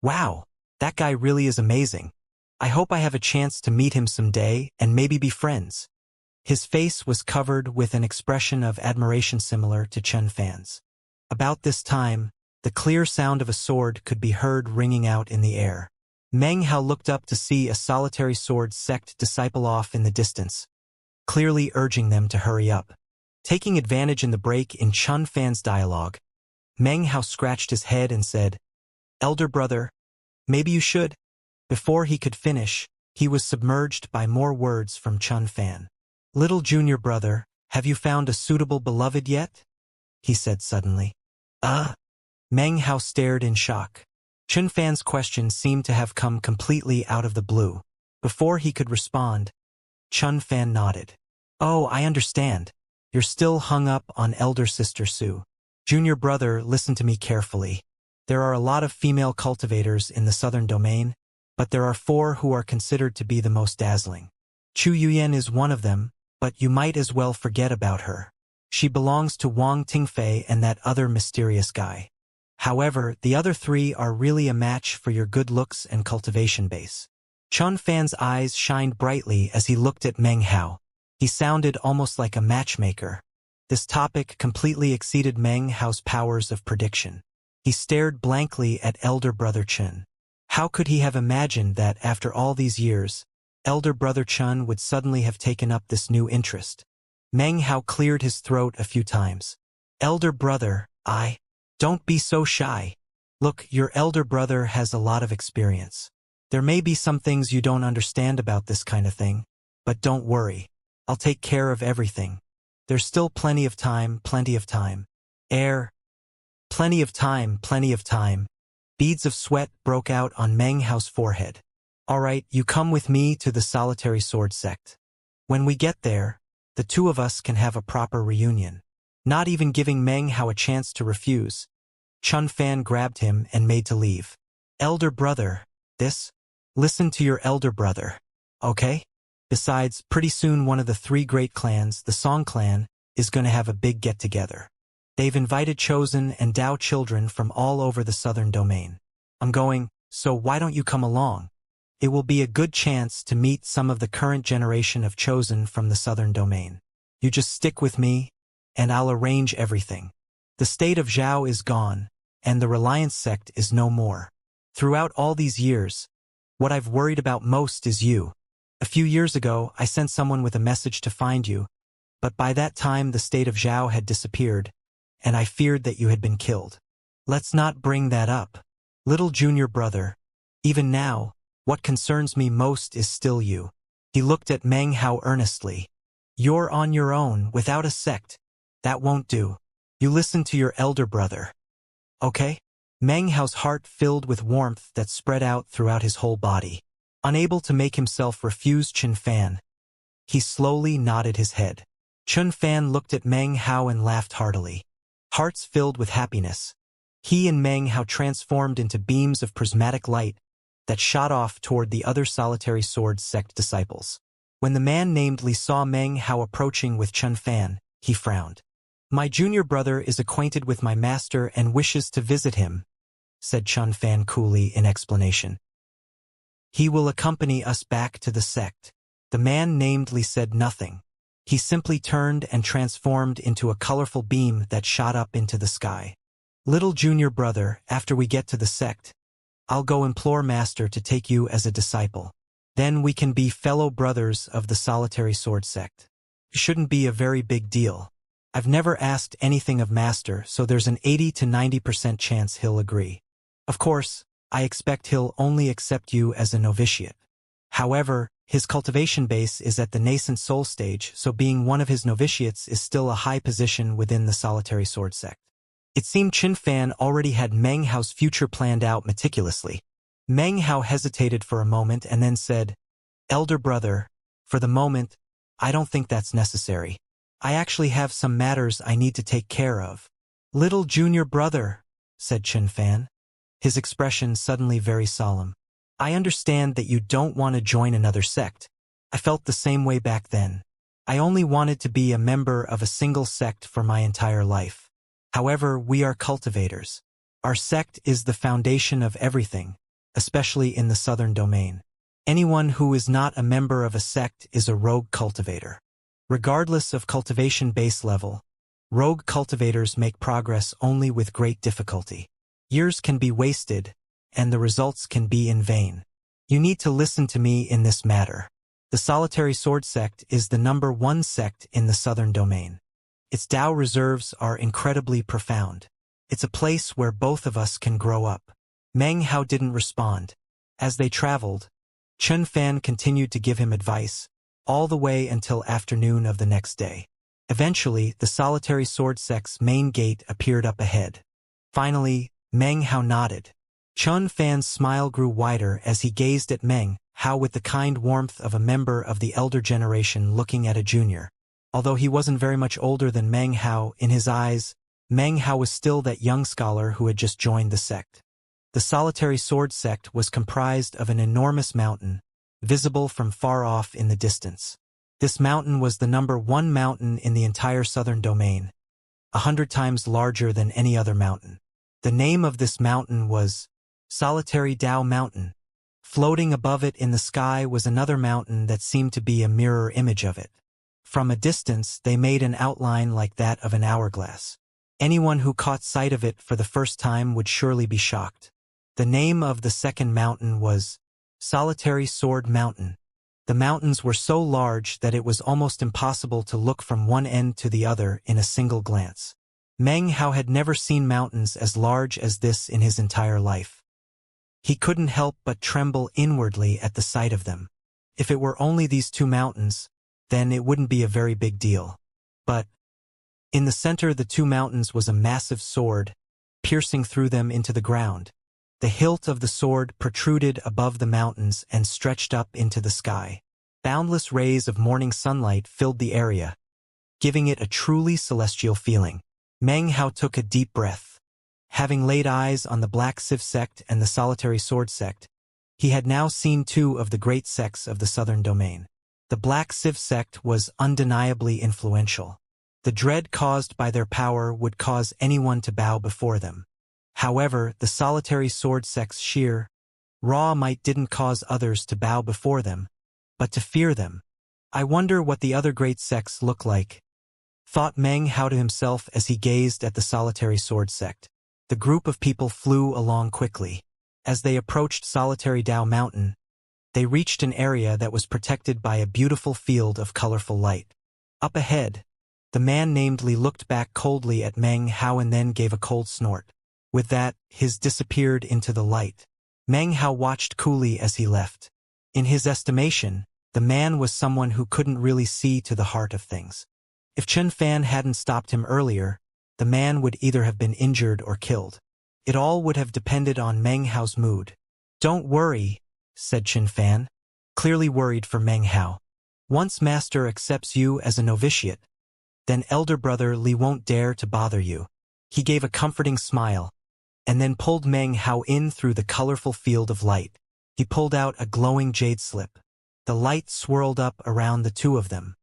"Wow, that guy really is amazing. I hope I have a chance to meet him someday and maybe be friends." His face was covered with an expression of admiration similar to Chun Fan's. About this time, the clear sound of a sword could be heard ringing out in the air. Meng Hao looked up to see a solitary sword sect disciple off in the distance, clearly urging them to hurry up. Taking advantage in the break in Chun Fan's dialogue, Meng Hao scratched his head and said, "Elder brother, maybe you should." Before he could finish, he was submerged by more words from Chun Fan. "Little junior brother, have you found a suitable beloved yet?" he said suddenly. Meng Hao stared in shock. Chun Fan's question seemed to have come completely out of the blue. Before he could respond, Chun Fan nodded. "Oh, I understand. You're still hung up on elder sister Sue. Junior brother, listen to me carefully. There are a lot of female cultivators in the southern domain, but there are 4 who are considered to be the most dazzling. Chu Yuyen is one of them, but you might as well forget about her. She belongs to Wang Tingfei and that other mysterious guy. However, the other 3 are really a match for your good looks and cultivation base." Chun Fan's eyes shined brightly as he looked at Meng Hao. He sounded almost like a matchmaker. This topic completely exceeded Meng Hao's powers of prediction. He stared blankly at elder brother Chun. How could he have imagined that after all these years, elder brother Chun would suddenly have taken up this new interest? Meng Hao cleared his throat a few times. "Elder brother, don't be so shy. Look, your elder brother has a lot of experience. There may be some things you don't understand about this kind of thing, but don't worry. I'll take care of everything. There's still plenty of time, plenty of time. Plenty of time, plenty of time." Beads of sweat broke out on Meng Hao's forehead. "All right, you come with me to the solitary sword sect. When we get there, the 2 of us can have a proper reunion." Not even giving Meng Hao a chance to refuse, Chun Fan grabbed him and made to leave. "Elder brother, listen to your elder brother, okay? Besides, pretty soon one of the 3 great clans, the Song clan, is going to have a big get-together. They've invited chosen and Dao children from all over the southern domain. I'm going, so why don't you come along? It will be a good chance to meet some of the current generation of chosen from the southern domain. You just stick with me, and I'll arrange everything. The state of Zhao is gone, and the Reliance sect is no more. Throughout all these years, What I've worried about most is you. A few years ago, I sent someone with a message to find you, but by that time the state of Zhao had disappeared, and I feared that you had been killed. Let's not bring that up. Little junior brother, even now, what concerns me most is still you. He looked at Meng Hao earnestly. You're on your own, without a sect. That won't do. You listen to your elder brother. Okay? Meng Hao's heart filled with warmth that spread out throughout his whole body. Unable to make himself refuse Chun Fan, he slowly nodded his head. Chun Fan looked at Meng Hao and laughed heartily. Hearts filled with happiness. He and Meng Hao transformed into beams of prismatic light that shot off toward the other solitary sword sect disciples. When the man named Li saw Meng Hao approaching with Chun Fan, he frowned. My junior brother is acquainted with my master and wishes to visit him, said Chun Fan coolly in explanation. He will accompany us back to the sect. The man named Li said nothing. He simply turned and transformed into a colorful beam that shot up into the sky. Little junior brother, after we get to the sect, I'll go implore Master to take you as a disciple. Then we can be fellow brothers of the solitary sword sect. It shouldn't be a very big deal. I've never asked anything of Master, so there's an 80 to 90% chance he'll agree. Of course, I expect he'll only accept you as a novitiate. However, his cultivation base is at the nascent soul stage, so being one of his novitiates is still a high position within the solitary sword sect. It seemed Chun Fan already had Meng Hao's future planned out meticulously. Meng Hao hesitated for a moment and then said, Elder brother, for the moment, I don't think that's necessary. I actually have some matters I need to take care of. Little junior brother, said Chun Fan, his expression suddenly very solemn. I understand that you don't want to join another sect. I felt the same way back then. I only wanted to be a member of a single sect for my entire life. However, we are cultivators. Our sect is the foundation of everything, especially in the southern domain. Anyone who is not a member of a sect is a rogue cultivator. Regardless of cultivation base level, rogue cultivators make progress only with great difficulty. Years can be wasted, and the results can be in vain. You need to listen to me in this matter. The solitary sword sect is the #1 sect in the southern domain. Its Tao reserves are incredibly profound. It's a place where both of us can grow up. Meng Hao didn't respond. As they traveled, Chun Fan continued to give him advice, all the way until afternoon of the next day. Eventually, the solitary sword sect's main gate appeared up ahead. Finally, Meng Hao nodded. Chun Fan's smile grew wider as he gazed at Meng Hao with the kind warmth of a member of the elder generation looking at a junior. Although he wasn't very much older than Meng Hao, in his eyes, Meng Hao was still that young scholar who had just joined the sect. The solitary sword sect was comprised of an enormous mountain, visible from far off in the distance. This mountain was the #1 mountain in the entire southern domain, 100 times larger than any other mountain. The name of this mountain was Solitary Tao Mountain. Floating above it in the sky was another mountain that seemed to be a mirror image of it. From a distance, they made an outline like that of an hourglass. Anyone who caught sight of it for the first time would surely be shocked. The name of the second mountain was Solitary Sword Mountain. The mountains were so large that it was almost impossible to look from one end to the other in a single glance. Meng Hao had never seen mountains as large as this in his entire life. He couldn't help but tremble inwardly at the sight of them. If it were only these two mountains, then it wouldn't be a very big deal. But in the center of the two mountains was a massive sword, piercing through them into the ground. The hilt of the sword protruded above the mountains and stretched up into the sky. Boundless rays of morning sunlight filled the area, giving it a truly celestial feeling. Meng Hao took a deep breath. Having laid eyes on the Black Civ sect and the Solitary Sword sect, he had now seen two of the great sects of the southern domain. The Black Civ sect was undeniably influential. The dread caused by their power would cause anyone to bow before them. However, the Solitary Sword sect's sheer, raw might didn't cause others to bow before them, but to fear them. I wonder what the other great sects look like, thought Meng Hao to himself as he gazed at the Solitary Sword sect. The group of people flew along quickly. As they approached Solitary Tao Mountain, They reached an area that was protected by a beautiful field of colorful light. Up ahead, the man named Li looked back coldly at Meng Hao and then gave a cold snort. With that, his disappeared into the light. Meng Hao watched coolly as he left. In his estimation, the man was someone who couldn't really see to the heart of things. If Chen Fan hadn't stopped him earlier, the man would either have been injured or killed. It all would have depended on Meng Hao's mood. "Don't worry," said Chen Fan, clearly worried for Meng Hao. "Once Master accepts you as a novitiate, then elder brother Li won't dare to bother you." He gave a comforting smile, and then pulled Meng Hao in through the colorful field of light. He pulled out a glowing jade slip. The light swirled up around the two of them.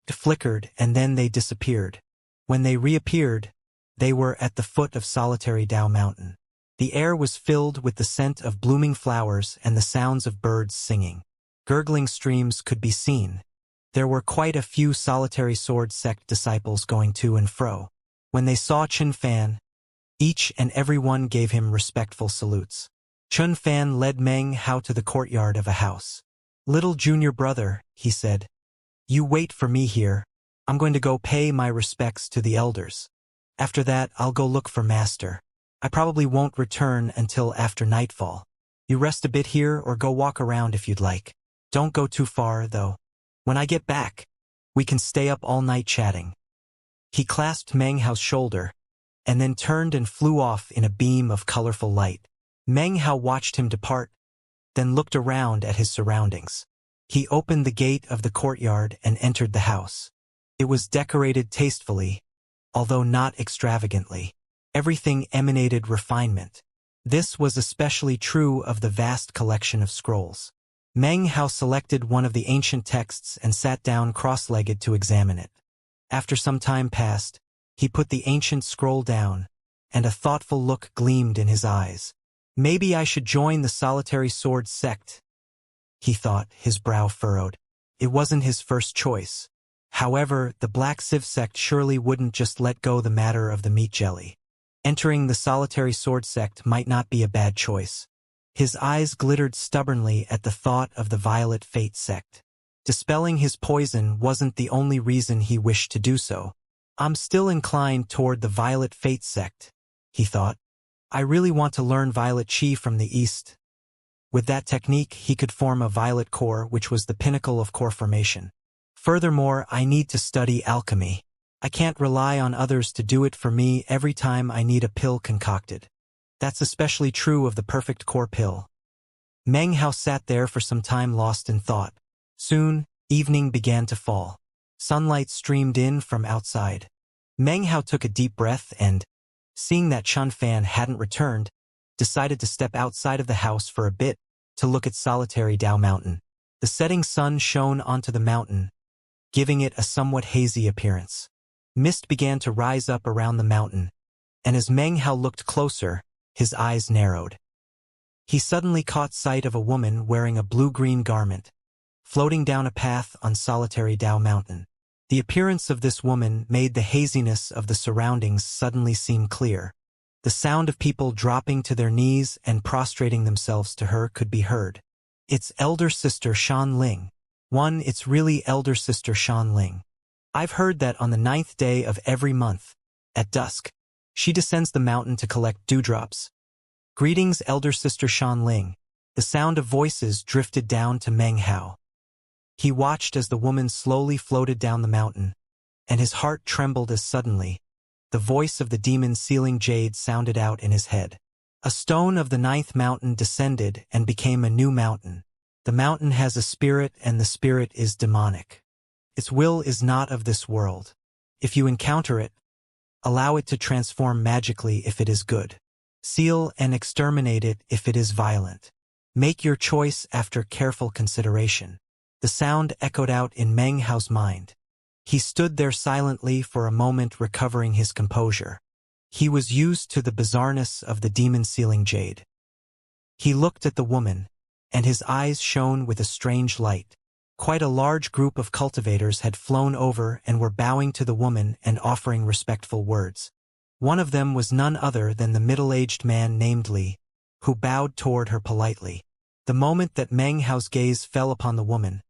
It flickered, and then they disappeared. When they reappeared, they were at the foot of solitary Dao Mountain. The air was filled with the scent of blooming flowers and the sounds of birds singing. Gurgling streams could be seen. There were quite a few solitary sword sect disciples going to and fro. When they saw Chen Fan, each and every one gave him respectful salutes. Chen Fan led Meng Hao to the courtyard of a house. "Little junior brother," he said, "you wait for me here. I'm going to go pay my respects to the elders. After that, I'll go look for Master. I probably won't return until after nightfall. You rest a bit here or go walk around if you'd like. Don't go too far, though. When I get back, we can stay up all night chatting." He clasped Meng Hao's shoulder, and then turned and flew off in a beam of colorful light. Meng Hao watched him depart, then looked around at his surroundings. He opened the gate of the courtyard and entered the house. It was decorated tastefully, although not extravagantly. Everything emanated refinement. This was especially true of the vast collection of scrolls. Meng Hao selected one of the ancient texts and sat down cross-legged to examine it. After some time passed, he put the ancient scroll down, and a thoughtful look gleamed in his eyes. "Maybe I should join the solitary sword sect," he thought, his brow furrowed. It wasn't his first choice. However, the Black Civ sect surely wouldn't just let go the matter of the meat jelly. Entering the solitary sword sect might not be a bad choice. His eyes glittered stubbornly at the thought of the Violet Fate sect. Dispelling his poison wasn't the only reason he wished to do so. "I'm still inclined toward the Violet Fate sect," he thought. "I really want to learn Violet Chi from the East." With that technique, he could form a violet core, which was the pinnacle of core formation. Furthermore, I need to study alchemy. I can't rely on others to do it for me every time I need a pill concocted. That's especially true of the perfect core pill. Meng Hao sat there for some time lost in thought. Soon, evening began to fall. Sunlight streamed in from outside. Meng Hao took a deep breath and, seeing that Chen Fan hadn't returned, decided to step outside of the house for a bit to look at solitary Dao Mountain. The setting sun shone onto the mountain, giving it a somewhat hazy appearance. Mist began to rise up around the mountain, and as Meng Hao looked closer, his eyes narrowed. He suddenly caught sight of a woman wearing a blue-green garment, floating down a path on solitary Dao Mountain. The appearance of this woman made the haziness of the surroundings suddenly seem clear. The sound of people dropping to their knees and prostrating themselves to her could be heard. "It's elder sister Shan Ling. It's really elder sister Shan Ling. I've heard that on the 9th day of every month, at dusk, she descends the mountain to collect dewdrops. Greetings, elder sister Shan Ling." The sound of voices drifted down to Meng Hao. He watched as the woman slowly floated down the mountain, and his heart trembled as suddenly the voice of the demon sealing jade sounded out in his head. "A stone of the 9th mountain descended and became a new mountain. The mountain has a spirit, and the spirit is demonic. Its will is not of this world. If you encounter it, allow it to transform magically if it is good. Seal and exterminate it if it is violent. Make your choice after careful consideration." The sound echoed out in Meng Hao's mind. He stood there silently for a moment, recovering his composure. He was used to the bizarreness of the demon-sealing jade. He looked at the woman, and his eyes shone with a strange light. Quite a large group of cultivators had flown over and were bowing to the woman and offering respectful words. One of them was none other than the middle-aged man named Li, who bowed toward her politely. The moment that Meng Hao's gaze fell upon the woman,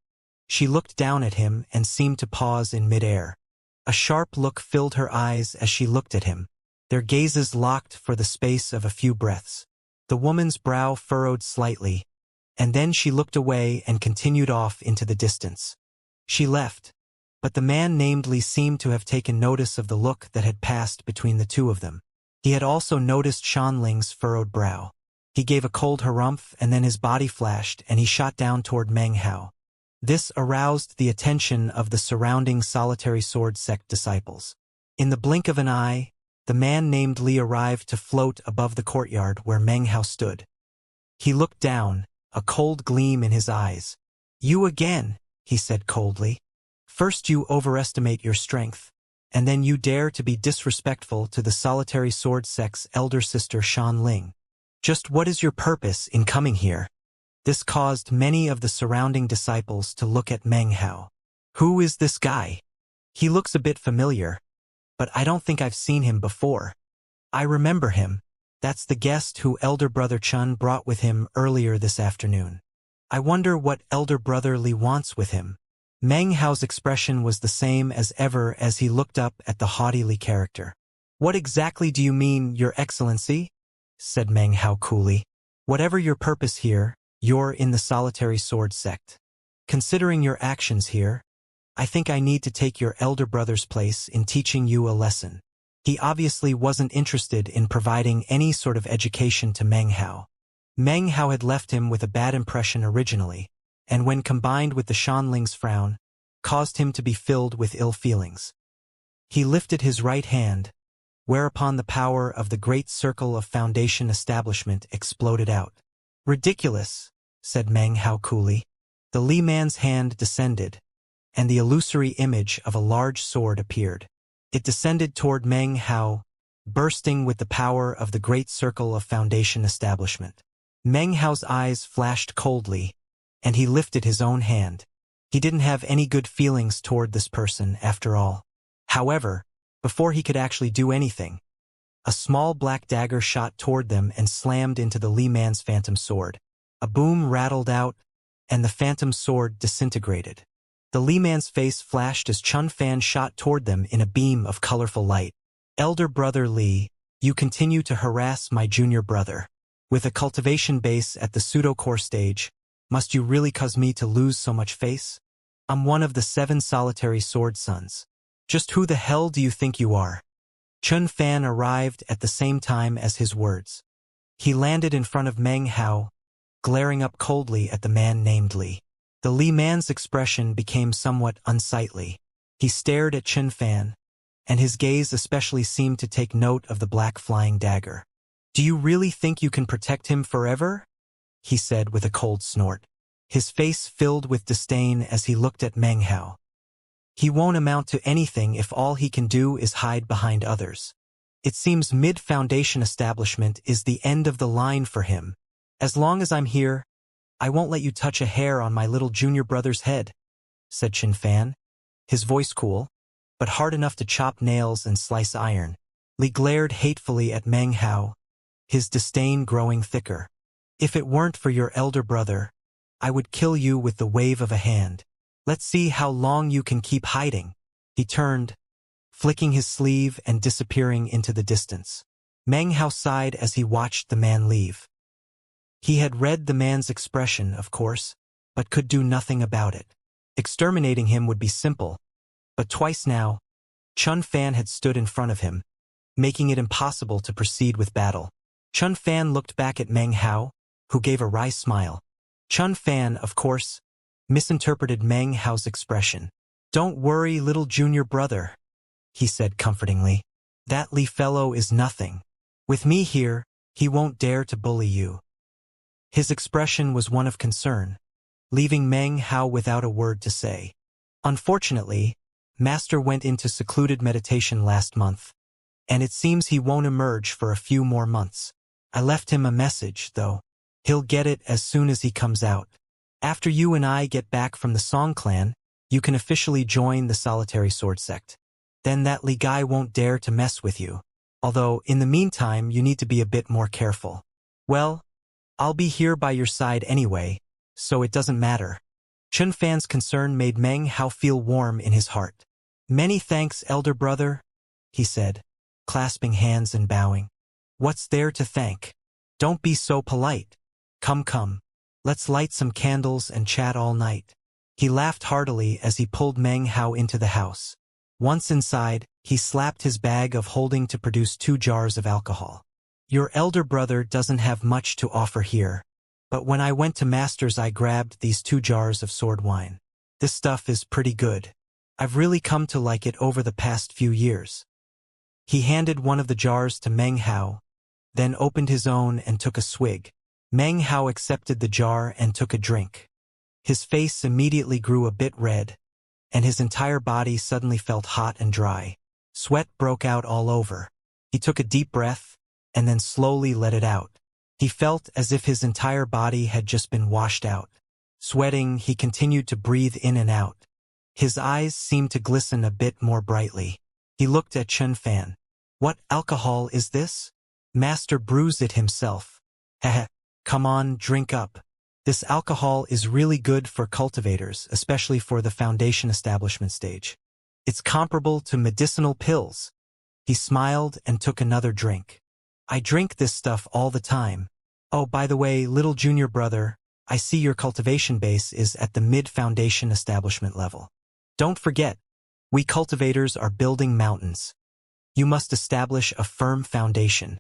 she looked down at him and seemed to pause in midair. A sharp look filled her eyes as she looked at him. Their gazes locked for the space of a few breaths. The woman's brow furrowed slightly, and then she looked away and continued off into the distance. She left, but the man named Li seemed to have taken notice of the look that had passed between the two of them. He had also noticed Xianling's furrowed brow. He gave a cold harumph and then his body flashed and he shot down toward Meng Hao. This aroused the attention of the surrounding solitary sword sect disciples. In the blink of an eye, the man named Li arrived to float above the courtyard where Meng Hao stood. He looked down, a cold gleam in his eyes. "You again," he said coldly. "First you overestimate your strength, and then you dare to be disrespectful to the solitary sword sect's elder sister Xianling. Just what is your purpose in coming here?" This caused many of the surrounding disciples to look at Meng Hao. "Who is this guy? He looks a bit familiar, but I don't think I've seen him before. I remember him. That's the guest who elder brother Chun brought with him earlier this afternoon. I wonder what elder brother Li wants with him." Meng Hao's expression was the same as ever as he looked up at the haughty Li character. "What exactly do you mean, Your Excellency?" said Meng Hao coolly. "Whatever your purpose here, you're in the solitary sword sect. Considering your actions here, I think I need to take your elder brother's place in teaching you a lesson." He obviously wasn't interested in providing any sort of education to Meng Hao. Meng Hao had left him with a bad impression originally, and when combined with the Xianling's frown, caused him to be filled with ill feelings. He lifted his right hand, whereupon the power of the great circle of Foundation establishment exploded out. "Ridiculous," said Meng Hao coolly. The Li man's hand descended, and the illusory image of a large sword appeared. It descended toward Meng Hao, bursting with the power of the great circle of Foundation establishment. Meng Hao's eyes flashed coldly, and he lifted his own hand. He didn't have any good feelings toward this person, after all. However, before he could actually do anything, a small black dagger shot toward them and slammed into the Li man's phantom sword. A boom rattled out, and the phantom sword disintegrated. The Li man's face flashed as Chun Fan shot toward them in a beam of colorful light. "Elder brother Li, you continue to harass my junior brother. With a cultivation base at the pseudo-core stage, must you really cause me to lose so much face? I'm one of the 7 solitary sword sons. Just who the hell do you think you are?" Chun Fan arrived at the same time as his words. He landed in front of Meng Hao, glaring up coldly at the man named Li. The Li man's expression became somewhat unsightly. He stared at Chun Fan, and his gaze especially seemed to take note of the black flying dagger. "Do you really think you can protect him forever?" he said with a cold snort. His face filled with disdain as he looked at Meng Hao. "He won't amount to anything if all he can do is hide behind others. It seems mid-Foundation establishment is the end of the line for him. As long as I'm here, I won't let you touch a hair on my little junior brother's head," said Chun Fan, his voice cool, but hard enough to chop nails and slice iron. Li glared hatefully at Meng Hao, his disdain growing thicker. "If it weren't for your elder brother, I would kill you with the wave of a hand. Let's see how long you can keep hiding." He turned, flicking his sleeve and disappearing into the distance. Meng Hao sighed as he watched the man leave. He had read the man's expression, of course, but could do nothing about it. Exterminating him would be simple, but twice now, Chun Fan had stood in front of him, making it impossible to proceed with battle. Chun Fan looked back at Meng Hao, who gave a wry smile. Chun Fan, of course, misinterpreted Meng Hao's expression. "Don't worry, little junior brother," he said comfortingly. "That Li fellow is nothing. With me here, he won't dare to bully you." His expression was one of concern, leaving Meng Hao without a word to say. Unfortunately, Master went into secluded meditation last month, and it seems he won't emerge for a few more months. I left him a message, though. He'll get it as soon as he comes out. After you and I get back from the Song clan, you can officially join the solitary sword sect. Then that Li guy won't dare to mess with you. Although, in the meantime, you need to be a bit more careful. Well, I'll be here by your side anyway, so it doesn't matter. Chun Fan's concern made Meng Hao feel warm in his heart. Many thanks, elder brother, he said, clasping hands and bowing. What's there to thank? Don't be so polite. Come. Let's light some candles and chat all night. He laughed heartily as he pulled Meng Hao into the house. Once inside, he slapped his bag of holding to produce 2 jars of alcohol. Your elder brother doesn't have much to offer here, but when I went to Master's I grabbed these 2 jars of sword wine. This stuff is pretty good. I've really come to like it over the past few years. He handed one of the jars to Meng Hao, then opened his own and took a swig. Meng Hao accepted the jar and took a drink. His face immediately grew a bit red, and his entire body suddenly felt hot and dry. Sweat broke out all over. He took a deep breath, and then slowly let it out. He felt as if his entire body had just been washed out. Sweating, he continued to breathe in and out. His eyes seemed to glisten a bit more brightly. He looked at Chun Fan. What alcohol is this? Master brews it himself. Heh. Come on, drink up. This alcohol is really good for cultivators, especially for the foundation establishment stage. It's comparable to medicinal pills. He smiled and took another drink. I drink this stuff all the time. Oh, by the way, little junior brother, I see your cultivation base is at the mid-foundation establishment level. Don't forget, we cultivators are building mountains. You must establish a firm foundation.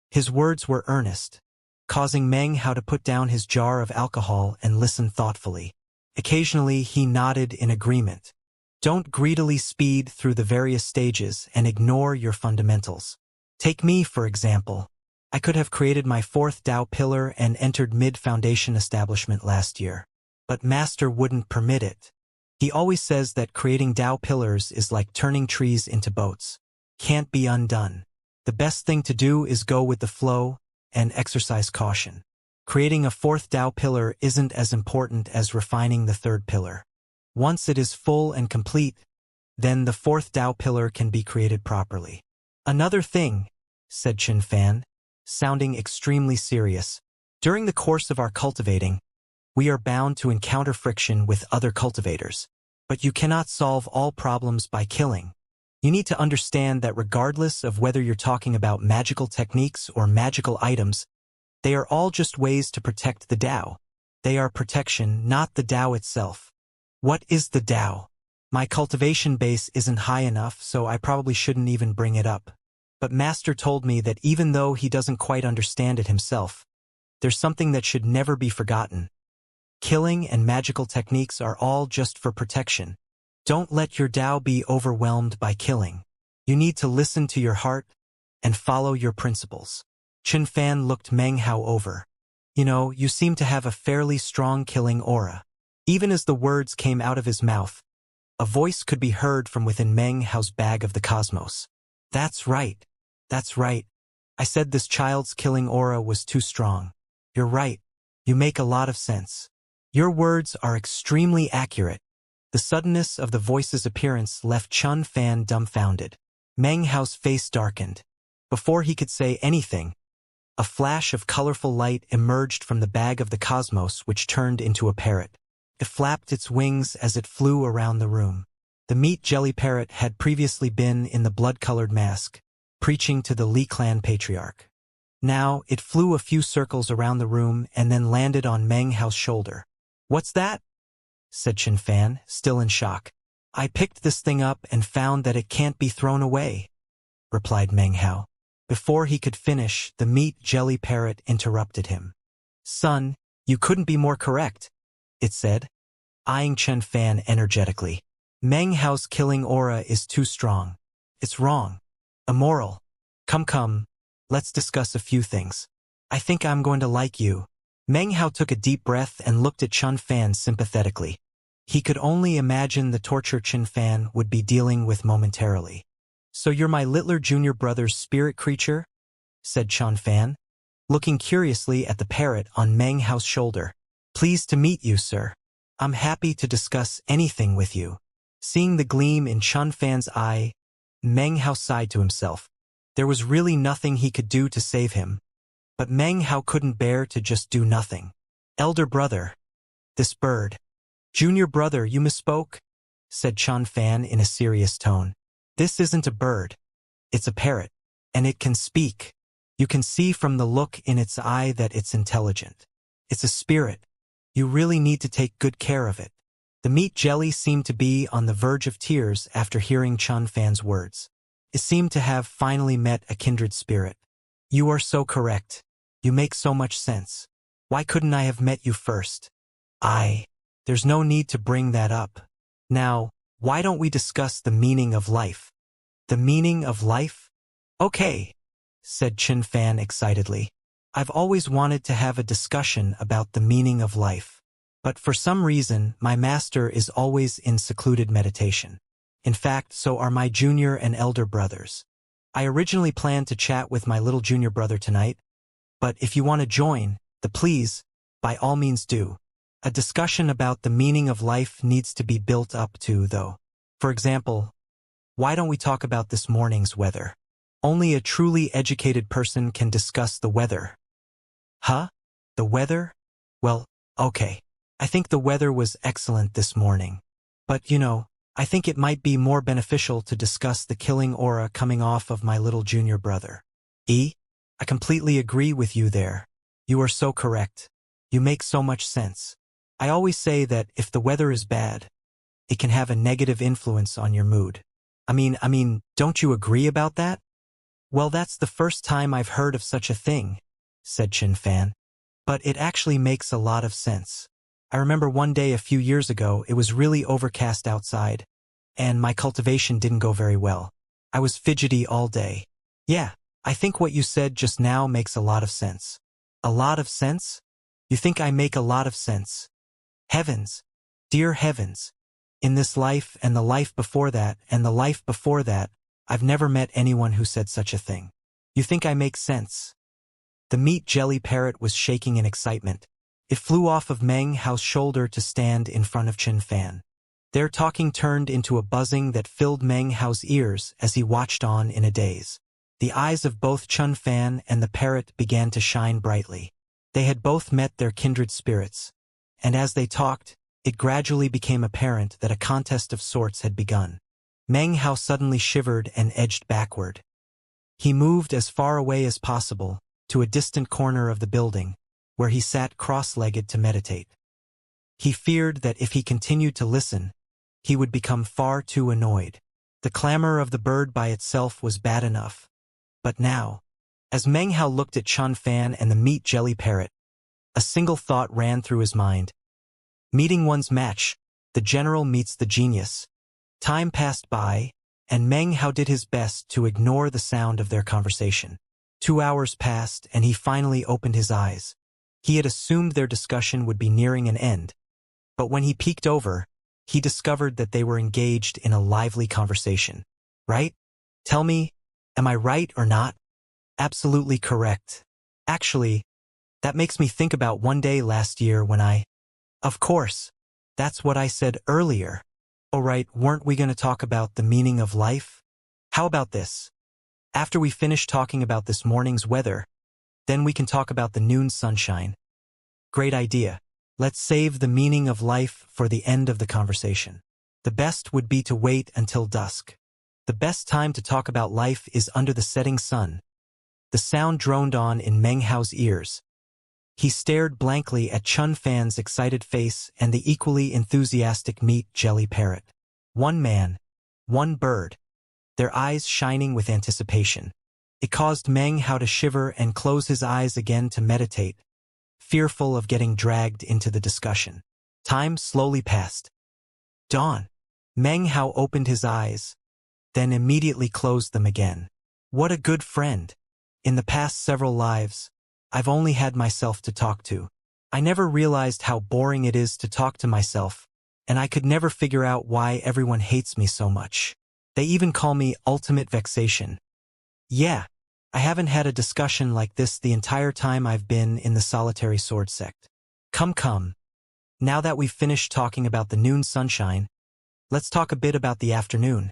His words were earnest, causing Meng Hao to put down his jar of alcohol and listen thoughtfully. Occasionally, he nodded in agreement. Don't greedily speed through the various stages and ignore your fundamentals. Take me, for example. I could have created my 4th Dao pillar and entered mid-foundation establishment last year. But Master wouldn't permit it. He always says that creating Dao pillars is like turning trees into boats. Can't be undone. The best thing to do is go with the flow and exercise caution. Creating a 4th Dao pillar isn't as important as refining the 3rd pillar. Once it is full and complete, then the 4th Dao pillar can be created properly. Another thing, said Chun Fan, sounding extremely serious. During the course of our cultivating, we are bound to encounter friction with other cultivators. But you cannot solve all problems by killing. You need to understand that regardless of whether you're talking about magical techniques or magical items, they are all just ways to protect the Dao. They are protection, not the Dao itself. What is the Dao? My cultivation base isn't high enough, so I probably shouldn't even bring it up. But Master told me that even though he doesn't quite understand it himself, there's something that should never be forgotten. Killing and magical techniques are all just for protection. Don't let your Dao be overwhelmed by killing. You need to listen to your heart and follow your principles. Chun Fan looked Meng Hao over. You know, you seem to have a fairly strong killing aura. Even as the words came out of his mouth, a voice could be heard from within Meng Hao's bag of the cosmos. That's right. I said this child's killing aura was too strong. You're right. You make a lot of sense. Your words are extremely accurate. The suddenness of the voice's appearance left Chun Fan dumbfounded. Meng Hao's face darkened. Before he could say anything, a flash of colorful light emerged from the bag of the cosmos, which turned into a parrot. It flapped its wings as it flew around the room. The meat jelly parrot had previously been in the blood-colored mask, preaching to the Li clan patriarch. Now, it flew a few circles around the room and then landed on Meng Hao's shoulder. What's that? Said Chun Fan, still in shock. I picked this thing up and found that it can't be thrown away, replied Meng Hao. Before he could finish, the meat jelly parrot interrupted him. Son, you couldn't be more correct, it said, eyeing Chun Fan energetically. Meng Hao's killing aura is too strong. It's wrong. Immoral. Come, let's discuss a few things. I think I'm going to like you. Meng Hao took a deep breath and looked at Chun Fan sympathetically. He could only imagine the torture Chun Fan would be dealing with momentarily. So you're my littler junior brother's spirit creature? Said Chun Fan, looking curiously at the parrot on Meng Hao's shoulder. Pleased to meet you, sir. I'm happy to discuss anything with you. Seeing the gleam in Chun Fan's eye, Meng Hao sighed to himself. There was really nothing he could do to save him. But Meng Hao couldn't bear to just do nothing. Elder brother. This bird. Junior brother, you misspoke, said Chun Fan in a serious tone. This isn't a bird. It's a parrot. And it can speak. You can see from the look in its eye that it's intelligent. It's a spirit. You really need to take good care of it. The meat jelly seemed to be on the verge of tears after hearing Chun Fan's words. It seemed to have finally met a kindred spirit. You are so correct. You make so much sense. Why couldn't I have met you first? There's no need to bring that up. Now, why don't we discuss the meaning of life? The meaning of life? Okay, said Chun Fan excitedly. I've always wanted to have a discussion about the meaning of life. But for some reason, my master is always in secluded meditation. In fact, so are my junior and elder brothers. I originally planned to chat with my little junior brother tonight, but if you want to join, please, by all means do. A discussion about the meaning of life needs to be built up to, though. For example, why don't we talk about this morning's weather? Only a truly educated person can discuss the weather. Huh? The weather? Well, okay. I think the weather was excellent this morning. But, I think it might be more beneficial to discuss the killing aura coming off of my little junior brother. I completely agree with you there. You are so correct. You make so much sense. I always say that if the weather is bad, it can have a negative influence on your mood. I mean, don't you agree about that? Well, that's the first time I've heard of such a thing, said Chun Fan. But it actually makes a lot of sense. I remember one day a few years ago, it was really overcast outside, and my cultivation didn't go very well. I was fidgety all day. Yeah, I think what you said just now makes a lot of sense. A lot of sense? You think I make a lot of sense? Heavens, dear heavens. In this life and the life before that and the life before that, I've never met anyone who said such a thing. You think I make sense? The meat jelly parrot was shaking in excitement. It flew off of Meng Hao's shoulder to stand in front of Chun Fan. Their talking turned into a buzzing that filled Meng Hao's ears as he watched on in a daze. The eyes of both Chun Fan and the parrot began to shine brightly. They had both met their kindred spirits, and as they talked, it gradually became apparent that a contest of sorts had begun. Meng Hao suddenly shivered and edged backward. He moved as far away as possible, to a distant corner of the building, where he sat cross-legged to meditate. He feared that if he continued to listen, he would become far too annoyed. The clamor of the bird by itself was bad enough. But now, as Meng Hao looked at Chun Fan and the meat jelly parrot, a single thought ran through his mind. Meeting one's match, the general meets the genius. Time passed by, and Meng Hao did his best to ignore the sound of their conversation. 2 hours passed, and he finally opened his eyes. He had assumed their discussion would be nearing an end, but when he peeked over, he discovered that they were engaged in a lively conversation. Right? Tell me, am I right or not? Absolutely correct. Actually, that makes me think about one day last year when Of course, that's what I said earlier. Oh right, weren't we going to talk about the meaning of life? How about this? After we finish talking about this morning's weather, then we can talk about the noon sunshine. Great idea. Let's save the meaning of life for the end of the conversation. The best would be to wait until dusk. The best time to talk about life is under the setting sun. The sound droned on in Meng Hao's ears. He stared blankly at Chun Fan's excited face and the equally enthusiastic meat jelly parrot. One man, one bird, their eyes shining with anticipation. It caused Meng Hao to shiver and close his eyes again to meditate, fearful of getting dragged into the discussion. Time slowly passed. Dawn. Meng Hao opened his eyes, then immediately closed them again. What a good friend. In the past several lives, I've only had myself to talk to. I never realized how boring it is to talk to myself, and I could never figure out why everyone hates me so much. They even call me ultimate vexation. Yeah, I haven't had a discussion like this the entire time I've been in the solitary sword sect. Come. Now that we've finished talking about the noon sunshine, let's talk a bit about the afternoon.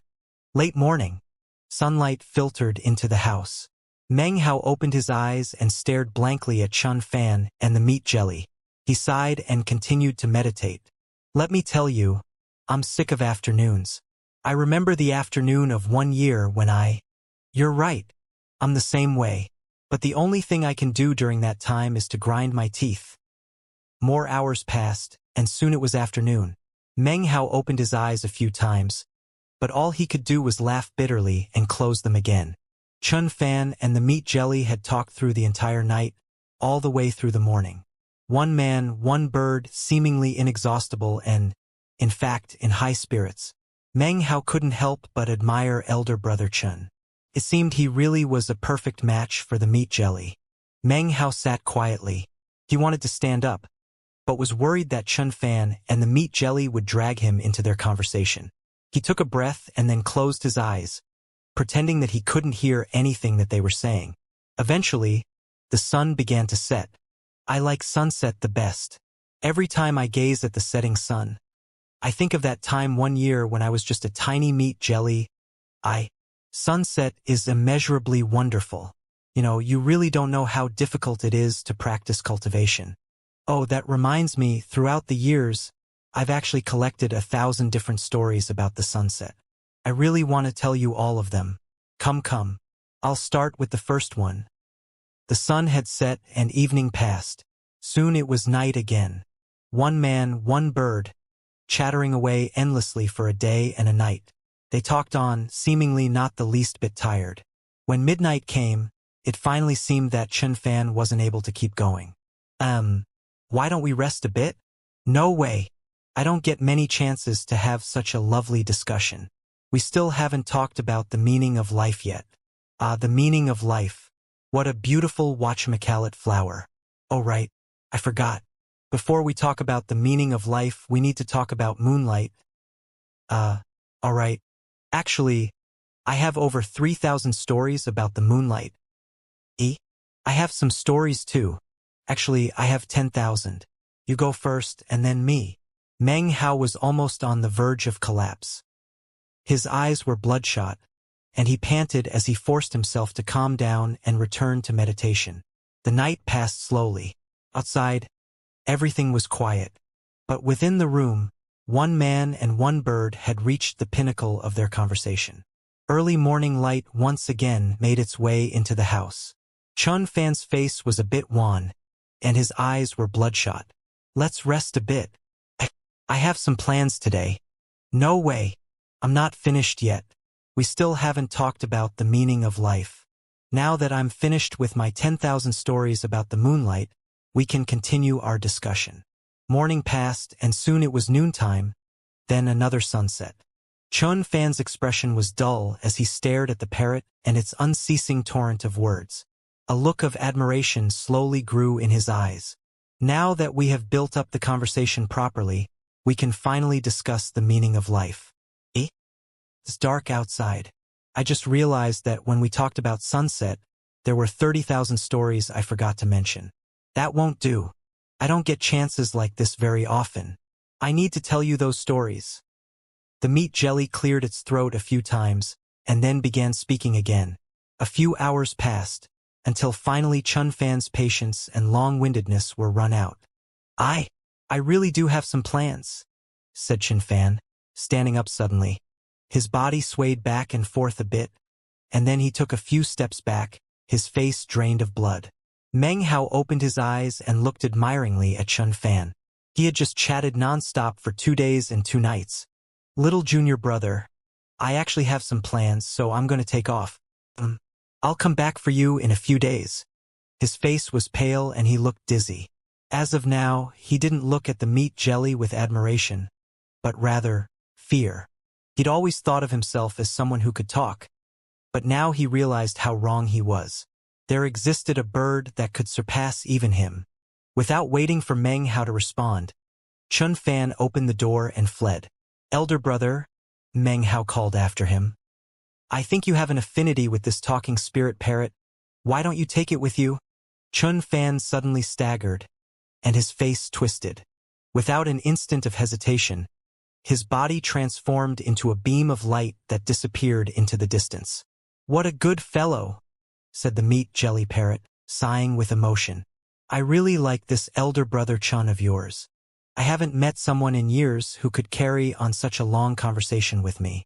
Late morning. Sunlight filtered into the house. Meng Hao opened his eyes and stared blankly at Chun Fan and the meat jelly. He sighed and continued to meditate. Let me tell you, I'm sick of afternoons. I remember the afternoon of 1 year when You're right. I'm the same way. But the only thing I can do during that time is to grind my teeth. More hours passed, and soon it was afternoon. Meng Hao opened his eyes a few times, but all he could do was laugh bitterly and close them again. Chun Fan and the meat jelly had talked through the entire night, all the way through the morning. One man, one bird, seemingly inexhaustible and, in fact, in high spirits. Meng Hao couldn't help but admire elder brother Chun. It seemed he really was a perfect match for the meat jelly. Meng Hao sat quietly. He wanted to stand up, but was worried that Chun Fan and the meat jelly would drag him into their conversation. He took a breath and then closed his eyes, pretending that he couldn't hear anything that they were saying. Eventually, the sun began to set. I like sunset the best. Every time I gaze at the setting sun, I think of that time 1 year when I was just a tiny meat jelly. Sunset is immeasurably wonderful. You really don't know how difficult it is to practice cultivation. Oh, that reminds me, throughout the years, I've actually collected 1,000 different stories about the sunset. I really want to tell you all of them. Come. I'll start with the first one. The sun had set and evening passed. Soon it was night again. One man, one bird, chattering away endlessly for a day and a night. They talked on, seemingly not the least bit tired. When midnight came, it finally seemed that Chun Fan wasn't able to keep going. Why don't we rest a bit? No way. I don't get many chances to have such a lovely discussion. We still haven't talked about the meaning of life yet. The meaning of life. What a beautiful whatchamacallit flower. Oh right, I forgot. Before we talk about the meaning of life, we need to talk about moonlight. Alright. Actually, I have over 3,000 stories about the moonlight. I have some stories too. Actually, I have 10,000. You go first and then me. Meng Hao was almost on the verge of collapse. His eyes were bloodshot, and he panted as he forced himself to calm down and return to meditation. The night passed slowly. Outside, everything was quiet. But within the room, one man and one bird had reached the pinnacle of their conversation. Early morning light once again made its way into the house. Chun Fan's face was a bit wan, and his eyes were bloodshot. Let's rest a bit. I have some plans today. No way. I'm not finished yet. We still haven't talked about the meaning of life. Now that I'm finished with my 10,000 stories about the moonlight, we can continue our discussion. Morning passed and soon it was noontime, then another sunset. Chun Fan's expression was dull as he stared at the parrot and its unceasing torrent of words. A look of admiration slowly grew in his eyes. Now that we have built up the conversation properly, we can finally discuss the meaning of life. It's dark outside. I just realized that when we talked about sunset, there were 30,000 stories I forgot to mention. That won't do. I don't get chances like this very often. I need to tell you those stories. The meat jelly cleared its throat a few times, and then began speaking again. A few hours passed, until finally Chun Fan's patience and long-windedness were run out. I really do have some plans, said Chun Fan, standing up suddenly. His body swayed back and forth a bit, and then he took a few steps back, his face drained of blood. Meng Hao opened his eyes and looked admiringly at Chun Fan. He had just chatted non-stop for 2 days and 2 nights. Little junior brother, I actually have some plans, so I'm going to take off. I'll come back for you in a few days. His face was pale and he looked dizzy. As of now, he didn't look at the meat jelly with admiration, but rather, fear. He'd always thought of himself as someone who could talk, but now he realized how wrong he was. There existed a bird that could surpass even him. Without waiting for Meng Hao to respond, Chun Fan opened the door and fled. Elder brother, Meng Hao called after him. I think you have an affinity with this talking spirit parrot. Why don't you take it with you? Chun Fan suddenly staggered, and his face twisted. Without an instant of hesitation, his body transformed into a beam of light that disappeared into the distance. What a good fellow, said the meat jelly parrot, sighing with emotion. I really like this elder brother Chun of yours. I haven't met someone in years who could carry on such a long conversation with me.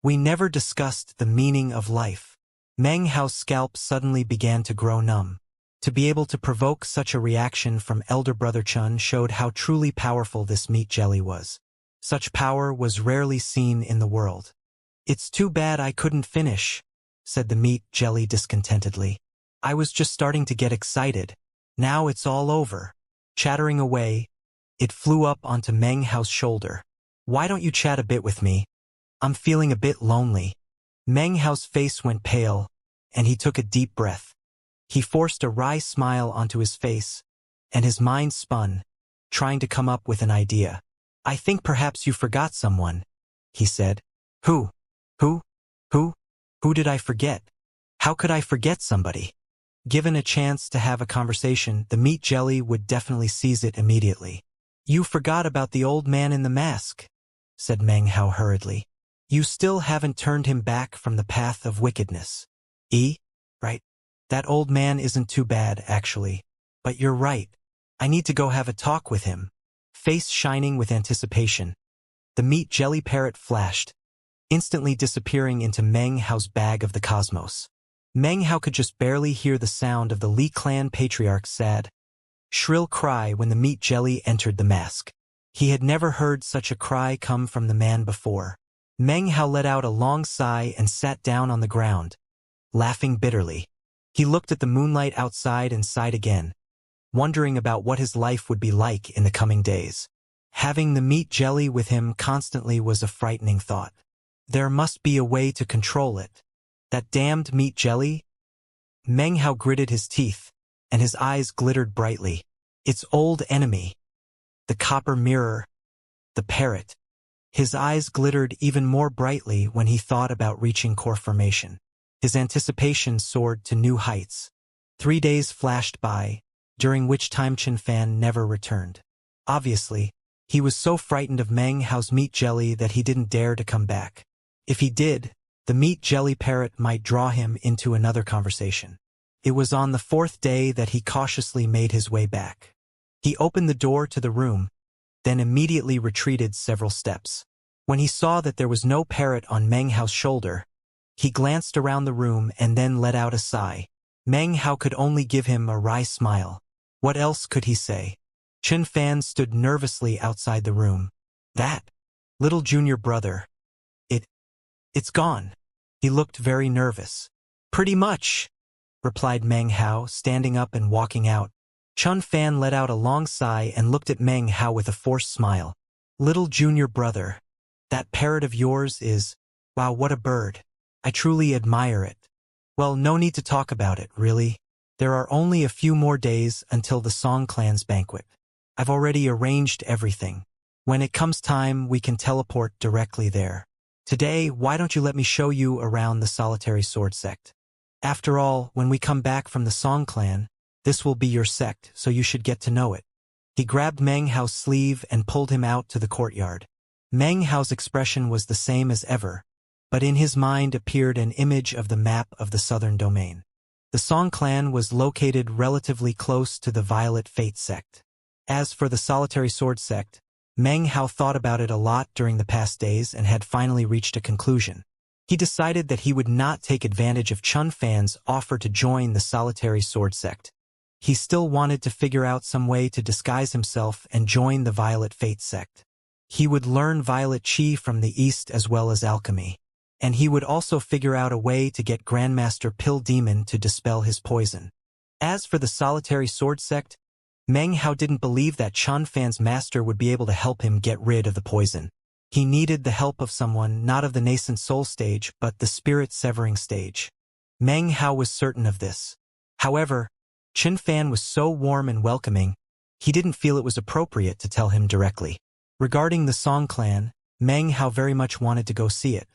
We never discussed the meaning of life. Meng Hao's scalp suddenly began to grow numb. To be able to provoke such a reaction from elder brother Chun showed how truly powerful this meat jelly was. Such power was rarely seen in the world. It's too bad I couldn't finish, said the meat jelly discontentedly. I was just starting to get excited. Now it's all over. Chattering away, it flew up onto Meng Hao's shoulder. Why don't you chat a bit with me? I'm feeling a bit lonely. Meng Hao's face went pale, and he took a deep breath. He forced a wry smile onto his face, and his mind spun, trying to come up with an idea. I think perhaps you forgot someone, he said. Who? Who did I forget? How could I forget somebody? Given a chance to have a conversation, the meat jelly would definitely seize it immediately. You forgot about the old man in the mask, said Meng Hao hurriedly. You still haven't turned him back from the path of wickedness. Right? That old man isn't too bad, actually. But you're right. I need to go have a talk with him. Face shining with anticipation, the meat jelly parrot flashed, instantly disappearing into Meng Hao's bag of the cosmos. Meng Hao could just barely hear the sound of the Li clan patriarch's sad, shrill cry when the meat jelly entered the mask. He had never heard such a cry come from the man before. Meng Hao let out a long sigh and sat down on the ground, laughing bitterly. He looked at the moonlight outside and sighed again, wondering about what his life would be like in the coming days. Having the meat jelly with him constantly was a frightening thought. There must be a way to control it. That damned meat jelly? Meng Hao gritted his teeth, and his eyes glittered brightly. Its old enemy. The copper mirror. The parrot. His eyes glittered even more brightly when he thought about reaching core formation. His anticipation soared to new heights. 3 days flashed by, during which time Qin Fan never returned. Obviously, he was so frightened of Meng Hao's meat jelly that he didn't dare to come back. If he did, the meat jelly parrot might draw him into another conversation. It was on the 4th day that he cautiously made his way back. He opened the door to the room, then immediately retreated several steps. When he saw that there was no parrot on Meng Hao's shoulder, he glanced around the room and then let out a sigh. Meng Hao could only give him a wry smile. What else could he say? Qin Fan stood nervously outside the room. That little junior brother. It's gone. He looked very nervous. Pretty much, replied Meng Hao, standing up and walking out. Qin Fan let out a long sigh and looked at Meng Hao with a forced smile. Little junior brother. That parrot of yours is, wow, what a bird. I truly admire it. Well, no need to talk about it, really. There are only a few more days until the Song Clan's banquet. I've already arranged everything. When it comes time, we can teleport directly there. Today, why don't you let me show you around the solitary sword sect? After all, when we come back from the Song Clan, this will be your sect, so you should get to know it. He grabbed Meng Hao's sleeve and pulled him out to the courtyard. Meng Hao's expression was the same as ever, but in his mind appeared an image of the map of the southern domain. The Song Clan was located relatively close to the Violet Fate sect. As for the solitary sword sect, Meng Hao thought about it a lot during the past days and had finally reached a conclusion. He decided that he would not take advantage of Qin Fan's offer to join the solitary sword sect. He still wanted to figure out some way to disguise himself and join the Violet Fate sect. He would learn Violet Qi from the East as well as alchemy. And he would also figure out a way to get Grandmaster Pill Demon to dispel his poison. As for the solitary sword sect, Meng Hao didn't believe that Qin Fan's master would be able to help him get rid of the poison. He needed the help of someone not of the nascent soul stage but the spirit-severing stage. Meng Hao was certain of this. However, Qin Fan was so warm and welcoming, he didn't feel it was appropriate to tell him directly. Regarding the Song Clan, Meng Hao very much wanted to go see it.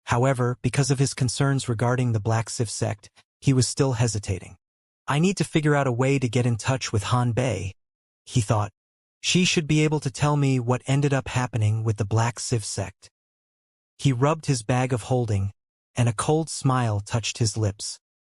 However, because of his concerns regarding the Black Sif sect, he was still hesitating. I need to figure out a way to get in touch with Han Bei, he thought. She should be able to tell me what ended up happening with the Black Sif sect. He rubbed his bag of holding, and a cold smile touched his lips.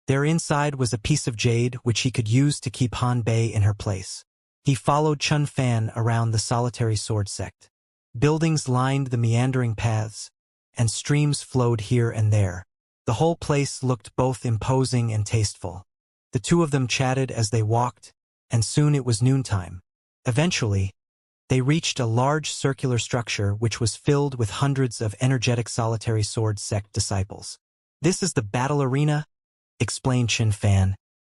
Their inside was a piece of jade which he could use to keep Han Bei in her place. He followed Chun Fan around the solitary sword sect. Buildings lined the meandering paths, and streams flowed here and there. The whole place looked both imposing and tasteful. The two of them chatted as they walked, and soon it was noontime. Eventually, they reached a large circular structure which was filled with hundreds of energetic solitary sword sect disciples. "This is the battle arena," explained Chin Fan,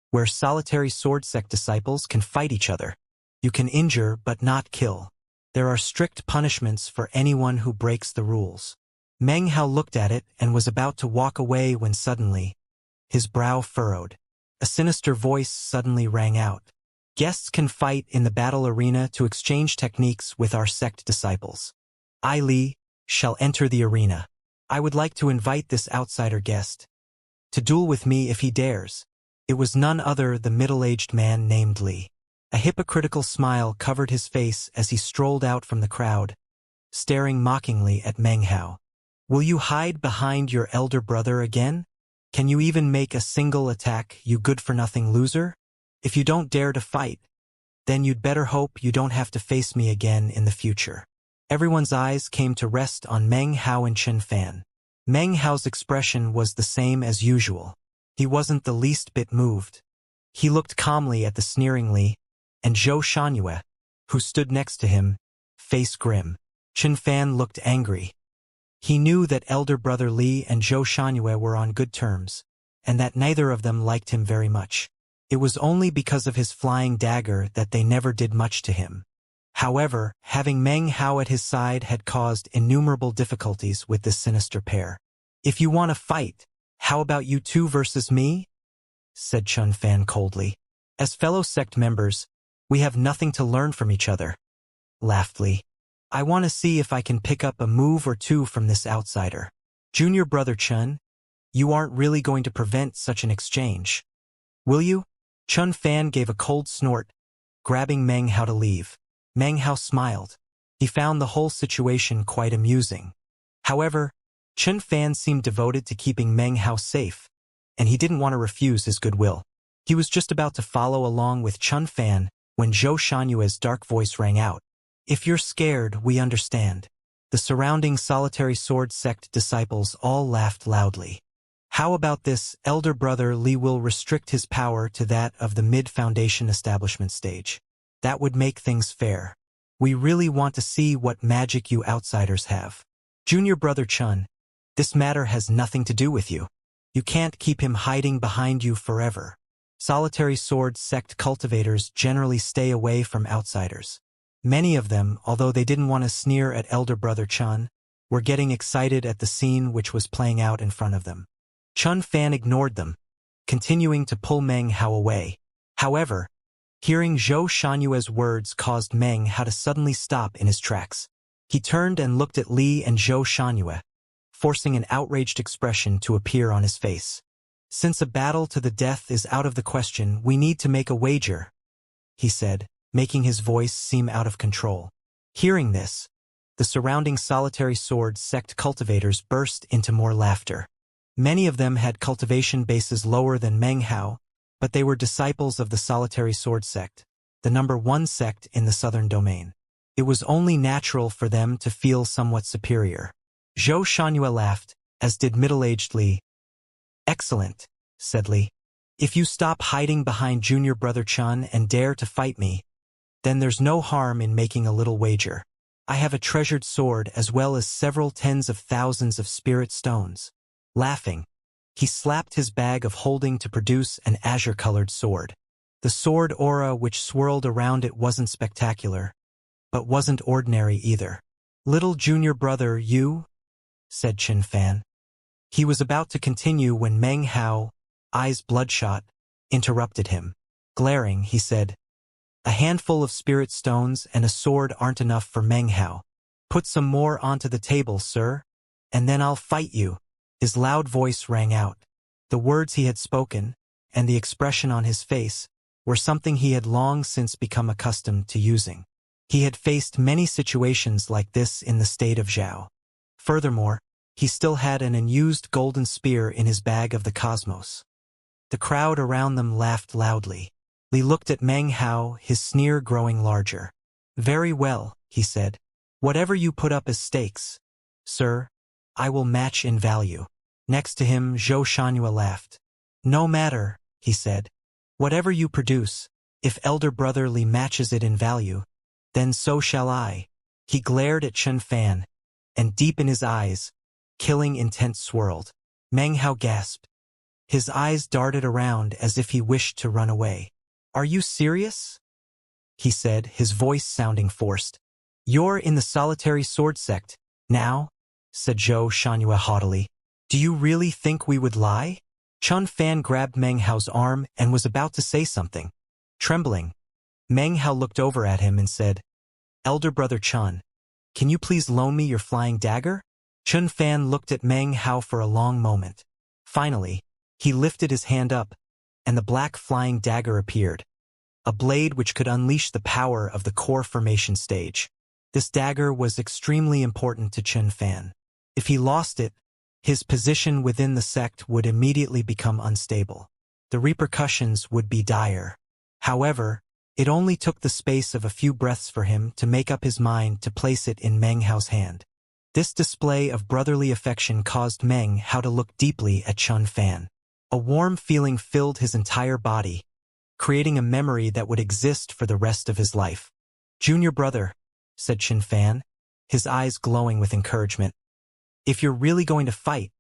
"where solitary sword sect disciples can fight each other. You can injure but not kill. There are strict punishments for anyone who breaks the rules." Meng Hao looked at it and was about to walk away when suddenly, his brow furrowed. A sinister voice suddenly rang out. "Guests can fight in the battle arena to exchange techniques with our sect disciples. I, Li, shall enter the arena. I would like to invite this outsider guest to duel with me if he dares." It was none other the middle-aged man named Li. A hypocritical smile covered his face as he strolled out from the crowd, staring mockingly at Meng Hao. "Will you hide behind your elder brother again? Can you even make a single attack, you good-for-nothing loser? If you don't dare to fight, then you'd better hope you don't have to face me again in the future." Everyone's eyes came to rest on Meng Hao and Chen Fan. Meng Hao's expression was the same as usual. He wasn't the least bit moved. He looked calmly at the sneering Li, and Zhou Xianxia, who stood next to him, face grim. Chen Fan looked angry. He knew that elder brother Li and Zhou Xianxia were on good terms, and that neither of them liked him very much. It was only because of his flying dagger that they never did much to him. However, having Meng Hao at his side had caused innumerable difficulties with this sinister pair. "If you want to fight, how about you two versus me?" said Chun Fan coldly. "As fellow sect members, we have nothing to learn from each other," laughed Li. "I want to see if I can pick up a move or two from this outsider. Junior brother Chun, you aren't really going to prevent such an exchange, will you?" Chun Fan gave a cold snort, grabbing Meng Hao to leave. Meng Hao smiled. He found the whole situation quite amusing. However, Chun Fan seemed devoted to keeping Meng Hao safe, and he didn't want to refuse his goodwill. He was just about to follow along with Chun Fan when Zhou Xianxua's dark voice rang out. "If you're scared, we understand." The surrounding solitary sword sect disciples all laughed loudly. "How about this? Elder brother Li will restrict his power to that of the mid-foundation establishment stage. That would make things fair. We really want to see what magic you outsiders have. Junior brother Chun, this matter has nothing to do with you. You can't keep him hiding behind you forever. Solitary sword sect cultivators generally stay away from outsiders." Many of them, although they didn't want to sneer at elder brother Chun, were getting excited at the scene which was playing out in front of them. Chun Fan ignored them, continuing to pull Meng Hao away. However, hearing Zhou Xianxua's words caused Meng Hao to suddenly stop in his tracks. He turned and looked at Li and Zhou Xianxua, forcing an outraged expression to appear on his face. "Since a battle to the death is out of the question, we need to make a wager," he said, making his voice seem out of control. Hearing this, the surrounding solitary sword sect cultivators burst into more laughter. Many of them had cultivation bases lower than Meng Hao, but they were disciples of the solitary sword sect, the #1 sect in the southern domain. It was only natural for them to feel somewhat superior. Zhou Xianxua laughed, as did middle-aged Li. "Excellent," said Li. "If you stop hiding behind junior brother Chun and dare to fight me, then there's no harm in making a little wager. I have a treasured sword as well as several tens of thousands of spirit stones." Laughing, he slapped his bag of holding to produce an azure-colored sword. The sword aura which swirled around it wasn't spectacular, but wasn't ordinary either. "Little junior brother, you?" said Chen Fan. He was about to continue when Meng Hao, eyes bloodshot, interrupted him. Glaring, he said, "A handful of spirit stones and a sword aren't enough for Meng Hao. Put some more onto the table, sir, and then I'll fight you." His loud voice rang out. The words he had spoken, and the expression on his face, were something he had long since become accustomed to using. He had faced many situations like this in the state of Zhao. Furthermore, he still had an unused golden spear in his bag of the cosmos. The crowd around them laughed loudly. Li looked at Meng Hao, his sneer growing larger. Very well, he said. Whatever you put up as stakes, sir, I will match in value. Next to him, Xianxia laughed. No matter, he said. Whatever you produce, if elder brother Li matches it in value, then so shall I. He glared at Chen Fan, and deep in his eyes, killing intent swirled. Meng Hao gasped. His eyes darted around as if he wished to run away. Are you serious? He said, his voice sounding forced. You're in the solitary sword sect, now? Said Xianxia haughtily. Do you really think we would lie? Chen Fan grabbed Meng Hao's arm and was about to say something. Trembling, Meng Hao looked over at him and said, Elder brother Chen, can you please loan me your flying dagger? Chen Fan looked at Meng Hao for a long moment. Finally, he lifted his hand up, and the black flying dagger appeared. A blade which could unleash the power of the core formation stage. This dagger was extremely important to Chen Fan. If he lost it, his position within the sect would immediately become unstable. The repercussions would be dire. However, it only took the space of a few breaths for him to make up his mind to place it in Meng Hao's hand. This display of brotherly affection caused Meng Hao to look deeply at Chen Fan. A warm feeling filled his entire body, creating a memory that would exist for the rest of his life. Junior brother, said Chen Fan, his eyes glowing with encouragement. If you're really going to fight,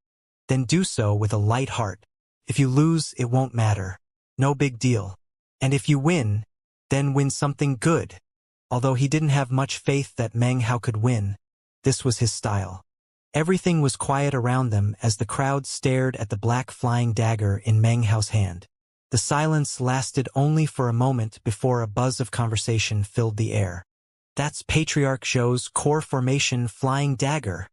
then do so with a light heart. If you lose, it won't matter. No big deal. And if you win, then win something good. Although he didn't have much faith that Meng Hao could win, this was his style. Everything was quiet around them as the crowd stared at the black flying dagger in Meng Hao's hand. The silence lasted only for a moment before a buzz of conversation filled the air. That's Patriarch Zhou's core formation flying dagger.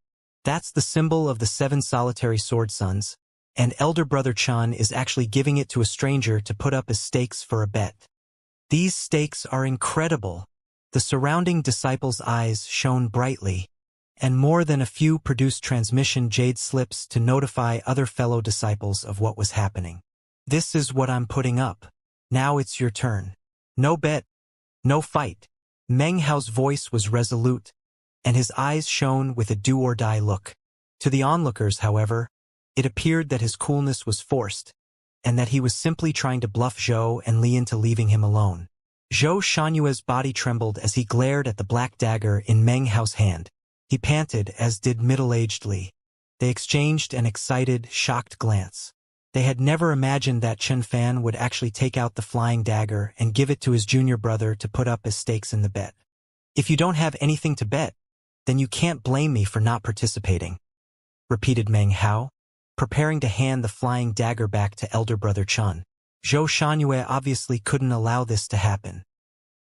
That's the symbol of the 7 solitary sword sons, and elder brother Chen is actually giving it to a stranger to put up as stakes for a bet. These stakes are incredible. The surrounding disciples' eyes shone brightly, and more than a few produced transmission jade slips to notify other fellow disciples of what was happening. This is what I'm putting up. Now it's your turn. No bet, no fight. Meng Hao's voice was resolute, and his eyes shone with a do-or-die look. To the onlookers, however, it appeared that his coolness was forced, and that he was simply trying to bluff Zhou and Li into leaving him alone. Xianxia's body trembled as he glared at the black dagger in Meng Hao's hand. He panted, as did middle-aged Li. They exchanged an excited, shocked glance. They had never imagined that Chen Fan would actually take out the flying dagger and give it to his junior brother to put up as stakes in the bet. If you don't have anything to bet, then you can't blame me for not participating, repeated Meng Hao, preparing to hand the flying dagger back to elder brother Chen. Xianxia obviously couldn't allow this to happen.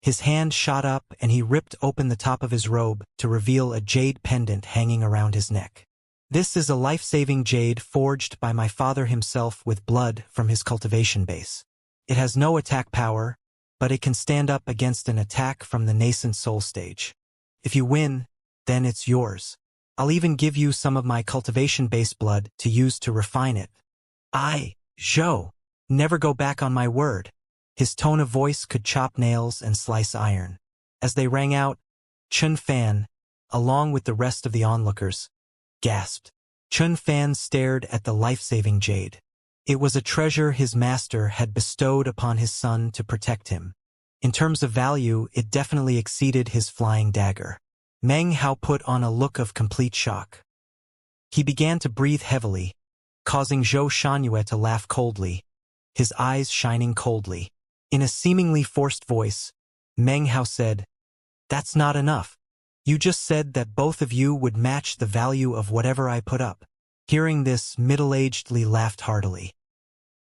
His hand shot up and he ripped open the top of his robe to reveal a jade pendant hanging around his neck. This is a life-saving jade forged by my father himself with blood from his cultivation base. It has no attack power, but it can stand up against an attack from the nascent soul stage. If you win, then it's yours. I'll even give you some of my cultivation-based blood to use to refine it. Zhou, never go back on my word. His tone of voice could chop nails and slice iron. As they rang out, Chen Fan, along with the rest of the onlookers, gasped. Chen Fan stared at the life-saving jade. It was a treasure his master had bestowed upon his son to protect him. In terms of value, it definitely exceeded his flying dagger. Meng Hao put on a look of complete shock. He began to breathe heavily, causing Xianxia to laugh coldly, his eyes shining coldly. In a seemingly forced voice, Meng Hao said, "That's not enough. You just said that both of you would match the value of whatever I put up." Hearing this, middle-aged Li laughed heartily.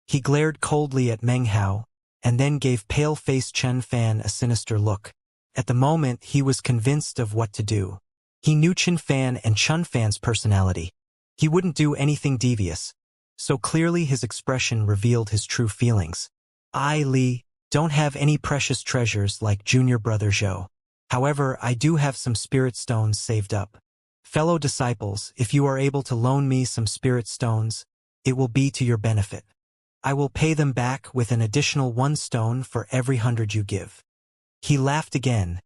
He glared coldly at Meng Hao, and then gave pale-faced Chen Fan a sinister look. At the moment, he was convinced of what to do. He knew Chen Fan and Chen Fan's personality. He wouldn't do anything devious, so clearly his expression revealed his true feelings. I, Li, don't have any precious treasures like junior brother Zhou. However, I do have some spirit stones saved up. Fellow disciples, if you are able to loan me some spirit stones, it will be to your benefit. I will pay them back with an additional 1 stone for every 100 you give. He laughed again,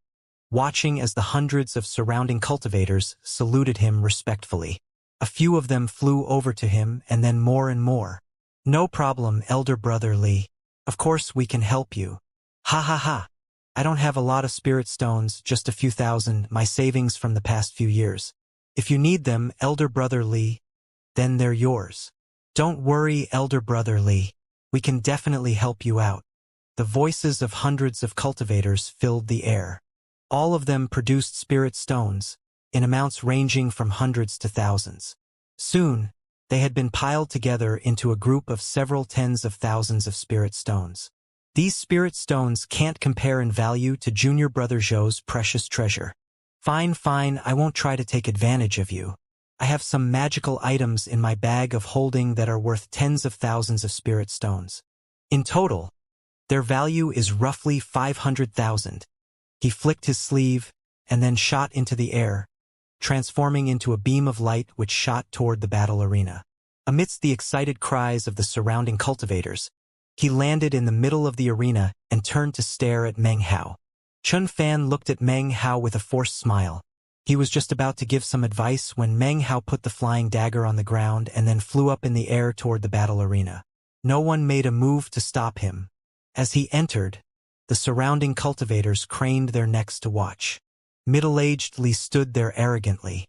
watching as the hundreds of surrounding cultivators saluted him respectfully. A few of them flew over to him and then more and more. No problem, elder brother Li. Of course we can help you. Ha ha ha. I don't have a lot of spirit stones, just a few thousand, my savings from the past few years. If you need them, elder brother Li, then they're yours. Don't worry, elder brother Li. We can definitely help you out. The voices of hundreds of cultivators filled the air. All of them produced spirit stones, in amounts ranging from hundreds to thousands. Soon, they had been piled together into a group of several tens of thousands of spirit stones. These spirit stones can't compare in value to Junior Brother Zhou's precious treasure. Fine, I won't try to take advantage of you. I have some magical items in my bag of holding that are worth tens of thousands of spirit stones. In total, their value is roughly 500,000. He flicked his sleeve and then shot into the air, transforming into a beam of light which shot toward the battle arena. Amidst the excited cries of the surrounding cultivators, he landed in the middle of the arena and turned to stare at Meng Hao. Chun Fan looked at Meng Hao with a forced smile. He was just about to give some advice when Meng Hao put the flying dagger on the ground and then flew up in the air toward the battle arena. No one made a move to stop him. As he entered, the surrounding cultivators craned their necks to watch. Middle-aged Li stood there arrogantly.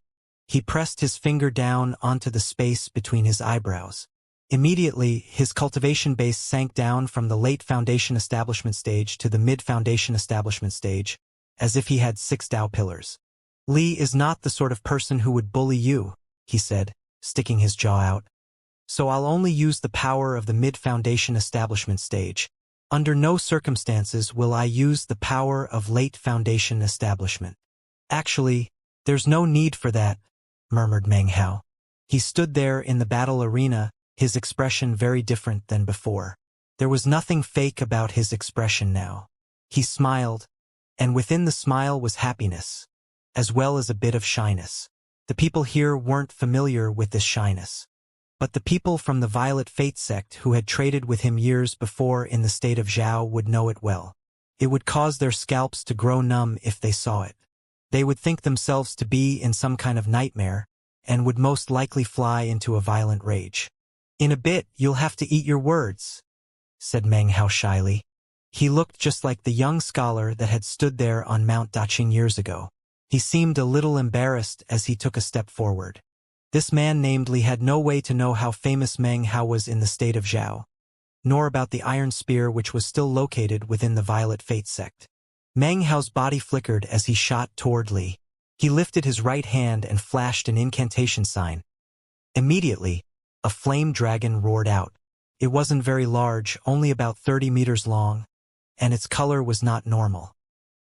He pressed his finger down onto the space between his eyebrows. Immediately, his cultivation base sank down from the late foundation establishment stage to the mid-foundation establishment stage, as if he had 6 Dao pillars. Li is not the sort of person who would bully you, he said, sticking his jaw out. So I'll only use the power of the mid-foundation establishment stage. Under no circumstances will I use the power of late foundation establishment. Actually, there's no need for that, murmured Meng Hao. He stood there in the battle arena, his expression very different than before. There was nothing fake about his expression now. He smiled, and within the smile was happiness, as well as a bit of shyness. The people here weren't familiar with this shyness. But the people from the Violet Fate sect who had traded with him years before in the state of Zhao would know it well. It would cause their scalps to grow numb if they saw it. They would think themselves to be in some kind of nightmare, and would most likely fly into a violent rage. In a bit, you'll have to eat your words, said Meng Hao shyly. He looked just like the young scholar that had stood there on Mount Daqing years ago. He seemed a little embarrassed as he took a step forward. This man named Li had no way to know how famous Meng Hao was in the state of Zhao, nor about the iron spear which was still located within the Violet Fate sect. Meng Hao's body flickered as he shot toward Li. He lifted his right hand and flashed an incantation sign. Immediately, a flame dragon roared out. It wasn't very large, only about 30 meters long, and its color was not normal.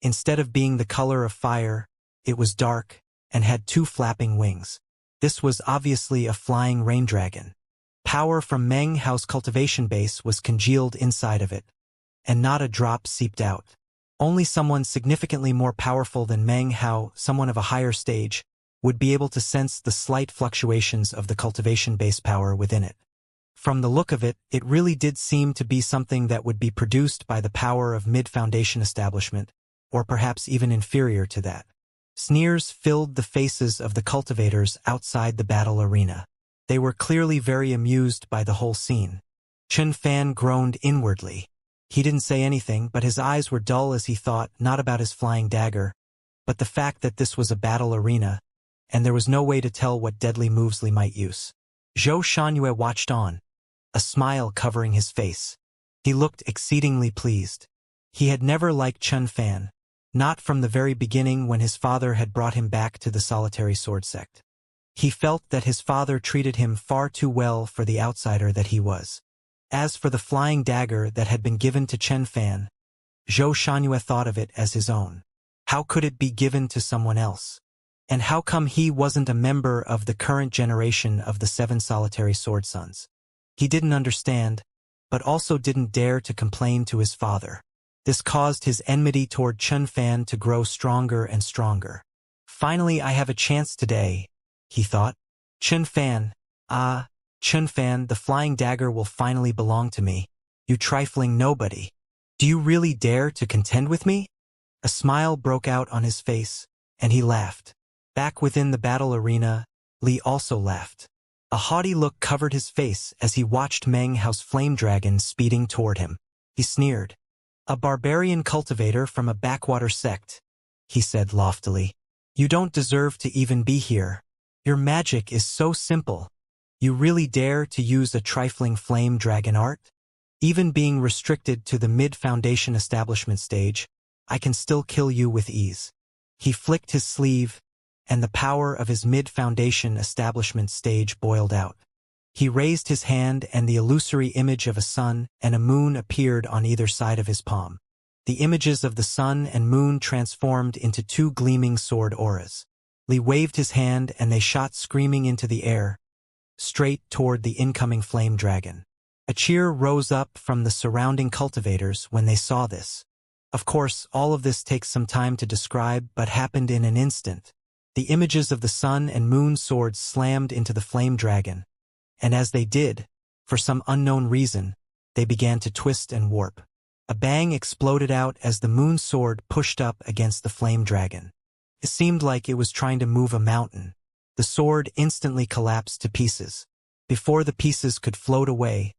Instead of being the color of fire, it was dark and had 2 flapping wings. This was obviously a flying rain dragon. Power from Meng Hao's cultivation base was congealed inside of it, and not a drop seeped out. Only someone significantly more powerful than Meng Hao, someone of a higher stage, would be able to sense the slight fluctuations of the cultivation base power within it. From the look of it, it really did seem to be something that would be produced by the power of mid-foundation establishment, or perhaps even inferior to that. Sneers filled the faces of the cultivators outside the battle arena. They were clearly very amused by the whole scene. Chun Fan groaned inwardly. He didn't say anything, but his eyes were dull as he thought, not about his flying dagger, but the fact that this was a battle arena, and there was no way to tell what deadly moves Li might use. Zhou Xianxia watched on, a smile covering his face. He looked exceedingly pleased. He had never liked Chun Fan, not from the very beginning when his father had brought him back to the solitary sword sect. He felt that his father treated him far too well for the outsider that he was. As for the flying dagger that had been given to Chun Fan, Zhou Xianxia thought of it as his own. How could it be given to someone else? And how come he wasn't a member of the current generation of the 7 solitary sword sons? He didn't understand, but also didn't dare to complain to his father. This caused his enmity toward Chun Fan to grow stronger and stronger. Finally, I have a chance today, he thought. Chun Fan, Chunfan, the flying dagger will finally belong to me. You trifling nobody. Do you really dare to contend with me? A smile broke out on his face, and he laughed. Back within the battle arena, Li also laughed. A haughty look covered his face as he watched Meng Hao's flame dragon speeding toward him. He sneered. A barbarian cultivator from a backwater sect, he said loftily. You don't deserve to even be here. Your magic is so simple. You really dare to use a trifling flame dragon art? Even being restricted to the mid-foundation establishment stage, I can still kill you with ease. He flicked his sleeve, and the power of his mid-foundation establishment stage boiled out. He raised his hand and the illusory image of a sun and a moon appeared on either side of his palm. The images of the sun and moon transformed into two gleaming sword auras. Li waved his hand and they shot screaming into the air, straight toward the incoming flame dragon. A cheer rose up from the surrounding cultivators when they saw this. Of course, all of this takes some time to describe but happened in an instant. The images of the sun and moon swords slammed into the flame dragon, and as they did, for some unknown reason, they began to twist and warp. A bang exploded out as the moon sword pushed up against the flame dragon. It seemed like it was trying to move a mountain. The sword instantly collapsed to pieces. Before the pieces could float away,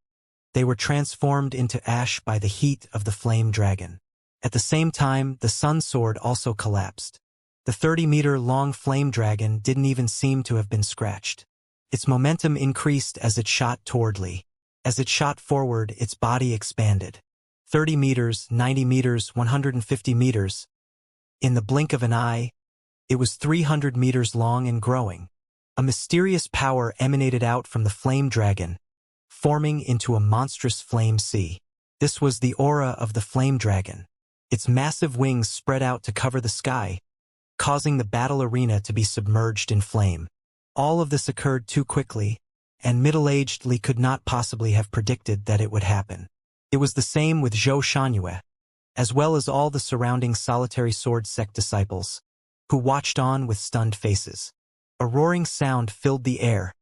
they were transformed into ash by the heat of the flame dragon. At the same time, the sun sword also collapsed. The 30-meter-long flame dragon didn't even seem to have been scratched. Its momentum increased as it shot toward Li. As it shot forward, its body expanded. 30 meters, 90 meters, 150 meters. In the blink of an eye, it was 300 meters long and growing. A mysterious power emanated out from the flame dragon, forming into a monstrous flame sea. This was the aura of the flame dragon. Its massive wings spread out to cover the sky, causing the battle arena to be submerged in flame. All of this occurred too quickly, and middle-aged Li could not possibly have predicted that it would happen. It was the same with Zhou Xianxia, as well as all the surrounding solitary sword sect disciples, who watched on with stunned faces. A roaring sound filled the air,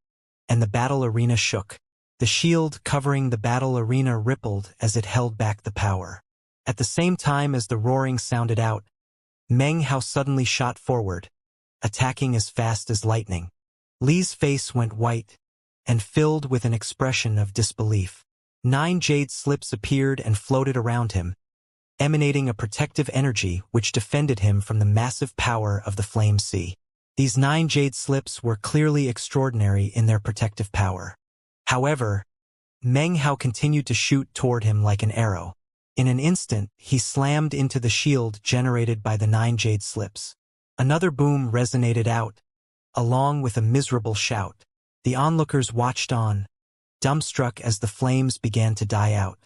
and the battle arena shook. The shield covering the battle arena rippled as it held back the power. At the same time as the roaring sounded out, Meng Hao suddenly shot forward, attacking as fast as lightning. Li's face went white and filled with an expression of disbelief. 9 jade slips appeared and floated around him, emanating a protective energy which defended him from the massive power of the flame sea. These 9 jade slips were clearly extraordinary in their protective power. However, Meng Hao continued to shoot toward him like an arrow. In an instant, he slammed into the shield generated by the 9 jade slips. Another boom resonated out, along with a miserable shout. The onlookers watched on, dumbstruck as the flames began to die out.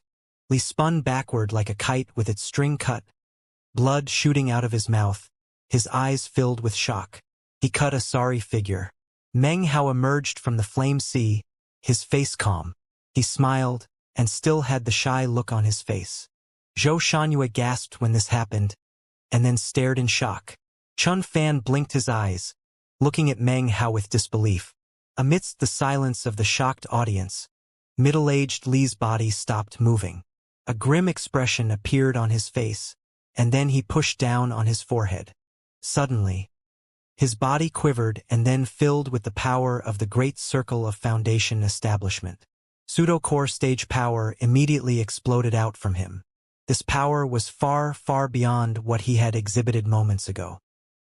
Li spun backward like a kite with its string cut, blood shooting out of his mouth, his eyes filled with shock. He cut a sorry figure. Meng Hao emerged from the flame sea, his face calm. He smiled, and still had the shy look on his face. Zhou Xianxia gasped when this happened, and then stared in shock. Chun Fan blinked his eyes, looking at Meng Hao with disbelief. Amidst the silence of the shocked audience, middle-aged Li's body stopped moving. A grim expression appeared on his face, and then he pushed down on his forehead. Suddenly, his body quivered and then filled with the power of the great circle of foundation establishment. Pseudo-core stage power immediately exploded out from him. This power was far, far beyond what he had exhibited moments ago.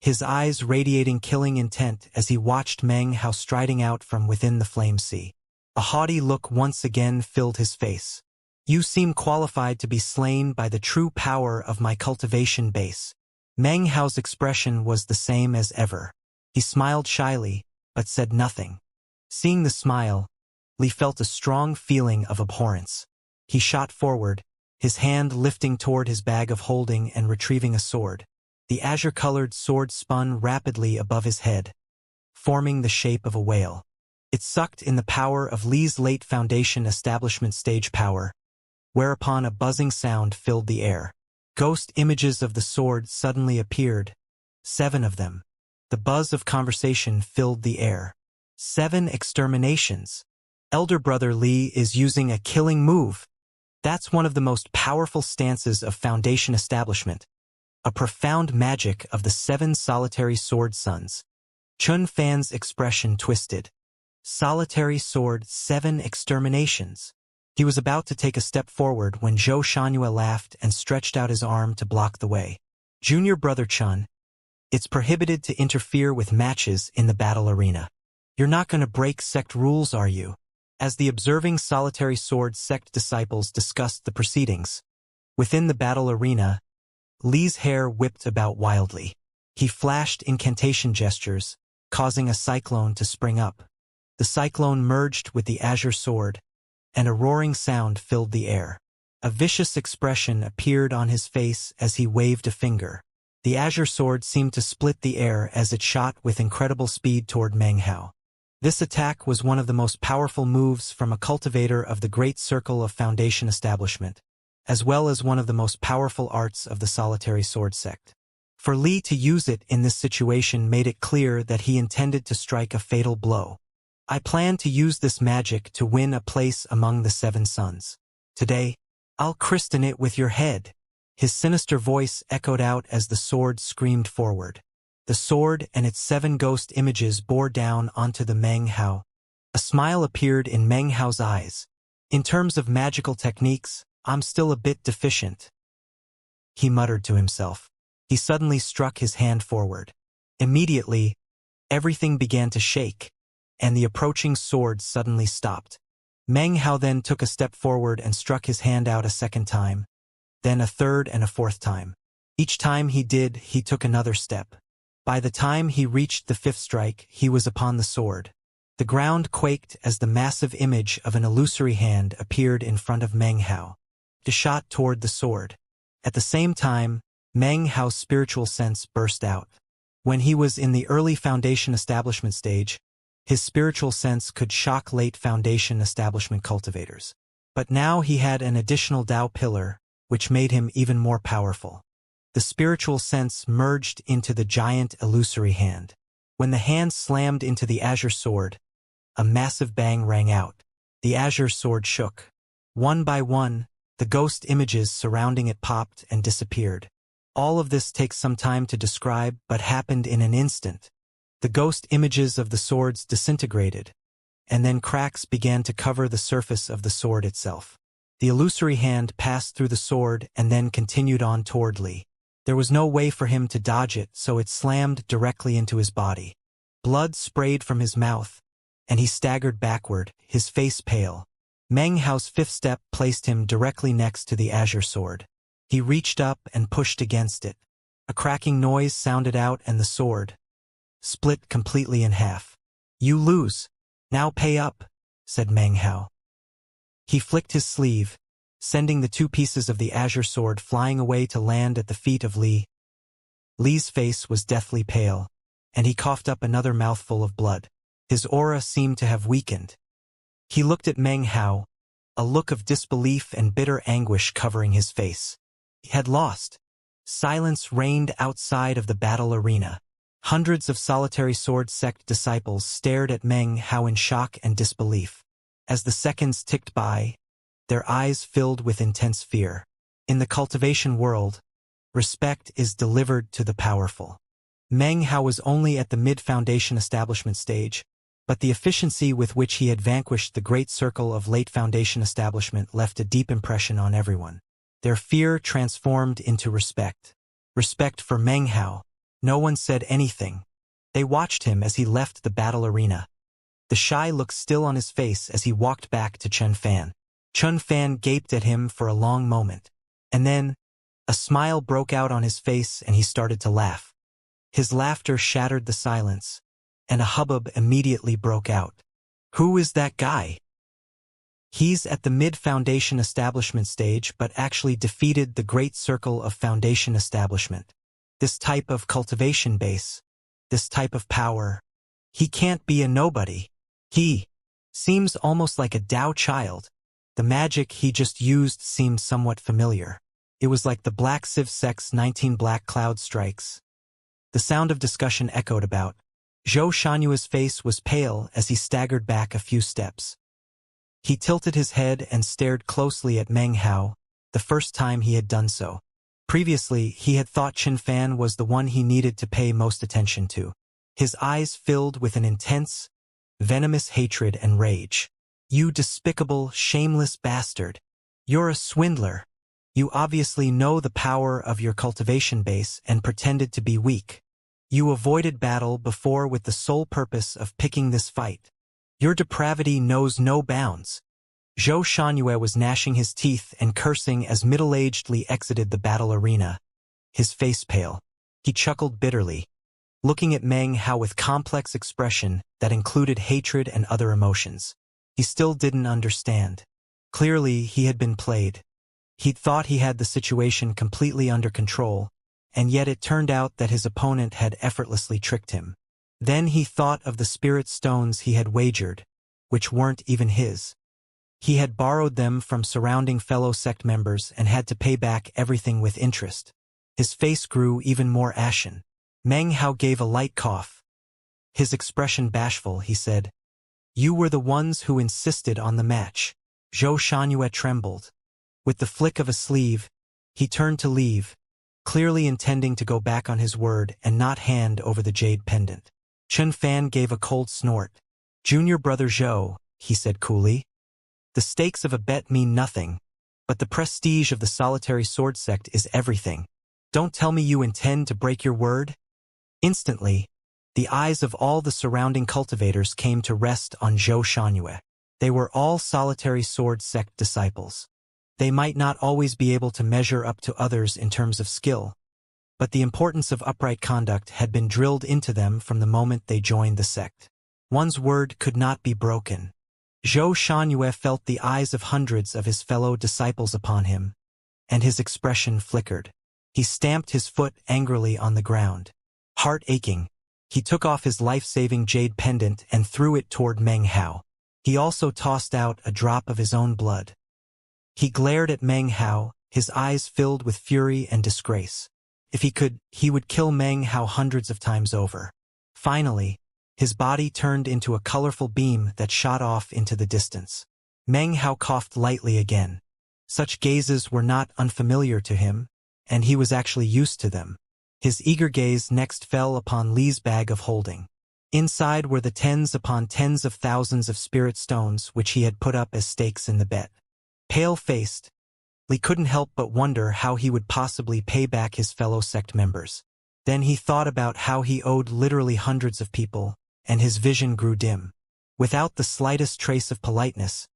His eyes radiating killing intent as he watched Meng Hao striding out from within the flame sea. A haughty look once again filled his face. You seem qualified to be slain by the true power of my cultivation base. Meng Hao's expression was the same as ever. He smiled shyly, but said nothing. Seeing the smile, Li felt a strong feeling of abhorrence. He shot forward, his hand lifting toward his bag of holding and retrieving a sword. The azure-colored sword spun rapidly above his head, forming the shape of a whale. It sucked in the power of Li's late foundation establishment stage power, whereupon a buzzing sound filled the air. Ghost images of the sword suddenly appeared, 7 of them. The buzz of conversation filled the air. 7 exterminations. Elder brother Li is using a killing move. That's one of the most powerful stances of Foundation establishment. A profound magic of the 7 solitary sword sons. Chun Fan's expression twisted. Solitary sword, 7 exterminations. He was about to take a step forward when Zhou Shanhua laughed and stretched out his arm to block the way. Junior brother Chun, it's prohibited to interfere with matches in the battle arena. You're not going to break sect rules, are you? As the observing solitary sword sect disciples discussed the proceedings. Within the battle arena, Li's hair whipped about wildly. He flashed incantation gestures, causing a cyclone to spring up. The cyclone merged with the azure sword, and a roaring sound filled the air. A vicious expression appeared on his face as he waved a finger. The azure sword seemed to split the air as it shot with incredible speed toward Meng Hao. This attack was one of the most powerful moves from a cultivator of the Great Circle of Foundation establishment, as well as one of the most powerful arts of the solitary sword sect. For Li to use it in this situation made it clear that he intended to strike a fatal blow. I plan to use this magic to win a place among the 7 sons. Today, I'll christen it with your head. His sinister voice echoed out as the sword screamed forward. The sword and its 7 ghost images bore down onto the Meng Hao. A smile appeared in Meng Hao's eyes. In terms of magical techniques, I'm still a bit deficient, he muttered to himself. He suddenly struck his hand forward. Immediately, everything began to shake, and the approaching sword suddenly stopped. Meng Hao then took a step forward and struck his hand out a second time, then a third and a fourth time. Each time he did, he took another step. By the time he reached the 5th strike, he was upon the sword. The ground quaked as the massive image of an illusory hand appeared in front of Meng Hao. He shot toward the sword. At the same time, Meng Hao's spiritual sense burst out. When he was in the early Foundation establishment stage, his spiritual sense could shock late Foundation establishment cultivators. But now he had an additional Tao pillar, which made him even more powerful. The spiritual sense merged into the giant illusory hand. When the hand slammed into the azure sword, a massive bang rang out. The azure sword shook. One by one, the ghost images surrounding it popped and disappeared. All of this takes some time to describe, but happened in an instant. The ghost images of the swords disintegrated, and then cracks began to cover the surface of the sword itself. The illusory hand passed through the sword and then continued on toward Li. There was no way for him to dodge it, so it slammed directly into his body. Blood sprayed from his mouth, and he staggered backward, his face pale. Meng Hao's 5th step placed him directly next to the azure sword. He reached up and pushed against it. A cracking noise sounded out and the sword split completely in half. You lose. Now pay up, said Meng Hao. He flicked his sleeve, sending the 2 pieces of the azure sword flying away to land at the feet of Li. Li's face was deathly pale, and he coughed up another mouthful of blood. His aura seemed to have weakened. He looked at Meng Hao, a look of disbelief and bitter anguish covering his face. He had lost. Silence reigned outside of the battle arena. Hundreds of solitary sword sect disciples stared at Meng Hao in shock and disbelief. As the seconds ticked by, their eyes filled with intense fear. In the cultivation world, respect is delivered to the powerful. Meng Hao was only at the mid-Foundation establishment stage, but the efficiency with which he had vanquished the great circle of late Foundation establishment left a deep impression on everyone. Their fear transformed into respect. Respect for Meng Hao. No one said anything. They watched him as he left the battle arena. The shy look still on his face as he walked back to Chun Fan. Chun Fan gaped at him for a long moment. And then, a smile broke out on his face and he started to laugh. His laughter shattered the silence, and a hubbub immediately broke out. Who is that guy? He's at the mid-Foundation establishment stage but actually defeated the great circle of Foundation establishment. This type of cultivation base, this type of power, he can't be a nobody. He seems almost like a Tao child. The magic he just used seemed somewhat familiar. It was like the Black Civ Sect's 19 black cloud strikes. The sound of discussion echoed about. Zhou Shanhua's face was pale as he staggered back a few steps. He tilted his head and stared closely at Meng Hao, the first time he had done so. Previously, he had thought Qin Fan was the one he needed to pay most attention to. His eyes filled with an intense, venomous hatred and rage. "You despicable, shameless bastard. You're a swindler. You obviously know the power of your cultivation base and pretended to be weak. You avoided battle before with the sole purpose of picking this fight. Your depravity knows no bounds." Zhou Shangyue was gnashing his teeth and cursing as middle-agedly exited the battle arena, his face pale. He chuckled bitterly, looking at Meng Hao with complex expression that included hatred and other emotions. He still didn't understand. Clearly, he had been played. He'd thought he had the situation completely under control, and yet it turned out that his opponent had effortlessly tricked him. Then he thought of the spirit stones he had wagered, which weren't even his. He had borrowed them from surrounding fellow sect members and had to pay back everything with interest. His face grew even more ashen. Meng Hao gave a light cough. His expression bashful, he said, "You were the ones who insisted on the match." Zhou Shangyue trembled. With the flick of a sleeve, he turned to leave, clearly intending to go back on his word and not hand over the jade pendant. Qin Fan gave a cold snort. "Junior brother Zhou," he said coolly, "the stakes of a bet mean nothing, but the prestige of the solitary sword sect is everything. Don't tell me you intend to break your word?" Instantly, the eyes of all the surrounding cultivators came to rest on Zhou Shangyue. They were all solitary sword sect disciples. They might not always be able to measure up to others in terms of skill, but the importance of upright conduct had been drilled into them from the moment they joined the sect. One's word could not be broken. Zhou Shangyue felt the eyes of hundreds of his fellow disciples upon him, and his expression flickered. He stamped his foot angrily on the ground. Heart aching, he took off his life-saving jade pendant and threw it toward Meng Hao. He also tossed out a drop of his own blood. He glared at Meng Hao, his eyes filled with fury and disgrace. If he could, he would kill Meng Hao hundreds of times over. Finally, his body turned into a colorful beam that shot off into the distance. Meng Hao coughed lightly again. Such gazes were not unfamiliar to him, and he was actually used to them. His eager gaze next fell upon Li's bag of holding. Inside were the tens upon tens of thousands of spirit stones which he had put up as stakes in the bet. Pale-faced, Li couldn't help but wonder how he would possibly pay back his fellow sect members. Then he thought about how he owed literally hundreds of people, and his vision grew dim. Without the slightest trace of politeness,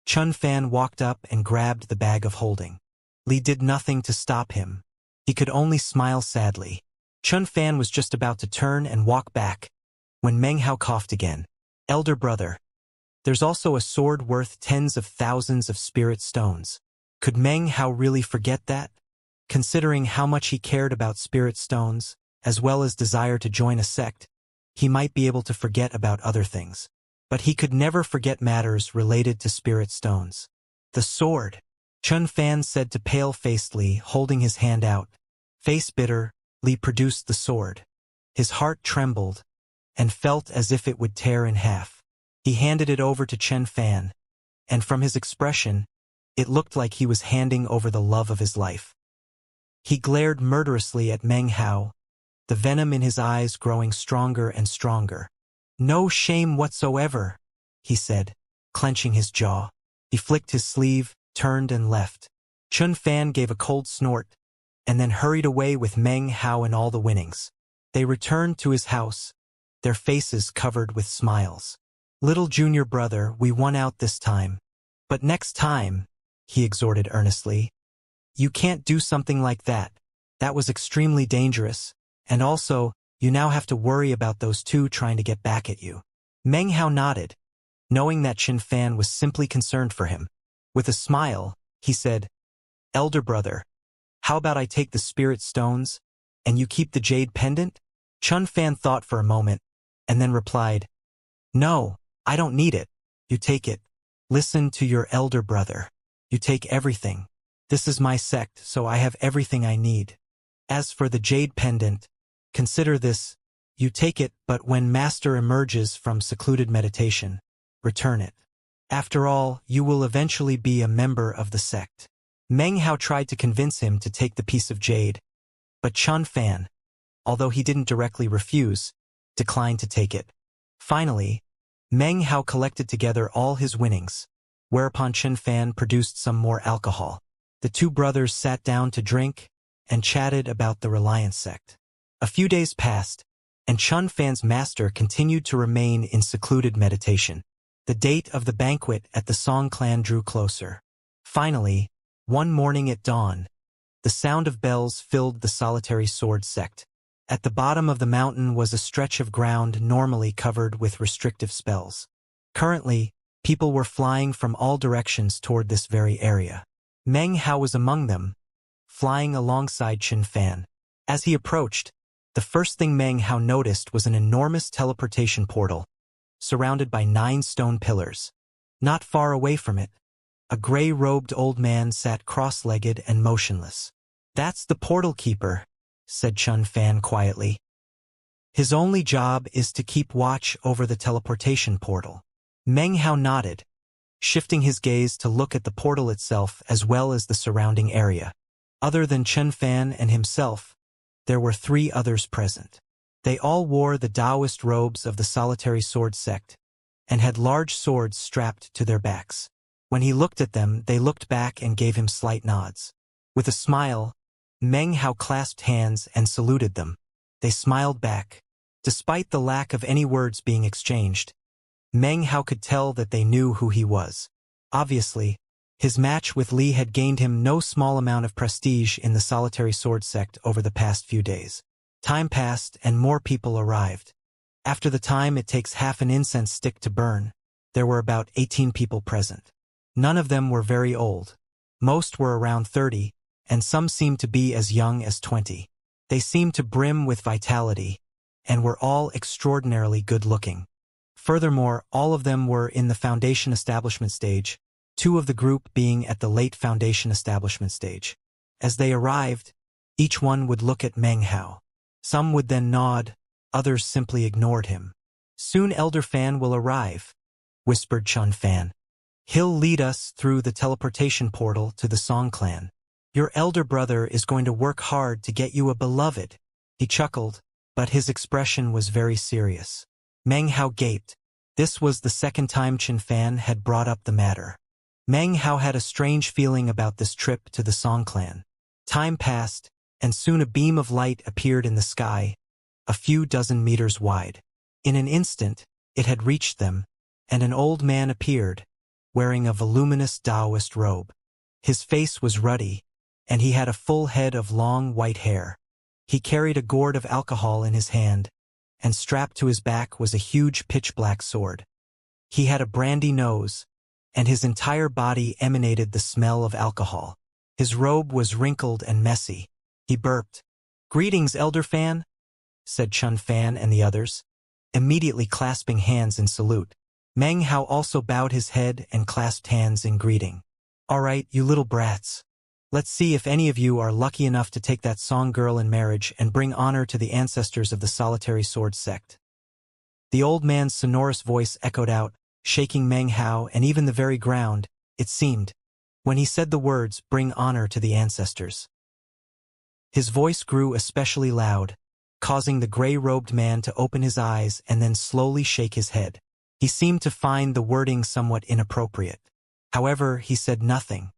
Qin Fan walked up and grabbed the bag of holding. Li did nothing to stop him. He could only smile sadly. Qin Fan was just about to turn and walk back, when Meng Hao coughed again. "Elder brother, there's also a sword worth tens of thousands of spirit stones." Could Meng Hao really forget that? Considering how much he cared about spirit stones, as well as desire to join a sect, he might be able to forget about other things. But he could never forget matters related to spirit stones. "The sword," Qin Fan said to pale-faced Li, holding his hand out. Face bitter, Li produced the sword. His heart trembled, and felt as if it would tear in half. He handed it over to Qin Fan, and from his expression, it looked like he was handing over the love of his life. He glared murderously at Meng Hao, the venom in his eyes growing stronger and stronger. "No shame whatsoever," he said, clenching his jaw. He flicked his sleeve, turned and left. Qin Fan gave a cold snort, and then hurried away with Meng Hao and all the winnings. They returned to his house, their faces covered with smiles. "Little junior brother, we won out this time. But next time," he exhorted earnestly, "you can't do something like that. That was extremely dangerous, and also, you now have to worry about those two trying to get back at you." Meng Hao nodded, knowing that Qin Fan was simply concerned for him. With a smile, he said, "Elder brother, how about I take the spirit stones, and you keep the jade pendant?" Qin Fan thought for a moment, and then replied, "No, I don't need it. You take it. Listen to your elder brother. You take everything. This is my sect, so I have everything I need. As for the jade pendant, consider this. You take it, but when Master emerges from secluded meditation, return it." After all, you will eventually be a member of the sect. Meng Hao tried to convince him to take the piece of jade, but Chun Fan, although he didn't directly refuse, declined to take it. Finally, Meng Hao collected together all his winnings, whereupon Chun Fan produced some more alcohol. The two brothers sat down to drink and chatted about the Reliance sect. A few days passed, and Chun Fan's master continued to remain in secluded meditation. The date of the banquet at the Song clan drew closer. Finally, one morning at dawn, the sound of bells filled the solitary sword sect. At the bottom of the mountain was a stretch of ground normally covered with restrictive spells. Currently, people were flying from all directions toward this very area. Meng Hao was among them, flying alongside Chun Fan. As he approached, the first thing Meng Hao noticed was an enormous teleportation portal, surrounded by 9 stone pillars. Not far away from it, a gray-robed old man sat cross-legged and motionless. "That's the portal keeper," said Chun Fan quietly. "His only job is to keep watch over the teleportation portal." Meng Hao nodded, shifting his gaze to look at the portal itself as well as the surrounding area. Other than Chun Fan and himself, there were 3 others present. They all wore the Taoist robes of the solitary sword sect, and had large swords strapped to their backs. When he looked at them, they looked back and gave him slight nods. With a smile, Meng Hao clasped hands and saluted them. They smiled back. Despite the lack of any words being exchanged, Meng Hao could tell that they knew who he was. Obviously, his match with Li had gained him no small amount of prestige in the solitary sword sect over the past few days. Time passed and more people arrived. After the time it takes half an incense stick to burn, there were about 18 people present. None of them were very old. Most were around 30, and some seemed to be as young as 20. They seemed to brim with vitality, and were all extraordinarily good-looking. Furthermore, all of them were in the foundation establishment stage, 2 of the group being at the late foundation establishment stage. As they arrived, each one would look at Meng Hao. Some would then nod, others simply ignored him. "Soon Elder Fan will arrive," whispered Chun Fan. "He'll lead us through the teleportation portal to the Song clan. Your elder brother is going to work hard to get you a beloved." He chuckled, but his expression was very serious. Meng Hao gaped. This was the second time Chun Fan had brought up the matter. Meng Hao had a strange feeling about this trip to the Song clan. Time passed, and soon a beam of light appeared in the sky, a few dozen meters wide. In an instant, it had reached them, and an old man appeared, wearing a voluminous Taoist robe. His face was ruddy, and he had a full head of long white hair. He carried a gourd of alcohol in his hand, and strapped to his back was a huge pitch-black sword. He had a brandy nose, and his entire body emanated the smell of alcohol. His robe was wrinkled and messy. He burped. "Greetings, Elder Fan," said Chun Fan and the others, immediately clasping hands in salute. Meng Hao also bowed his head and clasped hands in greeting. "All right, you little brats. Let's see if any of you are lucky enough to take that Song girl in marriage and bring honor to the ancestors of the solitary sword sect." The old man's sonorous voice echoed out, shaking Meng Hao and even the very ground, it seemed, when he said the words, "bring honor to the ancestors." His voice grew especially loud, causing the gray-robed man to open his eyes and then slowly shake his head. He seemed to find the wording somewhat inappropriate. However, he said nothing.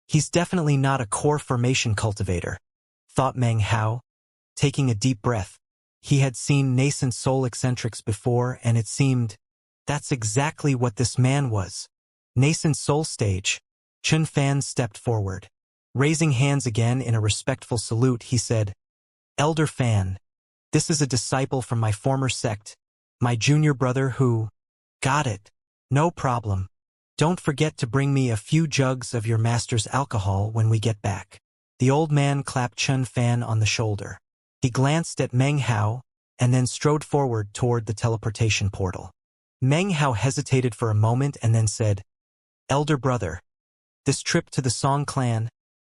"He's definitely not a core formation cultivator," thought Meng Hao, taking a deep breath. He had seen nascent soul eccentrics before, and it seemed, that's exactly what this man was. Nascent soul stage. Chun Fan stepped forward. Raising hands again in a respectful salute, he said, "Elder Fan, this is a disciple from my former sect, my junior brother who—" "Got it. No problem. Don't forget to bring me a few jugs of your master's alcohol when we get back." The old man clapped Chun Fan on the shoulder. He glanced at Meng Hao, and then strode forward toward the teleportation portal. Meng Hao hesitated for a moment and then said, "Elder brother, this trip to the Song clan?"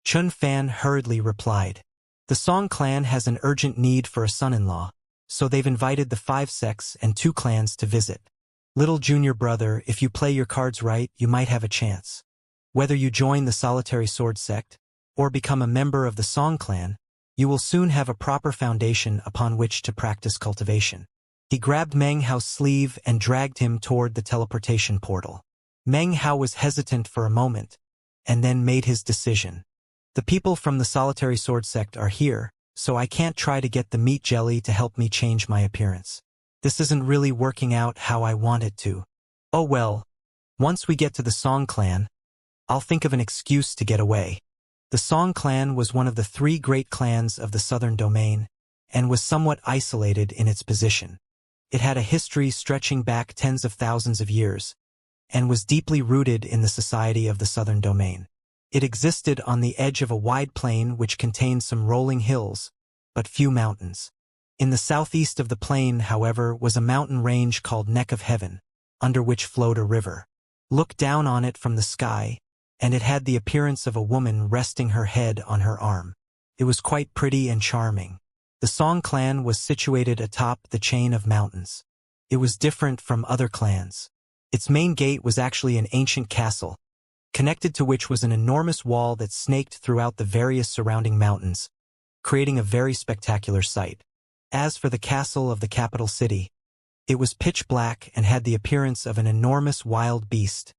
Chun Fan hurriedly replied, "The Song clan has an urgent need for a son-in-law, so they've invited the 5 sects and 2 clans to visit." Little junior brother, if you play your cards right, you might have a chance. Whether you join the solitary sword sect, or become a member of the Song clan, you will soon have a proper foundation upon which to practice cultivation. He grabbed Meng Hao's sleeve and dragged him toward the teleportation portal. Meng Hao was hesitant for a moment, and then made his decision. The people from the solitary sword sect are here, so I can't try to get the meat jelly to help me change my appearance. This isn't really working out how I want it to. Oh well, once we get to the Song clan, I'll think of an excuse to get away. The Song clan was one of the 3 great clans of the southern domain, and was somewhat isolated in its position. It had a history stretching back tens of thousands of years, and was deeply rooted in the society of the southern domain. It existed on the edge of a wide plain which contained some rolling hills, but few mountains. In the southeast of the plain, however, was a mountain range called Neck of Heaven, under which flowed a river. Look down on it from the sky, and it had the appearance of a woman resting her head on her arm. It was quite pretty and charming. The Song clan was situated atop the chain of mountains. It was different from other clans. Its main gate was actually an ancient castle, connected to which was an enormous wall that snaked throughout the various surrounding mountains, creating a very spectacular sight. As for the castle of the capital city, it was pitch black and had the appearance of an enormous wild beast,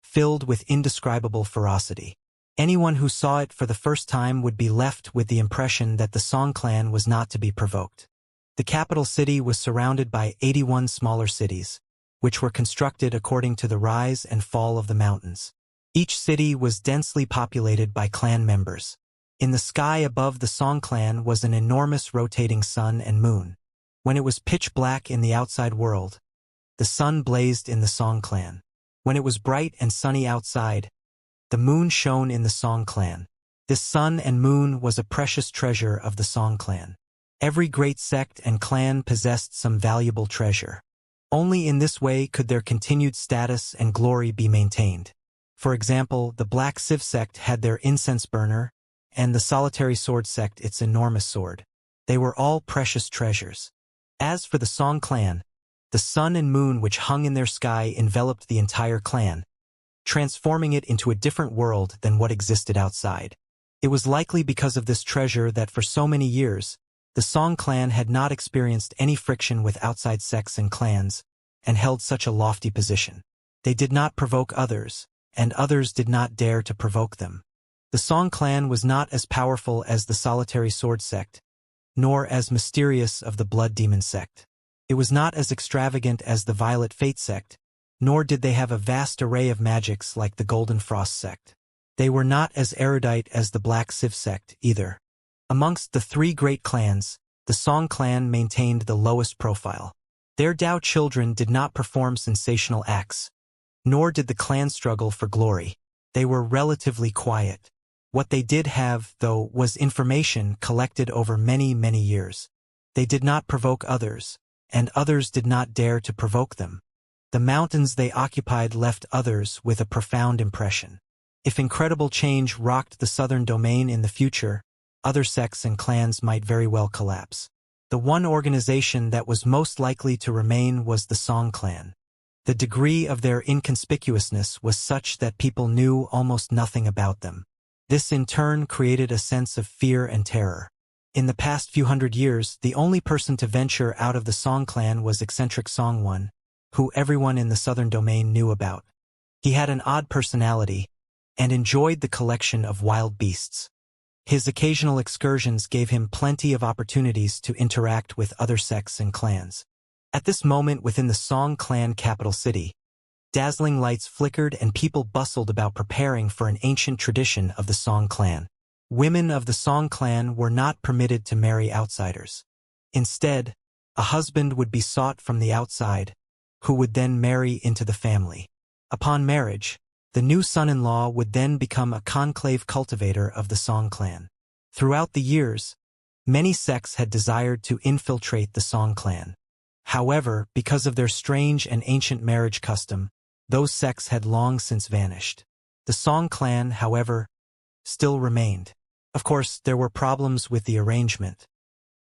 filled with indescribable ferocity. Anyone who saw it for the first time would be left with the impression that the Song clan was not to be provoked. The capital city was surrounded by 81 smaller cities, which were constructed according to the rise and fall of the mountains. Each city was densely populated by clan members. In the sky above the Song clan was an enormous rotating sun and moon. When it was pitch black in the outside world, the sun blazed in the Song clan. When it was bright and sunny outside, the moon shone in the Song clan. This sun and moon was a precious treasure of the Song clan. Every great sect and clan possessed some valuable treasure. Only in this way could their continued status and glory be maintained. For example, the Black Civ sect had their incense burner, and the Solitary Sword sect its enormous sword. They were all precious treasures. As for the Song clan, the sun and moon which hung in their sky enveloped the entire clan, transforming it into a different world than what existed outside. It was likely because of this treasure that for so many years, the Song clan had not experienced any friction with outside sects and clans, and held such a lofty position. They did not provoke others, and others did not dare to provoke them. The Song clan was not as powerful as the Solitary Sword sect, nor as mysterious of the Blood Demon sect. It was not as extravagant as the Violet Fate sect, nor did they have a vast array of magics like the Golden Frost sect. They were not as erudite as the Black Civ sect, either. Amongst the 3 great clans, the Song clan maintained the lowest profile. Their Dao children did not perform sensational acts, nor did the clan struggle for glory. They were relatively quiet. What they did have, though, was information collected over many, many years. They did not provoke others, and others did not dare to provoke them. The mountains they occupied left others with a profound impression. If incredible change rocked the southern domain in the future, other sects and clans might very well collapse. The one organization that was most likely to remain was the Song clan. The degree of their inconspicuousness was such that people knew almost nothing about them. This in turn created a sense of fear and terror. In the past few hundred years, the only person to venture out of the Song clan was eccentric Song One, who everyone in the southern domain knew about. He had an odd personality, and enjoyed the collection of wild beasts. His occasional excursions gave him plenty of opportunities to interact with other sects and clans. At this moment within the Song clan capital city, dazzling lights flickered and people bustled about preparing for an ancient tradition of the Song clan. Women of the Song clan were not permitted to marry outsiders. Instead, a husband would be sought from the outside, who would then marry into the family. Upon marriage, the new son-in-law would then become a conclave cultivator of the Song clan. Throughout the years, many sects had desired to infiltrate the Song clan. However, because of their strange and ancient marriage custom, those sects had long since vanished. The Song clan, however, still remained. Of course, there were problems with the arrangement.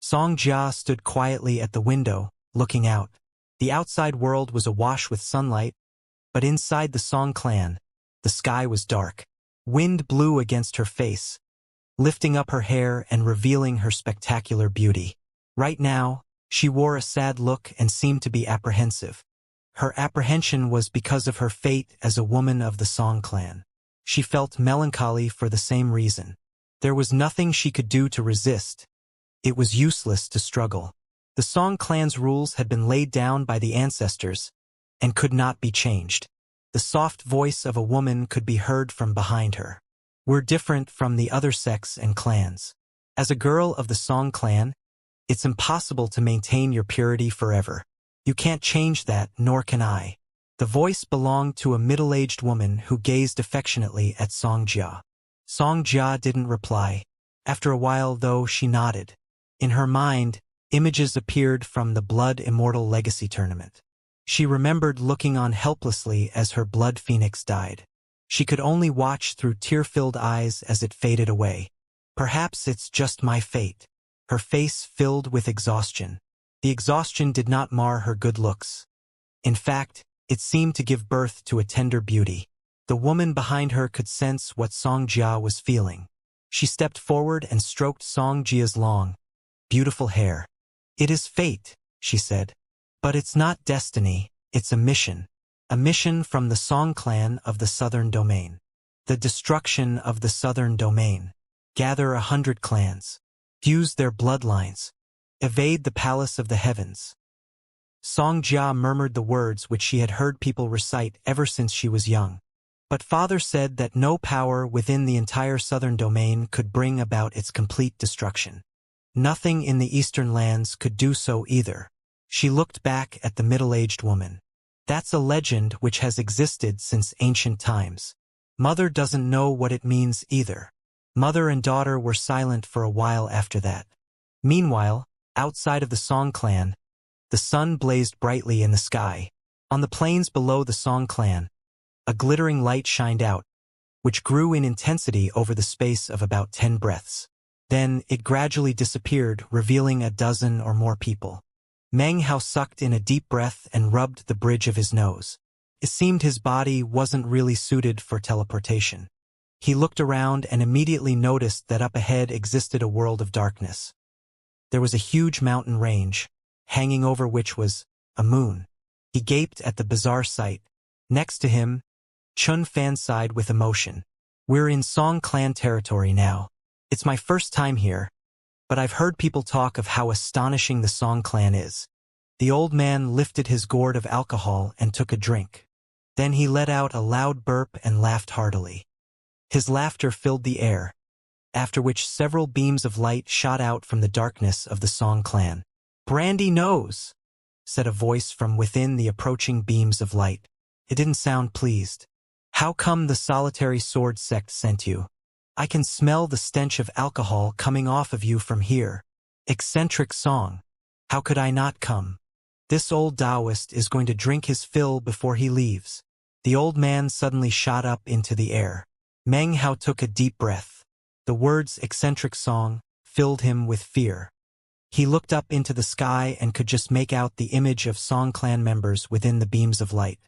Xianxia stood quietly at the window, looking out. The outside world was awash with sunlight, but inside the Song clan, the sky was dark. Wind blew against her face, lifting up her hair and revealing her spectacular beauty. Right now, she wore a sad look and seemed to be apprehensive. Her apprehension was because of her fate as a woman of the Song clan. She felt melancholy for the same reason. There was nothing she could do to resist. It was useless to struggle. The Song clan's rules had been laid down by the ancestors and could not be changed. The soft voice of a woman could be heard from behind her. We're different from the other sects and clans. As a girl of the Song clan, it's impossible to maintain your purity forever. You can't change that, nor can I. The voice belonged to a middle-aged woman who gazed affectionately at Xianxia. Xianxia didn't reply. After a while, though, she nodded. In her mind, images appeared from the Blood Immortal Legacy Tournament. She remembered looking on helplessly as her blood phoenix died. She could only watch through tear-filled eyes as it faded away. Perhaps it's just my fate. Her face filled with exhaustion. The exhaustion did not mar her good looks. In fact, it seemed to give birth to a tender beauty. The woman behind her could sense what Xianxia was feeling. She stepped forward and stroked Xianxia's long, beautiful hair. "It is fate," she said. "But it's not destiny, it's a mission. A mission from the Song clan of the Southern Domain. The destruction of the Southern Domain. Gather 100 clans. Fuse their bloodlines. Evade the palace of the heavens." Xianxia murmured the words which she had heard people recite ever since she was young. But father said that no power within the entire Southern Domain could bring about its complete destruction. Nothing in the Eastern lands could do so either. She looked back at the middle-aged woman. "That's a legend which has existed since ancient times. Mother doesn't know what it means either." Mother and daughter were silent for a while after that. Meanwhile, outside of the Song clan, the sun blazed brightly in the sky. On the plains below the Song clan, a glittering light shined out, which grew in intensity over the space of about 10 breaths. Then it gradually disappeared, revealing a dozen or more people. Meng Hao sucked in a deep breath and rubbed the bridge of his nose. It seemed his body wasn't really suited for teleportation. He looked around and immediately noticed that up ahead existed a world of darkness. There was a huge mountain range, hanging over which was a moon. He gaped at the bizarre sight. Next to him, Chun Fan sighed with emotion. "We're in Song clan territory now. It's my first time here, but I've heard people talk of how astonishing the Song clan is." The old man lifted his gourd of alcohol and took a drink. Then he let out a loud burp and laughed heartily. His laughter filled the air, after which several beams of light shot out from the darkness of the Song clan. "Brandy nose," said a voice from within the approaching beams of light. It didn't sound pleased. "How come the solitary sword sect sent you? I can smell the stench of alcohol coming off of you from here. Eccentric song. How could I not come? This old Taoist is going to drink his fill before he leaves." The old man suddenly shot up into the air. Meng Hao took a deep breath. The words "eccentric song" filled him with fear. He looked up into the sky and could just make out the image of Song clan members within the beams of light.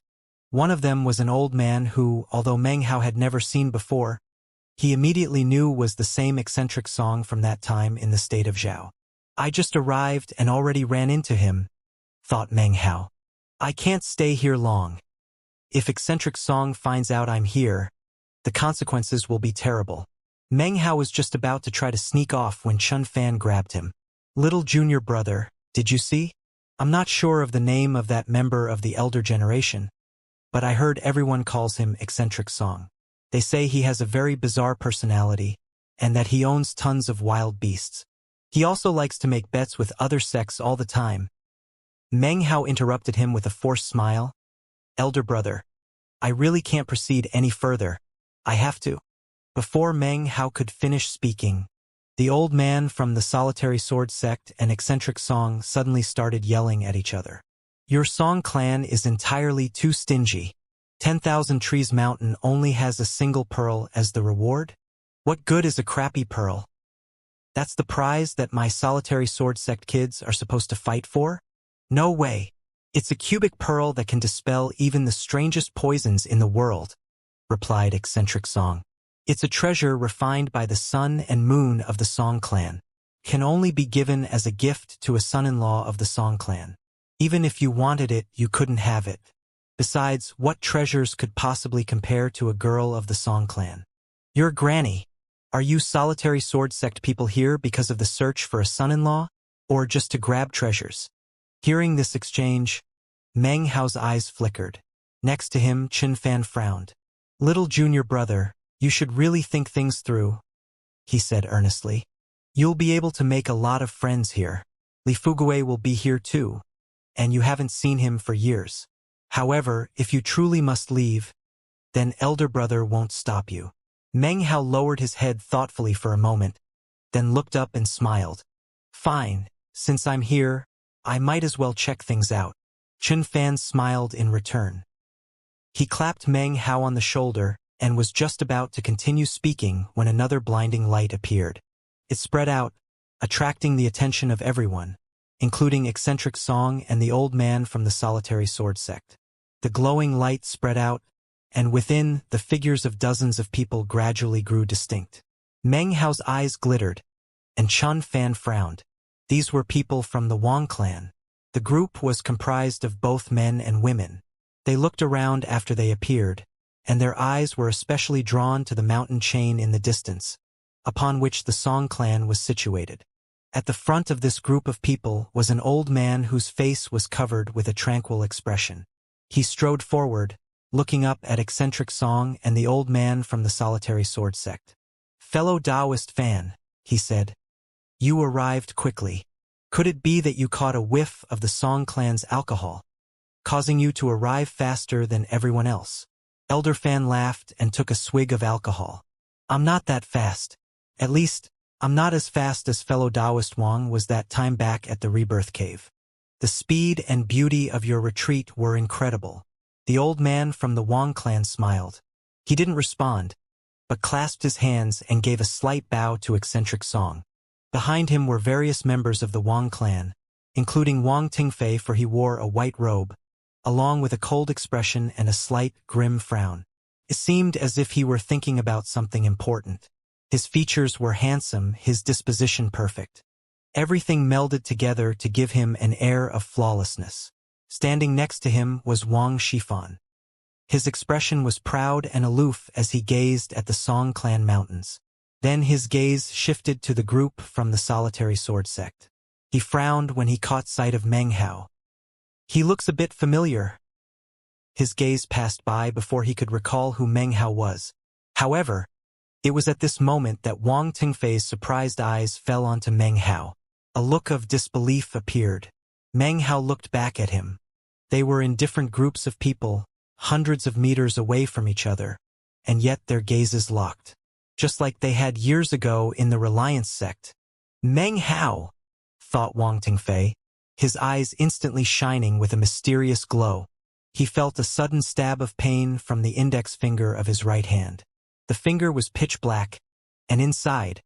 One of them was an old man who, although Meng Hao had never seen before, he immediately knew was the same eccentric song from that time in the state of Zhao. "I just arrived and already ran into him," thought Meng Hao. "I can't stay here long. If eccentric song finds out I'm here, the consequences will be terrible." Meng Hao was just about to try to sneak off when Chun Fan grabbed him. "Little junior brother, did you see? I'm not sure of the name of that member of the elder generation, but I heard everyone calls him eccentric song. They say he has a very bizarre personality, and that he owns tons of wild beasts. He also likes to make bets with other sects all the time." Meng Hao interrupted him with a forced smile. "Elder brother, I really can't proceed any further. I have to." Before Meng Hao could finish speaking, the old man from the solitary sword sect and eccentric song suddenly started yelling at each other. "Your Song clan is entirely too stingy. 10,000 Trees Mountain only has a single pearl as the reward? What good is a crappy pearl? That's the prize that my solitary sword sect kids are supposed to fight for? No way. "It's a cubic pearl that can dispel even the strangest poisons in the world," replied eccentric Song. "It's a treasure refined by the sun and moon of the Song clan. Can only be given as a gift to a son-in-law of the Song clan. Even if you wanted it, you couldn't have it. Besides, what treasures could possibly compare to a girl of the Song clan? Your granny. Are you solitary sword sect people here because of the search for a son-in-law, or just to grab treasures?" Hearing this exchange, Meng Hao's eyes flickered. Next to him, Qin Fan frowned. "Little junior brother, you should really think things through," he said earnestly. "You'll be able to make a lot of friends here. Li Fugue will be here too, and you haven't seen him for years. However, if you truly must leave, then elder brother won't stop you." Meng Hao lowered his head thoughtfully for a moment, then looked up and smiled. "Fine, since I'm here, I might as well check things out." Qin Fan smiled in return. He clapped Meng Hao on the shoulder and was just about to continue speaking when another blinding light appeared. It spread out, attracting the attention of everyone, including eccentric Song and the old man from the solitary sword sect. The glowing light spread out, and within, the figures of dozens of people gradually grew distinct. Meng Hao's eyes glittered, and Qin Fan frowned. These were people from the Wang clan. The group was comprised of both men and women. They looked around after they appeared, and their eyes were especially drawn to the mountain chain in the distance, upon which the Song clan was situated. At the front of this group of people was an old man whose face was covered with a tranquil expression. He strode forward, looking up at eccentric Song and the old man from the solitary sword sect. "Fellow Taoist fan," he said, "you arrived quickly. Could it be that you caught a whiff of the Song clan's alcohol, causing you to arrive faster than everyone else?" Elder Fan laughed and took a swig of alcohol. "I'm not that fast. At least, I'm not as fast as fellow Taoist Wang was that time back at the Rebirth Cave. The speed and beauty of your retreat were incredible." The old man from the Wang clan smiled. He didn't respond, but clasped his hands and gave a slight bow to eccentric Song. Behind him were various members of the Wang clan, including Wang Tingfei, for he wore a white robe, along with a cold expression and a slight, grim frown. It seemed as if he were thinking about something important. His features were handsome, his disposition perfect. Everything melded together to give him an air of flawlessness. Standing next to him was Wang Shifan. His expression was proud and aloof as he gazed at the Song clan mountains. Then his gaze shifted to the group from the solitary sword sect. He frowned when he caught sight of Meng Hao. "He looks a bit familiar." His gaze passed by before he could recall who Meng Hao was. However, it was at this moment that Wang Tingfei's surprised eyes fell onto Meng Hao. A look of disbelief appeared. Meng Hao looked back at him. They were in different groups of people, hundreds of meters away from each other, and yet their gazes locked, just like they had years ago in the Reliance sect. "Meng Hao," thought Wang Tingfei, his eyes instantly shining with a mysterious glow. He felt a sudden stab of pain from the index finger of his right hand. The finger was pitch black, and inside,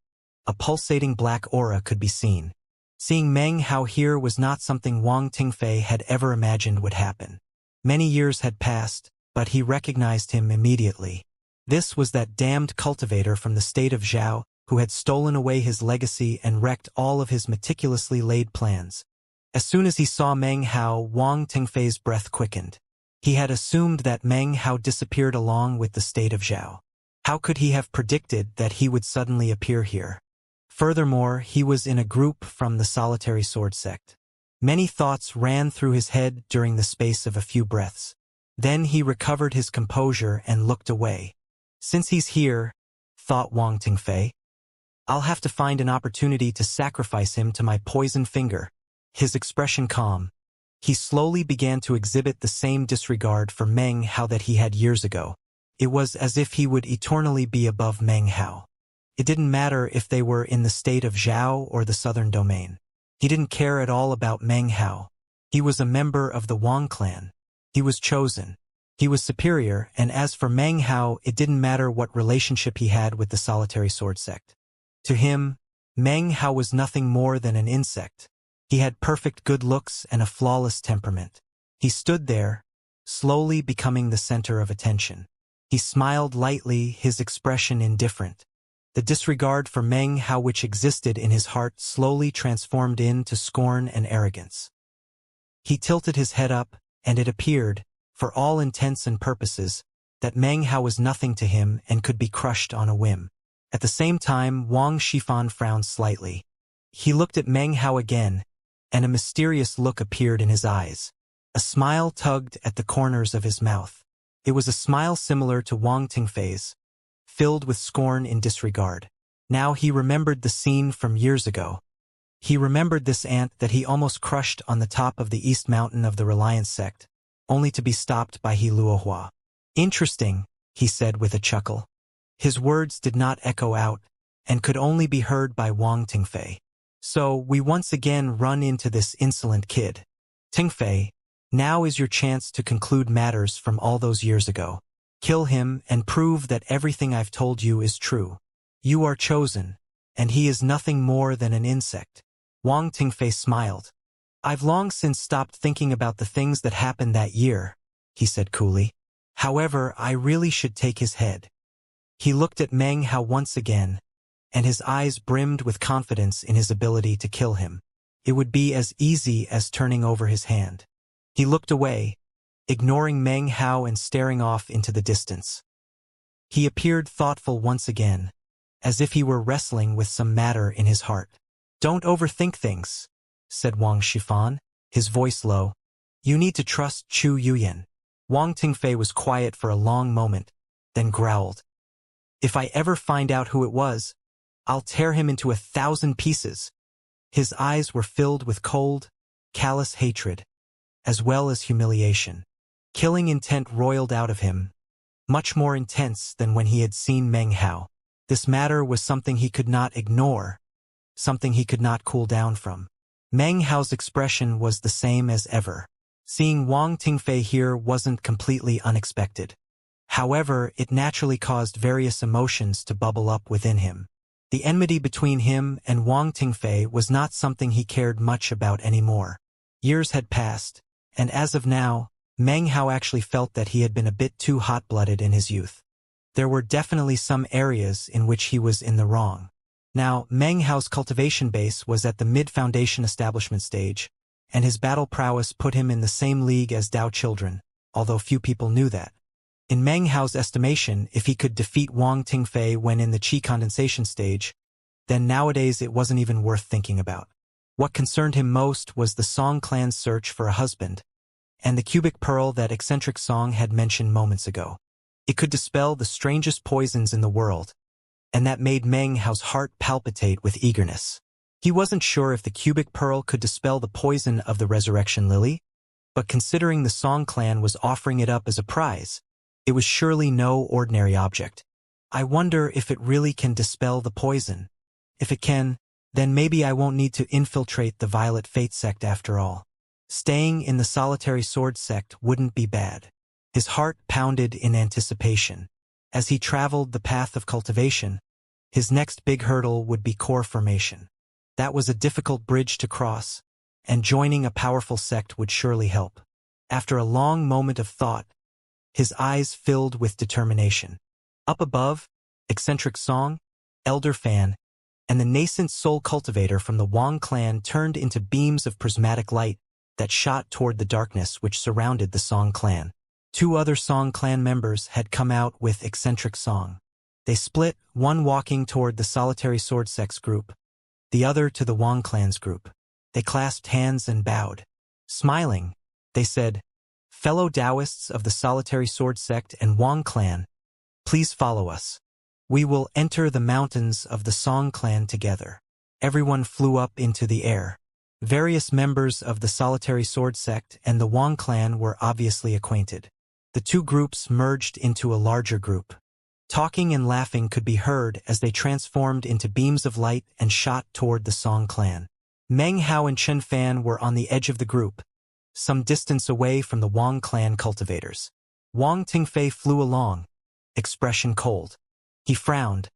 a pulsating black aura could be seen. Seeing Meng Hao here was not something Wang Tingfei had ever imagined would happen. Many years had passed, but he recognized him immediately. This was that damned cultivator from the state of Zhao who had stolen away his legacy and wrecked all of his meticulously laid plans. As soon as he saw Meng Hao, Wang Tingfei's breath quickened. He had assumed that Meng Hao disappeared along with the state of Zhao. How could he have predicted that he would suddenly appear here? Furthermore, he was in a group from the solitary sword sect. Many thoughts ran through his head during the space of a few breaths. Then he recovered his composure and looked away. "Since he's here," thought Wang Tingfei, "I'll have to find an opportunity to sacrifice him to my poison finger." His expression calm, he slowly began to exhibit the same disregard for Meng Hao that he had years ago. It was as if he would eternally be above Meng Hao. It didn't matter if they were in the state of Zhao or the southern domain. He didn't care at all about Meng Hao. He was a member of the Wang clan. He was chosen. He was superior, and as for Meng Hao, it didn't matter what relationship he had with the solitary sword sect. To him, Meng Hao was nothing more than an insect. He had perfect good looks and a flawless temperament. He stood there, slowly becoming the center of attention. He smiled lightly, his expression indifferent. The disregard for Meng Hao which existed in his heart slowly transformed into scorn and arrogance. He tilted his head up, and it appeared, for all intents and purposes, that Meng Hao was nothing to him and could be crushed on a whim. At the same time, Wang Shifan frowned slightly. He looked at Meng Hao again, and a mysterious look appeared in his eyes. A smile tugged at the corners of his mouth. It was a smile similar to Wang Tingfei's, filled with scorn and disregard. Now he remembered the scene from years ago. He remembered this ant that he almost crushed on the top of the East Mountain of the Reliance sect, only to be stopped by He Luohua. Interesting, he said with a chuckle. His words did not echo out, and could only be heard by Wang Tingfei. So we once again run into this insolent kid. Tingfei, now is your chance to conclude matters from all those years ago. Kill him and prove that everything I've told you is true. You are chosen, and he is nothing more than an insect. Wang Tingfei smiled. I've long since stopped thinking about the things that happened that year, he said coolly. However, I really should take his head. He looked at Meng Hao once again, and his eyes brimmed with confidence in his ability to kill him. It would be as easy as turning over his hand. He looked away, ignoring Meng Hao and staring off into the distance. He appeared thoughtful once again, as if he were wrestling with some matter in his heart. Don't overthink things, said Wang Shifan, his voice low. You need to trust Chu Yuyan. Wang Tingfei was quiet for a long moment, then growled. If I ever find out who it was, I'll tear him into 1,000 pieces. His eyes were filled with cold, callous hatred, as well as humiliation. Killing intent roiled out of him, much more intense than when he had seen Meng Hao. This matter was something he could not ignore, something he could not cool down from. Meng Hao's expression was the same as ever. Seeing Wang Tingfei here wasn't completely unexpected. However, it naturally caused various emotions to bubble up within him. The enmity between him and Wang Tingfei was not something he cared much about anymore. Years had passed, and as of now, Meng Hao actually felt that he had been a bit too hot-blooded in his youth. There were definitely some areas in which he was in the wrong. Now, Meng Hao's cultivation base was at the mid-foundation establishment stage, and his battle prowess put him in the same league as Dao children, although few people knew that. In Meng Hao's estimation, if he could defeat Wang Tingfei when in the qi condensation stage, then nowadays it wasn't even worth thinking about. What concerned him most was the Song clan's search for a husband, and the cubic pearl that eccentric Song had mentioned moments ago. It could dispel the strangest poisons in the world, and that made Meng Hao's heart palpitate with eagerness. He wasn't sure if the cubic pearl could dispel the poison of the resurrection lily, but considering the Song clan was offering it up as a prize, it was surely no ordinary object. I wonder if it really can dispel the poison. If it can, then maybe I won't need to infiltrate the Violet Fate sect after all. Staying in the Solitary Sword sect wouldn't be bad. His heart pounded in anticipation. As he traveled the path of cultivation, his next big hurdle would be core formation. That was a difficult bridge to cross, and joining a powerful sect would surely help. After a long moment of thought, his eyes filled with determination. Up above, eccentric Song, Elder Fan, and the nascent soul cultivator from the Wang clan turned into beams of prismatic light that shot toward the darkness which surrounded the Song clan. 2 other Song clan members had come out with eccentric Song. They split, one walking toward the Solitary Sword sect's group, the other to the Wang clan's group. They clasped hands and bowed. Smiling, they said, "Fellow Taoists of the Solitary Sword sect and Wang clan, please follow us. We will enter the mountains of the Song clan together." Everyone flew up into the air. Various members of the Solitary Sword sect and the Wang clan were obviously acquainted. The 2 groups merged into a larger group. Talking and laughing could be heard as they transformed into beams of light and shot toward the Song clan. Meng Hao and Chen Fan were on the edge of the group, some distance away from the Wang clan cultivators. Wang Tingfei flew along, expression cold. He frowned,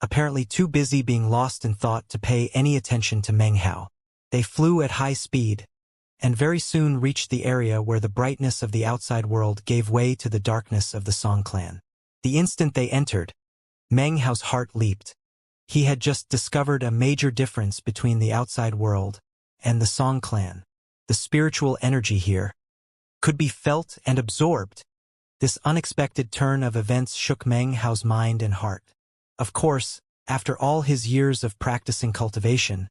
apparently too busy being lost in thought to pay any attention to Meng Hao. They flew at high speed, and very soon reached the area where the brightness of the outside world gave way to the darkness of the Song clan. The instant they entered, Meng Hao's heart leaped. He had just discovered a major difference between the outside world and the Song clan. The spiritual energy here could be felt and absorbed. This unexpected turn of events shook Meng Hao's mind and heart. Of course, after all his years of practicing cultivation,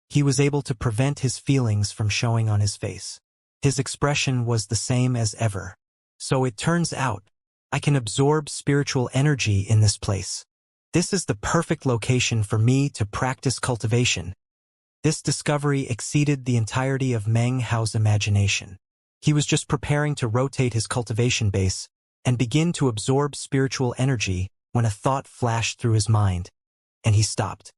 he was able to prevent his feelings from showing on his face. His expression was the same as ever. So it turns out, I can absorb spiritual energy in this place. This is the perfect location for me to practice cultivation. This discovery exceeded the entirety of Meng Hao's imagination. He was just preparing to rotate his cultivation base and begin to absorb spiritual energy when a thought flashed through his mind, and he stopped.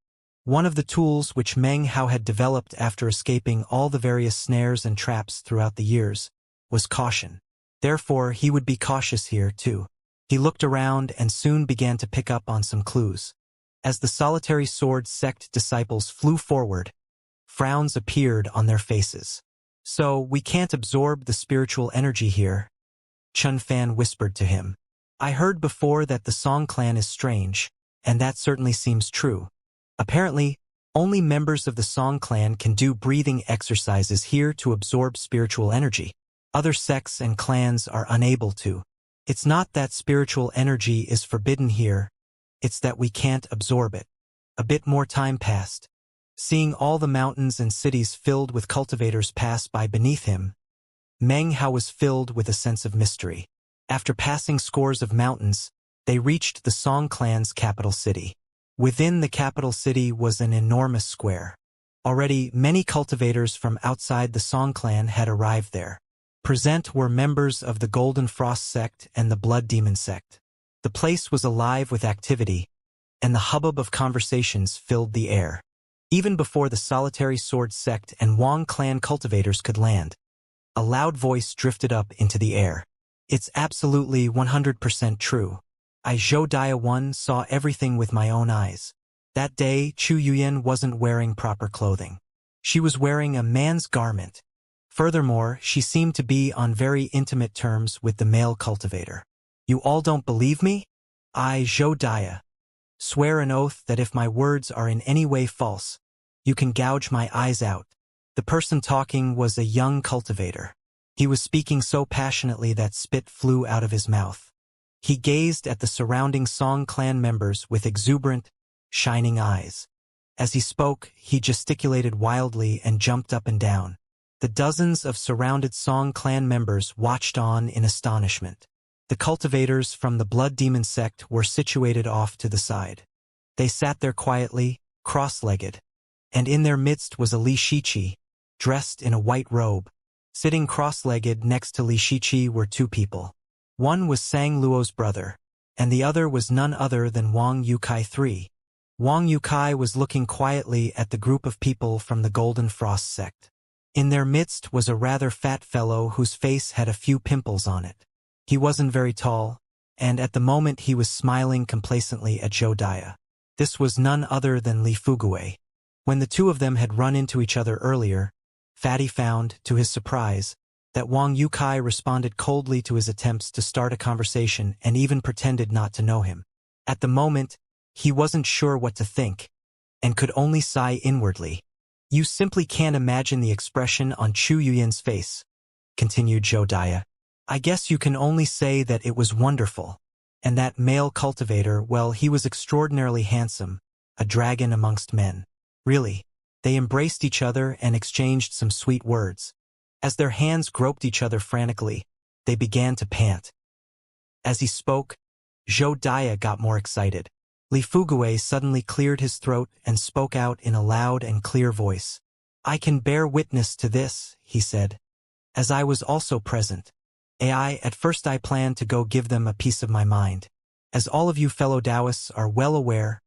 One of the tools which Meng Hao had developed after escaping all the various snares and traps throughout the years was caution. Therefore, he would be cautious here, too. He looked around and soon began to pick up on some clues. As the solitary sword sect disciples flew forward, frowns appeared on their faces. So, we can't absorb the spiritual energy here, Chun Fan whispered to him. I heard before that the Song clan is strange, and that certainly seems true. Apparently, only members of the Song clan can do breathing exercises here to absorb spiritual energy. Other sects and clans are unable to. It's not that spiritual energy is forbidden here, it's that we can't absorb it. A bit more time passed. Seeing all the mountains and cities filled with cultivators pass by beneath him, Meng Hao was filled with a sense of mystery. After passing scores of mountains, they reached the Song clan's capital city. Within the capital city was an enormous square. Already, many cultivators from outside the Song clan had arrived there. Present were members of the Golden Frost sect and the Blood Demon sect. The place was alive with activity, and the hubbub of conversations filled the air. Even before the Solitary Sword sect and Wang clan cultivators could land, a loud voice drifted up into the air. It's absolutely 100% true. I Zhou Dia 1 saw everything with my own eyes. That day, Chu Yuyan wasn't wearing proper clothing. She was wearing a man's garment. Furthermore, she seemed to be on very intimate terms with the male cultivator. You all don't believe me? I Zhou Dia swear an oath that if my words are in any way false, you can gouge my eyes out. The person talking was a young cultivator. He was speaking so passionately that spit flew out of his mouth. He gazed at the surrounding Song clan members with exuberant, shining eyes. As he spoke, he gesticulated wildly and jumped up and down. The dozens of surrounded Song clan members watched on in astonishment. The cultivators from the Blood Demon sect were situated off to the side. They sat there quietly, cross-legged, and in their midst was a Li Shiqi, dressed in a white robe. Sitting cross-legged next to Li Shiqi were two people. One was Sang Luo's brother, and the other was none other than Wang Yukai III. Wang Yukai was looking quietly at the group of people from the Golden Frost sect. In their midst was a rather fat fellow whose face had a few pimples on it. He wasn't very tall, and at the moment he was smiling complacently at Zhou Dia. This was none other than Li Fuguei. When the two of them had run into each other earlier, Fatty found, to his surprise, that Wang Yukai responded coldly to his attempts to start a conversation and even pretended not to know him. At the moment, he wasn't sure what to think, and could only sigh inwardly. You simply can't imagine the expression on Chu Yuyan's face, continued Zhou Dia. I guess you can only say that it was wonderful. And that male cultivator, well, he was extraordinarily handsome, a dragon amongst men. Really, they embraced each other and exchanged some sweet words. As their hands groped each other frantically, they began to pant. As he spoke, Zhou Dia got more excited. Li Fuguei suddenly cleared his throat and spoke out in a loud and clear voice. I can bear witness to this, he said, as I was also present. At first I planned to go give them a piece of my mind. As all of you fellow Taoists are well aware,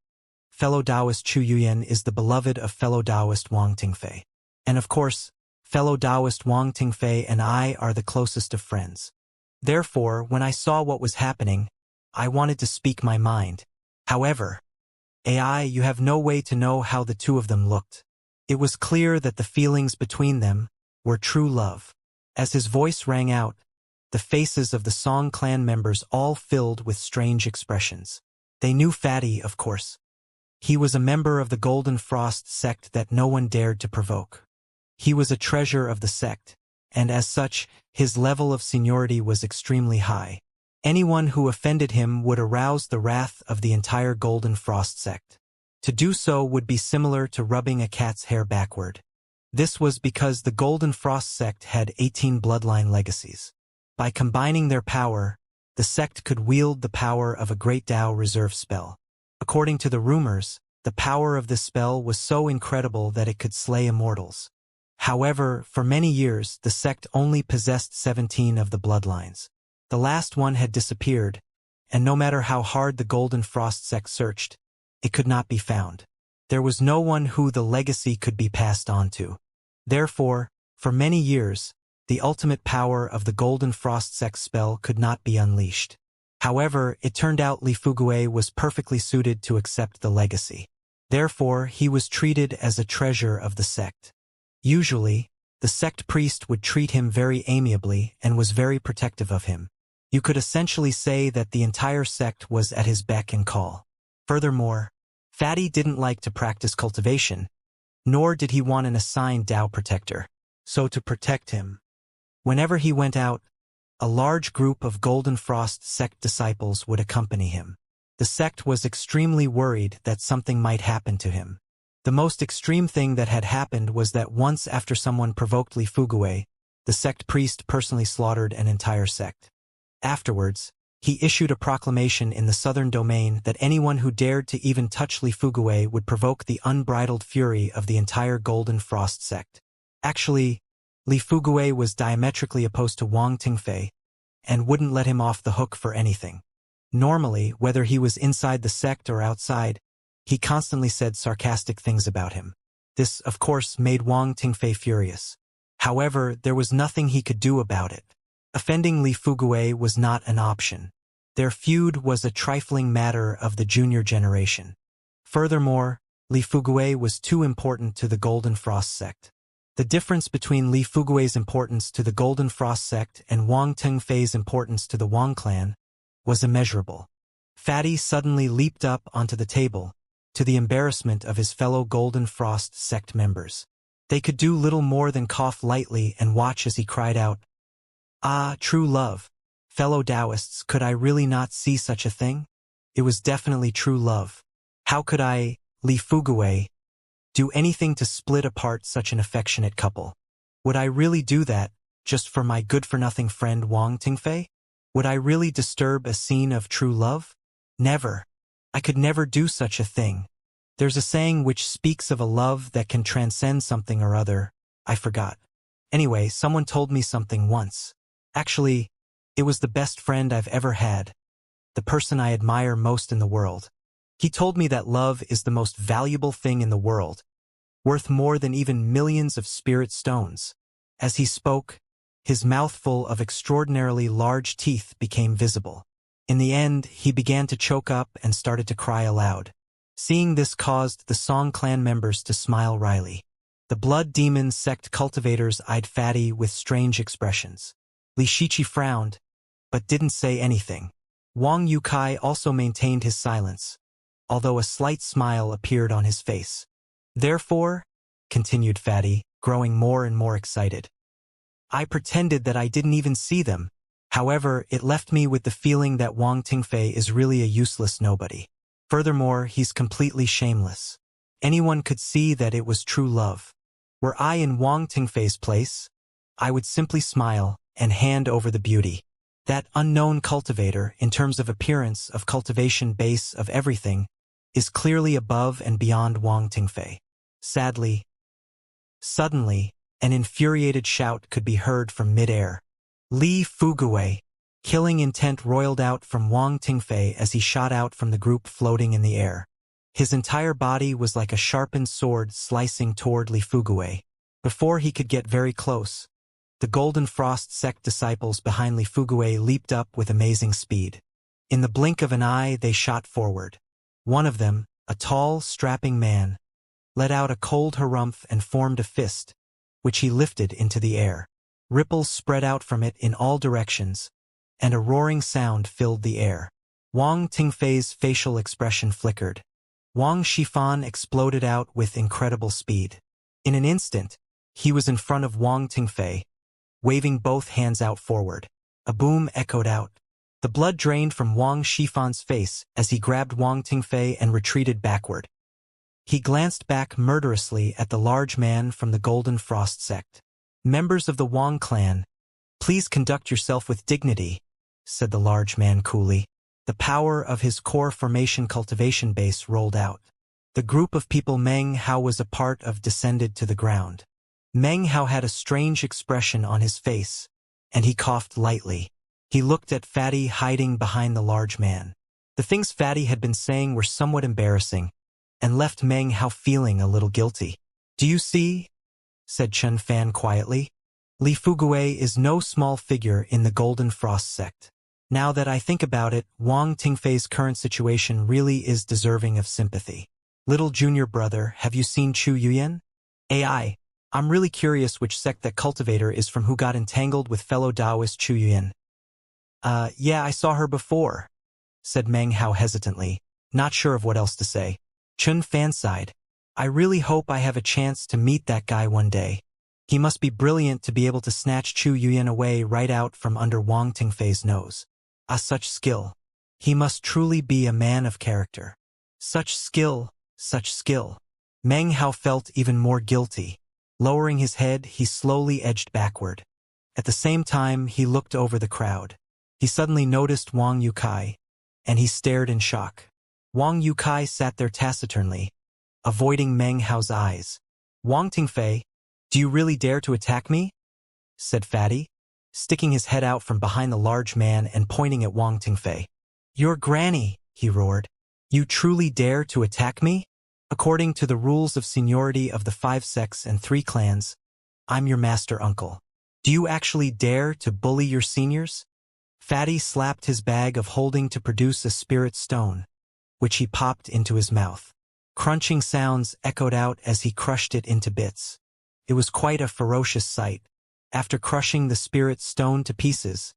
fellow Taoist Chu Yuyan is the beloved of fellow Taoist Wang Tingfei. And of course, fellow Taoist Wang Tingfei and I are the closest of friends. Therefore, when I saw what was happening, I wanted to speak my mind. However, you have no way to know how the two of them looked. It was clear that the feelings between them were true love. As his voice rang out, the faces of the Song clan members all filled with strange expressions. They knew Fatty, of course. He was a member of the Golden Frost sect that no one dared to provoke. He was a treasure of the sect, and as such, his level of seniority was extremely high. Anyone who offended him would arouse the wrath of the entire Golden Frost sect. To do so would be similar to rubbing a cat's hair backward. This was because the Golden Frost sect had 18 bloodline legacies. By combining their power, the sect could wield the power of a Great Tao Reserve spell. According to the rumors, the power of this spell was so incredible that it could slay immortals. However, for many years, the sect only possessed 17 of the bloodlines. The last one had disappeared, and no matter how hard the Golden Frost sect searched, it could not be found. There was no one who the legacy could be passed on to. Therefore, for many years, the ultimate power of the Golden Frost sect spell could not be unleashed. However, it turned out Li Fugue was perfectly suited to accept the legacy. Therefore, he was treated as a treasure of the sect. Usually, the sect priest would treat him very amiably and was very protective of him. You could essentially say that the entire sect was at his beck and call. Furthermore, Fatty didn't like to practice cultivation, nor did he want an assigned Tao protector. So to protect him, whenever he went out, a large group of Golden Frost sect disciples would accompany him. The sect was extremely worried that something might happen to him. The most extreme thing that had happened was that once after someone provoked Li Fugue, the sect priest personally slaughtered an entire sect. Afterwards, he issued a proclamation in the southern domain that anyone who dared to even touch Li Fugue would provoke the unbridled fury of the entire Golden Frost sect. Actually, Li Fugue was diametrically opposed to Wang Tingfei and wouldn't let him off the hook for anything. Normally, whether he was inside the sect or outside, he constantly said sarcastic things about him. This, of course, made Wang Tingfei furious. However, there was nothing he could do about it. Offending Li Fugue was not an option. Their feud was a trifling matter of the junior generation. Furthermore, Li Fugue was too important to the Golden Frost sect. The difference between Li Fugue's importance to the Golden Frost sect and Wang Tingfei's importance to the Wang clan was immeasurable. Fatty suddenly leaped up onto the table, to the embarrassment of his fellow Golden Frost sect members. They could do little more than cough lightly and watch as he cried out, "Ah, true love! Fellow Taoists, could I really not see such a thing? It was definitely true love. How could I, Li Fugue, do anything to split apart such an affectionate couple? Would I really do that, just for my good-for-nothing friend Wang Tingfei? Would I really disturb a scene of true love? Never. I could never do such a thing. There's a saying which speaks of a love that can transcend something or other. I forgot. Anyway, someone told me something once. Actually, it was the best friend I've ever had, the person I admire most in the world. He told me that love is the most valuable thing in the world, worth more than even millions of spirit stones." As he spoke, his mouthful of extraordinarily large teeth became visible. In the end, he began to choke up and started to cry aloud. Seeing this caused the Song clan members to smile wryly. The Blood Demon sect cultivators eyed Fatty with strange expressions. Li Shiqi frowned, but didn't say anything. Wang Yukai also maintained his silence, although a slight smile appeared on his face. "Therefore," continued Fatty, growing more and more excited, "I pretended that I didn't even see them. However, it left me with the feeling that Wang Tingfei is really a useless nobody. Furthermore, he's completely shameless. Anyone could see that it was true love. Were I in Wang Tingfei's place, I would simply smile and hand over the beauty. That unknown cultivator, in terms of appearance, of cultivation, base, of everything, is clearly above and beyond Wang Tingfei." Suddenly, an infuriated shout could be heard from mid-air. "Li Fugue!" Killing intent roiled out from Wang Tingfei as he shot out from the group floating in the air. His entire body was like a sharpened sword slicing toward Li Fugue. Before he could get very close, the Golden Frost sect disciples behind Li Fugue leaped up with amazing speed. In the blink of an eye, they shot forward. One of them, a tall, strapping man, let out a cold harumph and formed a fist, which he lifted into the air. Ripples spread out from it in all directions, and a roaring sound filled the air. Wang Tingfei's facial expression flickered. Wang Shifan exploded out with incredible speed. In an instant, he was in front of Wang Tingfei, waving both hands out forward. A boom echoed out. The blood drained from Wang Shifan's face as he grabbed Wang Tingfei and retreated backward. He glanced back murderously at the large man from the Golden Frost sect. "Members of the Wang clan, please conduct yourself with dignity," said the large man coolly. The power of his core formation cultivation base rolled out. The group of people Meng Hao was a part of descended to the ground. Meng Hao had a strange expression on his face, and he coughed lightly. He looked at Fatty hiding behind the large man. The things Fatty had been saying were somewhat embarrassing, and left Meng Hao feeling a little guilty. "Do you see?" said Chen Fan quietly. "Li Fugue is no small figure in the Golden Frost sect. Now that I think about it, Wang Tingfei's current situation really is deserving of sympathy. Little junior brother, have you seen Chu Yuyan? AI, I'm really curious which sect that cultivator is from who got entangled with fellow Taoist Chu Yuyan." Yeah, I saw her before," said Meng Hao hesitantly, not sure of what else to say. Chen Fan sighed. "I really hope I have a chance to meet that guy one day. He must be brilliant to be able to snatch Chu Yuyan away right out from under Wang Tingfei's nose. Such skill. He must truly be a man of character. Such skill, such skill." Meng Hao felt even more guilty. Lowering his head, he slowly edged backward. At the same time, he looked over the crowd. He suddenly noticed Wang Yukai, and he stared in shock. Wang Yukai sat there taciturnly, avoiding Meng Hao's eyes. "Wang Tingfei, do you really dare to attack me?" said Fatty, sticking his head out from behind the large man and pointing at Wang Tingfei. "Your granny," he roared. "You truly dare to attack me? According to the rules of seniority of the 5 sects and 3 clans, I'm your master uncle. Do you actually dare to bully your seniors?" Fatty slapped his bag of holding to produce a spirit stone, which he popped into his mouth. Crunching sounds echoed out as he crushed it into bits. It was quite a ferocious sight. After crushing the spirit stone to pieces,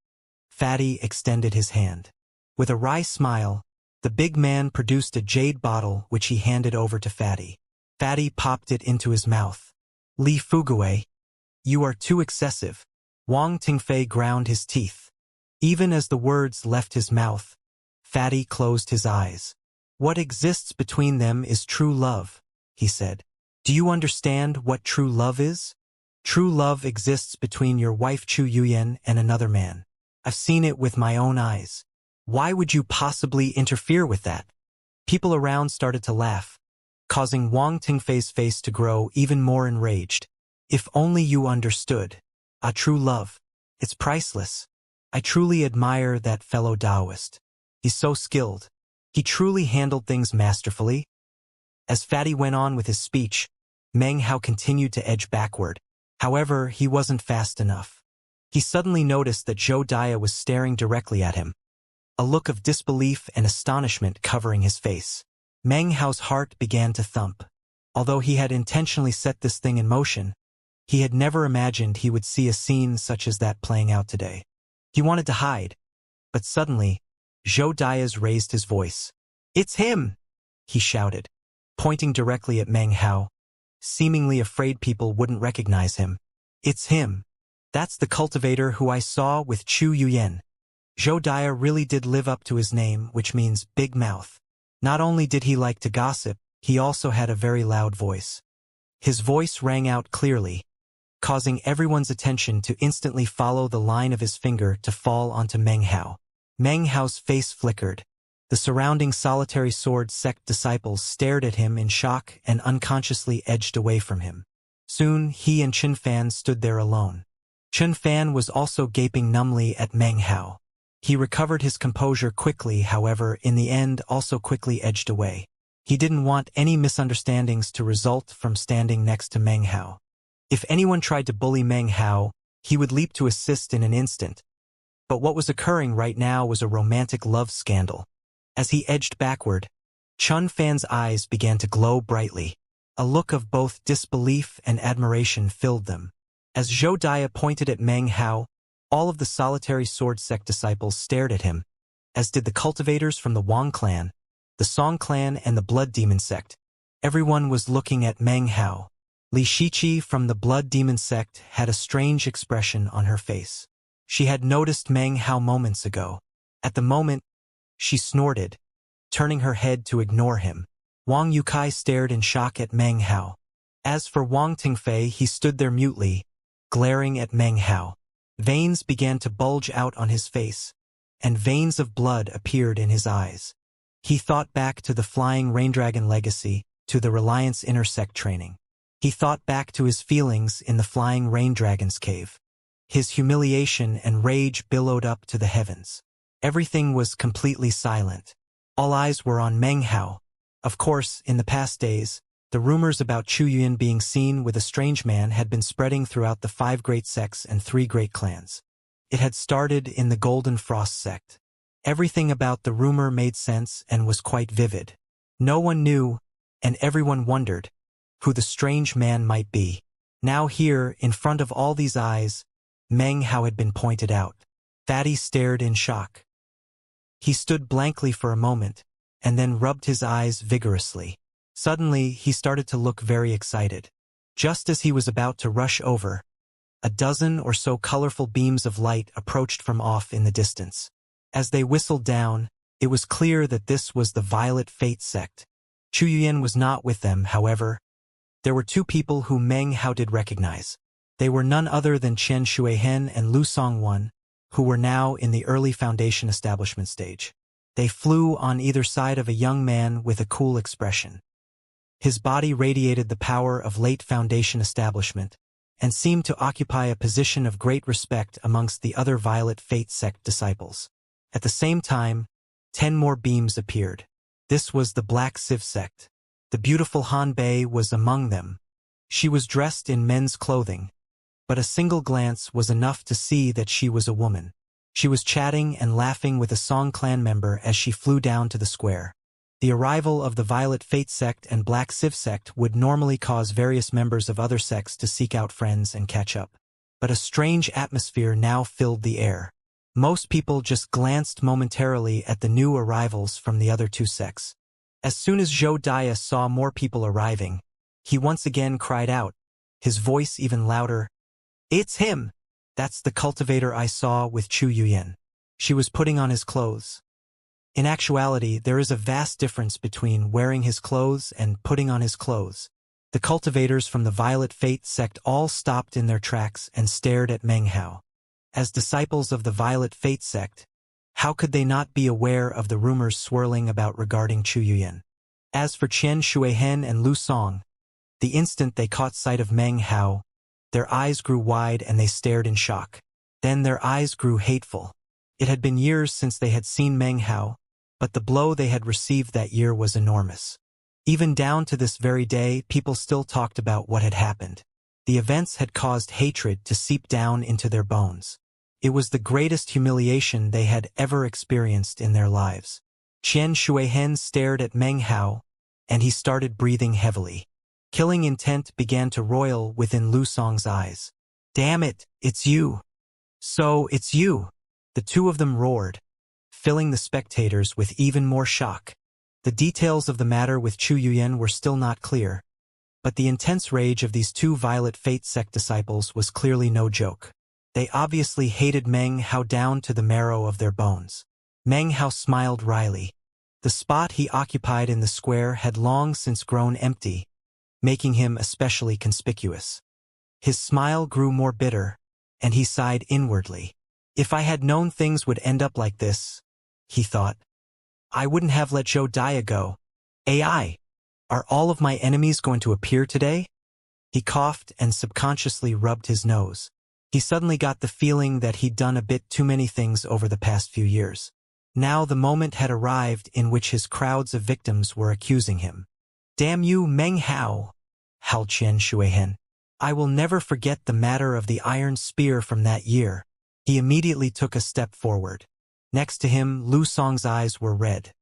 Fatty extended his hand. With a wry smile, the big man produced a jade bottle which he handed over to Fatty. Fatty popped it into his mouth. "Li Fugue, you are too excessive." Wang Tingfei ground his teeth. Even as the words left his mouth, Fatty closed his eyes. "What exists between them is true love," he said. "Do you understand what true love is? True love exists between your wife Chu Yuyan and another man. I've seen it with my own eyes. Why would you possibly interfere with that?" People around started to laugh, causing Wang Tingfei's face to grow even more enraged. "If only you understood. True love. It's priceless. I truly admire that fellow Taoist. He's so skilled. He truly handled things masterfully." As Fatty went on with his speech, Meng Hao continued to edge backward. However, he wasn't fast enough. He suddenly noticed that Zhou Dia was staring directly at him, a look of disbelief and astonishment covering his face. Meng Hao's heart began to thump. Although he had intentionally set this thing in motion, he had never imagined he would see a scene such as that playing out today. He wanted to hide, but suddenly, Zhou Diaz raised his voice. "It's him!" he shouted, pointing directly at Meng Hao, seemingly afraid people wouldn't recognize him. "It's him. That's the cultivator who I saw with Chu Yuyan." Zhou Dia really did live up to his name, which means big mouth. Not only did he like to gossip, he also had a very loud voice. His voice rang out clearly, causing everyone's attention to instantly follow the line of his finger to fall onto Meng Hao. Meng Hao's face flickered. The surrounding solitary sword sect disciples stared at him in shock and unconsciously edged away from him. Soon, he and Chen Fan stood there alone. Chen Fan was also gaping numbly at Meng Hao. He recovered his composure quickly, however, in the end also quickly edged away. He didn't want any misunderstandings to result from standing next to Meng Hao. If anyone tried to bully Meng Hao, he would leap to assist in an instant. But what was occurring right now was a romantic love scandal. As he edged backward, Chen Fan's eyes began to glow brightly. A look of both disbelief and admiration filled them. As Zhou Dia pointed at Meng Hao, all of the solitary sword sect disciples stared at him, as did the cultivators from the Wang clan, the Song clan and the Blood Demon sect. Everyone was looking at Meng Hao. Li Shiqi from the Blood Demon sect had a strange expression on her face. She had noticed Meng Hao moments ago. At the moment, she snorted, turning her head to ignore him. Wang Yukai stared in shock at Meng Hao. As for Wang Tingfei, he stood there mutely, glaring at Meng Hao. Veins began to bulge out on his face, and veins of blood appeared in his eyes. He thought back to the Flying Raindragon legacy, to the Reliance Intersect training. He thought back to his feelings in the Flying Raindragon's cave. His humiliation and rage billowed up to the heavens. Everything was completely silent. All eyes were on Meng Hao. Of course, in the past days, the rumors about Chu Yuan being seen with a strange man had been spreading throughout the 5 great sects and 3 great clans. It had started in the Golden Frost sect. Everything about the rumor made sense and was quite vivid. No one knew, and everyone wondered, who the strange man might be. Now here, in front of all these eyes, Meng Hao had been pointed out. Fatty stared in shock. He stood blankly for a moment, and then rubbed his eyes vigorously. Suddenly, he started to look very excited. Just as he was about to rush over, a dozen or so colorful beams of light approached from off in the distance. As they whistled down, it was clear that this was the Violet Fate sect. Chu Yuan was not with them, however. There were 2 people whom Meng Hao did recognize. They were none other than Chen Shuihen and Lu Songwen, who were now in the early foundation establishment stage. They flew on either side of a young man with a cool expression. His body radiated the power of late foundation establishment, and seemed to occupy a position of great respect amongst the other Violet Fate sect disciples. At the same time, 10 more beams appeared. This was the Black Civ sect. The beautiful Han Bei was among them. She was dressed in men's clothing, but a single glance was enough to see that she was a woman. She was chatting and laughing with a Song clan member as she flew down to the square. The arrival of the Violet Fate sect and Black Civ sect would normally cause various members of other sects to seek out friends and catch up. But a strange atmosphere now filled the air. Most people just glanced momentarily at the new arrivals from the other 2 sects. As soon as Zhou Dia saw more people arriving, he once again cried out, his voice even louder, "It's him! That's the cultivator I saw with Chu Yuan. She was putting on his clothes." In actuality, there is a vast difference between wearing his clothes and putting on his clothes. The cultivators from the Violet Fate sect all stopped in their tracks and stared at Meng Hao. As disciples of the Violet Fate sect, how could they not be aware of the rumors swirling about regarding Chu Yuan? As for Chen Shuihen and Lu Song, the instant they caught sight of Meng Hao, their eyes grew wide and they stared in shock. Then their eyes grew hateful. It had been years since they had seen Meng Hao, but the blow they had received that year was enormous. Even down to this very day, people still talked about what had happened. The events had caused hatred to seep down into their bones. It was the greatest humiliation they had ever experienced in their lives. Chen Shuihen stared at Meng Hao, and he started breathing heavily. Killing intent began to roil within Lu Song's eyes. "Damn it, it's you! So, it's you!" The 2 of them roared, filling the spectators with even more shock. The details of the matter with Chu Yuan were still not clear, but the intense rage of these 2 Violet Fate sect disciples was clearly no joke. They obviously hated Meng Hao down to the marrow of their bones. Meng Hao smiled wryly. The spot he occupied in the square had long since grown empty, making him especially conspicuous. His smile grew more bitter, and he sighed inwardly. "If I had known things would end up like this," he thought, "I wouldn't have let Zhou Dia go. AI, are all of my enemies going to appear today?" He coughed and subconsciously rubbed his nose. He suddenly got the feeling that he'd done a bit too many things over the past few years. Now the moment had arrived in which his crowds of victims were accusing him. "Damn you, Meng Hao," howled Chen Shuihen. "I will never forget the matter of the iron spear from that year." He immediately took a step forward. Next to him, Lu Song's eyes were red.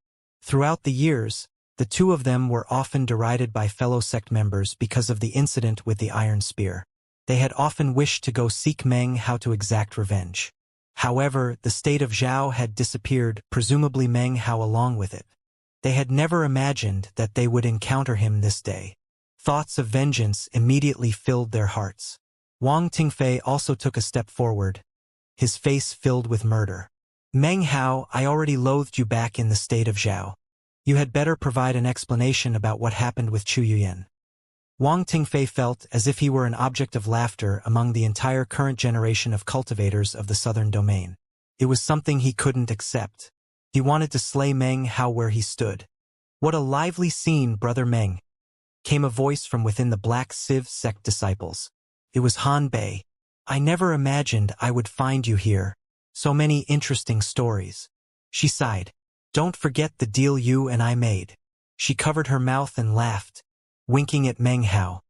Throughout the years, the 2 of them were often derided by fellow sect members because of the incident with the iron spear. They had often wished to go seek Meng Hao to exact revenge. However, the state of Zhao had disappeared, presumably Meng Hao along with it. They had never imagined that they would encounter him this day. Thoughts of vengeance immediately filled their hearts. Wang Tingfei also took a step forward, his face filled with murder. Meng Hao, I already loathed you back in the state of Zhao. You had better provide an explanation about what happened with Chu Yuyan. Wang Tingfei felt as if he were an object of laughter among the entire current generation of cultivators of the southern domain. It was something he couldn't accept. He wanted to slay Meng Hao where he stood. What a lively scene, Brother Meng, came a voice from within the Black Civ sect disciples. It was Han Bei. I never imagined I would find you here. So many interesting stories. She sighed. Don't forget the deal you and I made. She covered her mouth and laughed, winking at Meng Hao.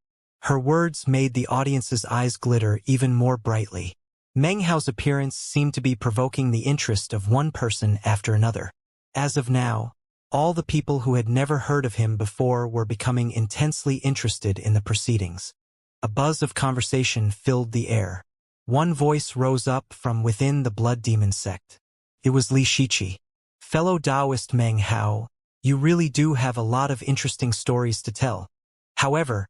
Her words made the audience's eyes glitter even more brightly. Meng Hao's appearance seemed to be provoking the interest of one person after another. As of now, all the people who had never heard of him before were becoming intensely interested in the proceedings. A buzz of conversation filled the air. One voice rose up from within the Blood Demon sect. It was Li Shiqi. Fellow Taoist Meng Hao, you really do have a lot of interesting stories to tell. However,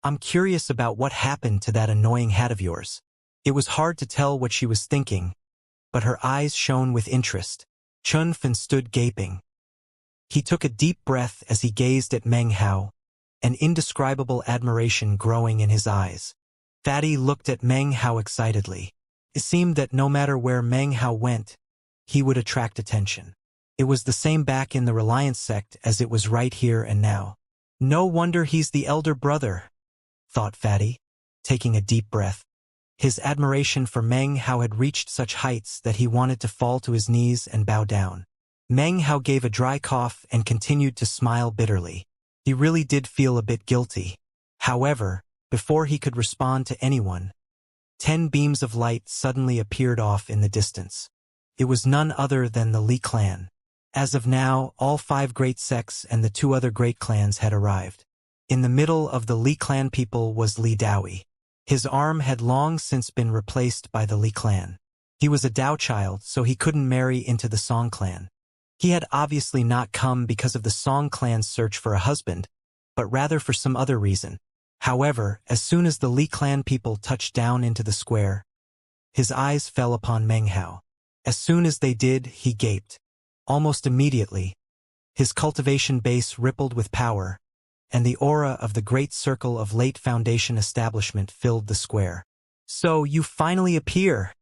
I'm curious about what happened to that annoying hat of yours. It was hard to tell what she was thinking, but her eyes shone with interest. Chun Fan stood gaping. He took a deep breath as he gazed at Meng Hao, an indescribable admiration growing in his eyes. Fatty looked at Meng Hao excitedly. It seemed that no matter where Meng Hao went, he would attract attention. It was the same back in the Reliance sect as it was right here and now. No wonder he's the elder brother, thought Fatty, taking a deep breath. His admiration for Meng Hao had reached such heights that he wanted to fall to his knees and bow down. Meng Hao gave a dry cough and continued to smile bitterly. He really did feel a bit guilty. However, before he could respond to anyone, 10 beams of light suddenly appeared off in the distance. It was none other than the Li clan. As of now, all 5 great sects and the 2 other great clans had arrived. In the middle of the Li clan people was Li Daoi. His arm had long since been replaced by the Li clan. He was a Dao child, so he couldn't marry into the Song clan. He had obviously not come because of the Song clan's search for a husband, but rather for some other reason. However, as soon as the Li clan people touched down into the square, his eyes fell upon Meng Hao. As soon as they did, he gaped. Almost immediately, his cultivation base rippled with power, and the aura of the great circle of late Foundation establishment filled the square. So you finally appear,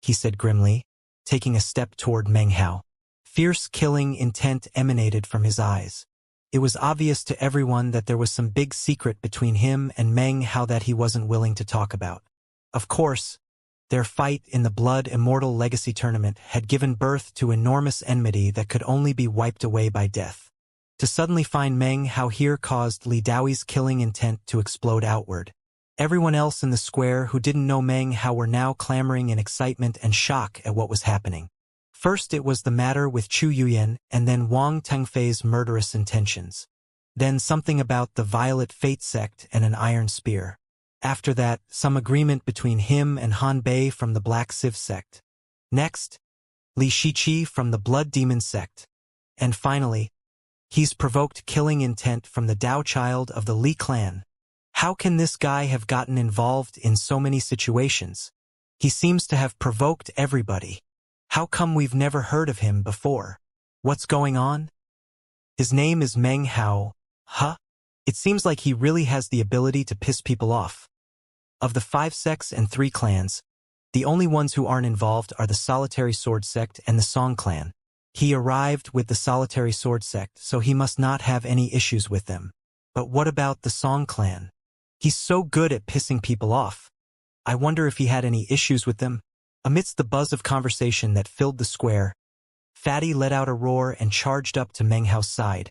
he said grimly, taking a step toward Meng Hao. Fierce killing intent emanated from his eyes. It was obvious to everyone that there was some big secret between him and Meng Hao that he wasn't willing to talk about. Of course, their fight in the Blood Immortal Legacy Tournament had given birth to enormous enmity that could only be wiped away by death. To suddenly find Meng Hao here caused Li Daoi's killing intent to explode outward. Everyone else in the square who didn't know Meng Hao were now clamoring in excitement and shock at what was happening. First it was the matter with Chu Yuyan, and then Wang Tengfei's murderous intentions. Then something about the Violet Fate sect and an iron spear. After that, some agreement between him and Han Bei from the Black Civ sect. Next, Li Shiqi from the Blood Demon sect. And finally, he's provoked killing intent from the Dao child of the Li clan. How can this guy have gotten involved in so many situations? He seems to have provoked everybody. How come we've never heard of him before? What's going on? His name is Meng Hao. Huh? It seems like he really has the ability to piss people off. Of the 5 sects and 3 clans, the only ones who aren't involved are the Solitary Sword sect and the Song clan. He arrived with the Solitary Sword sect, so he must not have any issues with them. But what about the Song clan? He's so good at pissing people off. I wonder if he had any issues with them. Amidst the buzz of conversation that filled the square, Fatty let out a roar and charged up to Meng Hao's side,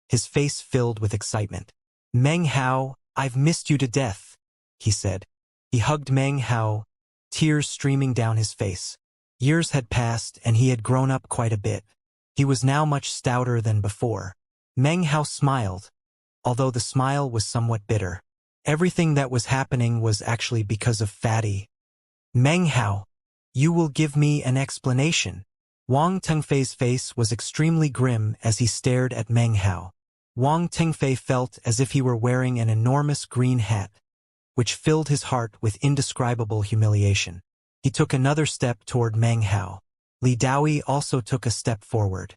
his face filled with excitement. Meng Hao, I've missed you to death, he said. He hugged Meng Hao, tears streaming down his face. Years had passed and he had grown up quite a bit. He was now much stouter than before. Meng Hao smiled, although the smile was somewhat bitter. Everything that was happening was actually because of Fatty. Meng Hao, you will give me an explanation. Wang Tengfei's face was extremely grim as he stared at Meng Hao. Wang Tengfei felt as if he were wearing an enormous green hat, which filled his heart with indescribable humiliation. He took another step toward Meng Hao. Li Daoi also took a step forward.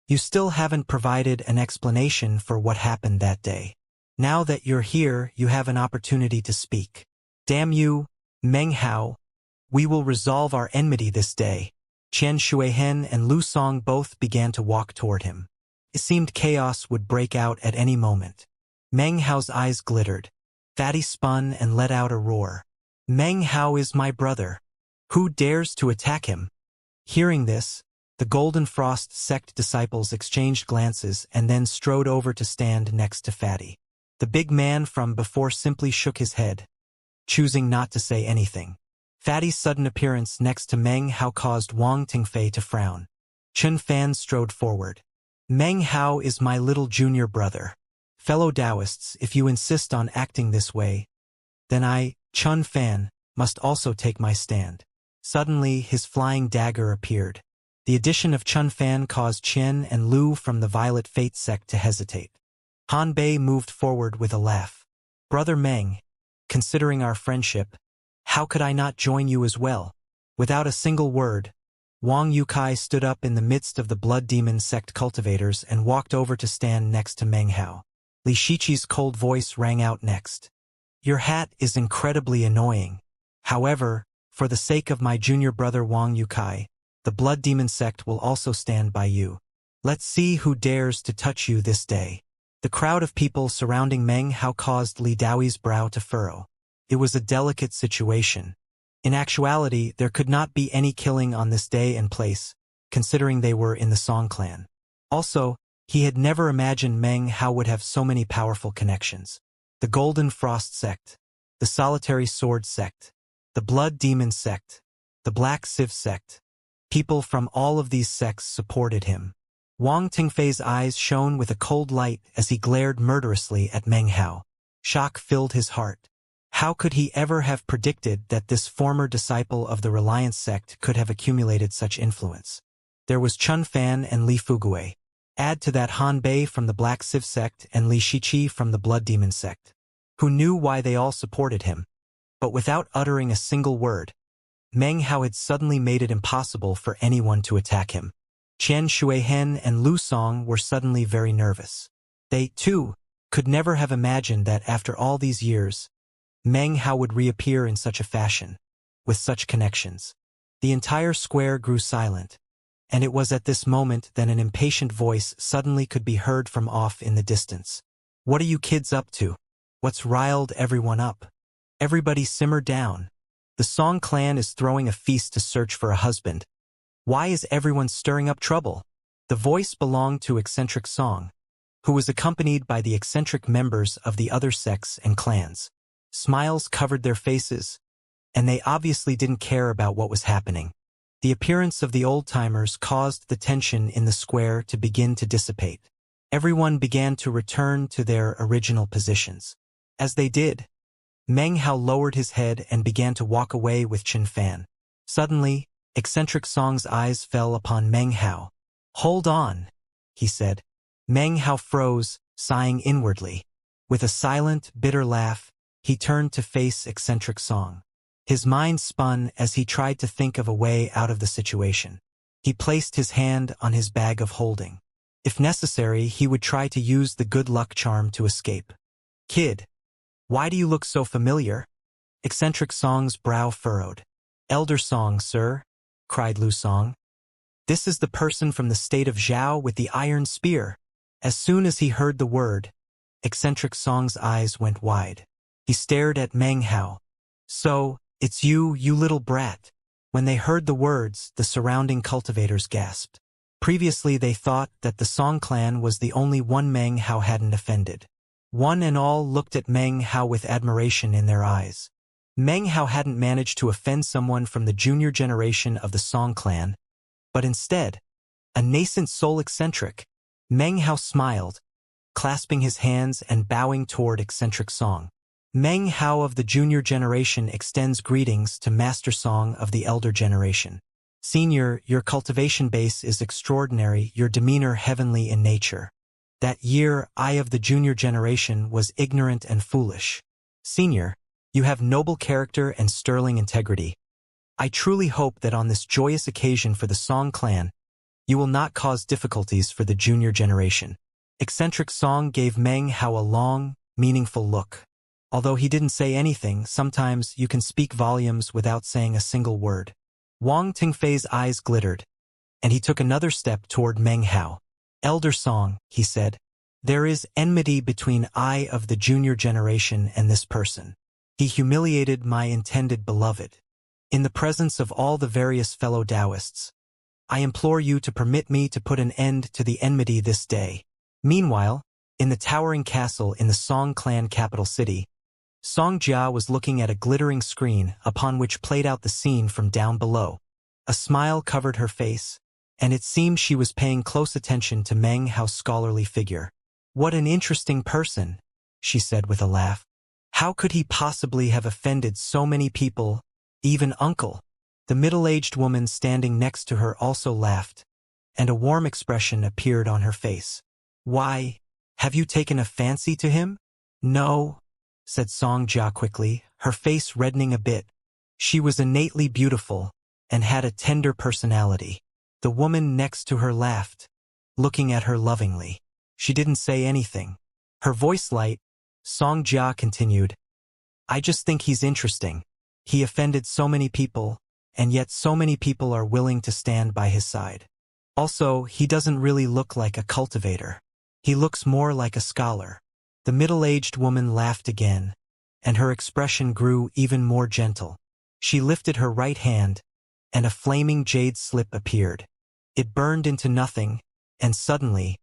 You still haven't provided an explanation for what happened that day. Now that you're here, you have an opportunity to speak. Damn you, Meng Hao. We will resolve our enmity this day. Qian Shuihen and Lu Song both began to walk toward him. It seemed chaos would break out at any moment. Meng Hao's eyes glittered. Fatty spun and let out a roar. Meng Hao is my brother. Who dares to attack him? Hearing this, the Golden Frost sect disciples exchanged glances and then strode over to stand next to Fatty. The big man from before simply shook his head, choosing not to say anything. Fatty's sudden appearance next to Meng Hao caused Wang Tengfei to frown. Chun Fan strode forward. Meng Hao is my little junior brother. Fellow Taoists, if you insist on acting this way, then I, Chun Fan, must also take my stand. Suddenly, his flying dagger appeared. The addition of Chun Fan caused Qian and Lu from the Violet Fate sect to hesitate. Han Bei moved forward with a laugh. Brother Meng, considering our friendship, how could I not join you as well? Without a single word, Wang Yukai stood up in the midst of the Blood Demon sect cultivators and walked over to stand next to Meng Hao. Li Shiqi's cold voice rang out next. Your hat is incredibly annoying. However, for the sake of my junior brother Wang Yukai, the Blood Demon sect will also stand by you. Let's see who dares to touch you this day. The crowd of people surrounding Meng Hao caused Li Daoi's brow to furrow. It was a delicate situation. In actuality, there could not be any killing on this day and place, considering they were in the Song clan. Also, he had never imagined Meng Hao would have so many powerful connections. The Golden Frost sect, the Solitary Sword sect, the Blood Demon sect, the Black Sieve sect. People from all of these sects supported him. Wang Tengfei's eyes shone with a cold light as he glared murderously at Meng Hao. Shock filled his heart. How could he ever have predicted that this former disciple of the Reliance sect could have accumulated such influence? There was Chun Fan and Li Fugue. Add to that Han Bei from the Black Sieve sect and Li Shiqi from the Blood Demon sect, who knew why they all supported him. But without uttering a single word, Meng Hao had suddenly made it impossible for anyone to attack him. Qian Shuihen and Lu Song were suddenly very nervous. They, too, could never have imagined that after all these years, Meng Hao would reappear in such a fashion, with such connections. The entire square grew silent, and it was at this moment that an impatient voice suddenly could be heard from off in the distance. What are you kids up to? What's riled everyone up? Everybody simmer down. The Song clan is throwing a feast to search for a husband. Why is everyone stirring up trouble? The voice belonged to eccentric Song, who was accompanied by the eccentric members of the other sects and clans. Smiles covered their faces, and they obviously didn't care about what was happening. The appearance of the old-timers caused the tension in the square to begin to dissipate. Everyone began to return to their original positions. As they did, Meng Hao lowered his head and began to walk away with Chun Fan. Suddenly, eccentric Song's eyes fell upon Meng Hao. Hold on, he said. Meng Hao froze, sighing inwardly. With a silent, bitter laugh, he turned to face eccentric Song. His mind spun as he tried to think of a way out of the situation. He placed his hand on his bag of holding. If necessary, he would try to use the good luck charm to escape. Kid, why do you look so familiar? Eccentric Song's brow furrowed. Elder Song, sir, cried Lu Song. This is the person from the state of Zhao with the iron spear. As soon as he heard the word, eccentric Song's eyes went wide. He stared at Meng Hao. So, it's you, you little brat. When they heard the words, the surrounding cultivators gasped. Previously they thought that the Song clan was the only one Meng Hao hadn't offended. One and all looked at Meng Hao with admiration in their eyes. Meng Hao hadn't managed to offend someone from the junior generation of the Song clan, but instead, a nascent soul eccentric. Meng Hao smiled, clasping his hands and bowing toward eccentric Song. Meng Hao of the junior generation extends greetings to Master Song of the elder generation. Senior, your cultivation base is extraordinary, your demeanor heavenly in nature. That year, I of the junior generation was ignorant and foolish. Senior, you have noble character and sterling integrity. I truly hope that on this joyous occasion for the Song clan, you will not cause difficulties for the junior generation. Eccentric Song gave Meng Hao a long, meaningful look. Although he didn't say anything, sometimes you can speak volumes without saying a single word. Wang Tingfei's eyes glittered, and he took another step toward Meng Hao. Elder Song, he said, there is enmity between I of the junior generation and this person. He humiliated my intended beloved. In the presence of all the various fellow Taoists, I implore you to permit me to put an end to the enmity this day. Meanwhile, in the towering castle in the Song clan capital city, Song Jia was looking at a glittering screen upon which played out the scene from down below. A smile covered her face, and it seemed she was paying close attention to Meng Hao's scholarly figure. What an interesting person, she said with a laugh. How could he possibly have offended so many people, even uncle? The middle-aged woman standing next to her also laughed, and a warm expression appeared on her face. Why, have you taken a fancy to him? No, said Song Jia quickly, her face reddening a bit. She was innately beautiful, and had a tender personality. The woman next to her laughed, looking at her lovingly. She didn't say anything. Her voice light, Song Jia continued, I just think he's interesting. He offended so many people, and yet so many people are willing to stand by his side. Also, he doesn't really look like a cultivator. He looks more like a scholar. The middle-aged woman laughed again, and her expression grew even more gentle. She lifted her right hand, and a flaming jade slip appeared. It burned into nothing, and suddenly,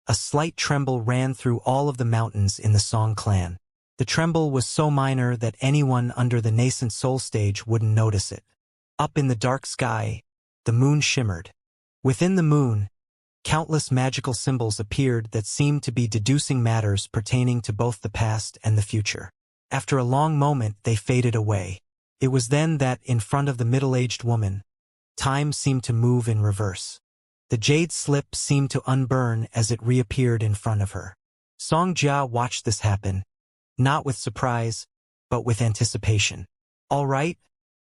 a slight tremble ran through all of the mountains in the Song clan. The tremble was so minor that anyone under the nascent soul stage wouldn't notice it. Up in the dark sky, the moon shimmered. Within the moon, countless magical symbols appeared that seemed to be deducing matters pertaining to both the past and the future. After a long moment, they faded away. It was then that, in front of the middle-aged woman, time seemed to move in reverse. The jade slip seemed to unburn as it reappeared in front of her. Song Jia watched this happen, not with surprise, but with anticipation. All right,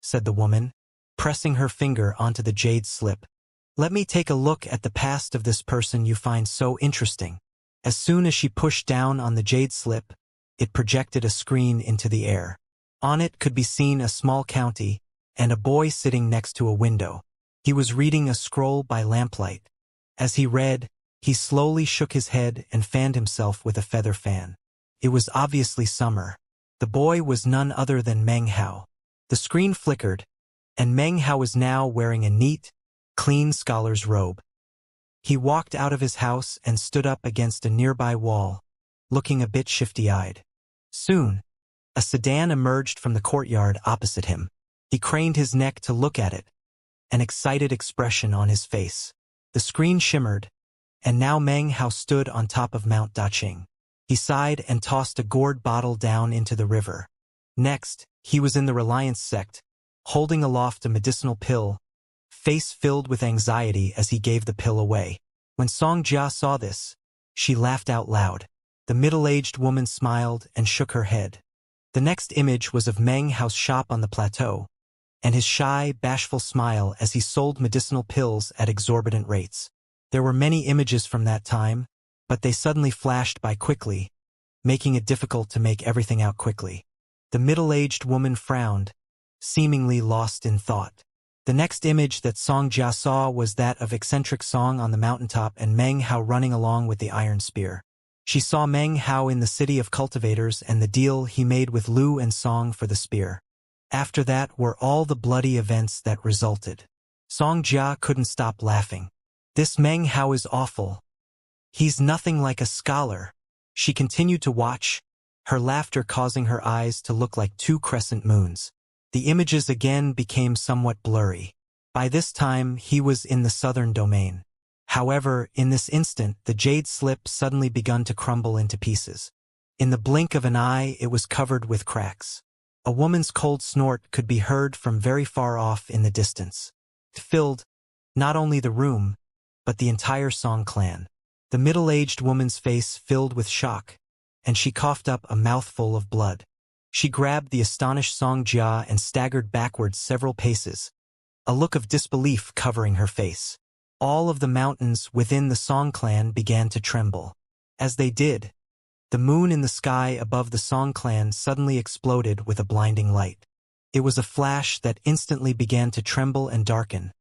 said the woman, pressing her finger onto the jade slip. Let me take a look at the past of this person you find so interesting. As soon as she pushed down on the jade slip, it projected a screen into the air. On it could be seen a small county, and a boy sitting next to a window. He was reading a scroll by lamplight. As he read, he slowly shook his head and fanned himself with a feather fan. It was obviously summer. The boy was none other than Meng Hao. The screen flickered, and Meng Hao was now wearing a neat, clean scholar's robe. He walked out of his house and stood up against a nearby wall, looking a bit shifty-eyed. Soon, a sedan emerged from the courtyard opposite him. He craned his neck to look at it, an excited expression on his face. The screen shimmered, and now Meng Hao stood on top of Mount Daqing. He sighed and tossed a gourd bottle down into the river. Next, he was in the Reliance sect, holding aloft a medicinal pill, face filled with anxiety as he gave the pill away. When Song Jia saw this, she laughed out loud. The middle-aged woman smiled and shook her head. The next image was of Meng Hao's shop on the plateau, and his shy, bashful smile as he sold medicinal pills at exorbitant rates. There were many images from that time, but they suddenly flashed by quickly, making it difficult to make everything out quickly. The middle-aged woman frowned, seemingly lost in thought. The next image that Song Jia saw was that of eccentric Song on the mountaintop and Meng Hao running along with the iron spear. She saw Meng Hao in the city of cultivators and the deal he made with Lu and Song for the spear. After that were all the bloody events that resulted. Song Jia couldn't stop laughing. This Meng Hao is awful. He's nothing like a scholar. She continued to watch, her laughter causing her eyes to look like two crescent moons. The images again became somewhat blurry. By this time, he was in the southern domain. However, in this instant, the jade slip suddenly begun to crumble into pieces. In the blink of an eye, it was covered with cracks. A woman's cold snort could be heard from very far off in the distance. It filled not only the room, but the entire Song clan. The middle-aged woman's face filled with shock, and she coughed up a mouthful of blood. She grabbed the astonished Xianxia and staggered backwards several paces, a look of disbelief covering her face. All of the mountains within the Song clan began to tremble. As they did, the moon in the sky above the Song clan suddenly exploded with a blinding light. It was a flash that instantly began to tremble and darken,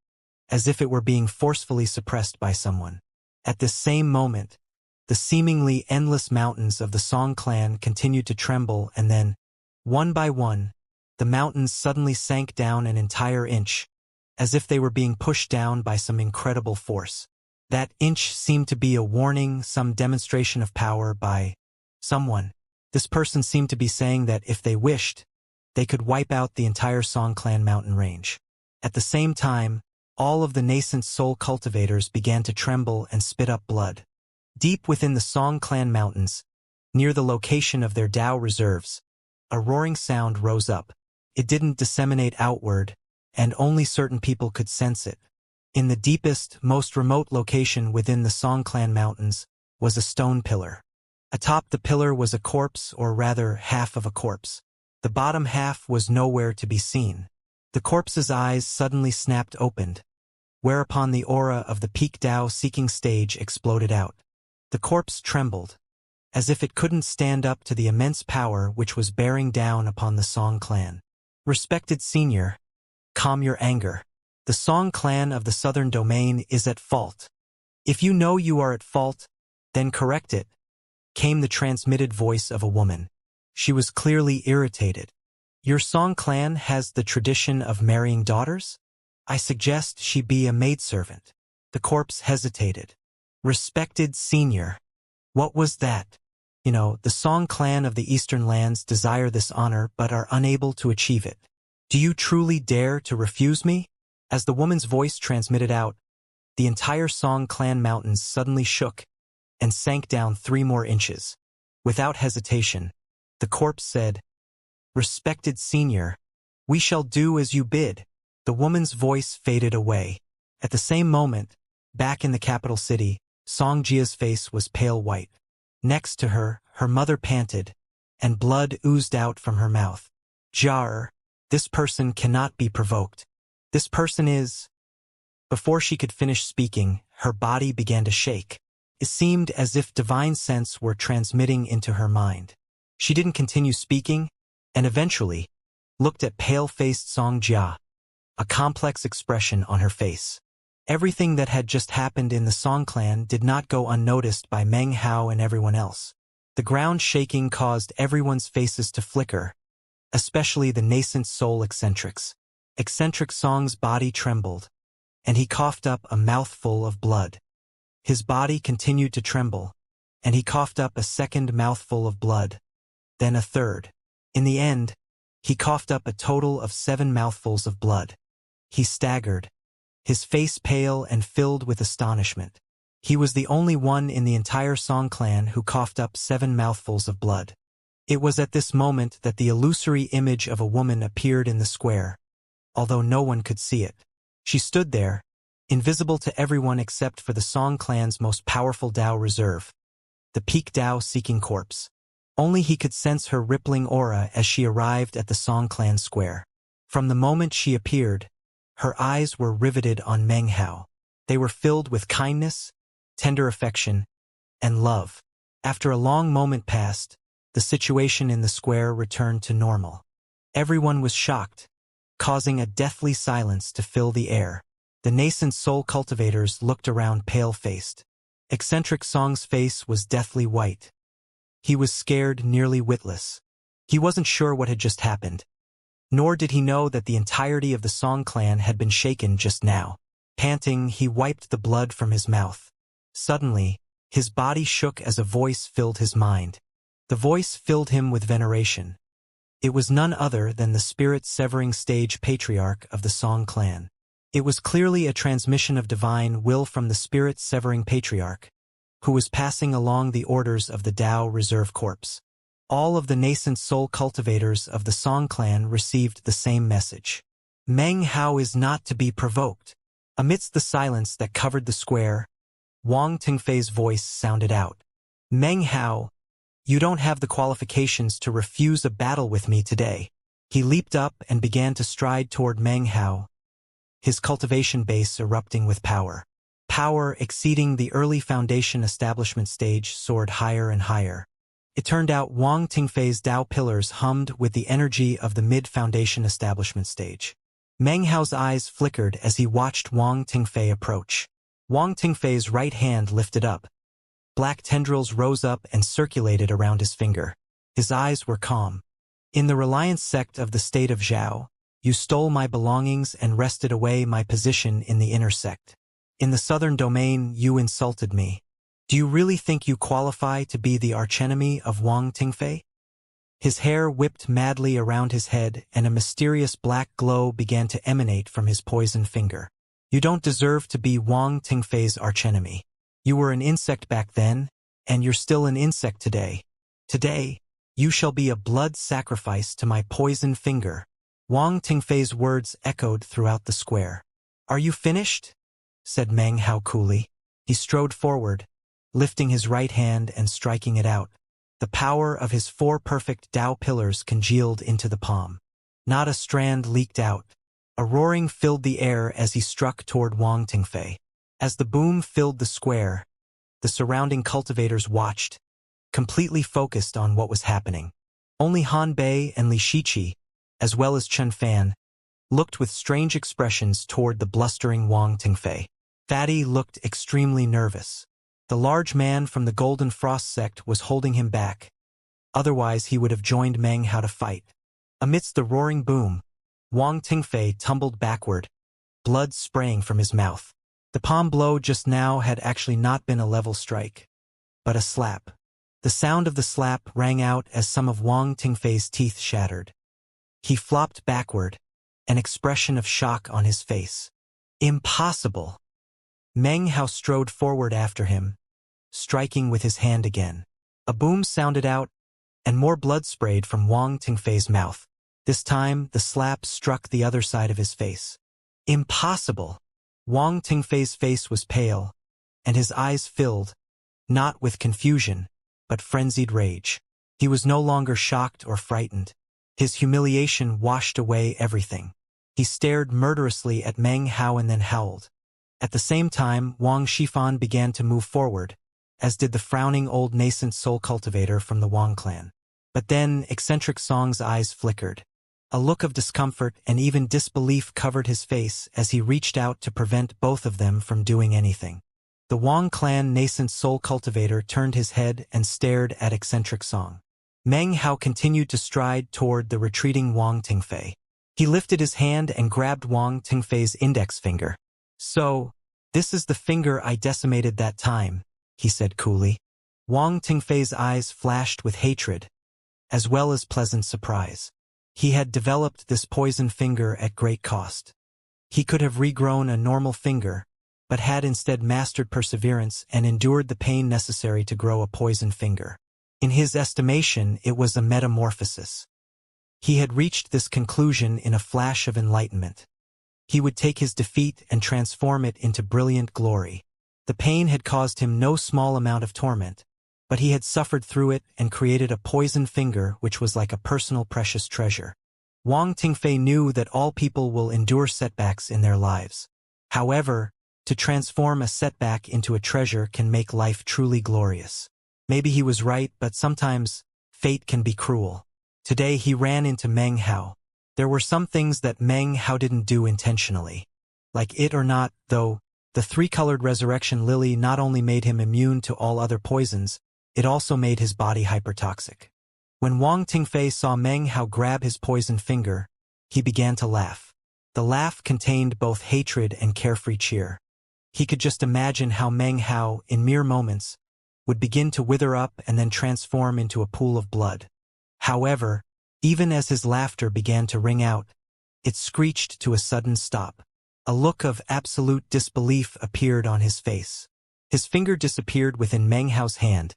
as if it were being forcefully suppressed by someone. At this same moment, the seemingly endless mountains of the Song clan continued to tremble, and then, one by one, the mountains suddenly sank down an entire inch, as if they were being pushed down by some incredible force. That inch seemed to be a warning, some demonstration of power by someone. This person seemed to be saying that if they wished, they could wipe out the entire Song clan mountain range. At the same time, all of the nascent soul cultivators began to tremble and spit up blood. Deep within the Song clan mountains, near the location of their Tao reserves, a roaring sound rose up. It didn't disseminate outward, and only certain people could sense it. In the deepest, most remote location within the Song clan mountains was a stone pillar. Atop the pillar was a corpse, or rather half of a corpse. The bottom half was nowhere to be seen. The corpse's eyes suddenly snapped open, whereupon the aura of the peak Tao seeking stage exploded out. The corpse trembled, as if it couldn't stand up to the immense power which was bearing down upon the Song clan. Respected senior, calm your anger. The Song clan of the Southern Domain is at fault. If you know you are at fault, then correct it, came the transmitted voice of a woman. She was clearly irritated. Your Song clan has the tradition of marrying daughters? I suggest she be a maidservant. The corpse hesitated. Respected senior. What was that? The Song clan of the Eastern lands desire this honor but are unable to achieve it. Do you truly dare to refuse me? As the woman's voice transmitted out, the entire Song clan mountains suddenly shook and sank down 3 more inches. Without hesitation, the corpse said, Respected senior, we shall do as you bid. The woman's voice faded away. At the same moment, back in the capital city, Xianxia's face was pale white. Next to her, her mother panted, and blood oozed out from her mouth. Jar, this person cannot be provoked. This person is... Before she could finish speaking, her body began to shake. It seemed as if divine sense were transmitting into her mind. She didn't continue speaking, and eventually looked at pale-faced Xianxia, a complex expression on her face. Everything that had just happened in the Song clan did not go unnoticed by Meng Hao and everyone else. The ground shaking caused everyone's faces to flicker, especially the nascent soul eccentrics. Eccentric Song's body trembled, and he coughed up a mouthful of blood. His body continued to tremble, and he coughed up a second mouthful of blood, then a third. In the end, he coughed up a total of 7 mouthfuls of blood. He staggered, his face pale and filled with astonishment. He was the only one in the entire Song clan who coughed up 7 mouthfuls of blood. It was at this moment that the illusory image of a woman appeared in the square, although no one could see it. She stood there, invisible to everyone except for the Song clan's most powerful Tao reserve, the peak Tao seeking corpse. Only he could sense her rippling aura as she arrived at the Song clan square. From the moment she appeared, her eyes were riveted on Meng Hao. They were filled with kindness, tender affection, and love. After a long moment passed, the situation in the square returned to normal. Everyone was shocked, causing a deathly silence to fill the air. The nascent soul cultivators looked around pale-faced. Eccentric Song's face was deathly white. He was scared, nearly witless. He wasn't sure what had just happened, nor did he know that the entirety of the Song clan had been shaken just now. Panting, he wiped the blood from his mouth. Suddenly, his body shook as a voice filled his mind. The voice filled him with veneration. It was none other than the spirit-severing stage patriarch of the Song clan. It was clearly a transmission of divine will from the spirit-severing patriarch, who was passing along the orders of the Tao Reserve Corps. All of the nascent soul cultivators of the Song clan received the same message. Meng Hao is not to be provoked. Amidst the silence that covered the square, Wang Tingfei's voice sounded out. Meng Hao, you don't have the qualifications to refuse a battle with me today. He leaped up and began to stride toward Meng Hao, his cultivation base erupting with power. Power exceeding the early foundation establishment stage soared higher and higher. It turned out Wang Tingfei's Dao pillars hummed with the energy of the mid-foundation establishment stage. Meng Hao's eyes flickered as he watched Wang Tingfei approach. Wang Tingfei's right hand lifted up. Black tendrils rose up and circulated around his finger. His eyes were calm. In the Reliance sect of the state of Zhao, you stole my belongings and wrested away my position in the inner sect. In the southern domain, you insulted me. Do you really think you qualify to be the archenemy of Wang Tingfei? His hair whipped madly around his head and a mysterious black glow began to emanate from his poisoned finger. You don't deserve to be Wang Tingfei's archenemy. You were an insect back then, and you're still an insect today. Today, you shall be a blood sacrifice to my poisoned finger. Wang Tingfei's words echoed throughout the square. Are you finished? Said Meng Hao coolly. He strode forward, lifting his right hand and striking it out. The power of his 4 perfect Dao pillars congealed into the palm. Not a strand leaked out. A roaring filled the air as he struck toward Wang Tingfei. As the boom filled the square, the surrounding cultivators watched, completely focused on what was happening. Only Han Bei and Li Shiqi, as well as Chen Fan, looked with strange expressions toward the blustering Wang Tingfei. Fatty looked extremely nervous. The large man from the Golden Frost sect was holding him back. Otherwise he would have joined Meng Hao to fight. Amidst the roaring boom, Wang Tingfei tumbled backward, blood spraying from his mouth. The palm blow just now had actually not been a level strike, but a slap. The sound of the slap rang out as some of Wang Tingfei's teeth shattered. He flopped backward, an expression of shock on his face. Impossible! Meng Hao strode forward after him, striking with his hand again. A boom sounded out, and more blood sprayed from Wang Tingfei's mouth. This time, the slap struck the other side of his face. Impossible! Wang Tingfei's face was pale, and his eyes filled, not with confusion, but frenzied rage. He was no longer shocked or frightened. His humiliation washed away everything. He stared murderously at Meng Hao and then howled. At the same time, Wang Shifan began to move forward, as did the frowning old nascent soul cultivator from the Wang clan. But then, eccentric Song's eyes flickered. A look of discomfort and even disbelief covered his face as he reached out to prevent both of them from doing anything. The Wang clan nascent soul cultivator turned his head and stared at eccentric Song. Meng Hao continued to stride toward the retreating Wang Tingfei. He lifted his hand and grabbed Wang Tingfei's index finger. So, this is the finger I decimated that time, he said coolly. Wang Tingfei's eyes flashed with hatred, as well as pleasant surprise. He had developed this poison finger at great cost. He could have regrown a normal finger, but had instead mastered perseverance and endured the pain necessary to grow a poison finger. In his estimation, it was a metamorphosis. He had reached this conclusion in a flash of enlightenment. He would take his defeat and transform it into brilliant glory. The pain had caused him no small amount of torment, but he had suffered through it and created a poison finger which was like a personal precious treasure. Wang Tingfei knew that all people will endure setbacks in their lives. However, to transform a setback into a treasure can make life truly glorious. Maybe he was right, but sometimes fate can be cruel. Today he ran into Meng Hao. There were some things that Meng Hao didn't do intentionally. Like it or not, though, the 3-colored resurrection lily not only made him immune to all other poisons, it also made his body hypertoxic. When Wang Tingfei saw Meng Hao grab his poisoned finger, he began to laugh. The laugh contained both hatred and carefree cheer. He could just imagine how Meng Hao, in mere moments, would begin to wither up and then transform into a pool of blood. However, even as his laughter began to ring out, it screeched to a sudden stop. A look of absolute disbelief appeared on his face. His finger disappeared within Meng Hao's hand,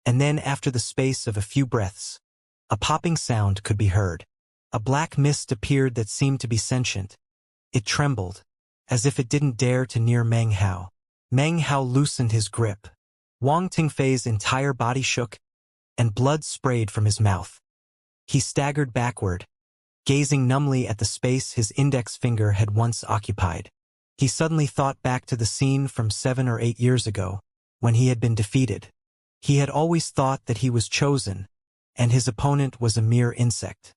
and then after the space of a few breaths, A popping sound could be heard. A black mist appeared that seemed to be sentient. It trembled, as if it didn't dare to near Meng Hao. Meng Hao loosened his grip. Wang Tingfei's entire body shook, and blood sprayed from his mouth. He staggered backward, gazing numbly at the space his index finger had once occupied. He suddenly thought back to the scene from 7 or 8 years ago, when he had been defeated. He had always thought that he was chosen, and his opponent was a mere insect.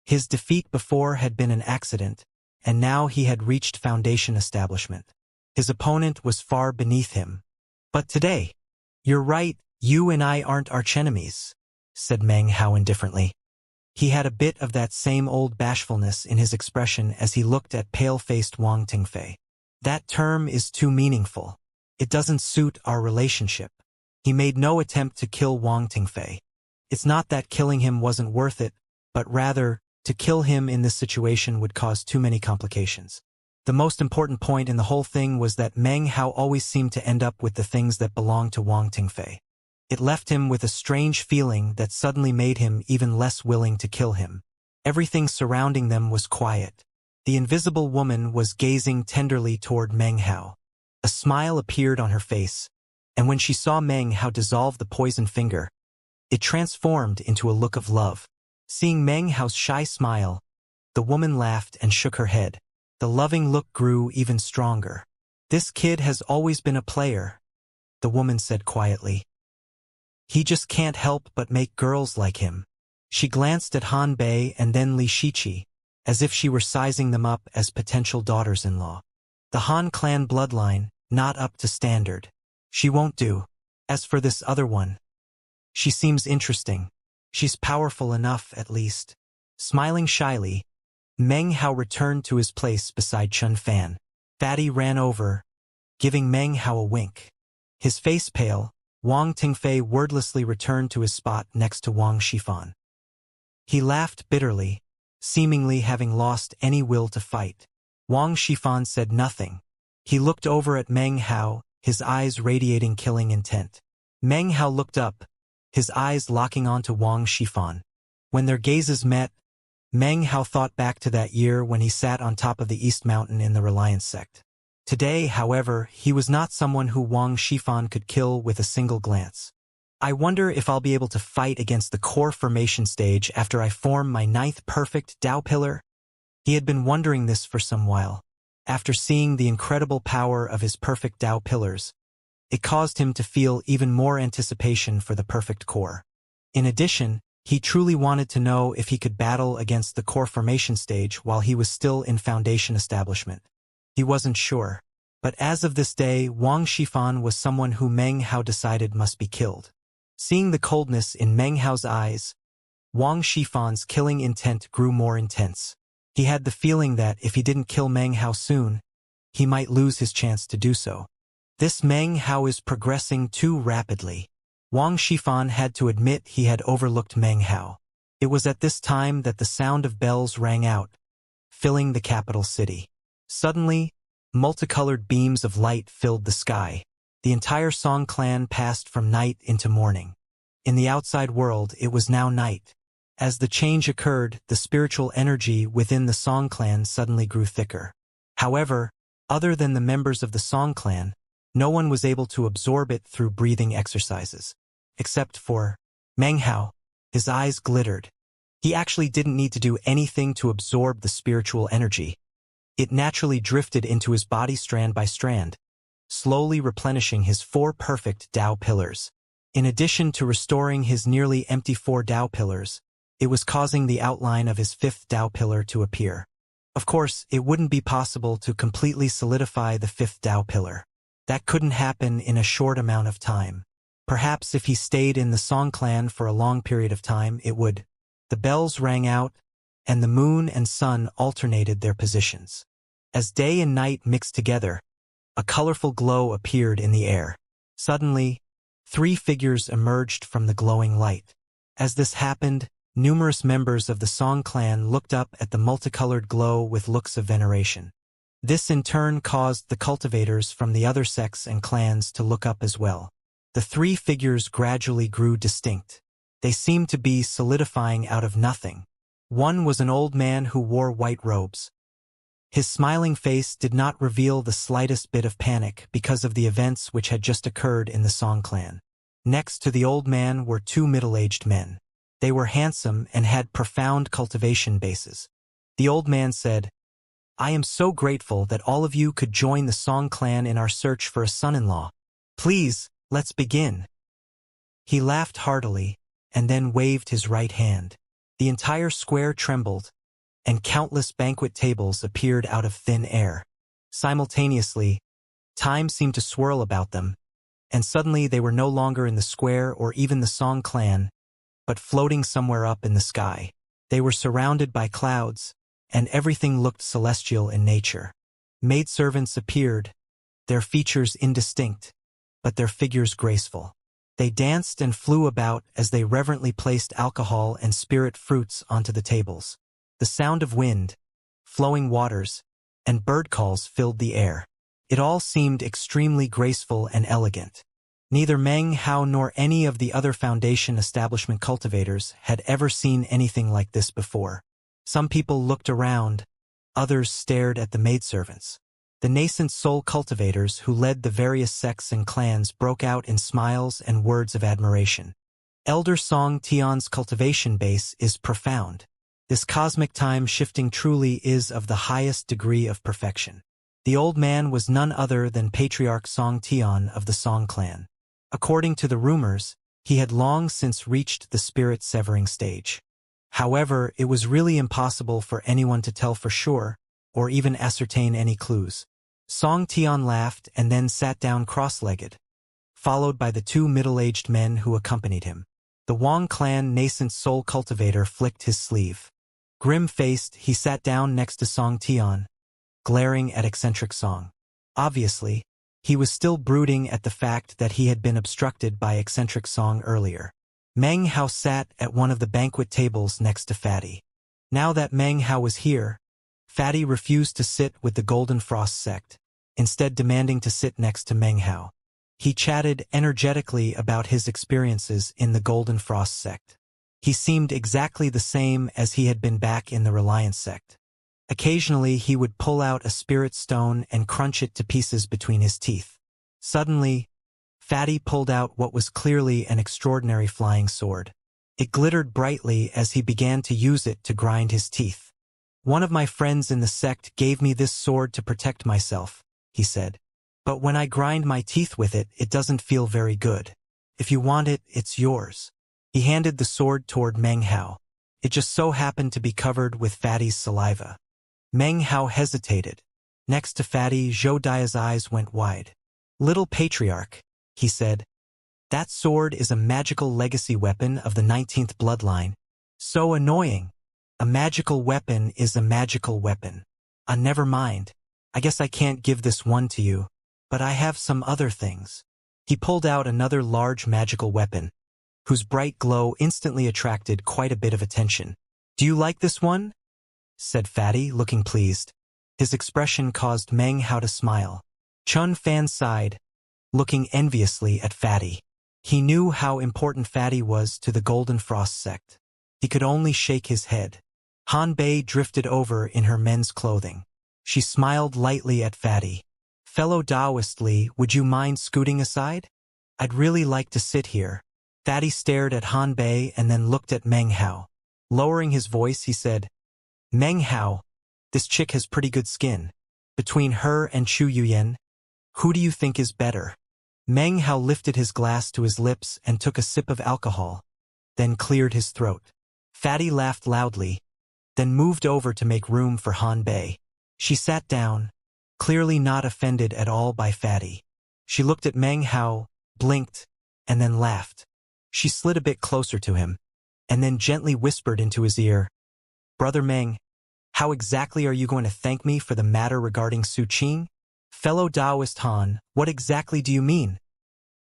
His defeat before had been an accident, and now he had reached Foundation establishment. His opponent was far beneath him. But today, "You're right, you and I aren't archenemies," said Meng Hao indifferently. He had a bit of that same old bashfulness in his expression as he looked at pale-faced Wang Tingfei. "That term is too meaningful. It doesn't suit our relationship." He made no attempt to kill Wang Tingfei. It's not that killing him wasn't worth it, but rather, to kill him in this situation would cause too many complications. The most important point in the whole thing was that Meng Hao always seemed to end up with the things that belonged to Wang Tingfei. It left him with a strange feeling that suddenly made him even less willing to kill him. Everything surrounding them was quiet. The invisible woman was gazing tenderly toward Meng Hao. A smile appeared on her face, and when she saw Meng Hao dissolve the poisoned finger, it transformed into a look of love. Seeing Meng Hao's shy smile, the woman laughed and shook her head. The loving look grew even stronger. "This kid has always been a player," the woman said quietly. "He just can't help but make girls like him." She glanced at Han Bei and then Li Shiqi, as if she were sizing them up as potential daughters-in-law. The Han clan bloodline, not up to standard. She won't do. As for this other one, she seems interesting. She's powerful enough, at least. Smiling shyly, Meng Hao returned to his place beside Chun Fan. Fatty ran over, giving Meng Hao a wink. His face pale, Wang Tingfei wordlessly returned to his spot next to Wang Shifan. He laughed bitterly, seemingly having lost any will to fight. Wang Shifan said nothing. He looked over at Meng Hao, his eyes radiating killing intent. Meng Hao looked up, his eyes locking onto Wang Shifan. When their gazes met, Meng Hao thought back to that year when he sat on top of the East Mountain in the Reliance sect. Today, however, he was not someone who Wang Shifan could kill with a single glance. "I wonder if I'll be able to fight against the core formation stage after I form my 9th perfect Tao pillar?" He had been wondering this for some while. After seeing the incredible power of his perfect Tao pillars, it caused him to feel even more anticipation for the perfect core. In addition, he truly wanted to know if he could battle against the core formation stage while he was still in Foundation establishment. He wasn't sure. But as of this day, Wang Shifan was someone who Meng Hao decided must be killed. Seeing the coldness in Meng Hao's eyes, Wang Shifan's killing intent grew more intense. He had the feeling that if he didn't kill Meng Hao soon, he might lose his chance to do so. This Meng Hao is progressing too rapidly. Wang Shifan had to admit he had overlooked Meng Hao. It was at this time that the sound of bells rang out, filling the capital city. Suddenly, multicolored beams of light filled the sky. The entire Song clan passed from night into morning. In the outside world, it was now night. As the change occurred, the spiritual energy within the Song clan suddenly grew thicker. However, other than the members of the Song clan, no one was able to absorb it through breathing exercises. Except for Meng Hao. His eyes glittered. He actually didn't need to do anything to absorb the spiritual energy. It naturally drifted into his body strand by strand, slowly replenishing his 4 perfect Tao pillars. In addition to restoring his nearly empty 4 Tao pillars, it was causing the outline of his 5th Tao pillar to appear. Of course, it wouldn't be possible to completely solidify the 5th Tao pillar. That couldn't happen in a short amount of time. Perhaps if he stayed in the Song clan for a long period of time, it would. The bells rang out, and the moon and sun alternated their positions. As day and night mixed together, a colorful glow appeared in the air. Suddenly, 3 figures emerged from the glowing light. As this happened, numerous members of the Song clan looked up at the multicolored glow with looks of veneration. This in turn caused the cultivators from the other sects and clans to look up as well. The 3 figures gradually grew distinct. They seemed to be solidifying out of nothing. One was an old man who wore white robes. His smiling face did not reveal the slightest bit of panic because of the events which had just occurred in the Song clan. Next to the old man were two middle-aged men. They were handsome and had profound cultivation bases. The old man said, "I am so grateful that all of you could join the Song clan in our search for a son-in-law. Please, let's begin." He laughed heartily, and then waved his right hand. The entire square trembled, and countless banquet tables appeared out of thin air. Simultaneously, time seemed to swirl about them, and suddenly they were no longer in the square or even the Song clan, but floating somewhere up in the sky. They were surrounded by clouds, and everything looked celestial in nature. Maidservants appeared, their features indistinct, but their figures graceful. They danced and flew about as they reverently placed alcohol and spirit fruits onto the tables. The sound of wind, flowing waters, and bird calls filled the air. It all seemed extremely graceful and elegant. Neither Meng Hao nor any of the other Foundation establishment cultivators had ever seen anything like this before. Some people looked around, others stared at the maidservants. The nascent soul cultivators who led the various sects and clans broke out in smiles and words of admiration. Elder Song Tian's cultivation base is profound. This cosmic time-shifting truly is of the highest degree of perfection. The old man was none other than Patriarch Song Tian of the Song clan. According to the rumors, he had long since reached the spirit-severing stage. However, it was really impossible for anyone to tell for sure, or even ascertain any clues. Song Tian laughed and then sat down cross-legged, followed by the two middle-aged men who accompanied him. The Wang clan nascent soul cultivator flicked his sleeve. Grim-faced, he sat down next to Song Tian, glaring at eccentric Song. Obviously, he was still brooding at the fact that he had been obstructed by eccentric Song earlier. Meng Hao sat at one of the banquet tables next to Fatty. Now that Meng Hao was here, Fatty refused to sit with the Golden Frost sect, instead demanding to sit next to Meng Hao. He chatted energetically about his experiences in the Golden Frost sect. He seemed exactly the same as he had been back in the Reliance sect. Occasionally he would pull out a spirit stone and crunch it to pieces between his teeth. Suddenly, Fatty pulled out what was clearly an extraordinary flying sword. It glittered brightly as he began to use it to grind his teeth. "One of my friends in the sect gave me this sword to protect myself," he said. "But when I grind my teeth with it, it doesn't feel very good. If you want it, it's yours." He handed the sword toward Meng Hao. It just so happened to be covered with Fatty's saliva. Meng Hao hesitated. Next to Fatty, Zhou Dia's eyes went wide. "Little Patriarch," he said, "that sword is a magical legacy weapon of the 19th bloodline. So annoying. A magical weapon is a magical weapon. Never mind. I guess I can't give this one to you, but I have some other things." He pulled out another large magical weapon, whose bright glow instantly attracted quite a bit of attention. "Do you like this one?" said Fatty, looking pleased. His expression caused Meng Hao to smile. Chun Fan sighed, looking enviously at Fatty. He knew how important Fatty was to the Golden Frost sect. He could only shake his head. Han Bei drifted over in her men's clothing. She smiled lightly at Fatty. "Fellow Taoist Li, would you mind scooting aside? I'd really like to sit here." Fatty stared at Han Bei and then looked at Meng Hao. Lowering his voice, he said, "Meng Hao, this chick has pretty good skin. Between her and Chu Yuyen, who do you think is better?" Meng Hao lifted his glass to his lips and took a sip of alcohol, then cleared his throat. Fatty laughed loudly, then moved over to make room for Han Bei. She sat down, clearly not offended at all by Fatty. She looked at Meng Hao, blinked, and then laughed. She slid a bit closer to him, and then gently whispered into his ear, "Brother Meng, how exactly are you going to thank me for the matter regarding Su Qing?" "Fellow Taoist Han, what exactly do you mean?"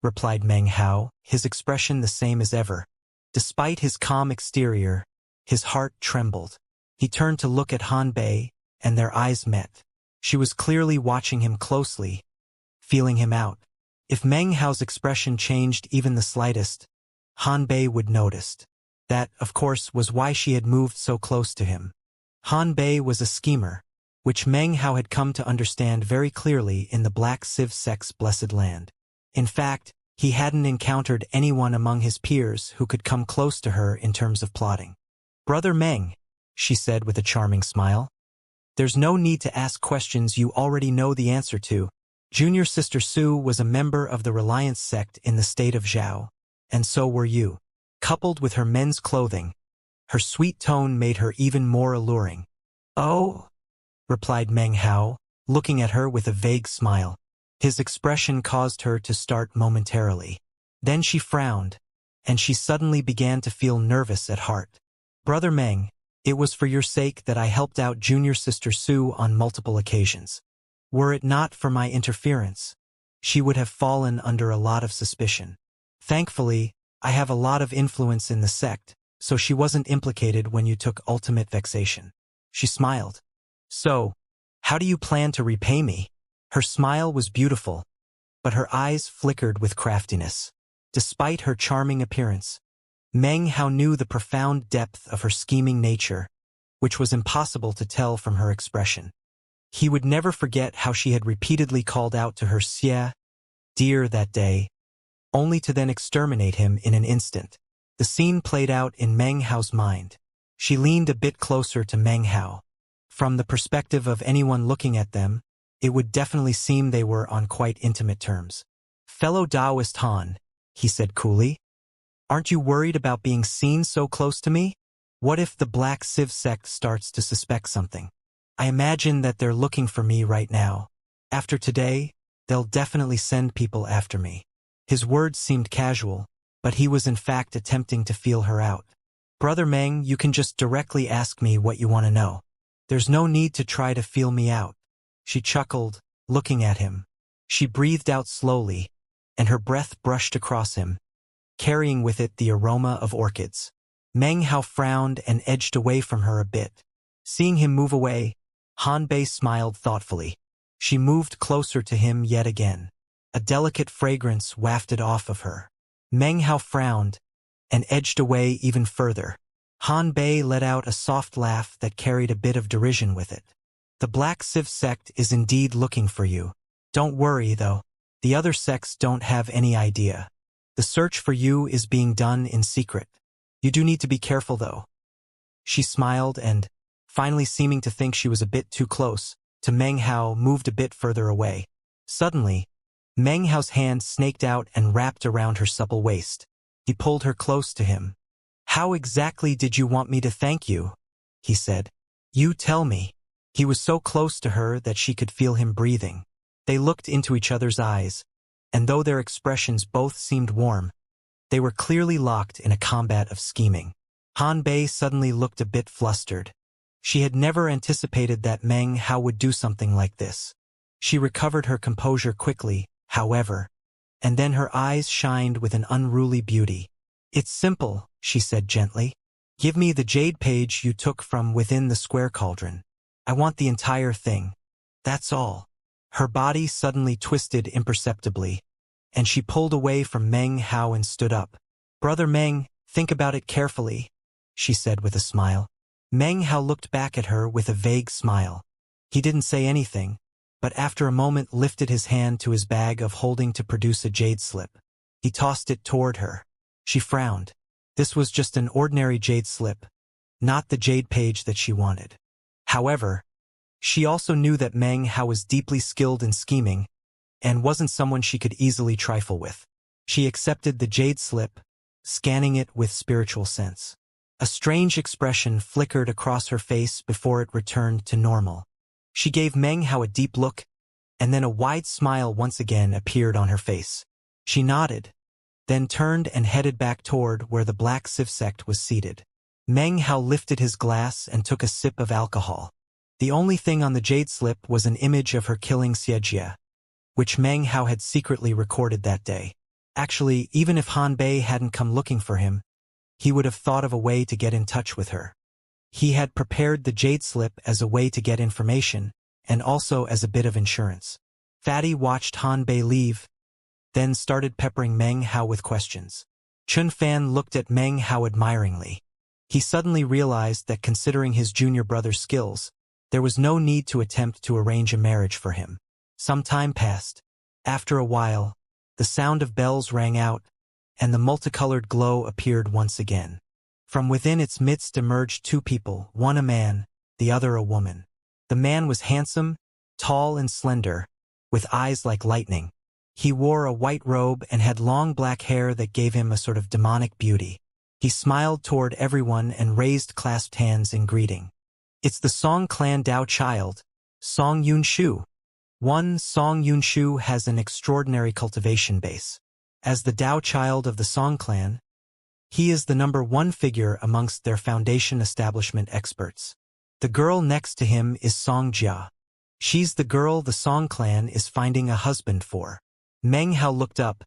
replied Meng Hao, his expression the same as ever. Despite his calm exterior, his heart trembled. He turned to look at Han Bei, and their eyes met. She was clearly watching him closely, feeling him out. If Meng Hao's expression changed even the slightest, Han Bei would noticed. That, of course, was why she had moved so close to him. Han Bei was a schemer, which Meng Hao had come to understand very clearly in the Black Civ sect's blessed land. In fact, he hadn't encountered anyone among his peers who could come close to her in terms of plotting. "Brother Meng," she said with a charming smile, "there's no need to ask questions you already know the answer to. Junior Sister Su was a member of the Reliance sect in the state of Zhao, and so were you." Coupled with her men's clothing, her sweet tone made her even more alluring. "Oh," replied Meng Hao, looking at her with a vague smile. His expression caused her to start momentarily. Then she frowned, and she suddenly began to feel nervous at heart. "Brother Meng, it was for your sake that I helped out Junior Sister Su on multiple occasions. Were it not for my interference, she would have fallen under a lot of suspicion. Thankfully, I have a lot of influence in the sect, so she wasn't implicated when you took ultimate vexation." She smiled. "So, how do you plan to repay me?" Her smile was beautiful, but her eyes flickered with craftiness. Despite her charming appearance, Meng Hao knew the profound depth of her scheming nature, which was impossible to tell from her expression. He would never forget how she had repeatedly called out to her Xia, dear that day, only to then exterminate him in an instant. The scene played out in Meng Hao's mind. She leaned a bit closer to Meng Hao. From the perspective of anyone looking at them, it would definitely seem they were on quite intimate terms. "Fellow Taoist Han," he said coolly, "aren't you worried about being seen so close to me? What if the Black Civ sect starts to suspect something? I imagine that they're looking for me right now. After today, they'll definitely send people after me." His words seemed casual, but he was in fact attempting to feel her out. "Brother Meng, you can just directly ask me what you want to know. There's no need to try to feel me out." She chuckled, looking at him. She breathed out slowly, and her breath brushed across him, carrying with it the aroma of orchids. Meng Hao frowned and edged away from her a bit. Seeing him move away, Han Bei smiled thoughtfully. She moved closer to him yet again. A delicate fragrance wafted off of her. Meng Hao frowned and edged away even further. Han Bei let out a soft laugh that carried a bit of derision with it. "The Black Civ sect is indeed looking for you. Don't worry, though. The other sects don't have any idea. The search for you is being done in secret. You do need to be careful, though." She smiled and, finally seeming to think she was a bit too close, to Meng Hao moved a bit further away. Suddenly, Meng Hao's hand snaked out and wrapped around her supple waist. He pulled her close to him. "How exactly did you want me to thank you?" he said. "You tell me." He was so close to her that she could feel him breathing. They looked into each other's eyes, and though their expressions both seemed warm, they were clearly locked in a combat of scheming. Han Bei suddenly looked a bit flustered. She had never anticipated that Meng Hao would do something like this. She recovered her composure quickly, however, and then her eyes shined with an unruly beauty. "It's simple," she said gently. "Give me the jade page you took from within the square cauldron. I want the entire thing. That's all." Her body suddenly twisted imperceptibly, and she pulled away from Meng Hao and stood up. "Brother Meng, think about it carefully," she said with a smile. Meng Hao looked back at her with a vague smile. He didn't say anything, but after a moment lifted his hand to his bag of holding to produce a jade slip. He tossed it toward her. She frowned. This was just an ordinary jade slip, not the jade page that she wanted. However, she also knew that Meng Hao was deeply skilled in scheming and wasn't someone she could easily trifle with. She accepted the jade slip, scanning it with spiritual sense. A strange expression flickered across her face before it returned to normal. She gave Meng Hao a deep look, and then a wide smile once again appeared on her face. She nodded, then turned and headed back toward where the Black Civ sect was seated. Meng Hao lifted his glass and took a sip of alcohol. The only thing on the jade slip was an image of her killing Xianxia, which Meng Hao had secretly recorded that day. Actually, even if Han Bei hadn't come looking for him, he would have thought of a way to get in touch with her. He had prepared the jade slip as a way to get information, and also as a bit of insurance. Fatty watched Han Bei leave, then started peppering Meng Hao with questions. Chun Fan looked at Meng Hao admiringly. He suddenly realized that considering his junior brother's skills, there was no need to attempt to arrange a marriage for him. Some time passed. After a while, the sound of bells rang out, and the multicolored glow appeared once again. From within its midst emerged two people, one a man, the other a woman. The man was handsome, tall and slender, with eyes like lightning. He wore a white robe and had long black hair that gave him a sort of demonic beauty. He smiled toward everyone and raised clasped hands in greeting. It's the Song clan Dao child, Song Yunshu. Song Yunshu has an extraordinary cultivation base. As the Dao child of the Song clan, he is the #1 figure amongst their foundation establishment experts. The girl next to him is Song Jia. She's the girl the Song clan is finding a husband for. Meng Hao looked up,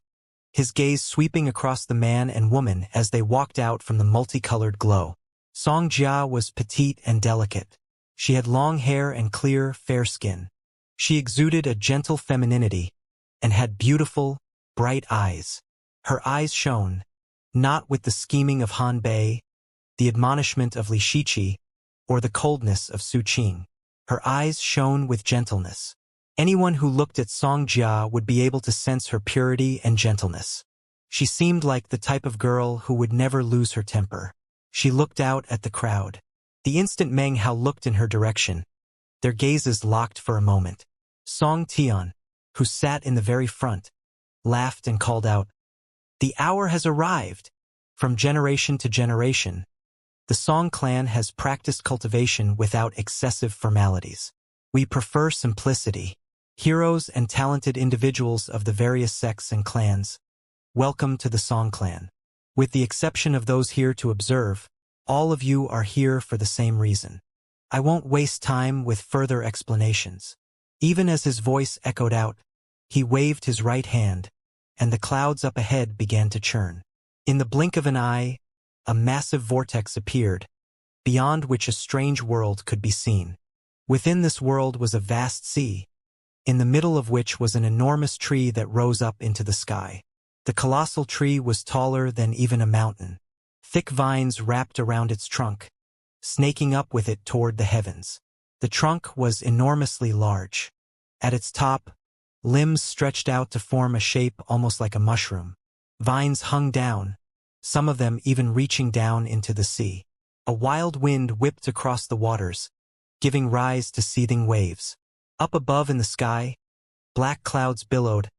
his gaze sweeping across the man and woman as they walked out from the multicolored glow. Song Jia was petite and delicate. She had long hair and clear, fair skin. She exuded a gentle femininity and had beautiful, bright eyes. Her eyes shone, not with the scheming of Han Bei, the admonishment of Li Shiqi, or the coldness of Su Qing. Her eyes shone with gentleness. Anyone who looked at Song Jia would be able to sense her purity and gentleness. She seemed like the type of girl who would never lose her temper. She looked out at the crowd. The instant Meng Hao looked in her direction, their gazes locked for a moment. Song Tian, who sat in the very front, laughed and called out, "The hour has arrived!" From generation to generation, the Song clan has practiced cultivation without excessive formalities. We prefer simplicity. Heroes and talented individuals of the various sects and clans, welcome to the Song clan. With the exception of those here to observe, all of you are here for the same reason. I won't waste time with further explanations. Even as his voice echoed out, he waved his right hand, and the clouds up ahead began to churn. In the blink of an eye, a massive vortex appeared, beyond which a strange world could be seen. Within this world was a vast sea, in the middle of which was an enormous tree that rose up into the sky. The colossal tree was taller than even a mountain. Thick vines wrapped around its trunk, snaking up with it toward the heavens. The trunk was enormously large. At its top, limbs stretched out to form a shape almost like a mushroom. Vines hung down, some of them even reaching down into the sea. A wild wind whipped across the waters, giving rise to seething waves. Up above in the sky, black clouds billowed,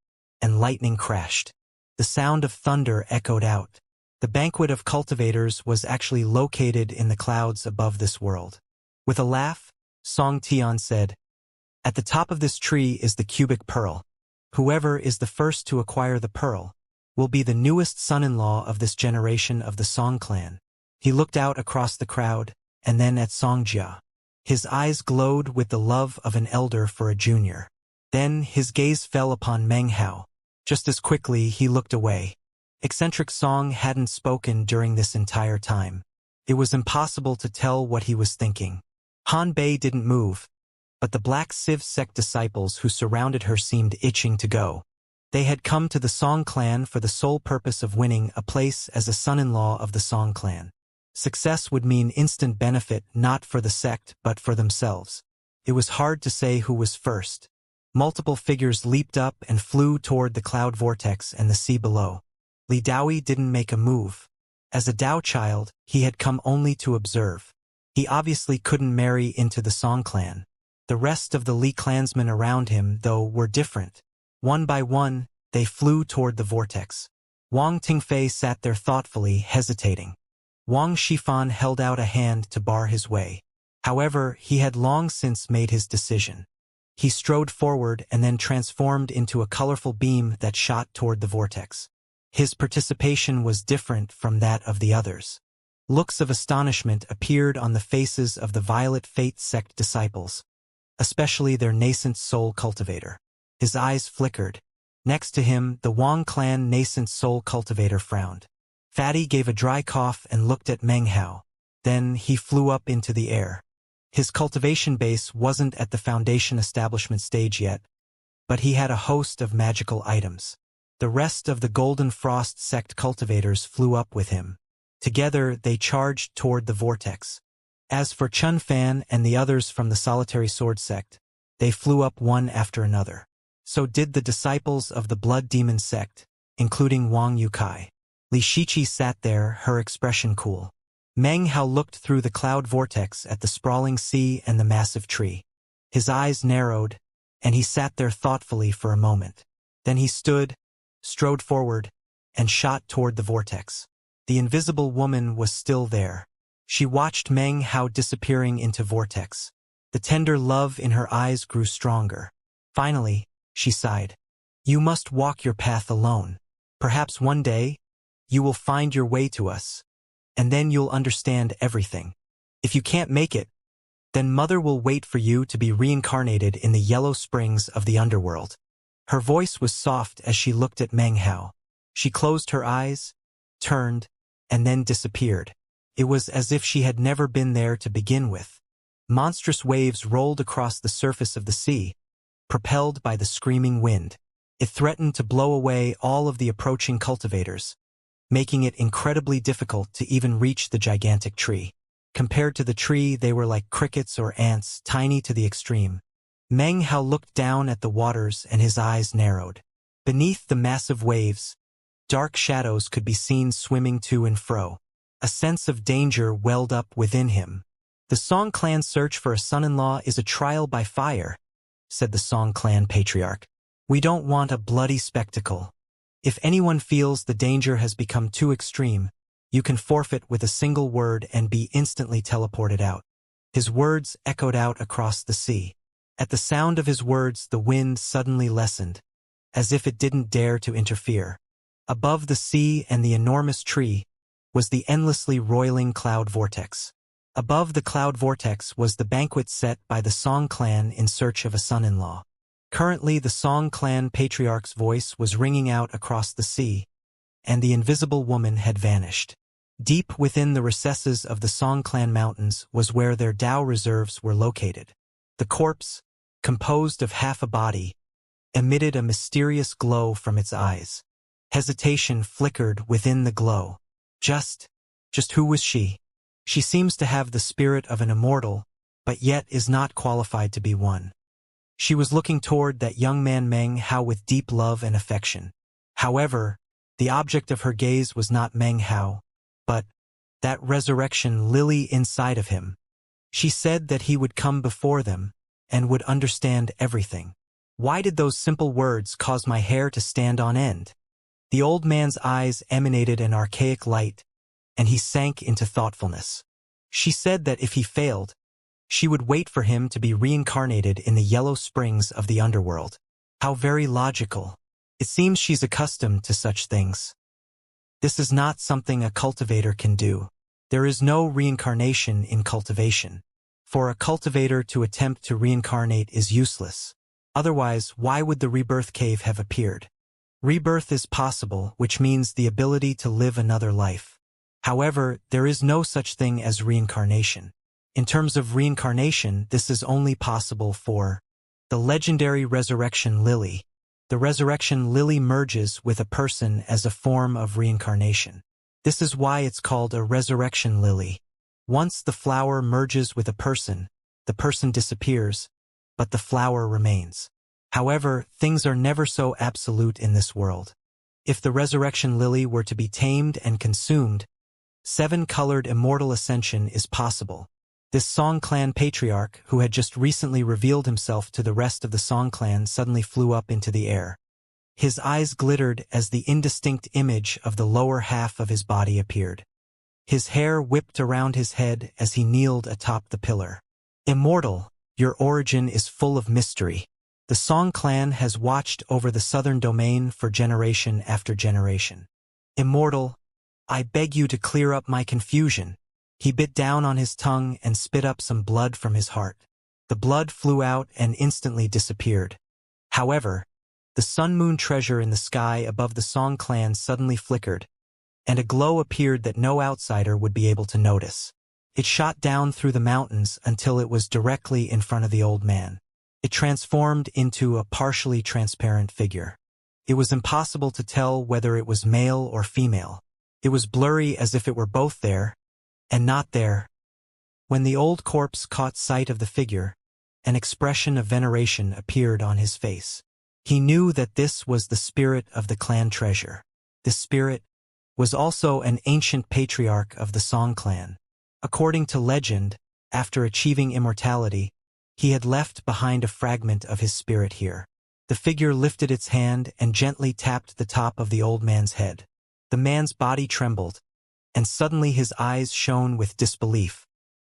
and lightning crashed. The sound of thunder echoed out. The banquet of cultivators was actually located in the clouds above this world. With a laugh, Song Tian said, "At the top of this tree is the cubic pearl. Whoever is the first to acquire the pearl will be the newest son-in-law of this generation of the Song clan." He looked out across the crowd, and then at Song Jia. His eyes glowed with the love of an elder for a junior. Then his gaze fell upon Meng Hao. Just as quickly he looked away. Eccentric Song hadn't spoken during this entire time. It was impossible to tell what he was thinking. Han Bei didn't move, but the Black Civ sect disciples who surrounded her seemed itching to go. They had come to the Song clan for the sole purpose of winning a place as a son-in-law of the Song clan. Success would mean instant benefit not for the sect but for themselves. It was hard to say who was first. Multiple figures leaped up and flew toward the cloud vortex and the sea below. Li Daoi didn't make a move. As a Dao child, he had come only to observe. He obviously couldn't marry into the Song clan. The rest of the Li clansmen around him, though, were different. One by one, they flew toward the vortex. Wang Tingfei sat there thoughtfully, hesitating. Wang Shifan held out a hand to bar his way. However, he had long since made his decision. He strode forward and then transformed into a colorful beam that shot toward the vortex. His participation was different from that of the others. Looks of astonishment appeared on the faces of the Violet Fate sect disciples, especially their nascent soul cultivator. His eyes flickered. Next to him, the Wang clan nascent soul cultivator frowned. Fatty gave a dry cough and looked at Meng Hao. Then he flew up into the air. His cultivation base wasn't at the foundation establishment stage yet, but he had a host of magical items. The rest of the Golden Frost sect cultivators flew up with him. Together, they charged toward the vortex. As for Chun Fan and the others from the Solitary Sword sect, they flew up one after another. So did the disciples of the Blood Demon sect, including Wang Yukai. Li Shiqi sat there, her expression cool. Meng Hao looked through the cloud vortex at the sprawling sea and the massive tree. His eyes narrowed, and he sat there thoughtfully for a moment. Then he stood, strode forward, and shot toward the vortex. The invisible woman was still there. She watched Meng Hao disappearing into vortex. The tender love in her eyes grew stronger. Finally, she sighed. You must walk your path alone. Perhaps one day, you will find your way to us, and then you'll understand everything. If you can't make it, then Mother will wait for you to be reincarnated in the yellow springs of the underworld. Her voice was soft as she looked at Meng Hao. She closed her eyes, turned, and then disappeared. It was as if she had never been there to begin with. Monstrous waves rolled across the surface of the sea, propelled by the screaming wind. It threatened to blow away all of the approaching cultivators, making it incredibly difficult to even reach the gigantic tree. Compared to the tree, they were like crickets or ants, tiny to the extreme. Meng Hao looked down at the waters and his eyes narrowed. Beneath the massive waves, dark shadows could be seen swimming to and fro. A sense of danger welled up within him. The Song clan's search for a son-in-law is a trial by fire, said the Song clan patriarch. We don't want a bloody spectacle. If anyone feels the danger has become too extreme, you can forfeit with a single word and be instantly teleported out. His words echoed out across the sea. At the sound of his words, the wind suddenly lessened, as if it didn't dare to interfere. Above the sea and the enormous tree was the endlessly roiling cloud vortex. Above the cloud vortex was the banquet set by the Song clan in search of a son-in-law. Currently, the Song clan patriarch's voice was ringing out across the sea, and the invisible woman had vanished. Deep within the recesses of the Song clan mountains was where their Dao reserves were located. The corpse, composed of half a body, emitted a mysterious glow from its eyes. Hesitation flickered within the glow. Just who was she? She seems to have the spirit of an immortal, but yet is not qualified to be one. She was looking toward that young man Meng Hao with deep love and affection. However, the object of her gaze was not Meng Hao, but that resurrection lily inside of him. She said that he would come before them and would understand everything. Why did those simple words cause my hair to stand on end? The old man's eyes emanated an archaic light, and he sank into thoughtfulness. She said that if he failed, she would wait for him to be reincarnated in the yellow springs of the underworld. How very logical. It seems she's accustomed to such things. This is not something a cultivator can do. There is no reincarnation in cultivation. For a cultivator to attempt to reincarnate is useless. Otherwise, why would the rebirth cave have appeared? Rebirth is possible, which means the ability to live another life. However, there is no such thing as reincarnation. In terms of reincarnation, this is only possible for the legendary Resurrection Lily. The Resurrection Lily merges with a person as a form of reincarnation. This is why it's called a Resurrection Lily. Once the flower merges with a person, the person disappears, but the flower remains. However, things are never so absolute in this world. If the Resurrection Lily were to be tamed and consumed, 7-colored immortal ascension is possible. This Song clan patriarch, who had just recently revealed himself to the rest of the Song clan, suddenly flew up into the air. His eyes glittered as the indistinct image of the lower half of his body appeared. His hair whipped around his head as he kneeled atop the pillar. Immortal, your origin is full of mystery. The Song clan has watched over the southern domain for generation after generation. Immortal, I beg you to clear up my confusion. He bit down on his tongue and spit up some blood from his heart. The blood flew out and instantly disappeared. However, the sun-moon treasure in the sky above the Song clan suddenly flickered, and a glow appeared that no outsider would be able to notice. It shot down through the mountains until it was directly in front of the old man. It transformed into a partially transparent figure. It was impossible to tell whether it was male or female. It was blurry as if it were both there and not there. When the old corpse caught sight of the figure, an expression of veneration appeared on his face. He knew that this was the spirit of the clan treasure. This spirit was also an ancient patriarch of the Song clan. According to legend, after achieving immortality, he had left behind a fragment of his spirit here. The figure lifted its hand and gently tapped the top of the old man's head. The man's body trembled, and suddenly his eyes shone with disbelief.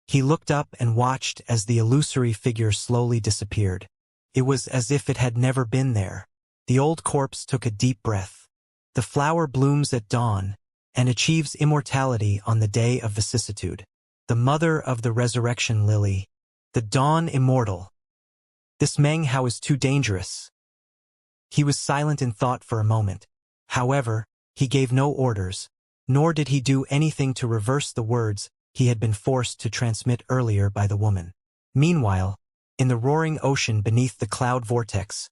He looked up and watched as the illusory figure slowly disappeared. It was as if it had never been there. The old corpse took a deep breath. The flower blooms at dawn and achieves immortality on the day of vicissitude. The mother of the resurrection lily, the dawn immortal. This Meng Hao is too dangerous. He was silent in thought for a moment. However, he gave no orders, nor did he do anything to reverse the words he had been forced to transmit earlier by the woman. Meanwhile, in the roaring ocean beneath the cloud vortex,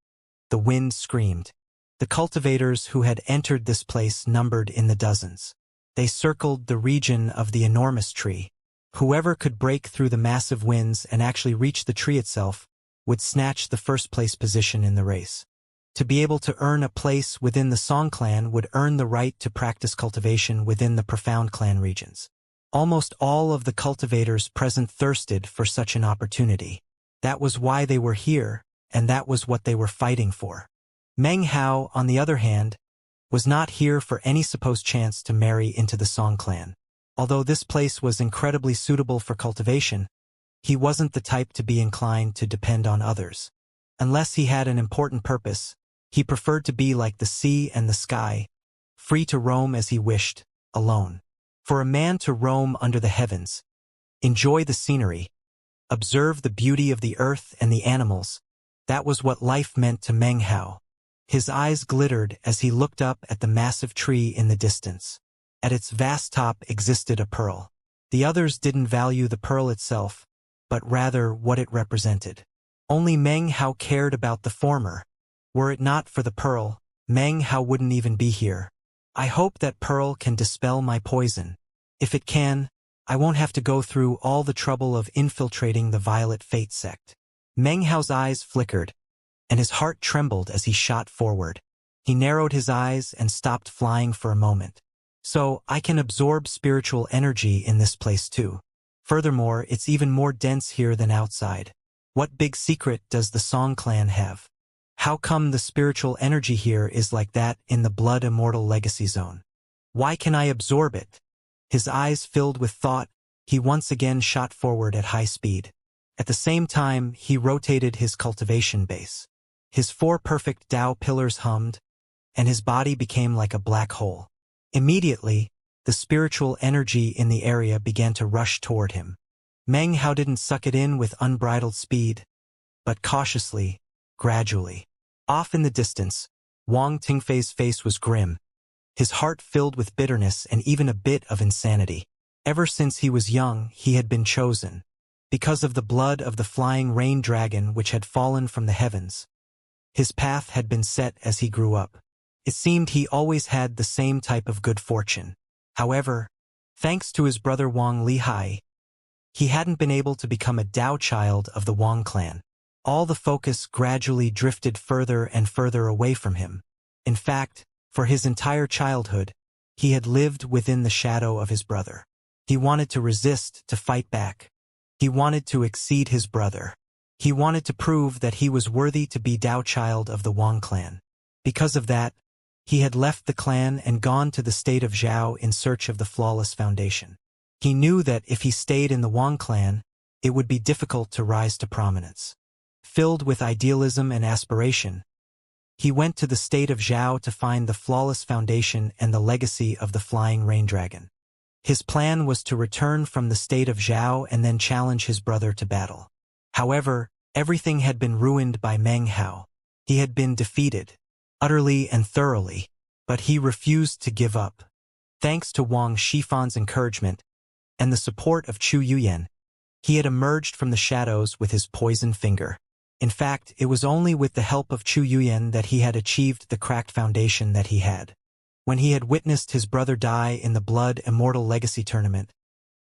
the wind screamed. The cultivators who had entered this place numbered in the dozens. They circled the region of the enormous tree. Whoever could break through the massive winds and actually reach the tree itself would snatch the first-place position in the race. To be able to earn a place within the Song clan would earn the right to practice cultivation within the profound clan regions. Almost all of the cultivators present thirsted for such an opportunity. That was why they were here, and that was what they were fighting for. Meng Hao, on the other hand, was not here for any supposed chance to marry into the Song clan. Although this place was incredibly suitable for cultivation, he wasn't the type to be inclined to depend on others. Unless he had an important purpose, he preferred to be like the sea and the sky, free to roam as he wished, alone. For a man to roam under the heavens, enjoy the scenery, observe the beauty of the earth and the animals, that was what life meant to Meng Hao. His eyes glittered as he looked up at the massive tree in the distance. At its vast top existed a pearl. The others didn't value the pearl itself, but rather what it represented. Only Meng Hao cared about the former. Were it not for the pearl, Meng Hao wouldn't even be here. I hope that pearl can dispel my poison. If it can, I won't have to go through all the trouble of infiltrating the Violet Fate sect. Meng Hao's eyes flickered, and his heart trembled as he shot forward. He narrowed his eyes and stopped flying for a moment. So, I can absorb spiritual energy in this place too. Furthermore, it's even more dense here than outside. What big secret does the Song clan have? How come the spiritual energy here is like that in the Blood Immortal Legacy Zone? Why can I absorb it? His eyes filled with thought, he once again shot forward at high speed. At the same time, he rotated his cultivation base. His 4 perfect Tao pillars hummed, and his body became like a black hole. Immediately, the spiritual energy in the area began to rush toward him. Meng Hao didn't suck it in with unbridled speed, but cautiously, gradually. Off in the distance, Wang Tingfei's face was grim, his heart filled with bitterness and even a bit of insanity. Ever since he was young, he had been chosen. Because of the blood of the flying rain dragon which had fallen from the heavens, his path had been set as he grew up. It seemed he always had the same type of good fortune. However, thanks to his brother Wang Lihai, he hadn't been able to become a Dao child of the Wang clan. All the focus gradually drifted further and further away from him. In fact, for his entire childhood, he had lived within the shadow of his brother. He wanted to resist, to fight back. He wanted to exceed his brother. He wanted to prove that he was worthy to be Dao child of the Wang clan. Because of that, he had left the clan and gone to the state of Zhao in search of the flawless foundation. He knew that if he stayed in the Wang clan, it would be difficult to rise to prominence. Filled with idealism and aspiration, he went to the state of Zhao to find the flawless foundation and the legacy of the flying rain dragon. His plan was to return from the state of Zhao and then challenge his brother to battle. However, everything had been ruined by Meng Hao. He had been defeated, utterly and thoroughly, but he refused to give up. Thanks to Wang Shifan's encouragement and the support of Chu Yuyan, he had emerged from the shadows with his poison finger. In fact, it was only with the help of Chu Yuyan that he had achieved the cracked foundation that he had. When he had witnessed his brother die in the Blood Immortal Legacy Tournament,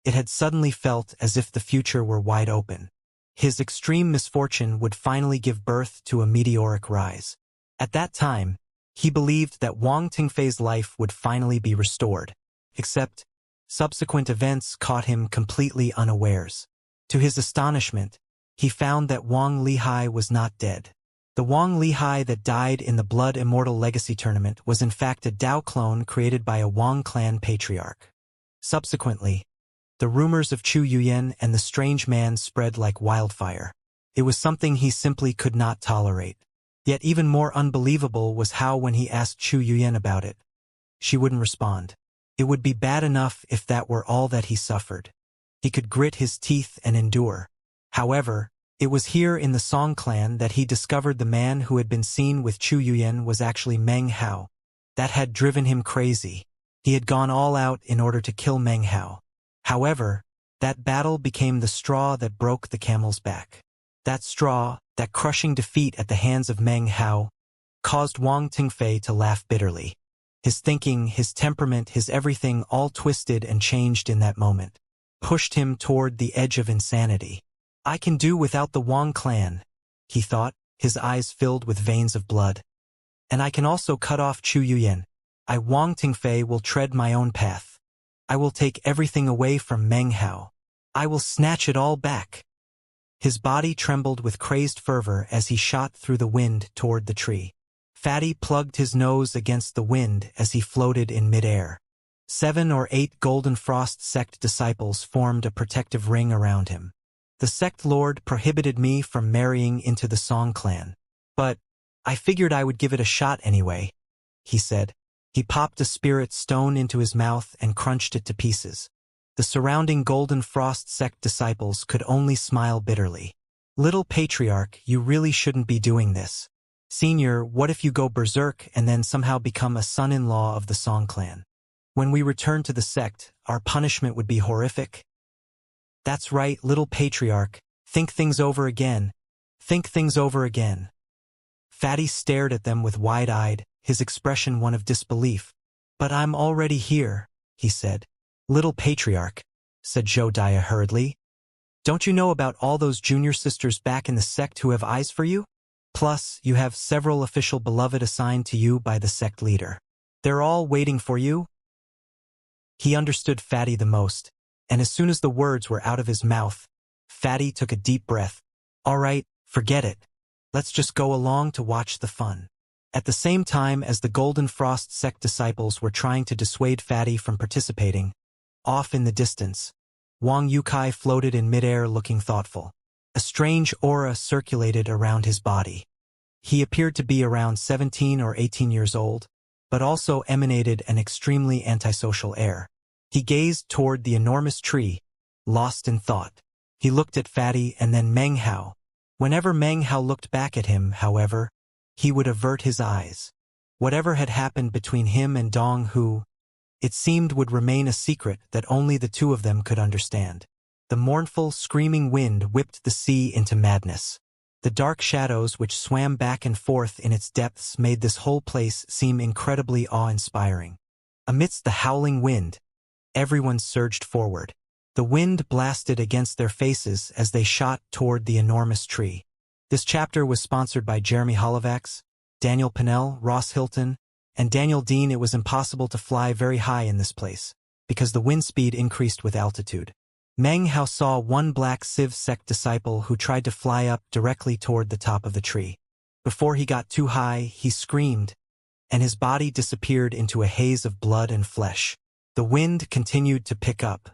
it had suddenly felt as if the future were wide open. His extreme misfortune would finally give birth to a meteoric rise. At that time, he believed that Wang Tingfei's life would finally be restored. Except, subsequent events caught him completely unawares. To his astonishment, he found that Wang Lihai was not dead. The Wang Lihai that died in the Blood Immortal Legacy Tournament was in fact a Dao clone created by a Wang clan patriarch. Subsequently, the rumors of Chu Yuyan and the strange man spread like wildfire. It was something he simply could not tolerate. Yet even more unbelievable was how when he asked Chu Yuyan about it, she wouldn't respond. It would be bad enough if that were all that he suffered. He could grit his teeth and endure. However, it was here in the Song clan that he discovered the man who had been seen with Chu Yuyan was actually Meng Hao. That had driven him crazy. He had gone all out in order to kill Meng Hao. However, that battle became the straw that broke the camel's back. That straw, that crushing defeat at the hands of Meng Hao, caused Wang Tingfei to laugh bitterly. His thinking, his temperament, his everything all twisted and changed in that moment, pushed him toward the edge of insanity. I can do without the Wang clan, he thought, his eyes filled with veins of blood. And I can also cut off Chu Yuyan. I, Wang Tingfei, will tread my own path. I will take everything away from Meng Hao. I will snatch it all back. His body trembled with crazed fervor as he shot through the wind toward the tree. Fatty plugged his nose against the wind as he floated in midair. 7 or 8 Golden Frost sect disciples formed a protective ring around him. The sect lord prohibited me from marrying into the Song clan. But I figured I would give it a shot anyway, he said. He popped a spirit stone into his mouth and crunched it to pieces. The surrounding Golden Frost sect disciples could only smile bitterly. Little Patriarch, you really shouldn't be doing this. Senior, what if you go berserk and then somehow become a son-in-law of the Song clan? When we return to the sect, our punishment would be horrific. That's right, little Patriarch. Think things over again. Think things over again. Fatty stared at them with wide-eyed, his expression one of disbelief. But I'm already here, he said. Little Patriarch, said Jodiah hurriedly. Don't you know about all those junior sisters back in the sect who have eyes for you? Plus, you have several official beloved assigned to you by the sect leader. They're all waiting for you. He understood Fatty the most, and as soon as the words were out of his mouth, Fatty took a deep breath. All right, forget it. Let's just go along to watch the fun. At the same time as the Golden Frost sect disciples were trying to dissuade Fatty from participating, off in the distance, Wang Yukai floated in midair looking thoughtful. A strange aura circulated around his body. He appeared to be around 17 or 18 years old, but also emanated an extremely antisocial air. He gazed toward the enormous tree, lost in thought. He looked at Fatty and then Meng Hao. Whenever Meng Hao looked back at him, however, he would avert his eyes. Whatever had happened between him and Dong Hu, it seemed would remain a secret that only the two of them could understand. The mournful, screaming wind whipped the sea into madness. The dark shadows which swam back and forth in its depths made this whole place seem incredibly awe-inspiring. Amidst the howling wind, everyone surged forward. The wind blasted against their faces as they shot toward the enormous tree. This chapter was sponsored by Jeremy Holovax, Daniel Pinnell, Ross Hilton, and Daniel Dean. It was impossible to fly very high in this place, because the wind speed increased with altitude. Meng Hao saw one black Civ sect disciple who tried to fly up directly toward the top of the tree. Before he got too high, he screamed, and his body disappeared into a haze of blood and flesh. The wind continued to pick up.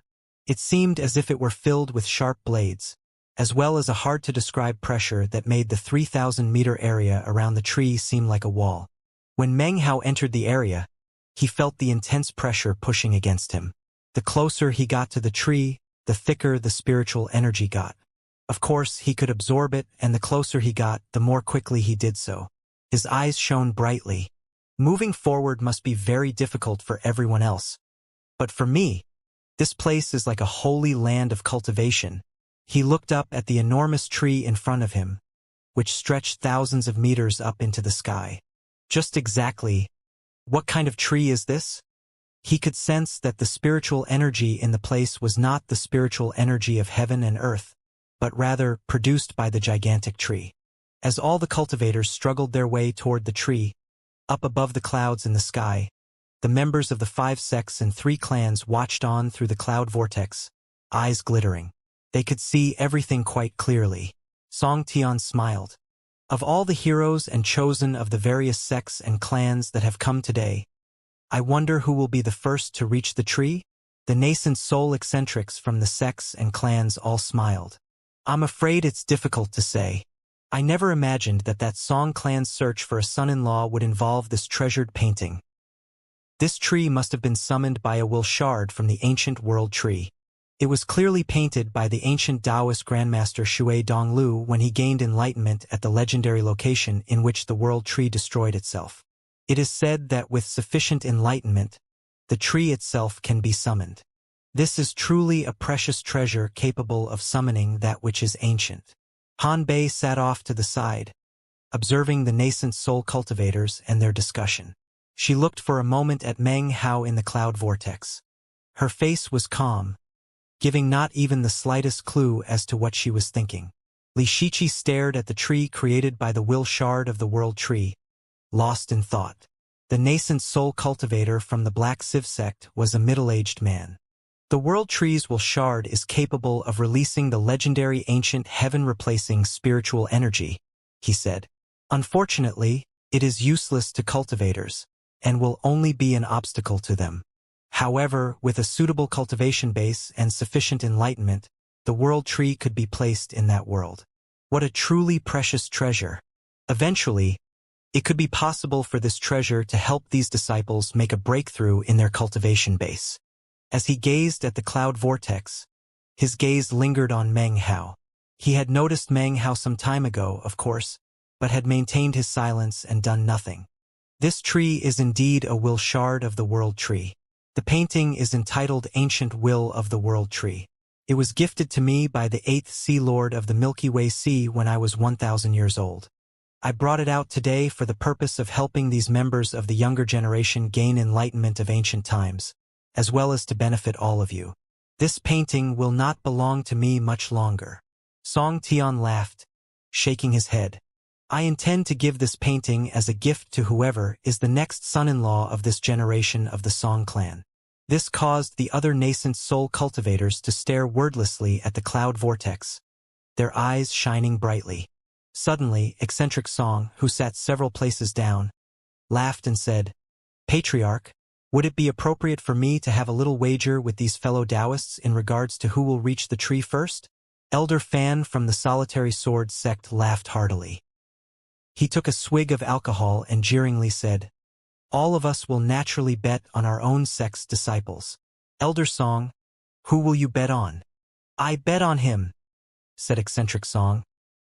It seemed as if it were filled with sharp blades, as well as a hard-to-describe pressure that made the 3,000-meter area around the tree seem like a wall. When Meng Hao entered the area, he felt the intense pressure pushing against him. The closer he got to the tree, the thicker the spiritual energy got. Of course, he could absorb it, and the closer he got, the more quickly he did so. His eyes shone brightly. Moving forward must be very difficult for everyone else. But for me, this place is like a holy land of cultivation. He looked up at the enormous tree in front of him, which stretched thousands of meters up into the sky. Just exactly, what kind of tree is this? He could sense that the spiritual energy in the place was not the spiritual energy of heaven and earth, but rather produced by the gigantic tree. As all the cultivators struggled their way toward the tree, up above the clouds in the sky, the members of the 5 sects and 3 clans watched on through the cloud vortex, eyes glittering. They could see everything quite clearly. Song Tian smiled. Of all the heroes and chosen of the various sects and clans that have come today, I wonder who will be the first to reach the tree? The nascent soul eccentrics from the sects and clans all smiled. I'm afraid it's difficult to say. I never imagined that Song clan's search for a son-in-law would involve this treasured painting. This tree must have been summoned by a will shard from the ancient world tree. It was clearly painted by the ancient Taoist Grandmaster Shui Donglu when he gained enlightenment at the legendary location in which the world tree destroyed itself. It is said that with sufficient enlightenment, the tree itself can be summoned. This is truly a precious treasure capable of summoning that which is ancient. Han Bei sat off to the side, observing the nascent soul cultivators and their discussion. She looked for a moment at Meng Hao in the cloud vortex. Her face was calm, giving not even the slightest clue as to what she was thinking. Li Shiqi stared at the tree created by the will shard of the world tree, lost in thought. The nascent soul cultivator from the Black Civ sect was a middle-aged man. The world tree's will shard is capable of releasing the legendary ancient heaven-replacing spiritual energy, he said. Unfortunately, it is useless to cultivators, and will only be an obstacle to them. However, with a suitable cultivation base and sufficient enlightenment, the world tree could be placed in that world. What a truly precious treasure! Eventually, it could be possible for this treasure to help these disciples make a breakthrough in their cultivation base. As he gazed at the cloud vortex, his gaze lingered on Meng Hao. He had noticed Meng Hao some time ago, of course, but had maintained his silence and done nothing. This tree is indeed a will shard of the world tree. The painting is entitled Ancient Will of the World Tree. It was gifted to me by the 8th Sea Lord of the Milky Way Sea when I was 1,000 years old. I brought it out today for the purpose of helping these members of the younger generation gain enlightenment of ancient times, as well as to benefit all of you. This painting will not belong to me much longer. Song Tian laughed, shaking his head. I intend to give this painting as a gift to whoever is the next son-in-law of this generation of the Song clan. This caused the other nascent soul cultivators to stare wordlessly at the cloud vortex, their eyes shining brightly. Suddenly, eccentric Song, who sat several places down, laughed and said, Patriarch, would it be appropriate for me to have a little wager with these fellow Taoists in regards to who will reach the tree first? Elder Fan from the Solitary Sword sect laughed heartily. He took a swig of alcohol and jeeringly said, All of us will naturally bet on our own sect's disciples. Elder Song, who will you bet on? I bet on him, said eccentric Song,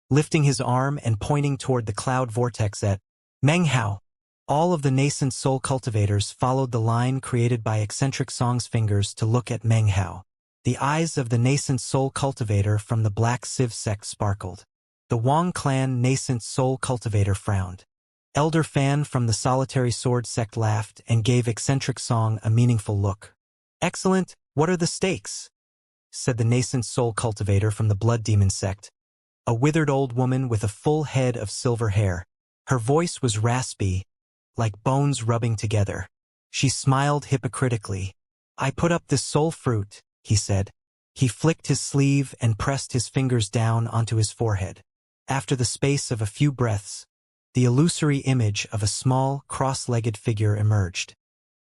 lifting his arm and pointing toward the cloud vortex at Meng Hao. All of the nascent soul cultivators followed the line created by eccentric Song's fingers to look at Meng Hao. The eyes of the nascent soul cultivator from the Black Civ sect sparkled. The Wang clan nascent soul cultivator frowned. Elder Fan from the Solitary Sword sect laughed and gave eccentric Song a meaningful look. Excellent, what are the stakes? Said the nascent soul cultivator from the Blood Demon sect, a withered old woman with a full head of silver hair. Her voice was raspy, like bones rubbing together. She smiled hypocritically. I put up this soul fruit, he said. He flicked his sleeve and pressed his fingers down onto his forehead. After the space of a few breaths, the illusory image of a small, cross-legged figure emerged.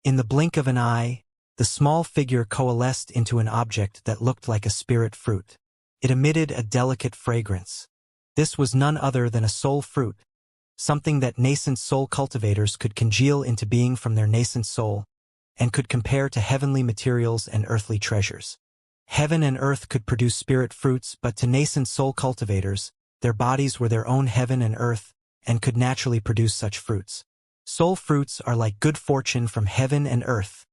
In the blink of an eye, the small figure coalesced into an object that looked like a spirit fruit. It emitted a delicate fragrance. This was none other than a soul fruit, something that nascent soul cultivators could congeal into being from their nascent soul, and could compare to heavenly materials and earthly treasures. Heaven and earth could produce spirit fruits, but to nascent soul cultivators, their bodies were their own heaven and earth, and could naturally produce such fruits. Soul fruits are like good fortune from heaven and earth,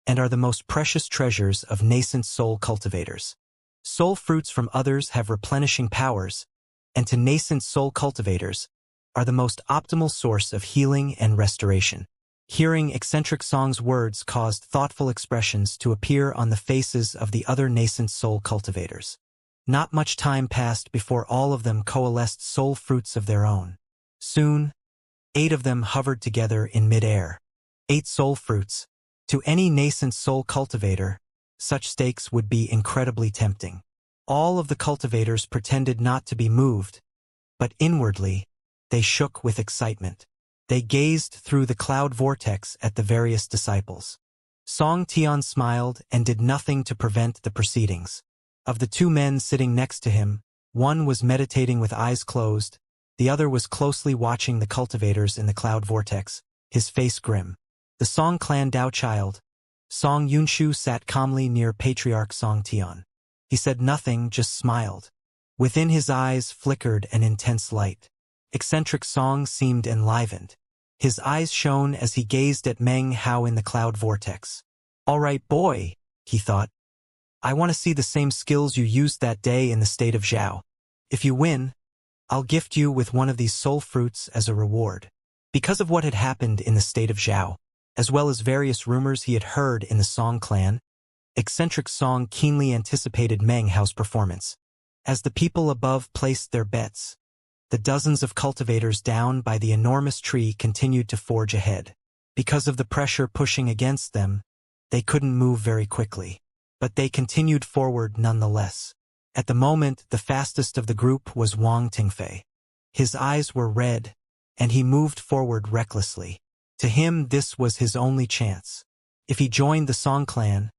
and are the most precious treasures of nascent soul cultivators. Soul fruits from others have replenishing powers, and to nascent soul cultivators, are the most optimal source of healing and restoration. Hearing eccentric song's words caused thoughtful expressions to appear on the faces of the other nascent soul cultivators. Not much time passed before all of them coalesced soul fruits of their own. Soon, 8 of them hovered together in mid-air. 8 soul fruits. To any nascent soul cultivator, such stakes would be incredibly tempting. All of the cultivators pretended not to be moved, but inwardly, they shook with excitement. They gazed through the cloud vortex at the various disciples. Song Tian smiled and did nothing to prevent the proceedings. Of the 2 men sitting next to him, one was meditating with eyes closed, the other was closely watching the cultivators in the cloud vortex, his face grim. The Song clan Dao child, Song Yunshu, sat calmly near Patriarch Song Tian. He said nothing, just smiled. Within his eyes flickered an intense light. Eccentric Song seemed enlivened. His eyes shone as he gazed at Meng Hao in the cloud vortex. "All right, boy," he thought. "I want to see the same skills you used that day in the state of Zhao. If you win, I'll gift you with one of these soul fruits as a reward." Because of what had happened in the state of Zhao, as well as various rumors he had heard in the Song clan, eccentric Song keenly anticipated Meng Hao's performance. As the people above placed their bets, the dozens of cultivators down by the enormous tree continued to forge ahead. Because of the pressure pushing against them, they couldn't move very quickly. But they continued forward nonetheless. At the moment, the fastest of the group was Wang Tingfei. His eyes were red, and he moved forward recklessly. To him, this was his only chance. If he joined the Song clan,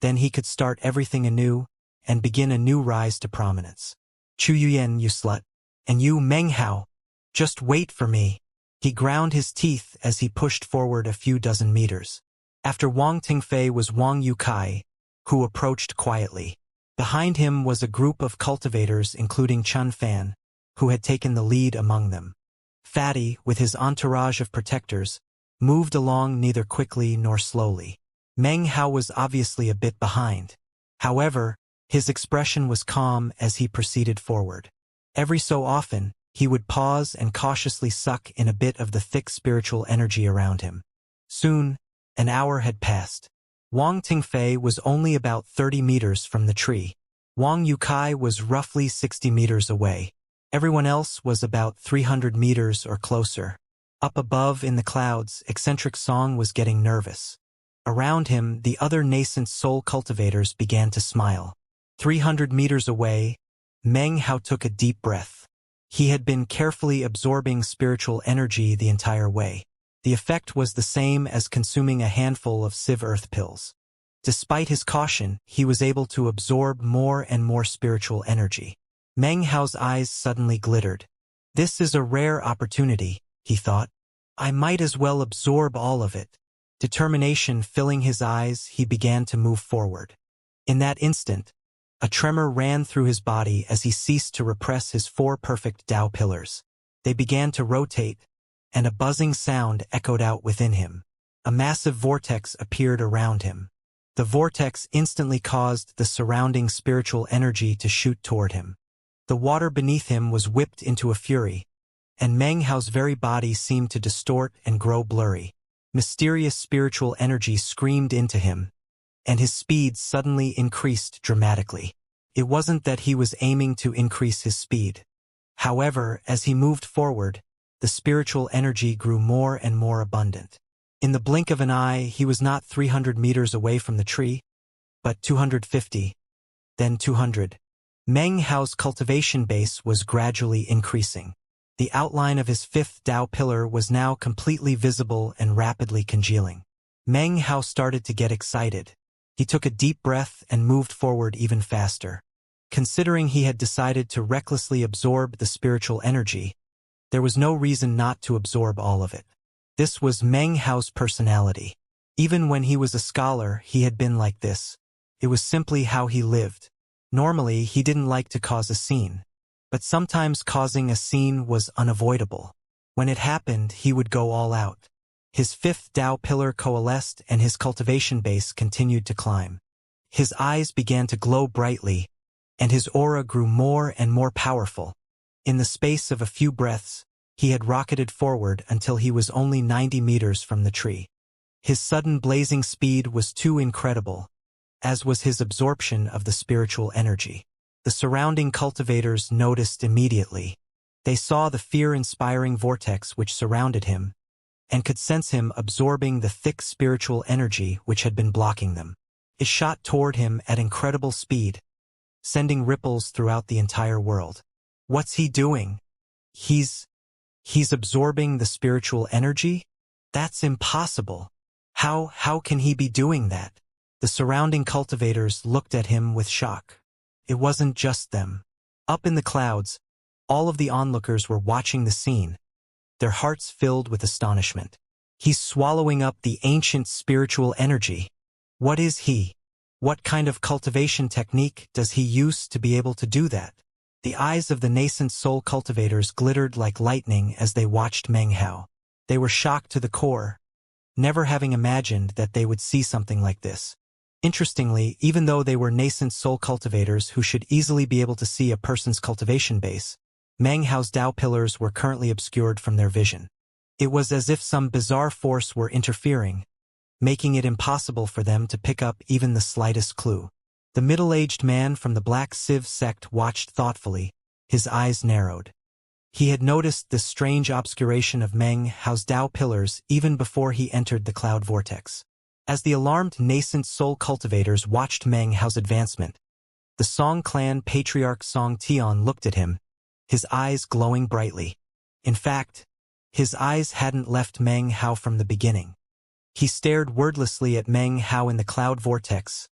then he could start everything anew and begin a new rise to prominence. "Chu Yuyan, you slut. And you, Meng Hao, just wait for me." He ground his teeth as he pushed forward a few dozen meters. After Wang Tingfei was Wang Yukai, who approached quietly. Behind him was a group of cultivators including Chun Fan, who had taken the lead among them. Fatty, with his entourage of protectors, moved along neither quickly nor slowly. Meng Hao was obviously a bit behind. However, his expression was calm as he proceeded forward. Every so often, he would pause and cautiously suck in a bit of the thick spiritual energy around him. Soon, an hour had passed. Wang Tingfei was only about 30 meters from the tree. Wang Yukai was roughly 60 meters away. Everyone else was about 300 meters or closer. Up above in the clouds, eccentric Song was getting nervous. Around him, the other nascent soul cultivators began to smile. 300 meters away, Meng Hao took a deep breath. He had been carefully absorbing spiritual energy the entire way. The effect was the same as consuming a handful of Civ Earth pills. Despite his caution, he was able to absorb more and more spiritual energy. Meng Hao's eyes suddenly glittered. "This is a rare opportunity," he thought. "I might as well absorb all of it." Determination filling his eyes, he began to move forward. In that instant, a tremor ran through his body as he ceased to repress his 4 perfect Tao pillars. They began to rotate, and a buzzing sound echoed out within him. A massive vortex appeared around him. The vortex instantly caused the surrounding spiritual energy to shoot toward him. The water beneath him was whipped into a fury, and Meng Hao's very body seemed to distort and grow blurry. Mysterious spiritual energy screamed into him, and his speed suddenly increased dramatically. It wasn't that he was aiming to increase his speed. However, as he moved forward, the spiritual energy grew more and more abundant. In the blink of an eye, he was not 300 meters away from the tree, but 250, then 200. Meng Hao's cultivation base was gradually increasing. The outline of his 5th Tao pillar was now completely visible and rapidly congealing. Meng Hao started to get excited. He took a deep breath and moved forward even faster. Considering he had decided to recklessly absorb the spiritual energy, there was no reason not to absorb all of it. This was Meng Hao's personality. Even when he was a scholar, he had been like this. It was simply how he lived. Normally, he didn't like to cause a scene, but sometimes causing a scene was unavoidable. When it happened, he would go all out. His 5th Tao pillar coalesced and his cultivation base continued to climb. His eyes began to glow brightly, and his aura grew more and more powerful. In the space of a few breaths, he had rocketed forward until he was only 90 meters from the tree. His sudden blazing speed was too incredible, as was his absorption of the spiritual energy. The surrounding cultivators noticed immediately. They saw the fear-inspiring vortex which surrounded him, and could sense him absorbing the thick spiritual energy which had been blocking them. It shot toward him at incredible speed, sending ripples throughout the entire world. What's he doing? He's absorbing the spiritual energy? That's impossible. How can he be doing that? The surrounding cultivators looked at him with shock. It wasn't just them. Up in the clouds, all of the onlookers were watching the scene, their hearts filled with astonishment. He's swallowing up the ancient spiritual energy. What is he? What kind of cultivation technique does he use to be able to do that? The eyes of the nascent soul cultivators glittered like lightning as they watched Meng Hao. They were shocked to the core, never having imagined that they would see something like this. Interestingly, even though they were nascent soul cultivators who should easily be able to see a person's cultivation base, Meng Hao's Tao pillars were currently obscured from their vision. It was as if some bizarre force were interfering, making it impossible for them to pick up even the slightest clue. The middle-aged man from the Black Civ sect watched thoughtfully, his eyes narrowed. He had noticed the strange obscuration of Meng Hao's Tao pillars even before he entered the cloud vortex. As the alarmed nascent soul cultivators watched Meng Hao's advancement, the Song clan patriarch Song Tian looked at him, his eyes glowing brightly. In fact, his eyes hadn't left Meng Hao from the beginning. He stared wordlessly at Meng Hao in the cloud vortex,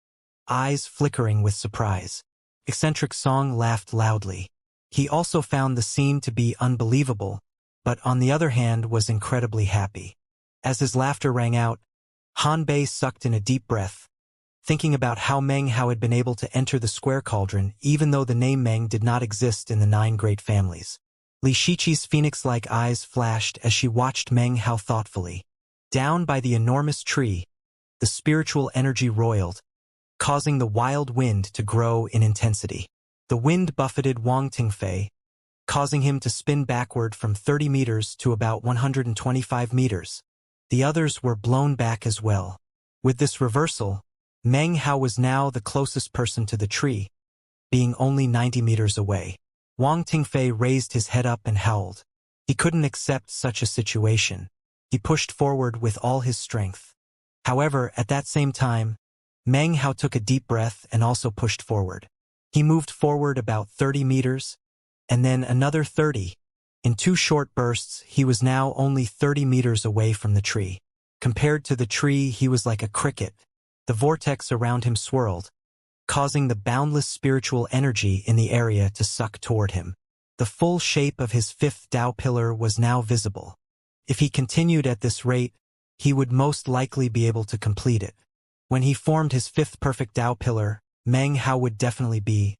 eyes flickering with surprise. Eccentric Song laughed loudly. He also found the scene to be unbelievable, but on the other hand was incredibly happy. As his laughter rang out, Han Bei sucked in a deep breath, thinking about how Meng Hao had been able to enter the square cauldron even though the name Meng did not exist in the 9 great families. Li Shiqi's phoenix-like eyes flashed as she watched Meng Hao thoughtfully. Down by the enormous tree, the spiritual energy roiled, causing the wild wind to grow in intensity. The wind buffeted Wang Tingfei, causing him to spin backward from 30 meters to about 125 meters. The others were blown back as well. With this reversal, Meng Hao was now the closest person to the tree, being only 90 meters away. Wang Tingfei raised his head up and howled. He couldn't accept such a situation. He pushed forward with all his strength. However, at that same time, Meng Hao took a deep breath and also pushed forward. He moved forward about 30 meters, and then another 30. In 2 short bursts, he was now only 30 meters away from the tree. Compared to the tree, he was like a cricket. The vortex around him swirled, causing the boundless spiritual energy in the area to suck toward him. The full shape of his 5th Tao pillar was now visible. If he continued at this rate, he would most likely be able to complete it. When he formed his 5th perfect Tao pillar, Meng Hao would definitely be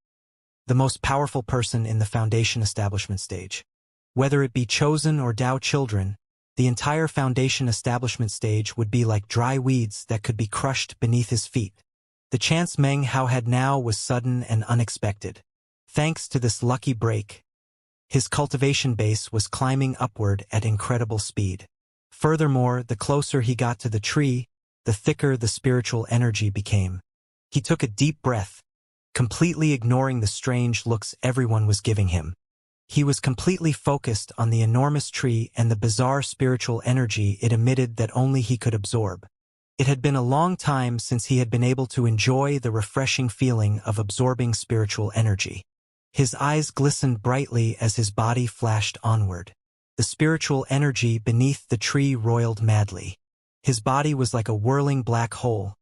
the most powerful person in the foundation establishment stage. Whether it be chosen or Tao children, the entire foundation establishment stage would be like dry weeds that could be crushed beneath his feet. The chance Meng Hao had now was sudden and unexpected. Thanks to this lucky break, his cultivation base was climbing upward at incredible speed. Furthermore, the closer he got to the tree, the thicker the spiritual energy became. He took a deep breath, completely ignoring the strange looks everyone was giving him. He was completely focused on the enormous tree and the bizarre spiritual energy it emitted that only he could absorb. It had been a long time since he had been able to enjoy the refreshing feeling of absorbing spiritual energy. His eyes glistened brightly as his body flashed onward. The spiritual energy beneath the tree roiled madly. His body was like a whirling black hole,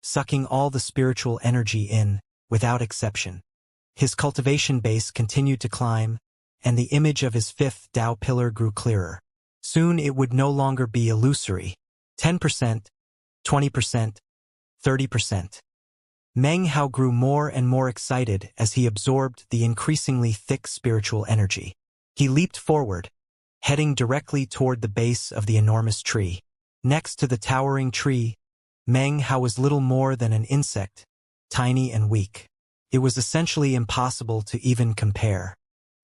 sucking all the spiritual energy in, without exception. His cultivation base continued to climb, and the image of his 5th Tao pillar grew clearer. Soon it would no longer be illusory. 10%, 20%, 30%. Meng Hao grew more and more excited as he absorbed the increasingly thick spiritual energy. He leaped forward, heading directly toward the base of the enormous tree. Next to the towering tree, Meng Hao was little more than an insect, tiny and weak. It was essentially impossible to even compare.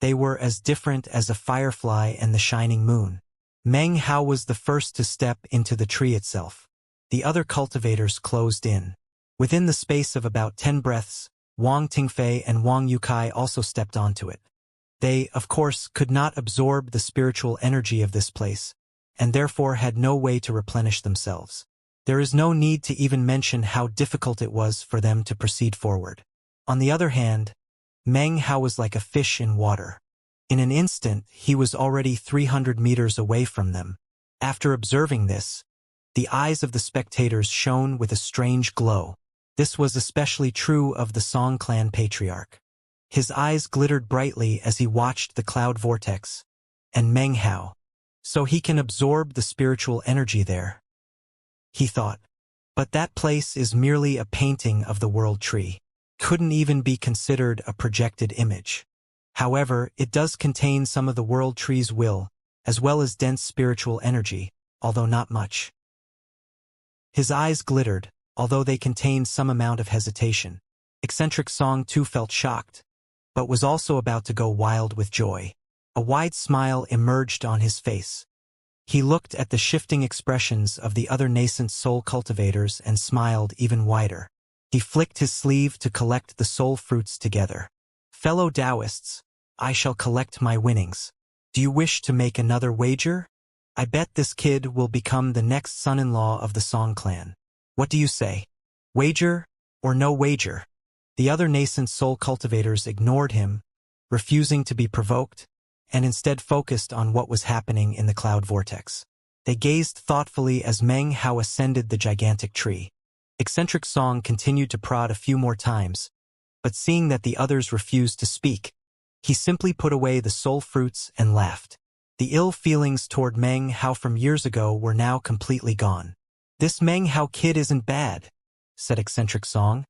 They were as different as a firefly and the shining moon. Meng Hao was the first to step into the tree itself. The other cultivators closed in. Within the space of about 10 breaths, Wang Tingfei and Wang Yukai also stepped onto it. They, of course, could not absorb the spiritual energy of this place, and therefore had no way to replenish themselves. There is no need to even mention how difficult it was for them to proceed forward. On the other hand, Meng Hao was like a fish in water. In an instant, he was already 300 meters away from them. After observing this, the eyes of the spectators shone with a strange glow. This was especially true of the Song clan patriarch. His eyes glittered brightly as he watched the cloud vortex. And Meng Hao. So he can absorb the spiritual energy there, he thought. But that place is merely a painting of the world tree. Couldn't even be considered a projected image. However, it does contain some of the world tree's will, as well as dense spiritual energy, although not much. His eyes glittered, although they contained some amount of hesitation. Eccentric Song too felt shocked, but was also about to go wild with joy. A wide smile emerged on his face. He looked at the shifting expressions of the other nascent soul cultivators and smiled even wider. He flicked his sleeve to collect the soul fruits together. Fellow Taoists, I shall collect my winnings. Do you wish to make another wager? I bet this kid will become the next son-in-law of the Song clan. What do you say? Wager or no wager? The other nascent soul cultivators ignored him, refusing to be provoked, and instead focused on what was happening in the cloud vortex. They gazed thoughtfully as Meng Hao ascended the gigantic tree. Eccentric Song continued to prod a few more times, but seeing that the others refused to speak, he simply put away the soul fruits and laughed. The ill feelings toward Meng Hao from years ago were now completely gone. This Meng Hao kid isn't bad, said Eccentric Song,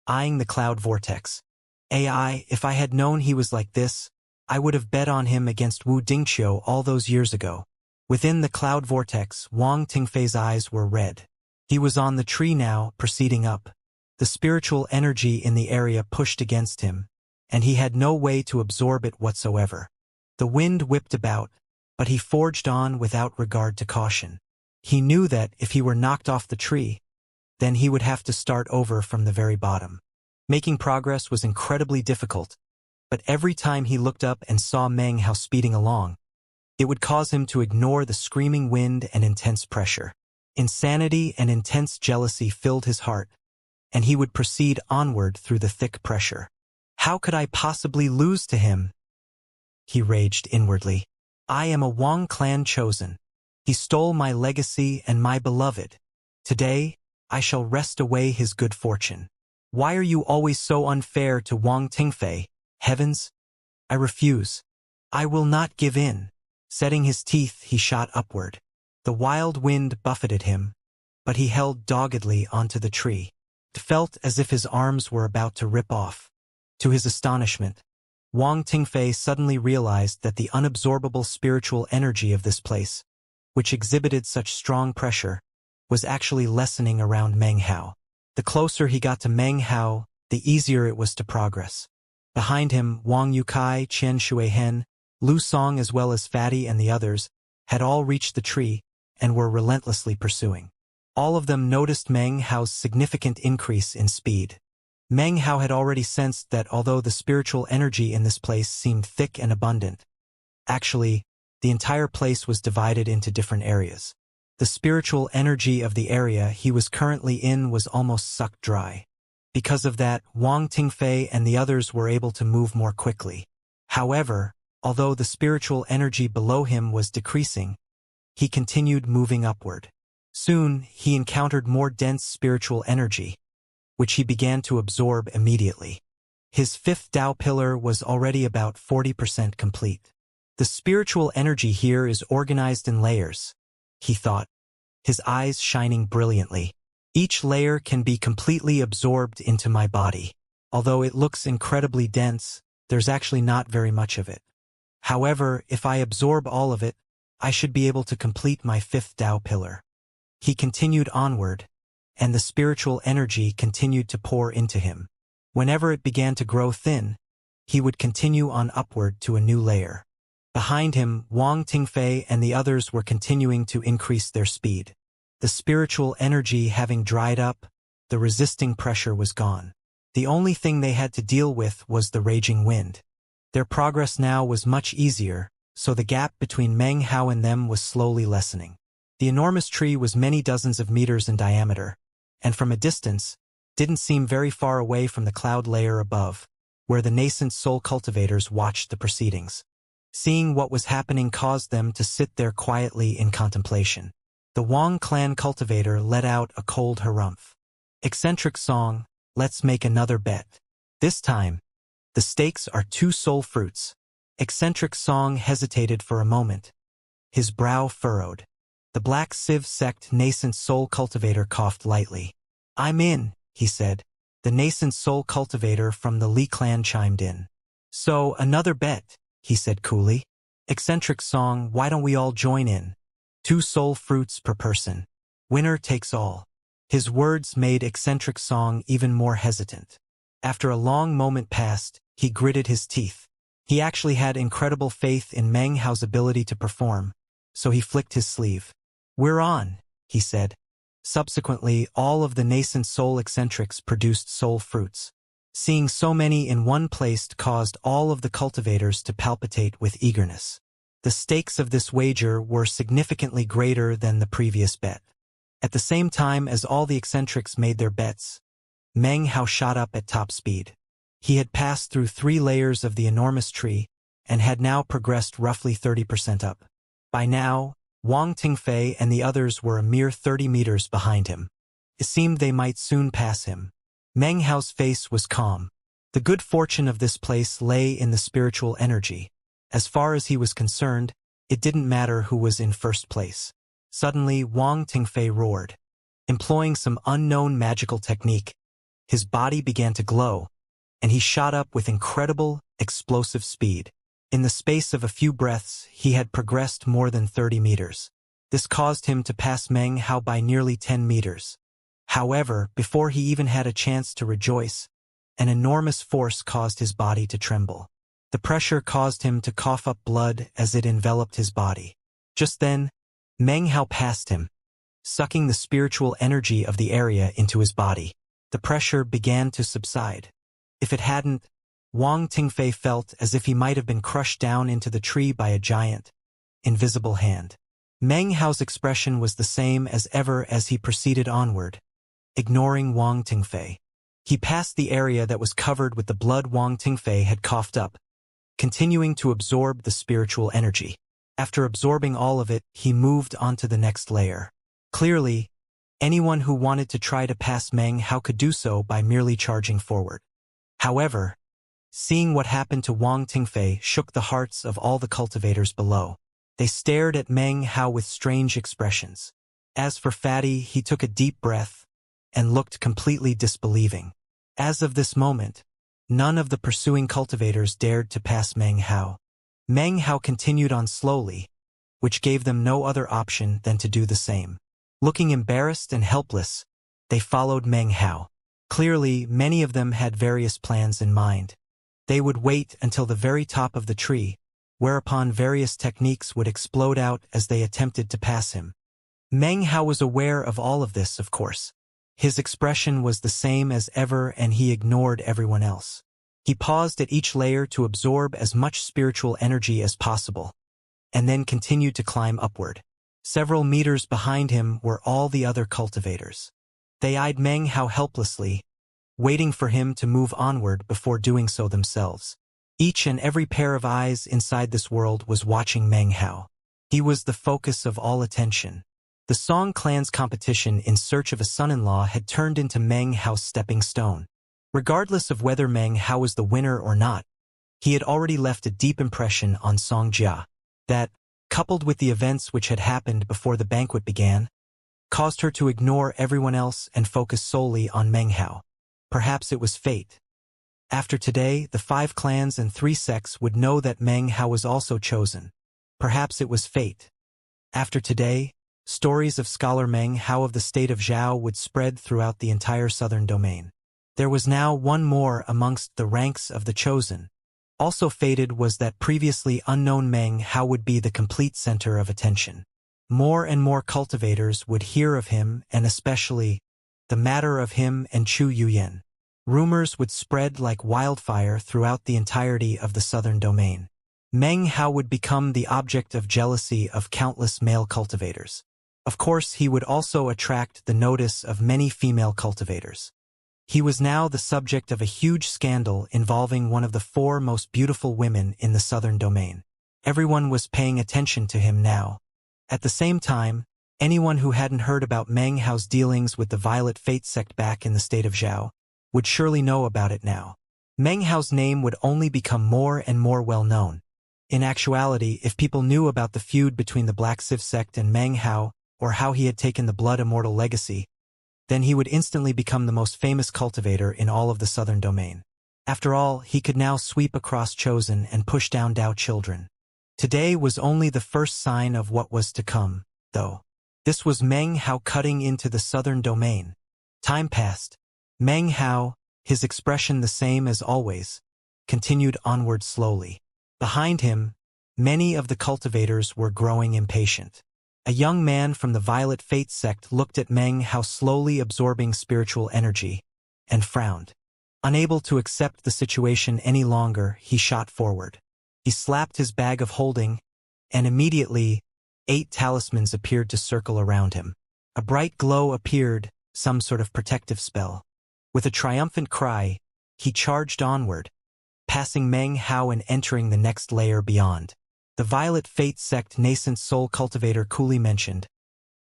eyeing the cloud vortex. If I had known he was like this, I would have bet on him against Wu Dingqiu all those years ago. Within the cloud vortex, Wang Tingfei's eyes were red. He was on the tree now, proceeding up. The spiritual energy in the area pushed against him, and he had no way to absorb it whatsoever. The wind whipped about, but he forged on without regard to caution. He knew that if he were knocked off the tree, then he would have to start over from the very bottom. Making progress was incredibly difficult, but every time he looked up and saw Meng Hao speeding along, it would cause him to ignore the screaming wind and intense pressure. Insanity and intense jealousy filled his heart, and he would proceed onward through the thick pressure. How could I possibly lose to him? He raged inwardly. I am a Wang clan chosen. He stole my legacy and my beloved. Today, I shall wrest away his good fortune. Why are you always so unfair to Wang Tingfei? Heavens! I refuse. I will not give in. Setting his teeth, he shot upward. The wild wind buffeted him, but he held doggedly onto the tree. It felt as if his arms were about to rip off. To his astonishment, Wang Tingfei suddenly realized that the unabsorbable spiritual energy of this place, which exhibited such strong pressure, was actually lessening around Meng Hao. The closer he got to Meng Hao, the easier it was to progress. Behind him, Wang Yukai, Qian Shuihen, Lu Song as well as Fatty and the others had all reached the tree and were relentlessly pursuing. All of them noticed Meng Hao's significant increase in speed. Meng Hao had already sensed that although the spiritual energy in this place seemed thick and abundant, actually, the entire place was divided into different areas. The spiritual energy of the area he was currently in was almost sucked dry. Because of that, Wang Tingfei and the others were able to move more quickly. However, although the spiritual energy below him was decreasing, he continued moving upward. Soon, he encountered more dense spiritual energy, which he began to absorb immediately. His fifth Tao pillar was already about 40% complete. The spiritual energy here is organized in layers, he thought, his eyes shining brilliantly. Each layer can be completely absorbed into my body. Although it looks incredibly dense, there's actually not very much of it. However, if I absorb all of it, I should be able to complete my fifth Tao pillar. He continued onward, and the spiritual energy continued to pour into him. Whenever it began to grow thin, he would continue on upward to a new layer. Behind him, Wang Tingfei and the others were continuing to increase their speed. The spiritual energy having dried up, the resisting pressure was gone. The only thing they had to deal with was the raging wind. Their progress now was much easier, so the gap between Meng Hao and them was slowly lessening. The enormous tree was many dozens of meters in diameter, and from a distance, didn't seem very far away from the cloud layer above, where the nascent soul cultivators watched the proceedings. Seeing what was happening caused them to sit there quietly in contemplation. The Wang clan cultivator let out a cold harumph. Eccentric song, let's make another bet. This time, the stakes are 2 soul fruits. Eccentric song hesitated for a moment. His brow furrowed. The Black Civ sect nascent soul cultivator coughed lightly. I'm in, he said. The nascent soul cultivator from the Li clan chimed in. So, another bet, he said coolly. Eccentric song, why don't we all join in? 2 soul fruits per person. Winner takes all. His words made Eccentric song even more hesitant. After a long moment passed, he gritted his teeth. He actually had incredible faith in Meng Hao's ability to perform, so he flicked his sleeve. We're on, he said. Subsequently, all of the nascent soul eccentrics produced soul fruits. Seeing so many in one place caused all of the cultivators to palpitate with eagerness. The stakes of this wager were significantly greater than the previous bet. At the same time as all the eccentrics made their bets, Meng Hao shot up at top speed. He had passed through 3 layers of the enormous tree and had now progressed roughly 30% up. By now, Wang Tingfei and the others were a mere 30 meters behind him. It seemed they might soon pass him. Meng Hao's face was calm. The good fortune of this place lay in the spiritual energy. As far as he was concerned, it didn't matter who was in first place. Suddenly, Wang Tingfei roared. Employing some unknown magical technique, his body began to glow, and he shot up with incredible, explosive speed. In the space of a few breaths, he had progressed more than 30 meters. This caused him to pass Meng Hao by nearly 10 meters. However, before he even had a chance to rejoice, an enormous force caused his body to tremble. The pressure caused him to cough up blood as it enveloped his body. Just then, Meng Hao passed him, sucking the spiritual energy of the area into his body. The pressure began to subside. If it hadn't, Wang Tingfei felt as if he might have been crushed down into the tree by a giant, invisible hand. Meng Hao's expression was the same as ever as he proceeded onward, ignoring Wang Tingfei. He passed the area that was covered with the blood Wang Tingfei had coughed up, continuing to absorb the spiritual energy. After absorbing all of it, he moved on to the next layer. Clearly, anyone who wanted to try to pass Meng Hao could do so by merely charging forward. However, seeing what happened to Wang Tingfei shook the hearts of all the cultivators below. They stared at Meng Hao with strange expressions. As for Fatty, he took a deep breath and looked completely disbelieving. As of this moment, none of the pursuing cultivators dared to pass Meng Hao. Meng Hao continued on slowly, which gave them no other option than to do the same. Looking embarrassed and helpless, they followed Meng Hao. Clearly, many of them had various plans in mind. They would wait until the very top of the tree, whereupon various techniques would explode out as they attempted to pass him. Meng Hao was aware of all of this, of course. His expression was the same as ever and he ignored everyone else. He paused at each layer to absorb as much spiritual energy as possible, and then continued to climb upward. Several meters behind him were all the other cultivators. They eyed Meng Hao helplessly, waiting for him to move onward before doing so themselves. Each and every pair of eyes inside this world was watching Meng Hao. He was the focus of all attention. The Song clan's competition in search of a son-in-law had turned into Meng Hao's stepping stone. Regardless of whether Meng Hao was the winner or not, he had already left a deep impression on Xianxia. That, coupled with the events which had happened before the banquet began, caused her to ignore everyone else and focus solely on Meng Hao. Perhaps it was fate. After today, the 5 clans and 3 sects would know that Meng Hao was also chosen. Perhaps it was fate. After today, stories of scholar Meng Hao of the state of Zhao would spread throughout the entire southern domain. There was now one more amongst the ranks of the chosen, Also fated was that previously unknown Meng Hao would be the complete center of attention. More and more cultivators would hear of him, and especially the matter of him and Chu Yuyan. Rumors would spread like wildfire throughout the entirety of the southern domain. Meng Hao would become the object of jealousy of countless male cultivators. Of course, he would also attract the notice of many female cultivators. He was now the subject of a huge scandal involving one of the 4 most beautiful women in the southern domain. Everyone was paying attention to him now. At the same time, anyone who hadn't heard about Meng Hao's dealings with the Violet Fate sect back in the state of Zhao would surely know about it now. Meng Hao's name would only become more and more well known. In actuality, if people knew about the feud between the Black Civ sect and Meng Hao, or how he had taken the Blood Immortal legacy, then he would instantly become the most famous cultivator in all of the southern domain. After all, he could now sweep across Chosen and push down Dao children. Today was only the first sign of what was to come, though. This was Meng Hao cutting into the southern domain. Time passed. Meng Hao, his expression the same as always, continued onward slowly. Behind him, many of the cultivators were growing impatient. A young man from the Violet Fate sect looked at Meng Hao slowly absorbing spiritual energy, and frowned. Unable to accept the situation any longer, he shot forward. He slapped his bag of holding, and immediately, 8 talismans appeared to circle around him. A bright glow appeared, some sort of protective spell. With a triumphant cry, he charged onward, passing Meng Hao and entering the next layer beyond. The Violet Fate sect nascent soul cultivator coolly mentioned,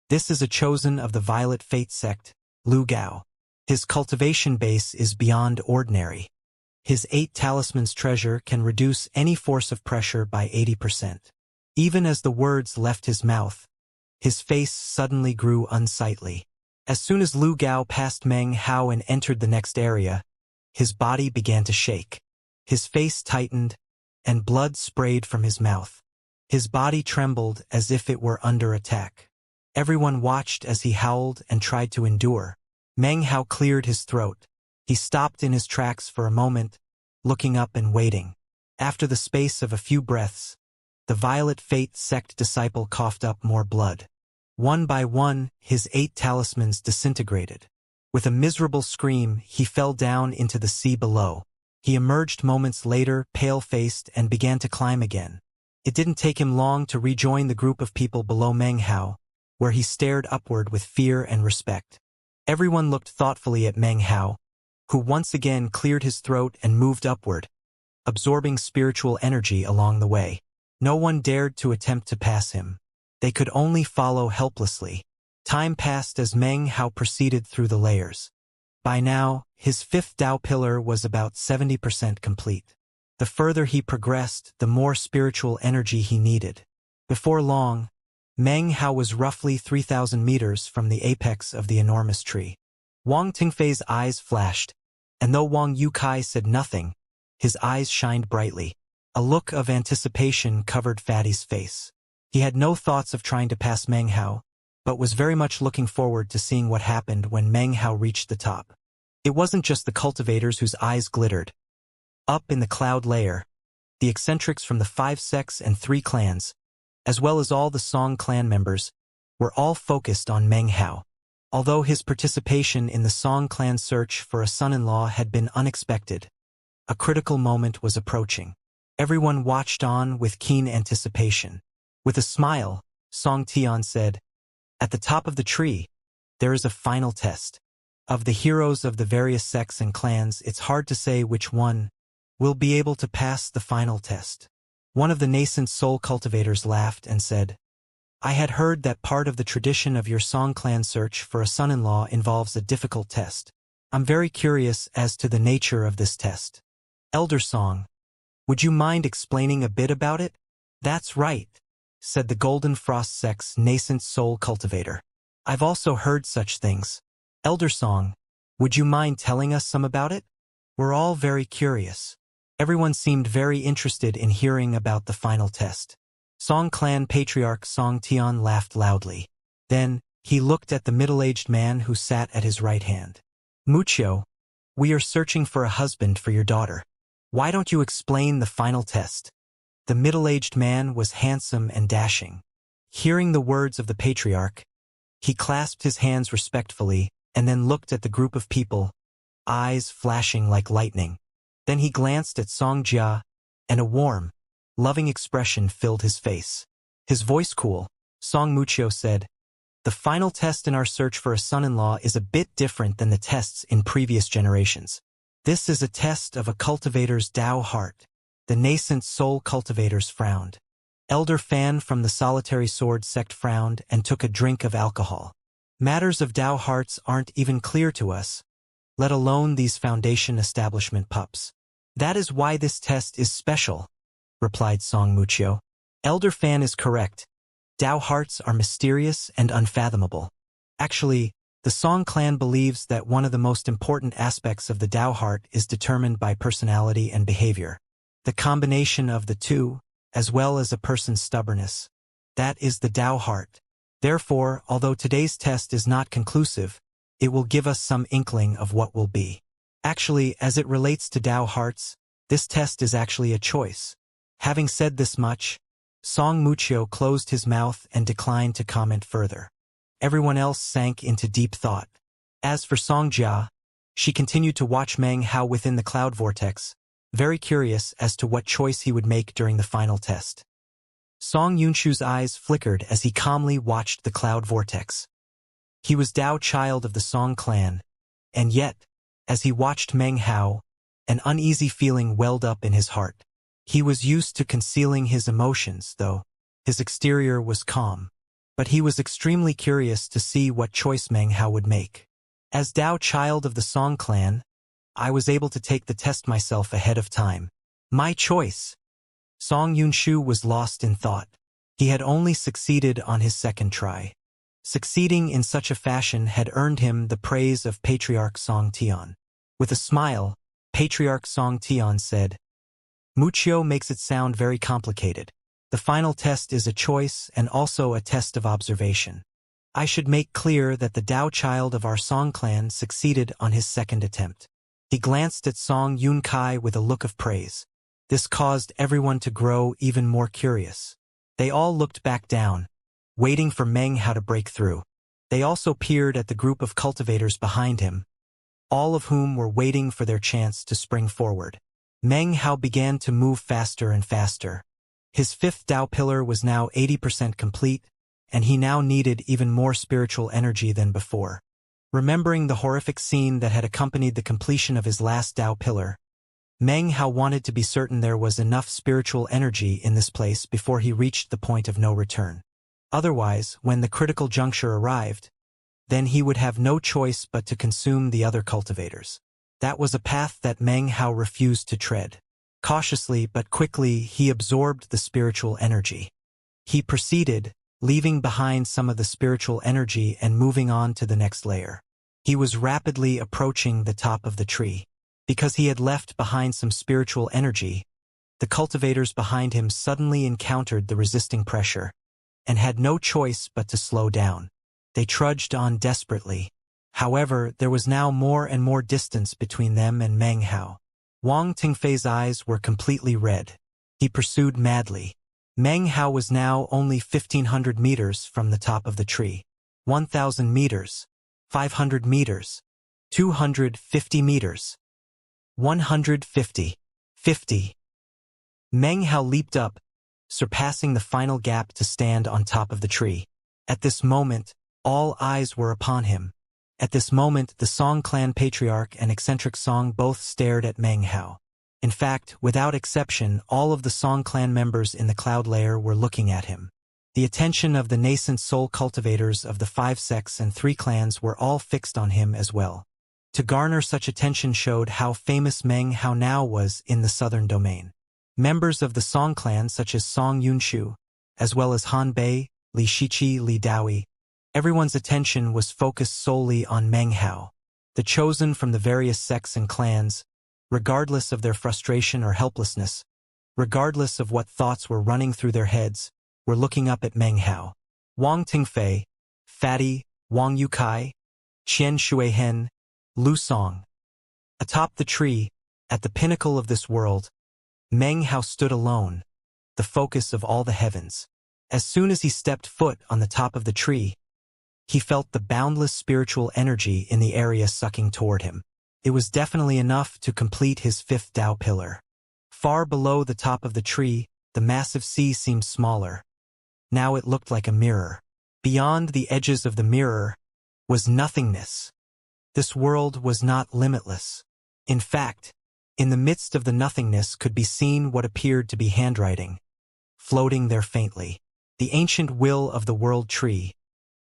"This is a chosen of the Violet Fate sect, Lu Gao. His cultivation base is beyond ordinary. His 8 talismans treasure can reduce any force of pressure by 80%. Even as the words left his mouth, his face suddenly grew unsightly. As soon as Lu Gao passed Meng Hao and entered the next area, his body began to shake. His face tightened, and blood sprayed from his mouth. His body trembled as if it were under attack. Everyone watched as he howled and tried to endure. Meng Hao cleared his throat. He stopped in his tracks for a moment, looking up and waiting. After the space of a few breaths, the Violet Fate sect disciple coughed up more blood. One by one, his 8 talismans disintegrated. With a miserable scream, he fell down into the sea below. He emerged moments later, pale-faced, and began to climb again. It didn't take him long to rejoin the group of people below Meng Hao, where he stared upward with fear and respect. Everyone looked thoughtfully at Meng Hao, who once again cleared his throat and moved upward, absorbing spiritual energy along the way. No one dared to attempt to pass him. They could only follow helplessly. Time passed as Meng Hao proceeded through the layers. By now, his 5th Dao pillar was about 70% complete. The further he progressed, the more spiritual energy he needed. Before long, Meng Hao was roughly 3,000 meters from the apex of the enormous tree. Wang Tingfei's eyes flashed, and though Wang Yukai said nothing, his eyes shined brightly. A look of anticipation covered Fatty's face. He had no thoughts of trying to pass Meng Hao, but was very much looking forward to seeing what happened when Meng Hao reached the top. It wasn't just the cultivators whose eyes glittered. Up in the cloud layer, the eccentrics from the 5 sects and 3 clans, as well as all the Song clan members, were all focused on Meng Hao. Although his participation in the Song clan search for a son-in-law had been unexpected, a critical moment was approaching. Everyone watched on with keen anticipation. With a smile, Song Tian said, "At the top of the tree, there is a final test. Of the heroes of the various sects and clans, it's hard to say which one will be able to pass the final test." One of the nascent soul cultivators laughed and said, "I had heard that part of the tradition of your Song clan search for a son-in-law involves a difficult test. I'm very curious as to the nature of this test. Elder Song, would you mind explaining a bit about it?" "That's right," said the Golden Frost sect's nascent soul cultivator. "I've also heard such things. Elder Song, would you mind telling us some about it? We're all very curious." Everyone seemed very interested in hearing about the final test. Song clan patriarch Song Tian laughed loudly. Then, he looked at the middle-aged man who sat at his right hand. "Mucho, we are searching for a husband for your daughter. Why don't you explain the final test? The middle-aged man was handsome and dashing. Hearing the words of the patriarch, he clasped his hands respectfully and then looked at the group of people, eyes flashing like lightning. Then he glanced at Xianxia, and a warm, loving expression filled his face. His voice cool, Song Mucho said, "The final test in our search for a son-in-law is a bit different than the tests in previous generations. This is a test of a cultivator's Tao heart." The nascent soul cultivators frowned. Elder Fan from the Solitary Sword sect frowned and took a drink of alcohol. "Matters of Tao hearts aren't even clear to us, let alone these foundation establishment pups. That is why this test is special," replied Song Mucho. Elder Fan is correct. Tao hearts are mysterious and unfathomable. Actually, the Song clan believes that one of the most important aspects of the Tao heart is determined by personality and behavior. The combination of the two, as well as a person's stubbornness. That is the Tao heart. Therefore, although today's test is not conclusive, it will give us some inkling of what will be. Actually, as it relates to Tao hearts, this test is actually a choice. Having said this much, Song Mucho closed his mouth and declined to comment further. Everyone else sank into deep thought. As for Xianxia, she continued to watch Meng Hao within the cloud vortex, very curious as to what choice he would make during the final test. Song Yunshu's eyes flickered as he calmly watched the cloud vortex. He was Tao child of the Song clan, and yet, as he watched Meng Hao, an uneasy feeling welled up in his heart. He was used to concealing his emotions, though. His exterior was calm. But he was extremely curious to see what choice Meng Hao would make. As Tao child of the Song clan, I was able to take the test myself ahead of time. My choice. Song Yunshu was lost in thought. He had only succeeded on his second try. Succeeding in such a fashion had earned him the praise of Patriarch Song Tian. With a smile, Patriarch Song Tian said, "Mucho makes it sound very complicated. The final test is a choice and also a test of observation. I should make clear that the Tao child of our Song clan succeeded on his second attempt." He glanced at Song Yunkai with a look of praise. This caused everyone to grow even more curious. They all looked back down, waiting for Meng Hao to break through. They also peered at the group of cultivators behind him, all of whom were waiting for their chance to spring forward. Meng Hao began to move faster and faster. His fifth Tao pillar was now 80% complete, and he now needed even more spiritual energy than before. Remembering the horrific scene that had accompanied the completion of his last Tao pillar, Meng Hao wanted to be certain there was enough spiritual energy in this place before he reached the point of no return. Otherwise, when the critical juncture arrived, then he would have no choice but to consume the other cultivators. That was a path that Meng Hao refused to tread. Cautiously but quickly he absorbed the spiritual energy. He proceeded, leaving behind some of the spiritual energy and moving on to the next layer. He was rapidly approaching the top of the tree. Because he had left behind some spiritual energy, the cultivators behind him suddenly encountered the resisting pressure, and had no choice but to slow down. They trudged on desperately. However, there was now more and more distance between them and Meng Hao. Wang Tingfei's eyes were completely red. He pursued madly. Meng Hao was now only 1,500 meters from the top of the tree. 1,000 meters. 500 meters. 250 meters. 150. 50. Meng Hao leaped up, surpassing the final gap to stand on top of the tree. At this moment, all eyes were upon him. At this moment, the Song clan patriarch and eccentric Song both stared at Meng Hao. In fact, without exception, all of the Song clan members in the cloud layer were looking at him. The attention of the nascent soul cultivators of the 5 sects and 3 clans were all fixed on him as well. To garner such attention showed how famous Meng Hao now was in the southern domain. Members of the Song clan such as Song Yunshu, as well as Han Bei, Li Shiqi, Li Daoi, everyone's attention was focused solely on Meng Hao. The chosen from the various sects and clans, regardless of their frustration or helplessness, regardless of what thoughts were running through their heads, were looking up at Meng Hao. Wang Tingfei, Fatty, Wang Yukai, Qian Shuihen, Lu Song. Atop the tree, At the pinnacle of this world, Meng Hao stood alone, the focus of all the heavens. As soon as he stepped foot on the top of the tree, he felt the boundless spiritual energy in the area sucking toward him. It was definitely enough to complete his fifth Tao pillar. Far below the top of the tree, the massive sea seemed smaller. Now it looked like a mirror. Beyond the edges of the mirror was nothingness. This world was not limitless. In fact, in the midst of the nothingness could be seen what appeared to be handwriting, floating there faintly. The ancient will of the world tree.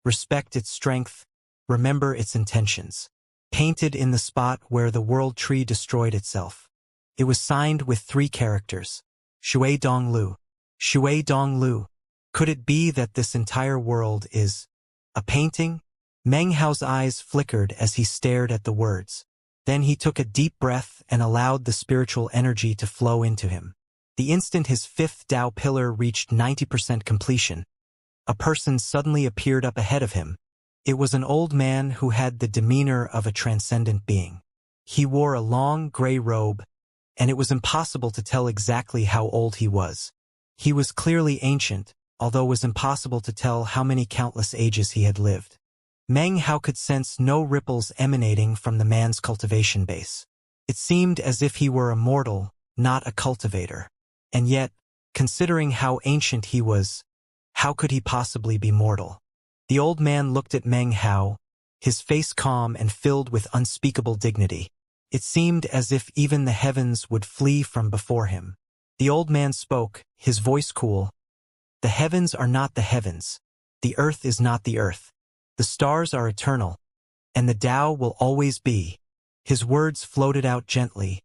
Respect its strength, remember its intentions. Painted in the spot where the world tree destroyed itself. It was signed with 3 characters. Shui Dong Lu. Shui Dong Lu. Could it be that this entire world is a painting? Meng Hao's eyes flickered as he stared at the words. Then he took a deep breath and allowed the spiritual energy to flow into him. The instant his fifth Tao pillar reached 90% completion, a person suddenly appeared up ahead of him. It was an old man who had the demeanor of a transcendent being. He wore a long gray robe, and it was impossible to tell exactly how old he was. He was clearly ancient, although it was impossible to tell how many countless ages he had lived. Meng Hao could sense no ripples emanating from the man's cultivation base. It seemed as if he were a mortal, not a cultivator. And yet, considering how ancient he was, how could he possibly be mortal? The old man looked at Meng Hao, his face calm and filled with unspeakable dignity. It seemed as if even the heavens would flee from before him. The old man spoke, his voice cool. The heavens are not the heavens. The earth is not the earth. The stars are eternal, and the Tao will always be. His words floated out gently,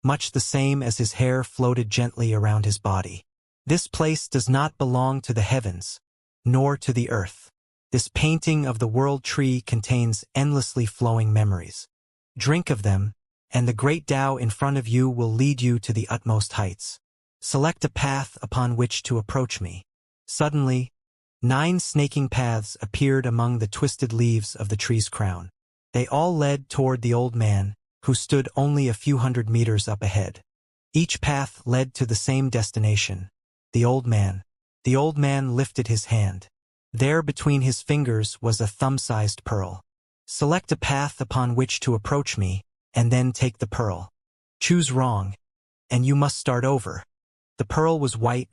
much the same as his hair floated gently around his body. This place does not belong to the heavens, nor to the earth. This painting of the world tree contains endlessly flowing memories. Drink of them, and the great Tao in front of you will lead you to the utmost heights. Select a path upon which to approach me. Suddenly, 9 snaking paths appeared among the twisted leaves of the tree's crown. They all led toward the old man, who stood only a few hundred meters up ahead. Each path led to the same destination, the old man. The old man lifted his hand. There between his fingers was a thumb-sized pearl. Select a path upon which to approach me, and then take the pearl. Choose wrong, and you must start over. The pearl was white,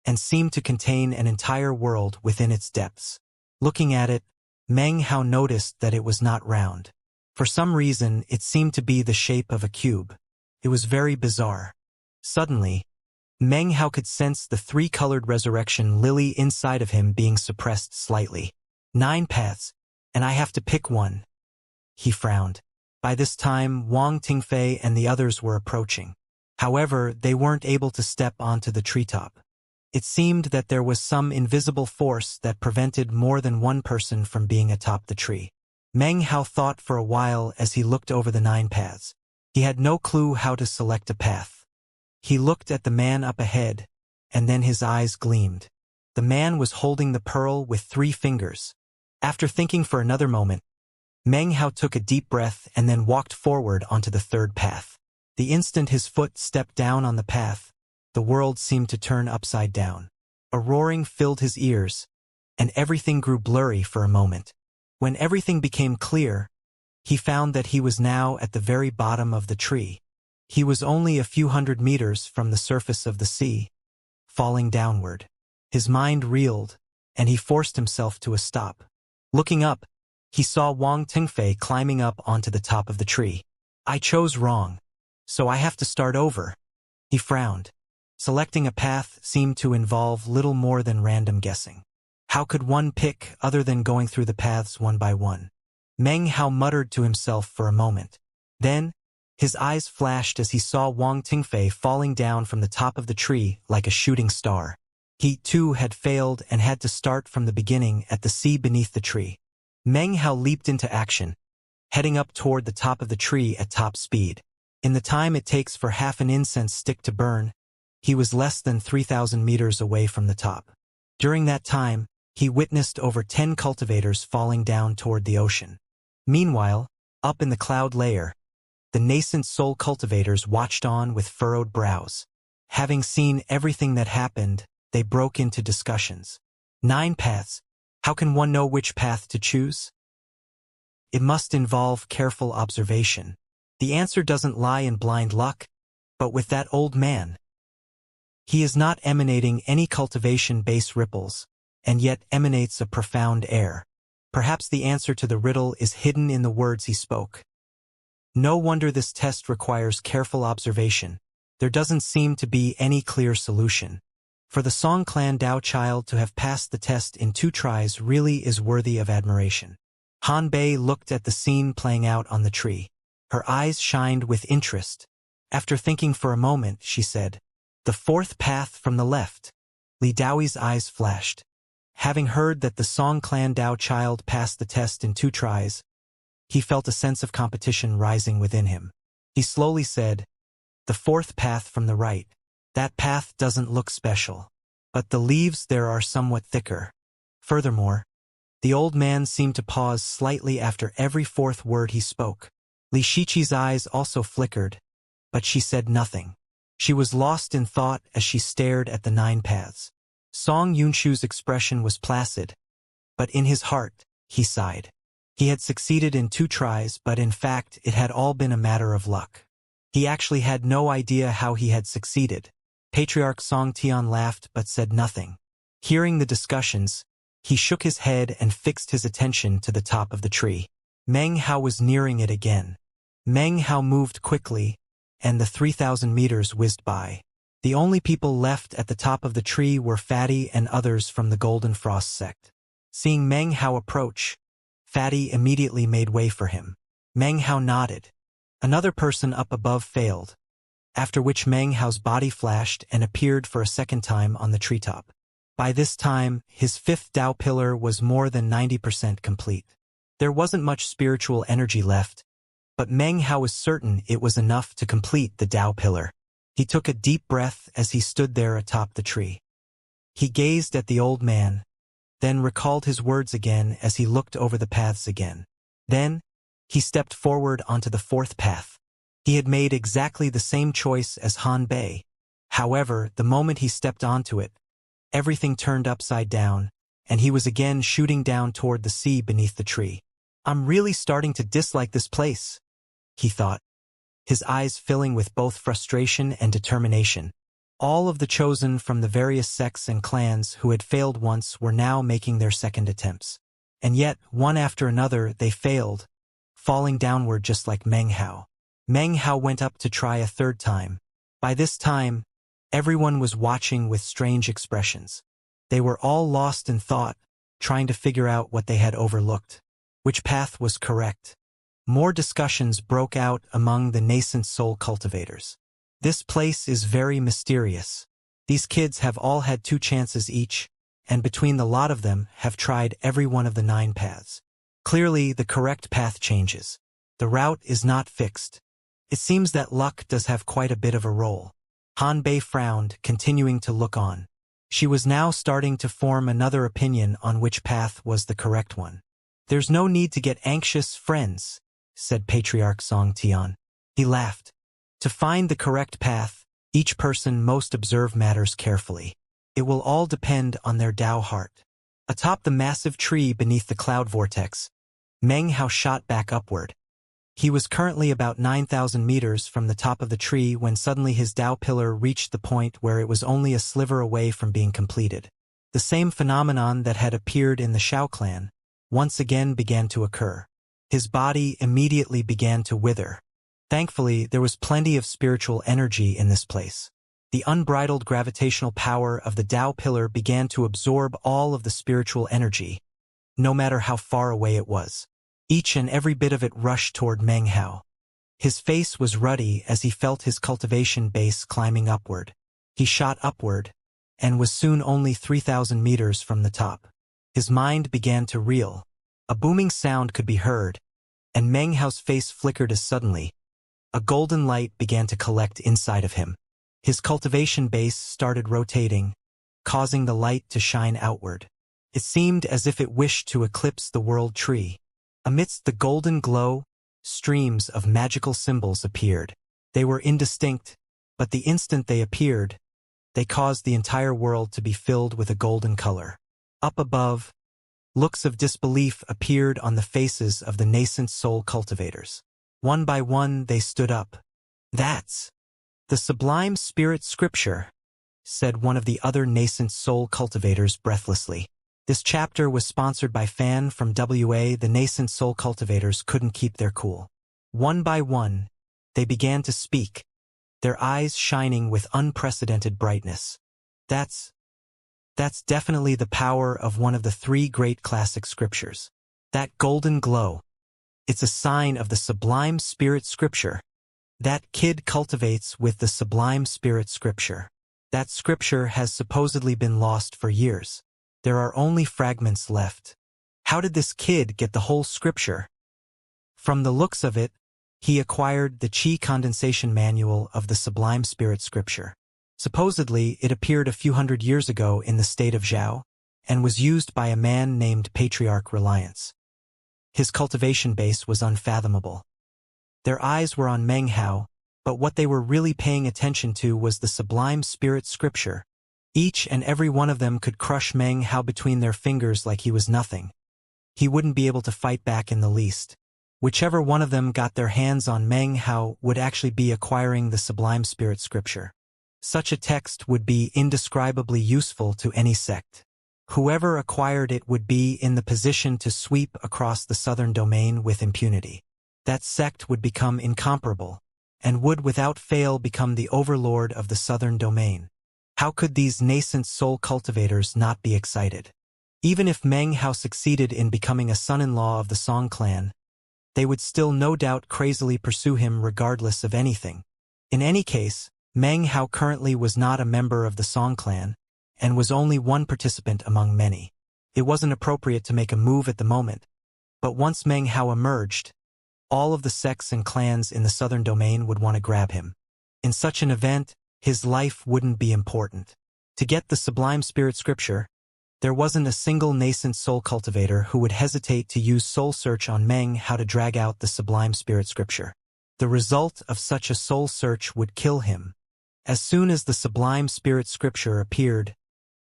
and seemed to contain an entire world within its depths. Looking at it, Meng Hao noticed that it was not round. For some reason, it seemed to be the shape of a cube. It was very bizarre. Suddenly, Meng Hao could sense the 3-colored resurrection lily inside of him being suppressed slightly. 9 paths, and I have to pick one. He frowned. By this time, Wang Tingfei and the others were approaching. However, they weren't able to step onto the treetop. It seemed that there was some invisible force that prevented more than one person from being atop the tree. Meng Hao thought for a while as he looked over the 9 paths. He had no clue how to select a path. He looked at the man up ahead, and then his eyes gleamed. The man was holding the pearl with 3 fingers. After thinking for another moment, Meng Hao took a deep breath and then walked forward onto the 3rd path. The instant his foot stepped down on the path, the world seemed to turn upside down. A roaring filled his ears, and everything grew blurry for a moment. When everything became clear, he found that he was now at the very bottom of the tree. He was only a few hundred meters from the surface of the sea, falling downward. His mind reeled, and he forced himself to a stop. Looking up, he saw Wang Tingfei climbing up onto the top of the tree. I chose wrong, so I have to start over. He frowned. Selecting a path seemed to involve little more than random guessing. How could one pick other than going through the paths one by one? Meng Hao muttered to himself for a moment. Then, his eyes flashed as he saw Wang Tingfei falling down from the top of the tree like a shooting star. He, too, had failed and had to start from the beginning at the sea beneath the tree. Meng Hao leaped into action, heading up toward the top of the tree at top speed. In the time it takes for half an incense stick to burn, he was less than 3,000 meters away from the top. During that time, he witnessed over 10 cultivators falling down toward the ocean. Meanwhile, up in the cloud layer, The nascent soul cultivators watched on with furrowed brows. Having seen everything that happened, they broke into discussions. 9 paths. How can one know which path to choose? It must involve careful observation. The answer doesn't lie in blind luck, but with that old man. He is not emanating any cultivation-based ripples, and yet emanates a profound air. Perhaps the answer to the riddle is hidden in the words he spoke. No wonder this test requires careful observation. There doesn't seem to be any clear solution. For the Song Clan Dao child to have passed the test in 2 tries really is worthy of admiration. Han Bei looked at the scene playing out on the tree. Her eyes shined with interest. After thinking for a moment, she said, "The 4th path from the left." Li Daoi's eyes flashed. Having heard that the Song Clan Dao child passed the test in 2 tries, he felt a sense of competition rising within him. He slowly said, "The 4th path from the right. That path doesn't look special. But the leaves there are somewhat thicker. Furthermore," the old man seemed to pause slightly after every 4th word he spoke. Li Shiqi's eyes also flickered, but she said nothing. She was lost in thought as she stared at the 9 paths. Song Yunshu's expression was placid, but in his heart, he sighed. He had succeeded in 2 tries, but in fact it had all been a matter of luck. He actually had no idea how he had succeeded. Patriarch Song Tian laughed but said nothing. Hearing the discussions, he shook his head and fixed his attention to the top of the tree. Meng Hao was nearing it again. Meng Hao moved quickly, and the 3,000 meters whizzed by. The only people left at the top of the tree were Fatty and others from the Golden Frost sect. Seeing Meng Hao approach, Fatty immediately made way for him. Meng Hao nodded. Another person up above failed, after which Meng Hao's body flashed and appeared for a second time on the treetop. By this time, his 5th Dao pillar was more than 90% complete. There wasn't much spiritual energy left, but Meng Hao was certain it was enough to complete the Dao pillar. He took a deep breath as he stood there atop the tree. He gazed at the old man, then recalled his words again as he looked over the paths again. Then, he stepped forward onto the 4th path. He had made exactly the same choice as Han Bei. However, the moment he stepped onto it, everything turned upside down, and he was again shooting down toward the sea beneath the tree. "I'm really starting to dislike this place," he thought, his eyes filling with both frustration and determination. All of the chosen from the various sects and clans who had failed once were now making their second attempts. And yet, one after another, they failed, falling downward just like Meng Hao. Meng Hao went up to try a 3rd time. By this time, everyone was watching with strange expressions. They were all lost in thought, trying to figure out what they had overlooked. Which path was correct? More discussions broke out among the nascent soul cultivators. "This place is very mysterious. These kids have all had 2 chances each, and between the lot of them have tried every one of the 9 paths. Clearly, the correct path changes. The route is not fixed. It seems that luck does have quite a bit of a role." Han Bei frowned, continuing to look on. She was now starting to form another opinion on which path was the correct one. "There's no need to get anxious, friends," said Patriarch Song Tian. He laughed. "To find the correct path, each person must observe matters carefully. It will all depend on their Dao heart." Atop the massive tree beneath the cloud vortex, Meng Hao shot back upward. He was currently about 9,000 meters from the top of the tree when suddenly his Dao pillar reached the point where it was only a sliver away from being completed. The same phenomenon that had appeared in the Shao clan once again began to occur. His body immediately began to wither. Thankfully, there was plenty of spiritual energy in this place. The unbridled gravitational power of the Dao pillar began to absorb all of the spiritual energy, no matter how far away it was. Each and every bit of it rushed toward Meng Hao. His face was ruddy as he felt his cultivation base climbing upward. He shot upward, and was soon only 3,000 meters from the top. His mind began to reel. A booming sound could be heard, and Meng Hao's face flickered as suddenly a golden light began to collect inside of him. His cultivation base started rotating, causing the light to shine outward. It seemed as if it wished to eclipse the world tree. Amidst the golden glow, streams of magical symbols appeared. They were indistinct, but the instant they appeared, they caused the entire world to be filled with a golden color. Up above, looks of disbelief appeared on the faces of the nascent soul cultivators. One by one they stood up. "That's the sublime spirit scripture," said one of the other nascent soul cultivators breathlessly. This chapter was sponsored by Fan from WA. The nascent soul cultivators couldn't keep their cool. One by one, they began to speak, their eyes shining with unprecedented brightness. That's definitely the power of one of the three great classic scriptures. That golden glow. It's a sign of the sublime spirit scripture. That kid cultivates with the sublime spirit scripture. That scripture has supposedly been lost for years. There are only fragments left. How did this kid get the whole scripture? From the looks of it, he acquired the Qi condensation manual of the sublime spirit scripture. Supposedly, it appeared a few hundred years ago in the state of Zhao, and was used by a man named Patriarch Reliance. His cultivation base was unfathomable. Their eyes were on Meng Hao, but what they were really paying attention to was the sublime spirit scripture. Each and every one of them could crush Meng Hao between their fingers like he was nothing. He wouldn't be able to fight back in the least. Whichever one of them got their hands on Meng Hao would actually be acquiring the sublime spirit scripture. Such a text would be indescribably useful to any sect. Whoever acquired it would be in the position to sweep across the southern domain with impunity. That sect would become incomparable, and would without fail become the overlord of the southern domain. How could these nascent soul cultivators not be excited? Even if Meng Hao succeeded in becoming a son-in-law of the Song clan, they would still no doubt crazily pursue him regardless of anything. In any case, Meng Hao currently was not a member of the Song clan, and was only one participant among many. It wasn't appropriate to make a move at the moment, but once Meng Hao emerged, all of the sects and clans in the southern domain would want to grab him. In such an event, his life wouldn't be important. To get the sublime spirit scripture, there wasn't a single nascent soul cultivator who would hesitate to use soul search on Meng Hao to drag out the sublime spirit scripture. The result of such a soul search would kill him. As soon as the sublime spirit scripture appeared,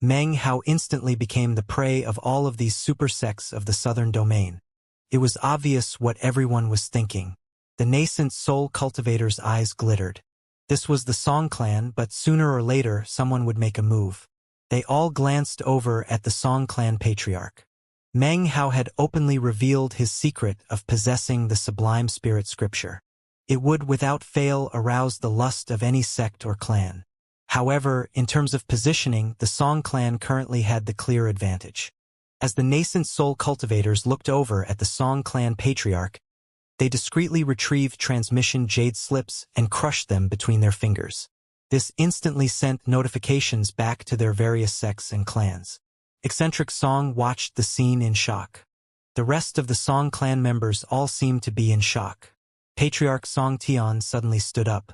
Meng Hao instantly became the prey of all of these super sects of the southern domain. It was obvious what everyone was thinking. The nascent soul cultivator's eyes glittered. This was the Song clan, but sooner or later someone would make a move. They all glanced over at the Song clan patriarch. Meng Hao had openly revealed his secret of possessing the sublime spirit scripture. It would without fail arouse the lust of any sect or clan. However, in terms of positioning, the Song clan currently had the clear advantage. As the nascent soul cultivators looked over at the Song clan patriarch, they discreetly retrieved transmission jade slips and crushed them between their fingers. This instantly sent notifications back to their various sects and clans. Eccentric Song watched the scene in shock. The rest of the Song clan members all seemed to be in shock. Patriarch Song Tian suddenly stood up.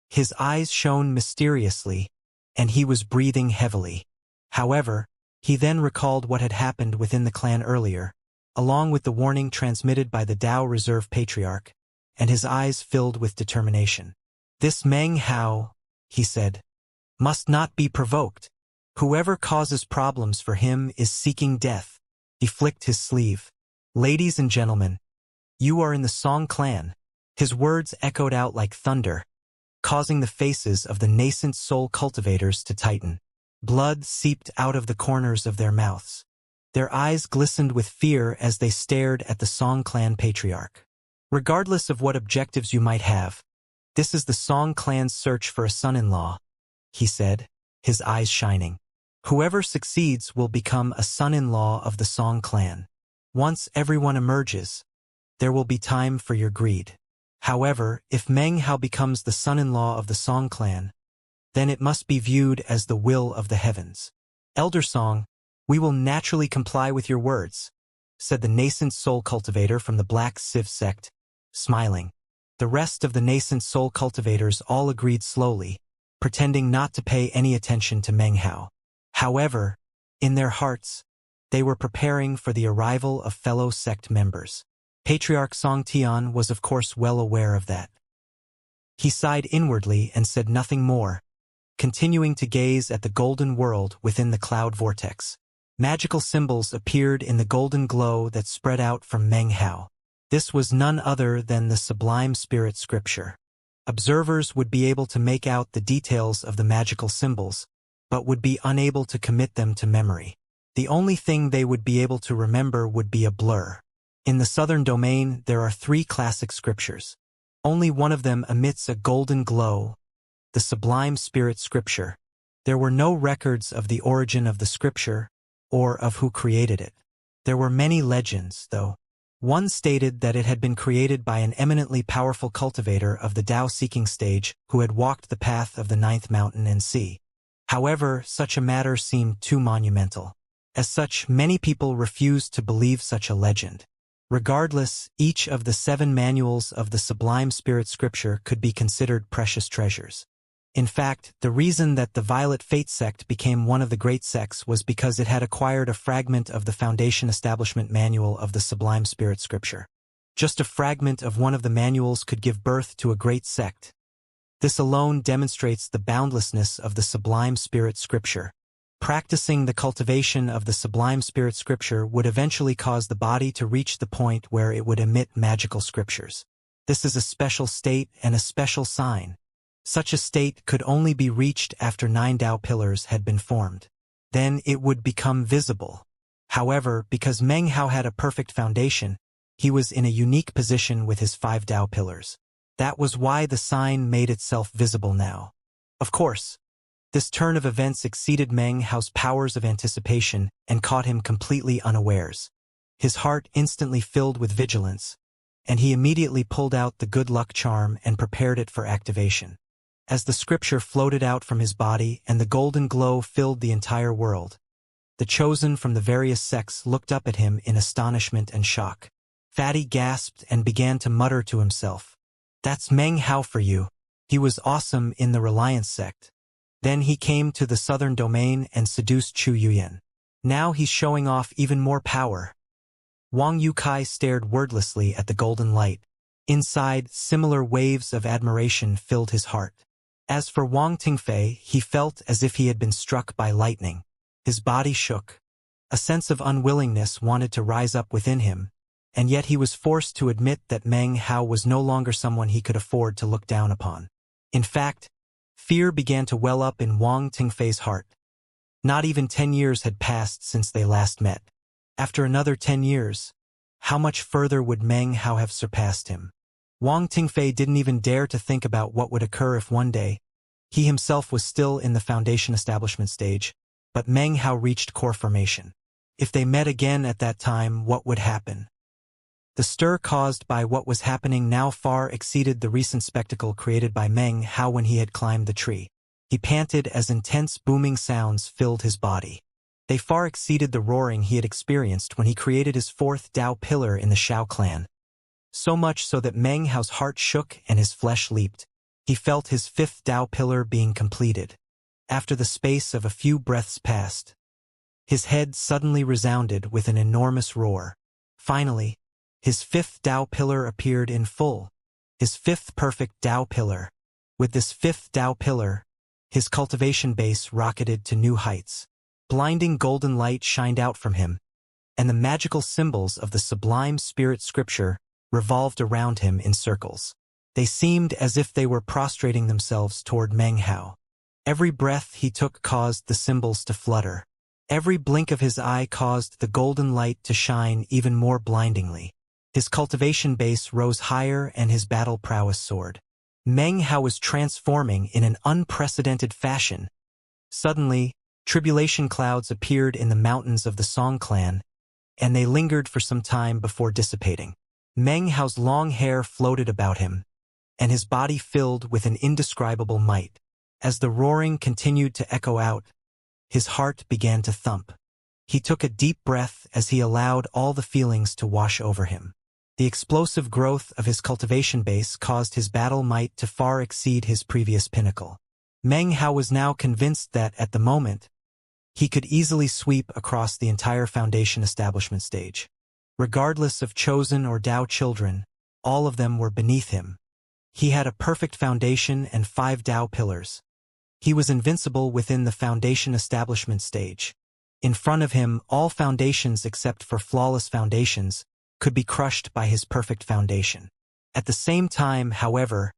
His eyes shone mysteriously, and he was breathing heavily. However, he then recalled what had happened within the clan earlier, along with the warning transmitted by the Dao Reserve Patriarch, and his eyes filled with determination. "This Meng Hao," he said, "must not be provoked. Whoever causes problems for him is seeking death." He flicked his sleeve. "Ladies and gentlemen, you are in the Song clan." His words echoed out like thunder, causing the faces of the nascent soul cultivators to tighten. Blood seeped out of the corners of their mouths. Their eyes glistened with fear as they stared at the Song clan patriarch. "Regardless of what objectives you might have, this is the Song clan's search for a son-in-law," he said, his eyes shining. "Whoever succeeds will become a son-in-law of the Song clan. Once everyone emerges, there will be time for your greed. However, if Meng Hao becomes the son-in-law of the Song clan, then it must be viewed as the will of the heavens." "Elder Song, we will naturally comply with your words," said the nascent soul cultivator from the Black Civ sect, smiling. The rest of the nascent soul cultivators all agreed slowly, pretending not to pay any attention to Meng Hao. However, in their hearts, they were preparing for the arrival of fellow sect members. Patriarch Song Tian was of course well aware of that. He sighed inwardly and said nothing more, continuing to gaze at the golden world within the cloud vortex. Magical symbols appeared in the golden glow that spread out from Meng Hao. This was none other than the sublime spirit scripture. Observers would be able to make out the details of the magical symbols, but would be unable to commit them to memory. The only thing they would be able to remember would be a blur. In the southern domain, there are 3 classic scriptures. Only one of them emits a golden glow, the sublime spirit scripture. There were no records of the origin of the scripture, or of who created it. There were many legends, though. One stated that it had been created by an eminently powerful cultivator of the Tao-seeking stage who had walked the path of the 9th mountain and sea. However, such a matter seemed too monumental. As such, many people refused to believe such a legend. Regardless, each of the 7 manuals of the Sublime Spirit Scripture could be considered precious treasures. In fact, the reason that the Violet Fate sect became one of the great sects was because it had acquired a fragment of the Foundation Establishment Manual of the Sublime Spirit Scripture. Just a fragment of one of the manuals could give birth to a great sect. This alone demonstrates the boundlessness of the Sublime Spirit Scripture. Practicing the cultivation of the Sublime Spirit Scripture would eventually cause the body to reach the point where it would emit magical scriptures. This is a special state and a special sign. Such a state could only be reached after 9 Tao pillars had been formed. Then it would become visible. However, because Meng Hao had a perfect foundation, he was in a unique position with his 5 Tao pillars. That was why the sign made itself visible now. Of course, this turn of events exceeded Meng Hao's powers of anticipation and caught him completely unawares. His heart instantly filled with vigilance, and he immediately pulled out the good luck charm and prepared it for activation. As the scripture floated out from his body and the golden glow filled the entire world, the chosen from the various sects looked up at him in astonishment and shock. Fatty gasped and began to mutter to himself, "That's Meng Hao for you. He was awesome in the Reliance sect. Then he came to the southern domain and seduced Chu Yuyan. Now he's showing off even more power." Wang Yukai stared wordlessly at the golden light. Inside, similar waves of admiration filled his heart. As for Wang Tingfei, he felt as if he had been struck by lightning. His body shook. A sense of unwillingness wanted to rise up within him, and yet he was forced to admit that Meng Hao was no longer someone he could afford to look down upon. In fact, fear began to well up in Wang Tingfei's heart. Not even 10 years had passed since they last met. After another 10 years, how much further would Meng Hao have surpassed him? Wang Tingfei didn't even dare to think about what would occur if one day, he himself was still in the Foundation Establishment stage, but Meng Hao reached core formation. If they met again at that time, what would happen? The stir caused by what was happening now far exceeded the recent spectacle created by Meng Hao when he had climbed the tree. He panted as intense booming sounds filled his body. They far exceeded the roaring he had experienced when he created his 4th Tao pillar in the Shao clan. So much so that Meng Hao's heart shook and his flesh leaped. He felt his 5th Tao pillar being completed. After the space of a few breaths passed, his head suddenly resounded with an enormous roar. Finally, his 5th Tao pillar appeared in full. His 5th perfect Tao pillar. With this 5th Tao pillar, his cultivation base rocketed to new heights. Blinding golden light shined out from him, and the magical symbols of the Sublime Spirit Scripture revolved around him in circles. They seemed as if they were prostrating themselves toward Meng Hao. Every breath he took caused the symbols to flutter. Every blink of his eye caused the golden light to shine even more blindingly. His cultivation base rose higher and his battle prowess soared. Meng Hao was transforming in an unprecedented fashion. Suddenly, tribulation clouds appeared in the mountains of the Song clan, and they lingered for some time before dissipating. Meng Hao's long hair floated about him, and his body filled with an indescribable might. As the roaring continued to echo out, his heart began to thump. He took a deep breath as he allowed all the feelings to wash over him. The explosive growth of his cultivation base caused his battle might to far exceed his previous pinnacle. Meng Hao was now convinced that, at the moment, he could easily sweep across the entire Foundation Establishment stage. Regardless of chosen or Dao children, all of them were beneath him. He had a perfect foundation and 5 Dao pillars. He was invincible within the foundation establishment stage. In front of him, all foundations except for flawless foundations could be crushed by his perfect foundation. At the same time, however,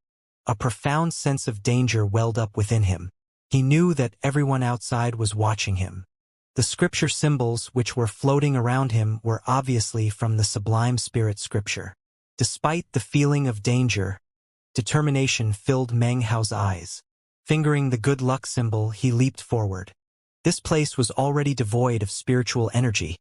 a profound sense of danger welled up within him. He knew that everyone outside was watching him. The scripture symbols which were floating around him were obviously from the Sublime Spirit scripture. Despite the feeling of danger, determination filled Meng Hao's eyes. Fingering the good luck symbol, he leaped forward. This place was already devoid of spiritual energy,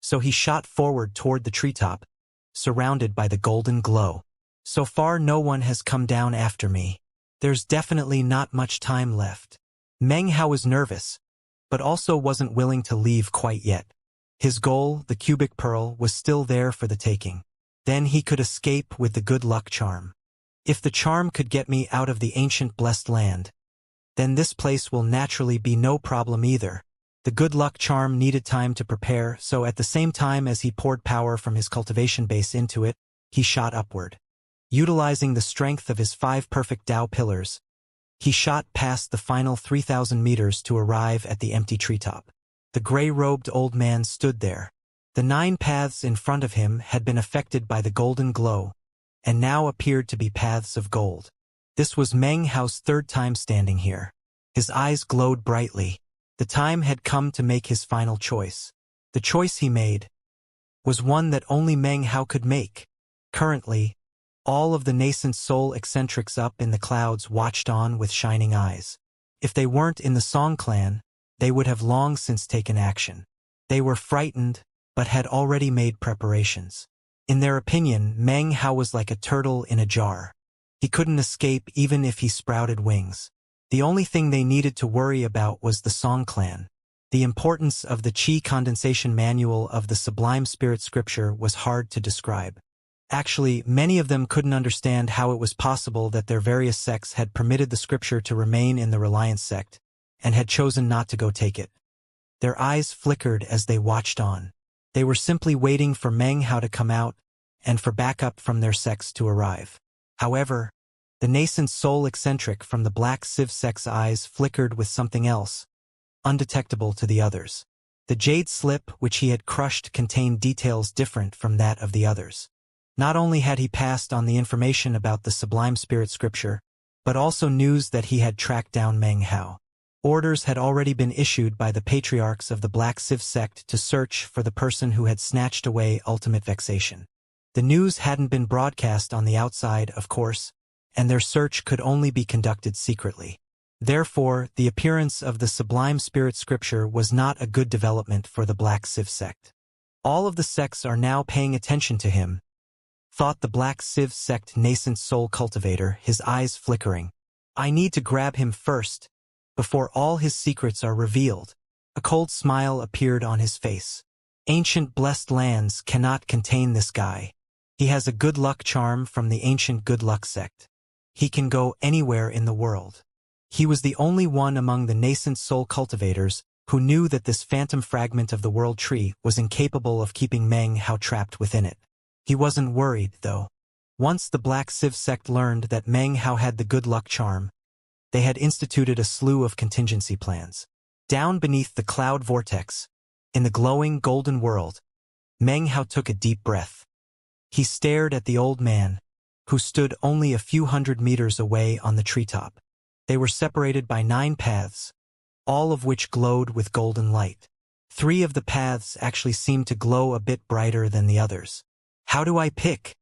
so he shot forward toward the treetop, surrounded by the golden glow. So far no one has come down after me. There's definitely not much time left. Meng Hao was nervous, but also wasn't willing to leave quite yet. His goal, the cubic pearl, was still there for the taking. Then he could escape with the good luck charm. If the charm could get me out of the ancient blessed land, then this place will naturally be no problem either. The good luck charm needed time to prepare, so at the same time as he poured power from his cultivation base into it, he shot upward. Utilizing the strength of his 5 perfect Dao pillars, he shot past the final 3,000 meters to arrive at the empty treetop. The gray-robed old man stood there. The 9 paths in front of him had been affected by the golden glow, and now appeared to be paths of gold. This was Meng Hao's 3rd time standing here. His eyes glowed brightly. The time had come to make his final choice. The choice he made was one that only Meng Hao could make. Currently, all of the nascent soul eccentrics up in the clouds watched on with shining eyes. If they weren't in the Song clan, they would have long since taken action. They were frightened, but had already made preparations. In their opinion, Meng Hao was like a turtle in a jar. He couldn't escape even if he sprouted wings. The only thing they needed to worry about was the Song clan. The importance of the Qi condensation manual of the Sublime Spirit scripture was hard to describe. Actually, many of them couldn't understand how it was possible that their various sects had permitted the scripture to remain in the Reliance sect, and had chosen not to go take it. Their eyes flickered as they watched on. They were simply waiting for Meng Hao to come out, and for backup from their sects to arrive. However, the nascent soul eccentric from the Black Civ sect's eyes flickered with something else, undetectable to the others. The jade slip which he had crushed contained details different from that of the others. Not only had he passed on the information about the Sublime Spirit scripture, but also news that he had tracked down Meng Hao. Orders had already been issued by the patriarchs of the Black Civ sect to search for the person who had snatched away ultimate vexation. The news hadn't been broadcast on the outside, of course, and their search could only be conducted secretly. Therefore, the appearance of the Sublime Spirit scripture was not a good development for the Black Civ sect. All of the sects are now paying attention to him, thought the Black Civ sect nascent soul cultivator, his eyes flickering. I need to grab him first, before all his secrets are revealed. A cold smile appeared on his face. Ancient blessed lands cannot contain this guy. He has a good luck charm from the ancient good luck sect. He can go anywhere in the world. He was the only one among the nascent soul cultivators who knew that this phantom fragment of the world tree was incapable of keeping Meng Hao trapped within it. He wasn't worried, though. Once the Black Civ sect learned that Meng Hao had the good luck charm, they had instituted a slew of contingency plans. Down beneath the cloud vortex, in the glowing golden world, Meng Hao took a deep breath. He stared at the old man, who stood only a few hundred meters away on the treetop. They were separated by 9 paths, all of which glowed with golden light. 3 of the paths actually seemed to glow a bit brighter than the others. How do I pick?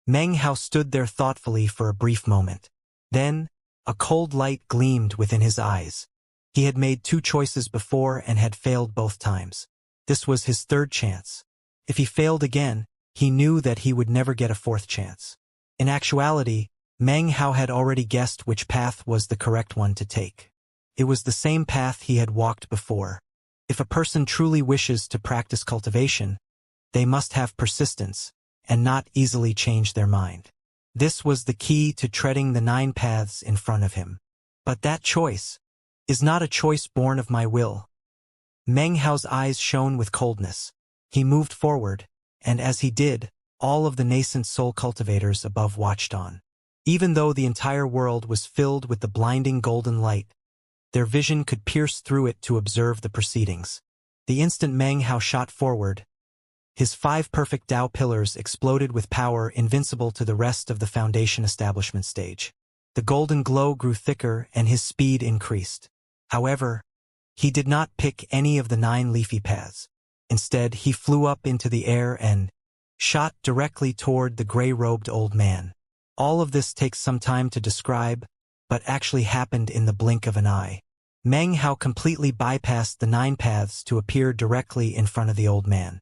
Meng Hao stood there thoughtfully for a brief moment. Then, a cold light gleamed within his eyes. He had made 2 choices before and had failed both times. This was his 3rd chance. If he failed again, he knew that he would never get a 4th chance. In actuality, Meng Hao had already guessed which path was the correct one to take. It was the same path he had walked before. If a person truly wishes to practice cultivation, they must have persistence, and not easily change their mind. This was the key to treading the 9 paths in front of him. But that choice is not a choice born of my will. Meng Hao's eyes shone with coldness. He moved forward, and as he did, all of the nascent soul cultivators above watched on. Even though the entire world was filled with the blinding golden light, their vision could pierce through it to observe the proceedings. The instant Meng Hao shot forward, his 5 perfect Tao pillars exploded with power invincible to the rest of the foundation establishment stage. The golden glow grew thicker and his speed increased. However, he did not pick any of the 9 leafy paths. Instead, he flew up into the air and shot directly toward the gray-robed old man. All of this takes some time to describe, but actually happened in the blink of an eye. Meng Hao completely bypassed the 9 paths to appear directly in front of the old man.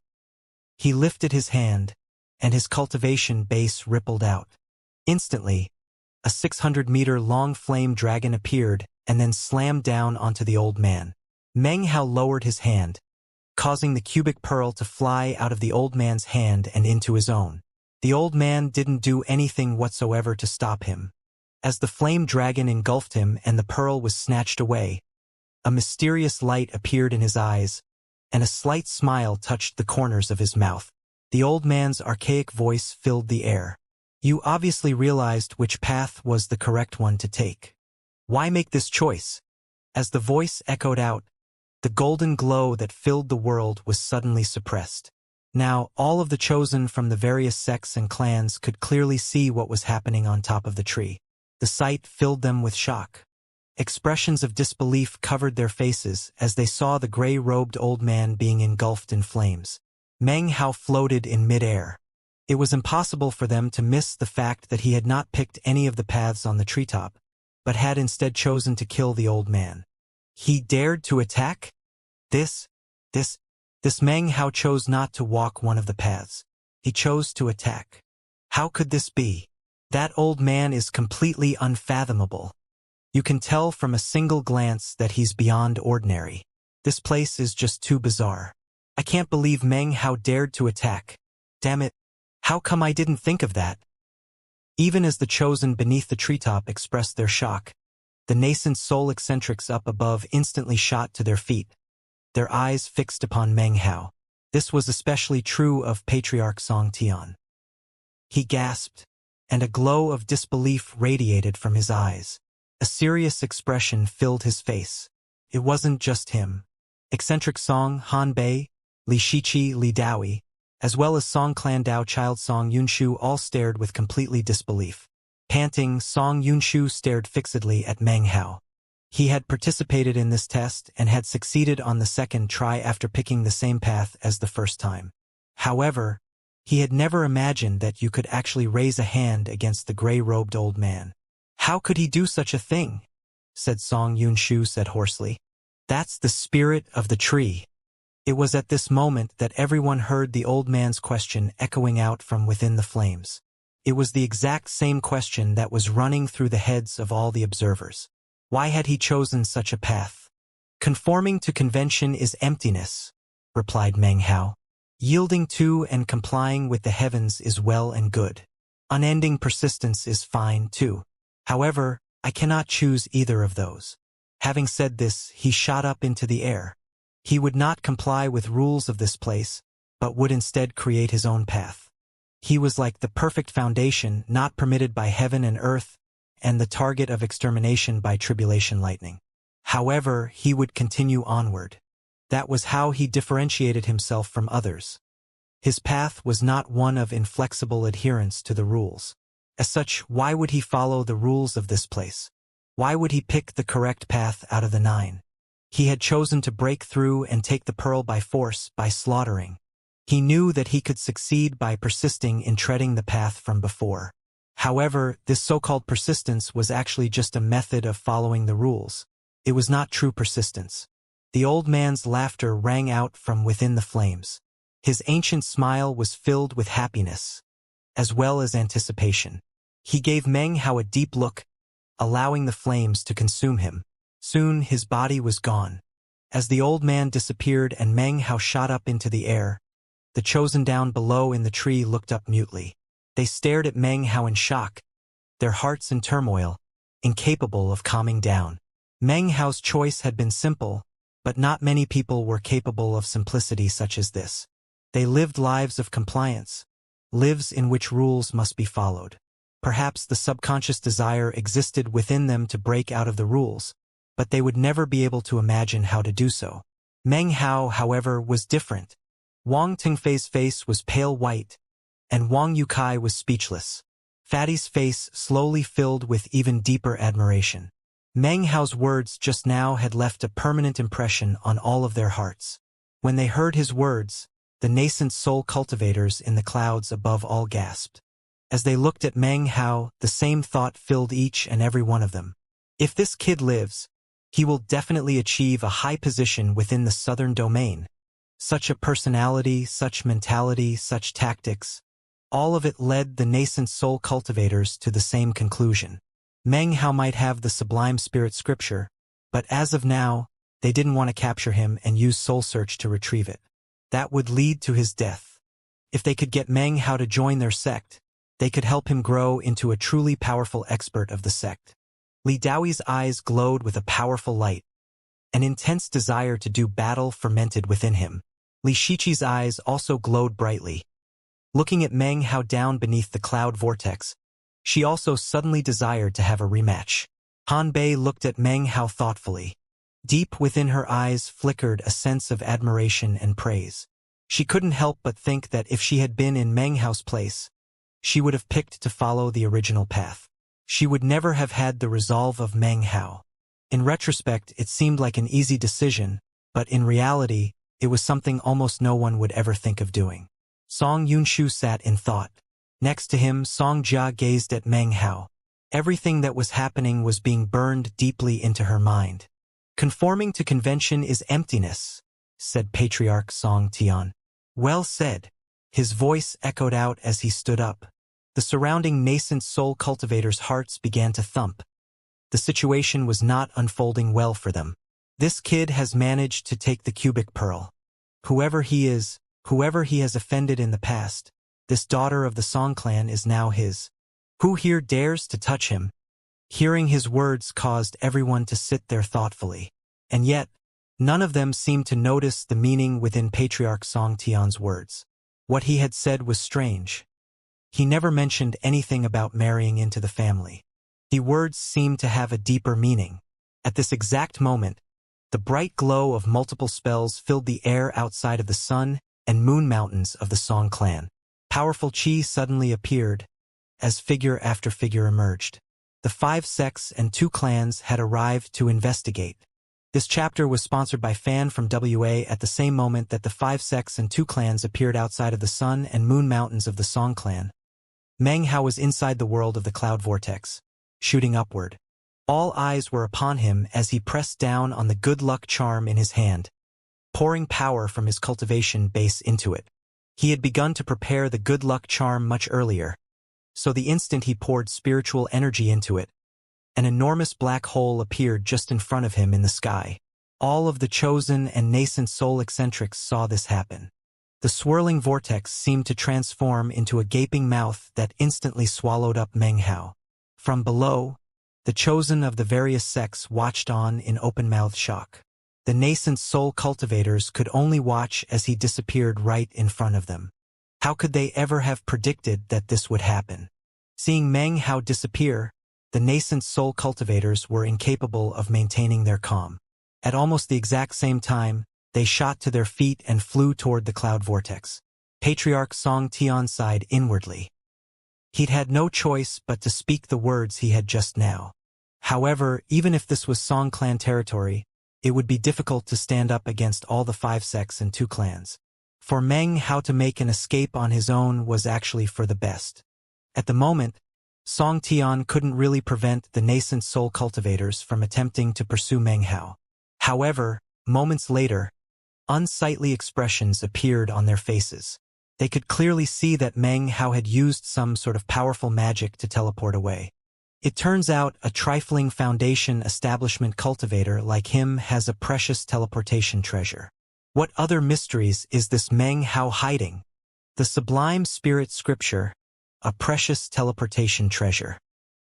He lifted his hand, and his cultivation base rippled out. Instantly, a 600-meter-long flame dragon appeared and then slammed down onto the old man. Meng Hao lowered his hand, causing the cubic pearl to fly out of the old man's hand and into his own. The old man didn't do anything whatsoever to stop him. As the flame dragon engulfed him and the pearl was snatched away, a mysterious light appeared in his eyes, and a slight smile touched the corners of his mouth. The old man's archaic voice filled the air. You obviously realized which path was the correct one to take. Why make this choice? As the voice echoed out, the golden glow that filled the world was suddenly suppressed. Now, all of the chosen from the various sects and clans could clearly see what was happening on top of the tree. The sight filled them with shock. Expressions of disbelief covered their faces as they saw the gray-robed old man being engulfed in flames. Meng Hao floated in mid-air. It was impossible for them to miss the fact that he had not picked any of the paths on the treetop, but had instead chosen to kill the old man. He dared to attack? This Meng Hao chose not to walk one of the paths. He chose to attack. How could this be? That old man is completely unfathomable. You can tell from a single glance that he's beyond ordinary. This place is just too bizarre. I can't believe Meng Hao dared to attack. Damn it. How come I didn't think of that? Even as the chosen beneath the treetop expressed their shock, the nascent soul eccentrics up above instantly shot to their feet, their eyes fixed upon Meng Hao. This was especially true of Patriarch Song Tian. He gasped, and a glow of disbelief radiated from his eyes. A serious expression filled his face. It wasn't just him. Eccentric Song Han Bei, Li Shiqi, Li Daoi, as well as Song Clan Dao Child Song Yunshu all stared with completely disbelief. Panting, Song Yunshu stared fixedly at Meng Hao. He had participated in this test and had succeeded on the second try after picking the same path as the first time. However, he had never imagined that you could actually raise a hand against the gray-robed old man. How could he do such a thing? Said Song Yunshu said hoarsely. That's the spirit of the tree. It was at this moment that everyone heard the old man's question echoing out from within the flames. It was the exact same question that was running through the heads of all the observers. Why had he chosen such a path? Conforming to convention is emptiness, replied Meng Hao. Yielding to and complying with the heavens is well and good. Unending persistence is fine too. However, I cannot choose either of those. Having said this, he shot up into the air. He would not comply with rules of this place, but would instead create his own path. He was like the perfect foundation not permitted by heaven and earth, and the target of extermination by tribulation lightning. However, he would continue onward. That was how he differentiated himself from others. His path was not one of inflexible adherence to the rules. As such, why would he follow the rules of this place? Why would he pick the correct path out of the 9? He had chosen to break through and take the pearl by force, by slaughtering. He knew that he could succeed by persisting in treading the path from before. However, this so-called persistence was actually just a method of following the rules. It was not true persistence. The old man's laughter rang out from within the flames. His ancient smile was filled with happiness, as well as anticipation. He gave Meng Hao a deep look, allowing the flames to consume him. Soon his body was gone. As the old man disappeared and Meng Hao shot up into the air, the chosen down below in the tree looked up mutely. They stared at Meng Hao in shock, their hearts in turmoil, incapable of calming down. Meng Hao's choice had been simple, but not many people were capable of simplicity such as this. They lived lives of compliance, lives in which rules must be followed. Perhaps the subconscious desire existed within them to break out of the rules, but they would never be able to imagine how to do so. Meng Hao, however, was different. Wang Tengfei's face was pale white, and Wang Yukai was speechless. Fatty's face slowly filled with even deeper admiration. Meng Hao's words just now had left a permanent impression on all of their hearts. When they heard his words, the nascent soul cultivators in the clouds above all gasped. As they looked at Meng Hao, the same thought filled each and every one of them. If this kid lives, he will definitely achieve a high position within the southern domain. Such a personality, such mentality, such tactics, all of it led the nascent soul cultivators to the same conclusion. Meng Hao might have the sublime spirit scripture, but as of now, they didn't want to capture him and use soul search to retrieve it. That would lead to his death. If they could get Meng Hao to join their sect, they could help him grow into a truly powerful expert of the sect. Li Daoi's eyes glowed with a powerful light. An intense desire to do battle fermented within him. Li Shiqi's eyes also glowed brightly. Looking at Meng Hao down beneath the cloud vortex, she also suddenly desired to have a rematch. Han Bei looked at Meng Hao thoughtfully. Deep within her eyes flickered a sense of admiration and praise. She couldn't help but think that if she had been in Meng Hao's place, she would have picked to follow the original path. She would never have had the resolve of Meng Hao. In retrospect, it seemed like an easy decision, but in reality, it was something almost no one would ever think of doing. Song Yunshu sat in thought. Next to him, Song Jia gazed at Meng Hao. Everything that was happening was being burned deeply into her mind. Conforming to convention is emptiness, said Patriarch Song Tian. Well said. His voice echoed out as he stood up. The surrounding nascent soul cultivators' hearts began to thump. The situation was not unfolding well for them. This kid has managed to take the cubic pearl. Whoever he is, whoever he has offended in the past, this daughter of the Song clan is now his. Who here dares to touch him? Hearing his words caused everyone to sit there thoughtfully. And yet, none of them seemed to notice the meaning within Patriarch Song Tian's words. What he had said was strange. He never mentioned anything about marrying into the family. The words seemed to have a deeper meaning. At this exact moment, the bright glow of multiple spells filled the air outside of the sun and moon mountains of the Song clan. Powerful qi suddenly appeared, as figure after figure emerged. The 5 sects and 2 clans had arrived to investigate. This chapter was sponsored by Fan from WA at the same moment that the 5 sects and 2 clans appeared outside of the sun and moon mountains of the Song clan. Meng Hao was inside the world of the cloud vortex, shooting upward. All eyes were upon him as he pressed down on the good luck charm in his hand, pouring power from his cultivation base into it. He had begun to prepare the good luck charm much earlier, so the instant he poured spiritual energy into it, an enormous black hole appeared just in front of him in the sky. All of the chosen and nascent soul eccentrics saw this happen. The swirling vortex seemed to transform into a gaping mouth that instantly swallowed up Meng Hao. From below, the chosen of the various sects watched on in open-mouthed shock. The nascent soul cultivators could only watch as he disappeared right in front of them. How could they ever have predicted that this would happen? Seeing Meng Hao disappear, the nascent soul cultivators were incapable of maintaining their calm. At almost the exact same time, they shot to their feet and flew toward the cloud vortex. Patriarch Song Tian sighed inwardly. He'd had no choice but to speak the words he had just now. However, even if this was Song clan territory, it would be difficult to stand up against all the 5 sects and 2 clans. For Meng Hao to make an escape on his own was actually for the best. At the moment, Song Tian couldn't really prevent the nascent soul cultivators from attempting to pursue Meng Hao. However, moments later, unsightly expressions appeared on their faces. They could clearly see that Meng Hao had used some sort of powerful magic to teleport away. It turns out a trifling foundation establishment cultivator like him has a precious teleportation treasure. What other mysteries is this Meng Hao hiding? The sublime spirit scripture, a precious teleportation treasure.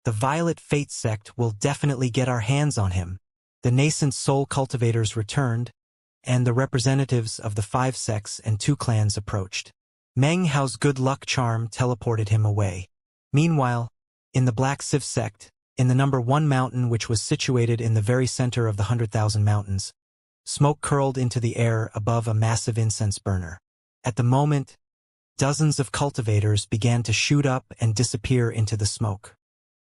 The Violet Fate sect will definitely get our hands on him. The nascent soul cultivators returned, and the representatives of the 5 sects and 2 clans approached. Meng Hao's good luck charm teleported him away. Meanwhile, in the Black Civ sect, in the number 1 mountain which was situated in the very center of the 100,000 mountains, smoke curled into the air above a massive incense burner. At the moment, dozens of cultivators began to shoot up and disappear into the smoke.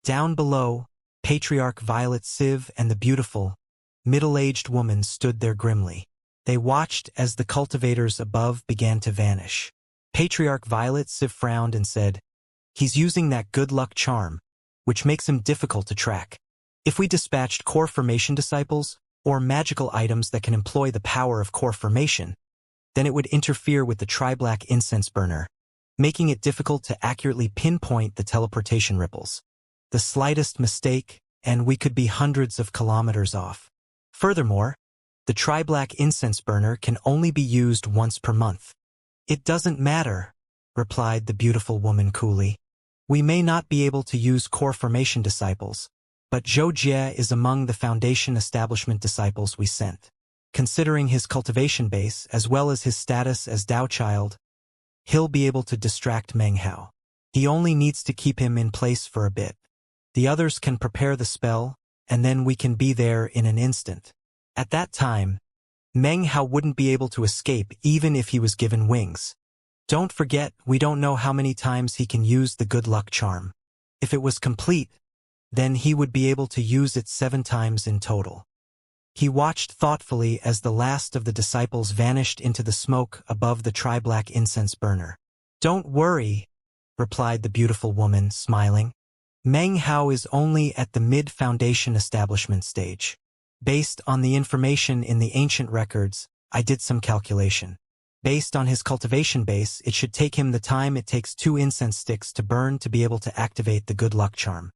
Down below, Patriarch Violet Civ and the beautiful, middle-aged woman stood there grimly. They watched as the cultivators above began to vanish. Patriarch Violet Civ frowned and said, "He's using that good luck charm, which makes him difficult to track. If we dispatched core formation disciples, or magical items that can employ the power of core formation, then it would interfere with the tri-black incense burner, making it difficult to accurately pinpoint the teleportation ripples. The slightest mistake, and we could be hundreds of kilometers off. Furthermore, the tri-black incense burner can only be used once per month." "It doesn't matter," replied the beautiful woman coolly. "We may not be able to use core formation disciples, but Zhou Jie is among the foundation establishment disciples we sent. Considering his cultivation base as well as his status as Dao Child, he'll be able to distract Meng Hao. He only needs to keep him in place for a bit. The others can prepare the spell, and then we can be there in an instant. At that time, Meng Hao wouldn't be able to escape even if he was given wings. Don't forget, we don't know how many times he can use the good luck charm. If it was complete, then he would be able to use it 7 times in total." He watched thoughtfully as the last of the disciples vanished into the smoke above the tri-black incense burner. "Don't worry," replied the beautiful woman, smiling. "Meng Hao is only at the mid-foundation establishment stage. Based on the information in the ancient records, I did some calculation. Based on his cultivation base, it should take him the time it takes 2 incense sticks to burn to be able to activate the good luck charm.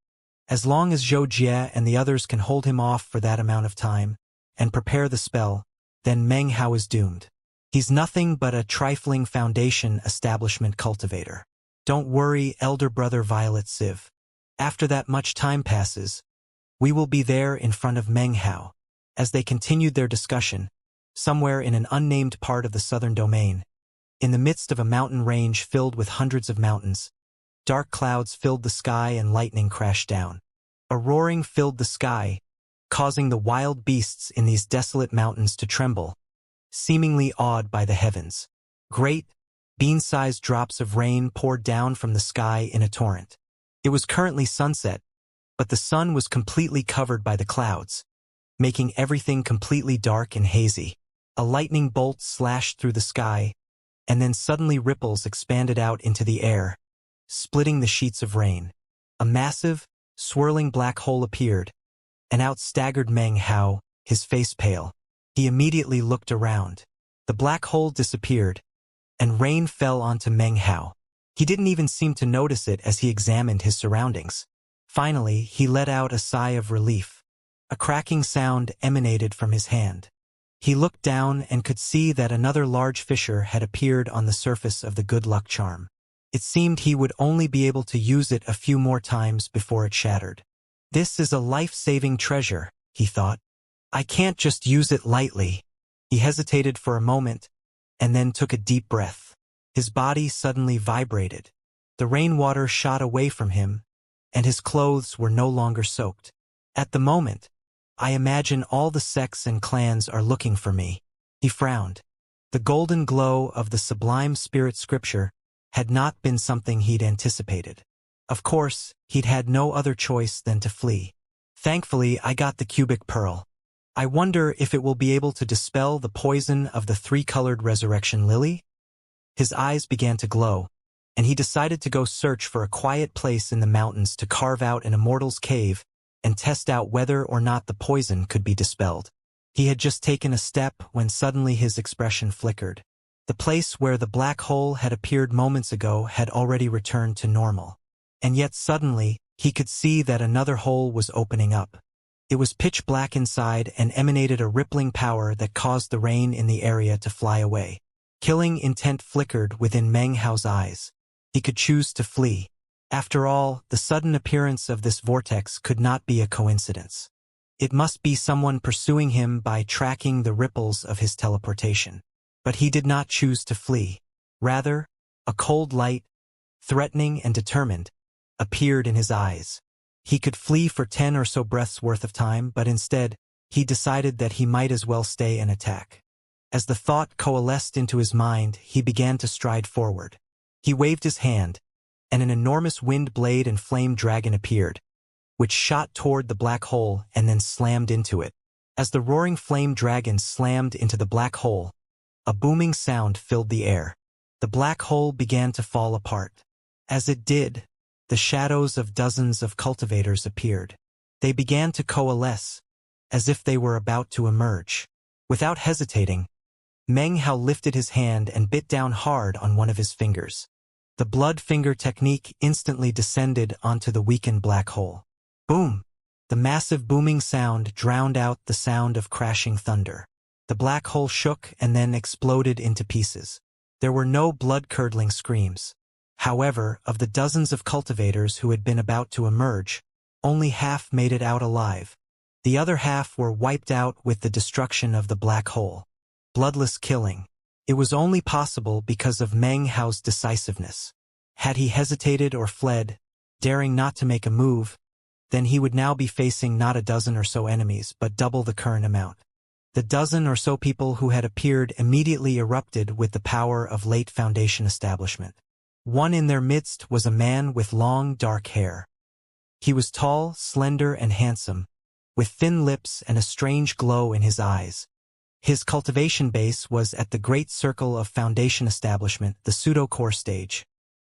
As long as Zhou Jie and the others can hold him off for that amount of time and prepare the spell, then Meng Hao is doomed. He's nothing but a trifling foundation establishment cultivator. Don't worry, elder brother Violet Civ. After that much time passes, we will be there in front of Meng Hao." As they continued their discussion, somewhere in an unnamed part of the southern domain, in the midst of a mountain range filled with hundreds of mountains, dark clouds filled the sky and lightning crashed down. A roaring filled the sky, causing the wild beasts in these desolate mountains to tremble, seemingly awed by the heavens. Great, bean-sized drops of rain poured down from the sky in a torrent. It was currently sunset, but the sun was completely covered by the clouds, making everything completely dark and hazy. A lightning bolt slashed through the sky, and then suddenly ripples expanded out into the air, splitting the sheets of rain. A massive, swirling black hole appeared, and out staggered Meng Hao, his face pale. He immediately looked around. The black hole disappeared, and rain fell onto Meng Hao. He didn't even seem to notice it as he examined his surroundings. Finally, he let out a sigh of relief. A cracking sound emanated from his hand. He looked down and could see that another large fissure had appeared on the surface of the good luck charm. It seemed he would only be able to use it a few more times before it shattered. "This is a life-saving treasure," he thought. "I can't just use it lightly." He hesitated for a moment, and then took a deep breath. His body suddenly vibrated. The rainwater shot away from him, and his clothes were no longer soaked. "At the moment, I imagine all the sects and clans are looking for me." He frowned. The golden glow of the sublime spirit scripture had not been something he'd anticipated. Of course, he'd had no other choice than to flee. "Thankfully, I got the cubic pearl. I wonder if it will be able to dispel the poison of the 3-colored resurrection lily?" His eyes began to glow, and he decided to go search for a quiet place in the mountains to carve out an immortal's cave and test out whether or not the poison could be dispelled. He had just taken a step when suddenly his expression flickered. The place where the black hole had appeared moments ago had already returned to normal. And yet suddenly, he could see that another hole was opening up. It was pitch black inside and emanated a rippling power that caused the rain in the area to fly away. Killing intent flickered within Meng Hao's eyes. He could choose to flee. After all, the sudden appearance of this vortex could not be a coincidence. It must be someone pursuing him by tracking the ripples of his teleportation. But he did not choose to flee. Rather, a cold light, threatening and determined, appeared in his eyes. He could flee for 10 or so breaths worth of time, but instead, he decided that he might as well stay and attack. As the thought coalesced into his mind, he began to stride forward. He waved his hand, and an enormous wind blade and flame dragon appeared, which shot toward the black hole and then slammed into it. As the roaring flame dragon slammed into the black hole, a booming sound filled the air. The black hole began to fall apart. As it did, the shadows of dozens of cultivators appeared. They began to coalesce, as if they were about to emerge. Without hesitating, Meng Hao lifted his hand and bit down hard on one of his fingers. The blood finger technique instantly descended onto the weakened black hole. Boom! The massive booming sound drowned out the sound of crashing thunder. The black hole shook and then exploded into pieces. There were no blood-curdling screams. However, of the dozens of cultivators who had been about to emerge, only half made it out alive. The other half were wiped out with the destruction of the black hole. Bloodless killing. It was only possible because of Meng Hao's decisiveness. Had he hesitated or fled, daring not to make a move, then he would now be facing not a dozen or so enemies, but double the current amount. The dozen or so people who had appeared immediately erupted with the power of late Foundation establishment. One in their midst was a man with long, dark hair. He was tall, slender, and handsome, with thin lips and a strange glow in his eyes. His cultivation base was at the Great Circle of Foundation Establishment, the pseudo-core stage.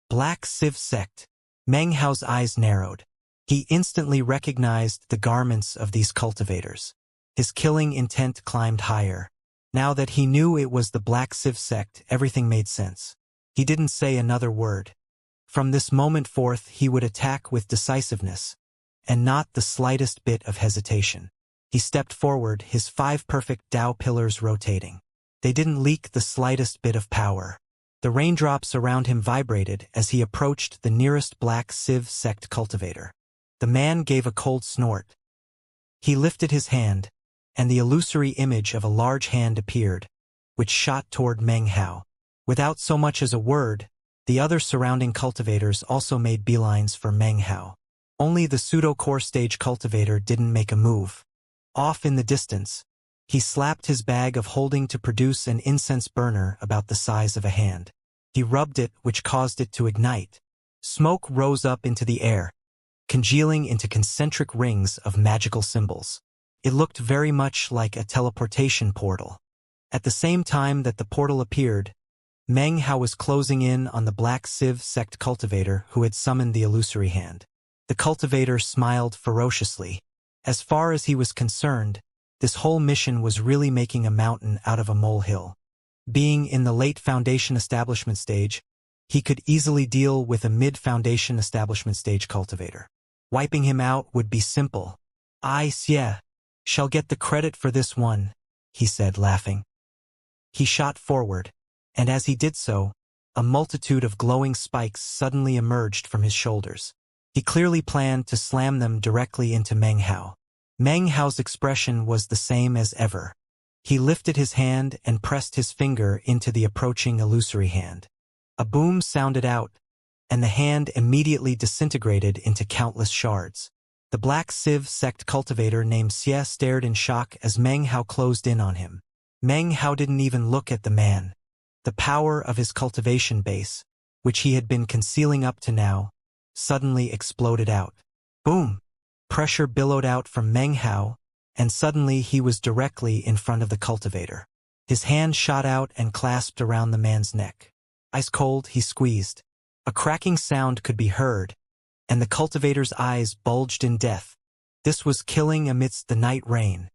Black Civ Sect. Meng Hao's eyes narrowed. He instantly recognized the garments of these cultivators. His killing intent climbed higher. Now that he knew it was the Black Civ Sect, everything made sense. He didn't say another word. From this moment forth, he would attack with decisiveness, and not the slightest bit of hesitation. He stepped forward, his 5 perfect Tao pillars rotating. They didn't leak the slightest bit of power. The raindrops around him vibrated as he approached the nearest Black Civ Sect cultivator. The man gave a cold snort. He lifted his hand, and the illusory image of a large hand appeared, which shot toward Meng Hao. Without so much as a word, the other surrounding cultivators also made beelines for Meng Hao. Only the pseudo-core stage cultivator didn't make a move. Off in the distance, he slapped his bag of holding to produce an incense burner about the size of a hand. He rubbed it, which caused it to ignite. Smoke rose up into the air, congealing into concentric rings of magical symbols. It looked very much like a teleportation portal. At the same time that the portal appeared, Meng Hao was closing in on the Black Civ Sect cultivator who had summoned the illusory hand. The cultivator smiled ferociously. As far as he was concerned, this whole mission was really making a mountain out of a molehill. Being in the late Foundation establishment stage, he could easily deal with a mid-Foundation establishment stage cultivator. Wiping him out would be simple. Xianxia shall get the credit for this one, he said, laughing. He shot forward, and as he did so, a multitude of glowing spikes suddenly emerged from his shoulders. He clearly planned to slam them directly into Meng Hao. Meng Hao's expression was the same as ever. He lifted his hand and pressed his finger into the approaching illusory hand. A boom sounded out, and the hand immediately disintegrated into countless shards. The Black Civ Sect cultivator named Xie stared in shock as Meng Hao closed in on him. Meng Hao didn't even look at the man. The power of his cultivation base, which he had been concealing up to now, suddenly exploded out. Boom! Pressure billowed out from Meng Hao, and suddenly he was directly in front of the cultivator. His hand shot out and clasped around the man's neck. Ice cold, he squeezed. A cracking sound could be heard, and the cultivator's eyes bulged in death. This was killing amidst the night rain.